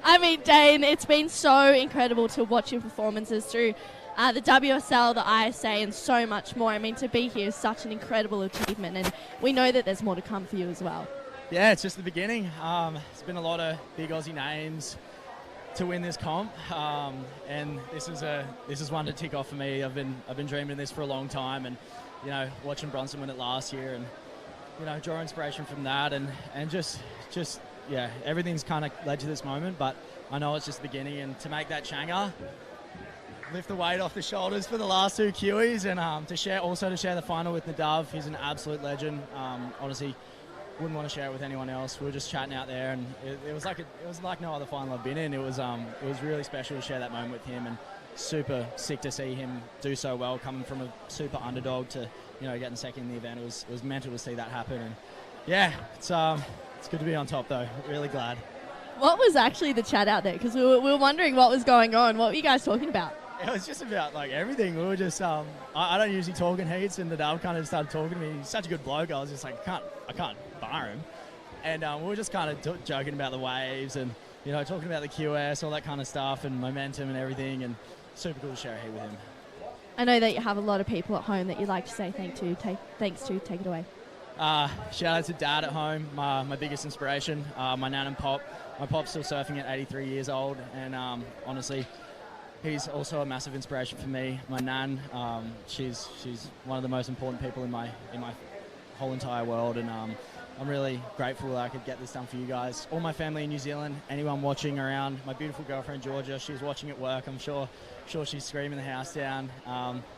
I mean, Dane, it's been so incredible to watch your performances through the WSL, the ISA, and so much more. I mean, to be here is such an incredible achievement, and we know that there's more to come for you as well. Yeah, it's just the beginning. It's been a lot of big Aussie names to win this comp, and this is one to tick off for me. I've been dreaming of this for a long time, and watching Bronson win it last year, and draw inspiration from that, and just everything's kind of led to this moment. But I know it's just the beginning, and to make that changa, lift the weight off the shoulders for the last 2 Kiwis, and to share the final with Nadav. He's an absolute legend. Honestly, wouldn't want to share it with anyone else. We were just chatting out there, and it was like no other final I've been in. It was really special to share that moment with him, and super sick to see him do so well, coming from a super underdog to getting second in the event. It was mental to see that happen, and yeah, it's good to be on top though. Really glad. What was actually the chat out there? Because we were wondering what was going on. What were you guys talking about? It was just about everything. We were just I don't usually talk in heats, and Nadav kind of started talking to me. He's such a good bloke. I was just like, I can't bar him. And we were just kind of joking about the waves, and talking about the QS, all that kind of stuff, and momentum and everything, and super cool to share a heat with him. I know that you have a lot of people at home that you'd like to say thanks to. Take it away. Shout out to Dad at home, my biggest inspiration, my nan and pop. My pop's still surfing at 83 years old, and honestly, he's also a massive inspiration for me. My nan, she's one of the most important people in my whole entire world, and I'm really grateful that I could get this done for you guys. All my family in New Zealand, anyone watching around, my beautiful girlfriend Georgia, she's watching at work. I'm sure she's screaming the house down.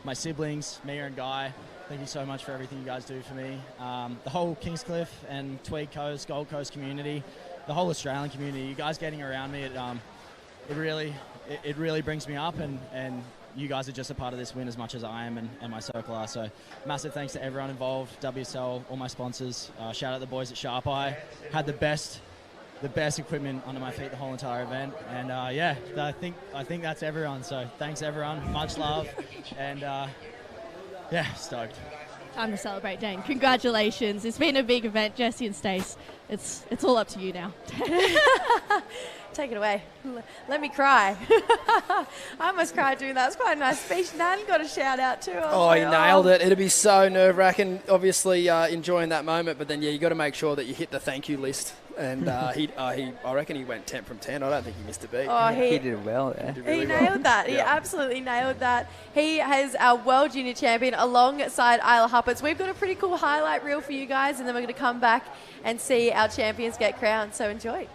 My siblings, Mia and Guy, thank you so much for everything you guys do for me. The whole Kingscliff and Tweed Coast, Gold Coast community, the whole Australian community, you guys getting around me, it really brings me up, and you guys are just a part of this win as much as I am and my circle are. So massive thanks to everyone involved, WSL, all my sponsors. Shout out the boys at Sharp Eye. Had the best equipment under my feet the whole entire event. And I think that's everyone. So thanks everyone, much love, and stoked. Time to celebrate, Dane. Congratulations. It's been a big event, Jessie and Stace. It's all up to you now. Take it away. Let me cry. I almost cried doing that. It was quite a nice speech. Nan got a shout out too. Oh, he nailed it. It'd be so nerve-wracking, obviously enjoying that moment, but then, yeah, you got to make sure that you hit the thank you list. And I reckon he went 10 from 10. I don't think he missed a beat. Oh, he did well. Yeah. He nailed that. He absolutely nailed that. He has our World Junior Champion alongside Isla Hupperts. We've got a pretty cool highlight reel for you guys, and then we're going to come back and see our champions get crowned. So enjoy.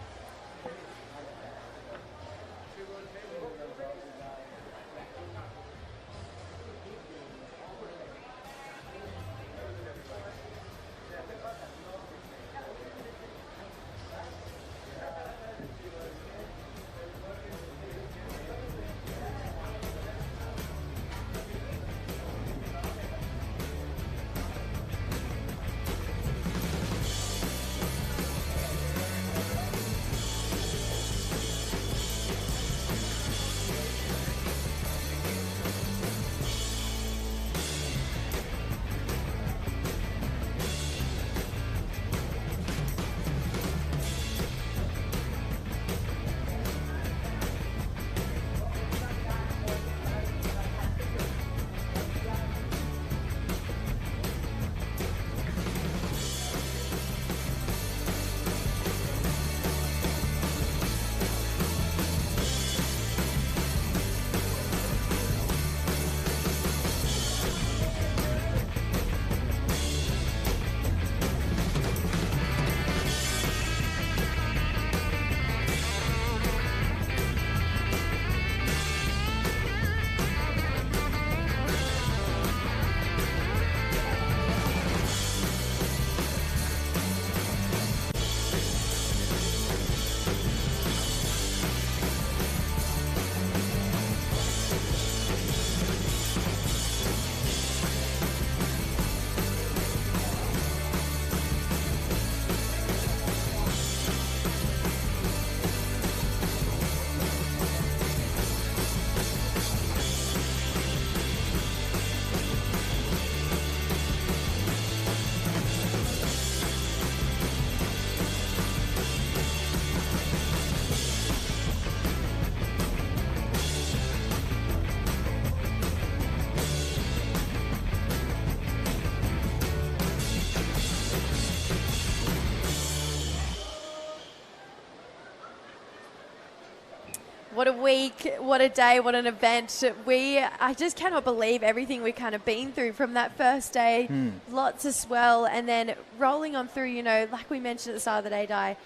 What a week, what a day, what an event. I just cannot believe everything we've kind of been through from that first day. Lots of swell, and then rolling on through, you know, like we mentioned at the start of the day, Di,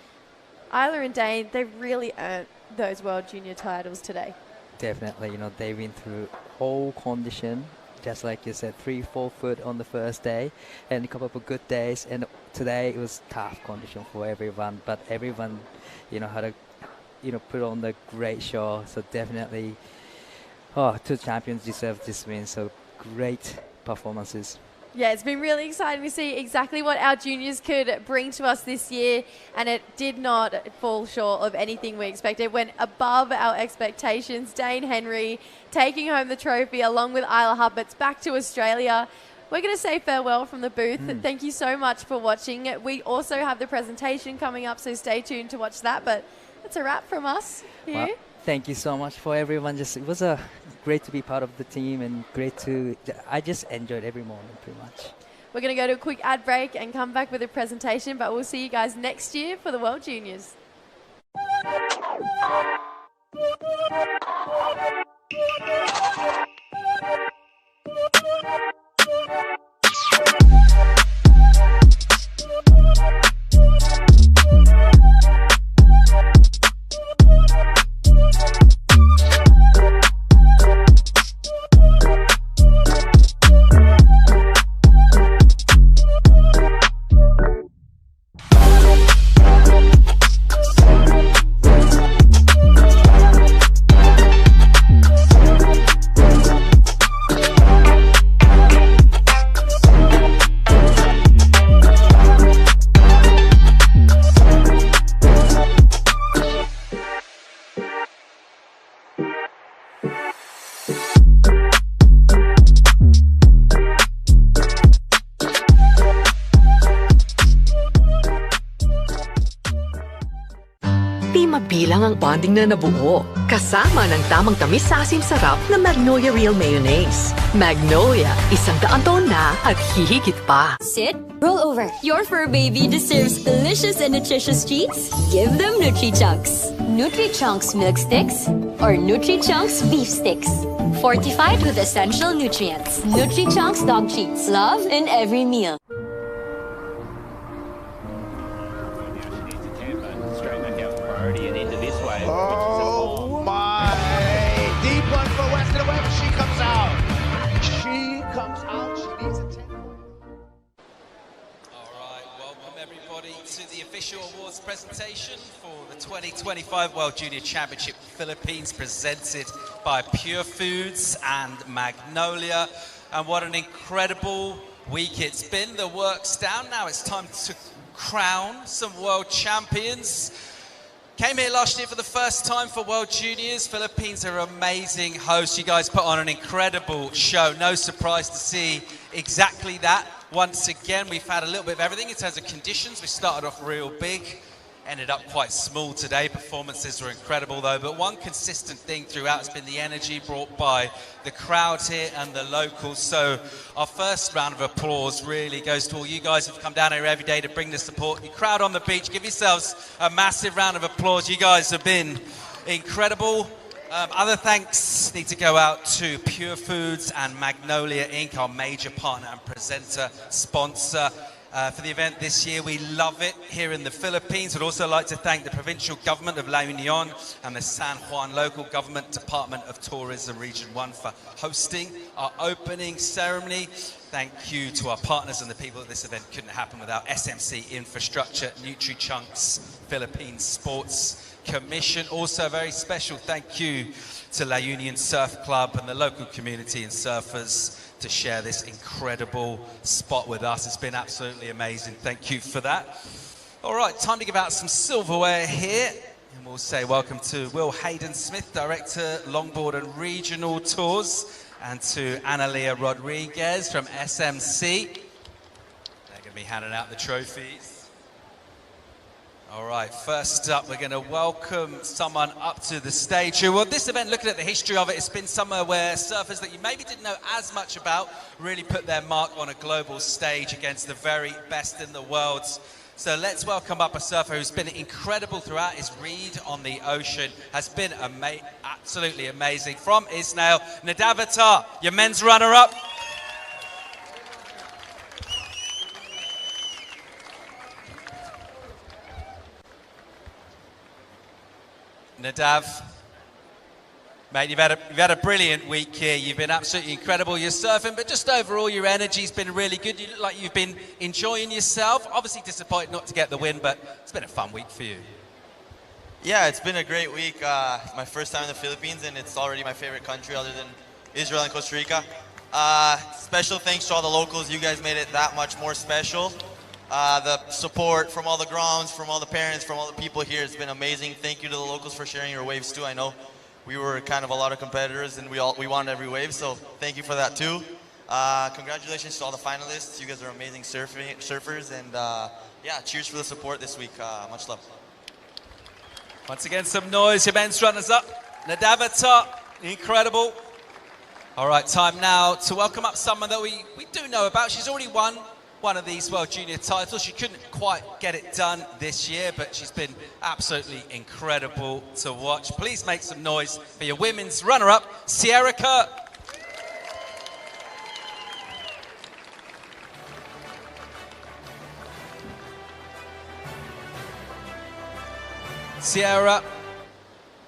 Isla and Dane, they really earned those World Junior titles today. Definitely, you know, they've been through whole condition, just like you said, 3-4 foot on the first day, and a couple of good days, and today it was tough condition for everyone, but everyone, you know, had a put on the great show. So definitely, two champions deserve this win. So great performances. Yeah, it's been really exciting to see exactly what our juniors could bring to us this year, and it did not fall short of anything we expected. It went above our expectations. Dane Henry taking home the trophy along with Isla Hupperts back to Australia. We're going to say farewell from the booth. Thank you so much for watching. We also have the presentation coming up, so stay tuned to watch that. But that's a wrap from us here. Well, thank you so much for everyone. It was great to be part of the team, and I just enjoyed every moment pretty much. We're going to go to a quick ad break and come back with a presentation, but we'll see you guys next year for the World Juniors. ang bonding na nabuo. Kasama ng tamang tamis sa asim sarap na Magnolia Real Mayonnaise. Magnolia, 100 taon na at hihigit pa. Sit, roll over. Your fur baby deserves delicious and nutritious treats. Give them Nutri-Chunks. Nutri-Chunks milk sticks or Nutri-Chunks beef sticks. Fortified with essential nutrients. Nutri-Chunks dog treats. Love in every meal. And into this wave. Oh my! Deep one for Western Web. She comes out. She comes out. She needs a 10. All right, welcome everybody to the official awards presentation for the 2025 World Junior Championship Philippines, presented by Purefoods and Magnolia. And what an incredible week it's been. The work's down. Now it's time to crown some world champions. Came here last year for the first time for World Juniors. Philippines are amazing hosts. You guys put on an incredible show. No surprise to see exactly that. Once again, we've had a little bit of everything in terms of conditions. We started off real big, ended up quite small today. Performances were incredible though, but one consistent thing throughout has been the energy brought by the crowd here and the locals. So our first round of applause really goes to all you guys who've come down here every day to bring the support. You crowd on the beach, give yourselves a massive round of applause. You guys have been incredible. Other thanks need to go out to Purefoods and Magnolia Inc., our major partner and presenter sponsor for the event this year. We love it here in the Philippines. I'd also like to thank the provincial government of La Union and the San Juan local government Department of Tourism Region 1 for hosting our opening ceremony. Thank you to our partners and the people that this event couldn't happen without: SMC Infrastructure, Nutri-Chunks, Philippines Sports Commission. Also a very special thank you to La Union Surf Club and the local community and surfers to share this incredible spot with us. It's been absolutely amazing. Thank you for that. All right, time to give out some silverware here. And we'll say welcome to Will Hayden-Smith, Director, Longboard and Regional Tours, and to Analia Rodriguez from SMC. They're going to be handing out the trophies. All right, first up, we're going to welcome someone up to the stage. Well, this event, looking at the history of it, it's been somewhere where surfers that you maybe didn't know as much about really put their mark on a global stage against the very best in the world. So let's welcome up a surfer who's been incredible throughout his read on the ocean, has been absolutely amazing. From Ismail, Nadav Attar, your men's runner-up. Nadav, mate, you've had a brilliant week here. You've been absolutely incredible. You're surfing, but just overall, your energy's been really good. You look like you've been enjoying yourself. Obviously disappointed not to get the win, but it's been a fun week for you. Yeah, it's been a great week. My first time in the Philippines, and it's already my favorite country other than Israel and Costa Rica. Special thanks to all the locals. You guys made it that much more special. The support from all the grounds, from all the parents, from all the people here, it's been amazing. Thank you to the locals for sharing your waves too. I know we were kind of a lot of competitors and we won every wave, so thank you for that too. Congratulations to all the finalists. You guys are amazing surfers, and yeah, cheers for the support this week. Much love. Once again, some noise. Your men's runners up. Nadav Attar, incredible. All right, time now to welcome up someone that we do know about. She's already won one of these World Junior titles. She couldn't quite get it done this year, but she's been absolutely incredible to watch. Please make some noise for your women's runner-up, Sierra Kerr. Sierra,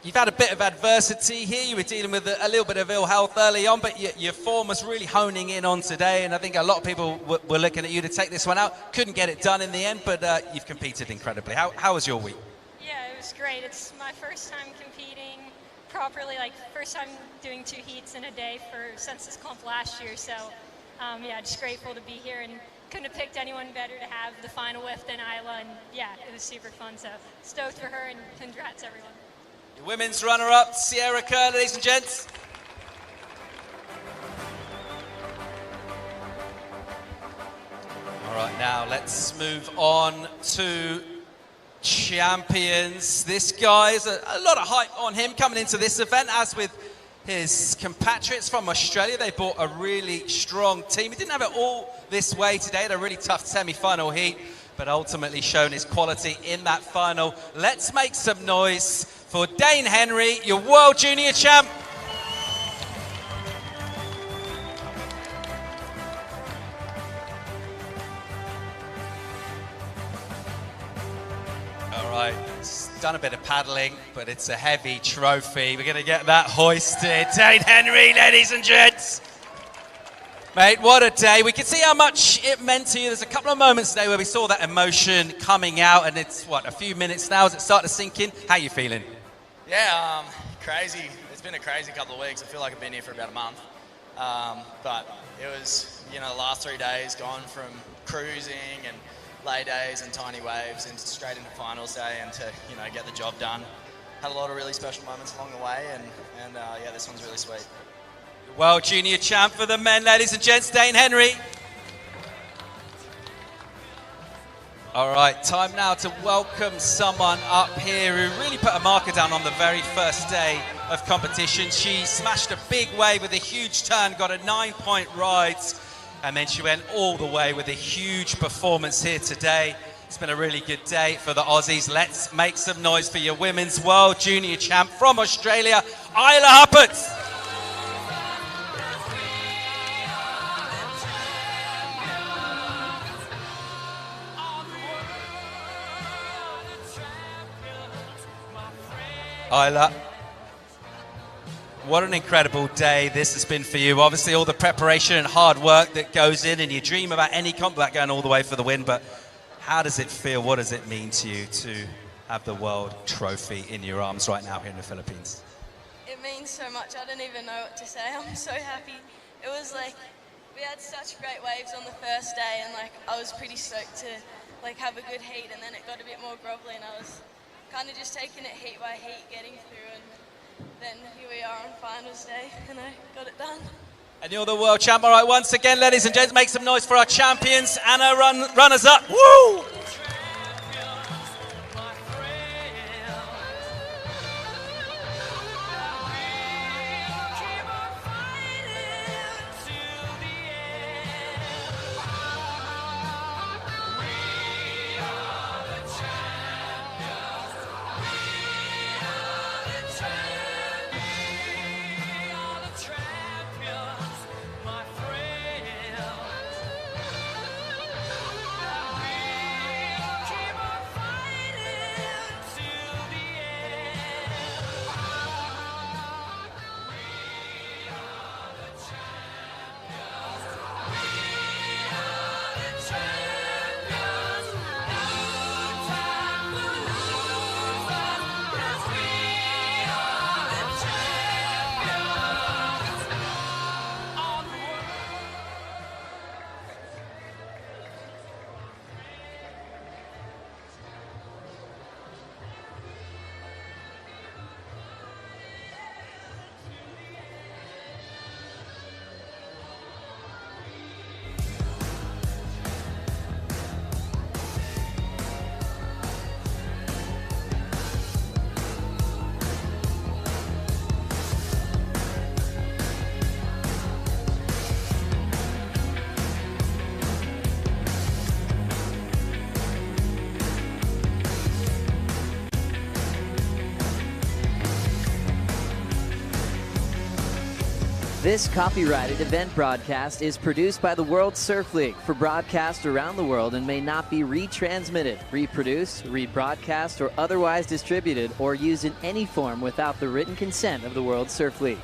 you've had a bit of adversity here. You were dealing with a little bit of ill health early on, but your form was really honing in on today, and I think a lot of people were looking at you to take this one out. Couldn't get it done in the end, but you've competed incredibly. How was your week? Yeah, it was great. It's my first time competing properly, like first time doing 2 heats in a day since this comp last year, so yeah, just grateful to be here, and couldn't have picked anyone better to have the final with than Isla, and yeah, it was super fun, so stoked for her, and congrats everyone. Your women's runner-up, Sierra Kerr, ladies and gents. All right, now let's move on to Champions. This guy's a lot of hype on him coming into this event, as with his compatriots from Australia. They brought a really strong team. He didn't have it all this way today. Had a really tough semi-final heat, but ultimately shown his quality in that final. Let's make some noise for Dane Henry, your World Junior Champ. All right, it's done a bit of paddling, but it's a heavy trophy. We're going to get that hoisted. Dane Henry, ladies and gents. Mate, what a day. We can see how much it meant to you. There's a couple of moments today where we saw that emotion coming out, and it's, what, a few minutes now as it started to sink in? How are you feeling? Yeah, crazy. It's been a crazy couple of weeks. I feel like I've been here for about a month. But it was, you know, the last 3 days gone from cruising and lay days and tiny waves and straight into finals day, and to, you know, get the job done. Had a lot of really special moments along the way, and yeah, this one's really sweet. World Junior Champ for the men, ladies and gents, Dane Henry. All right, time now to welcome someone up here who really put a marker down on the very first day of competition. She smashed a big wave with a huge turn, got a 9-point ride, and then she went all the way with a huge performance here today. It's been a really good day for the Aussies. Let's make some noise for your Women's World Junior Champ from Australia, Isla Huppert. Isla, what an incredible day this has been for you. Obviously, all the preparation and hard work that goes in, and you dream about any comp about going all the way for the win, but how does it feel? What does it mean to you to have the world trophy in your arms right now here in the Philippines? It means so much. I don't even know what to say. I'm so happy. It was like, we had such great waves on the first day, and like I was pretty stoked to like have a good heat, and then it got a bit more grovelly, and I was kind of just taking it heat by heat, getting through, and then here we are on finals day, and I got it done. And you're the world champ. All right, once again, ladies and gents, make some noise for our champions and our runners-up. Woo! This copyrighted event broadcast is produced by the World Surf League for broadcast around the world and may not be retransmitted, reproduced, rebroadcast, or otherwise distributed or used in any form without the written consent of the World Surf League.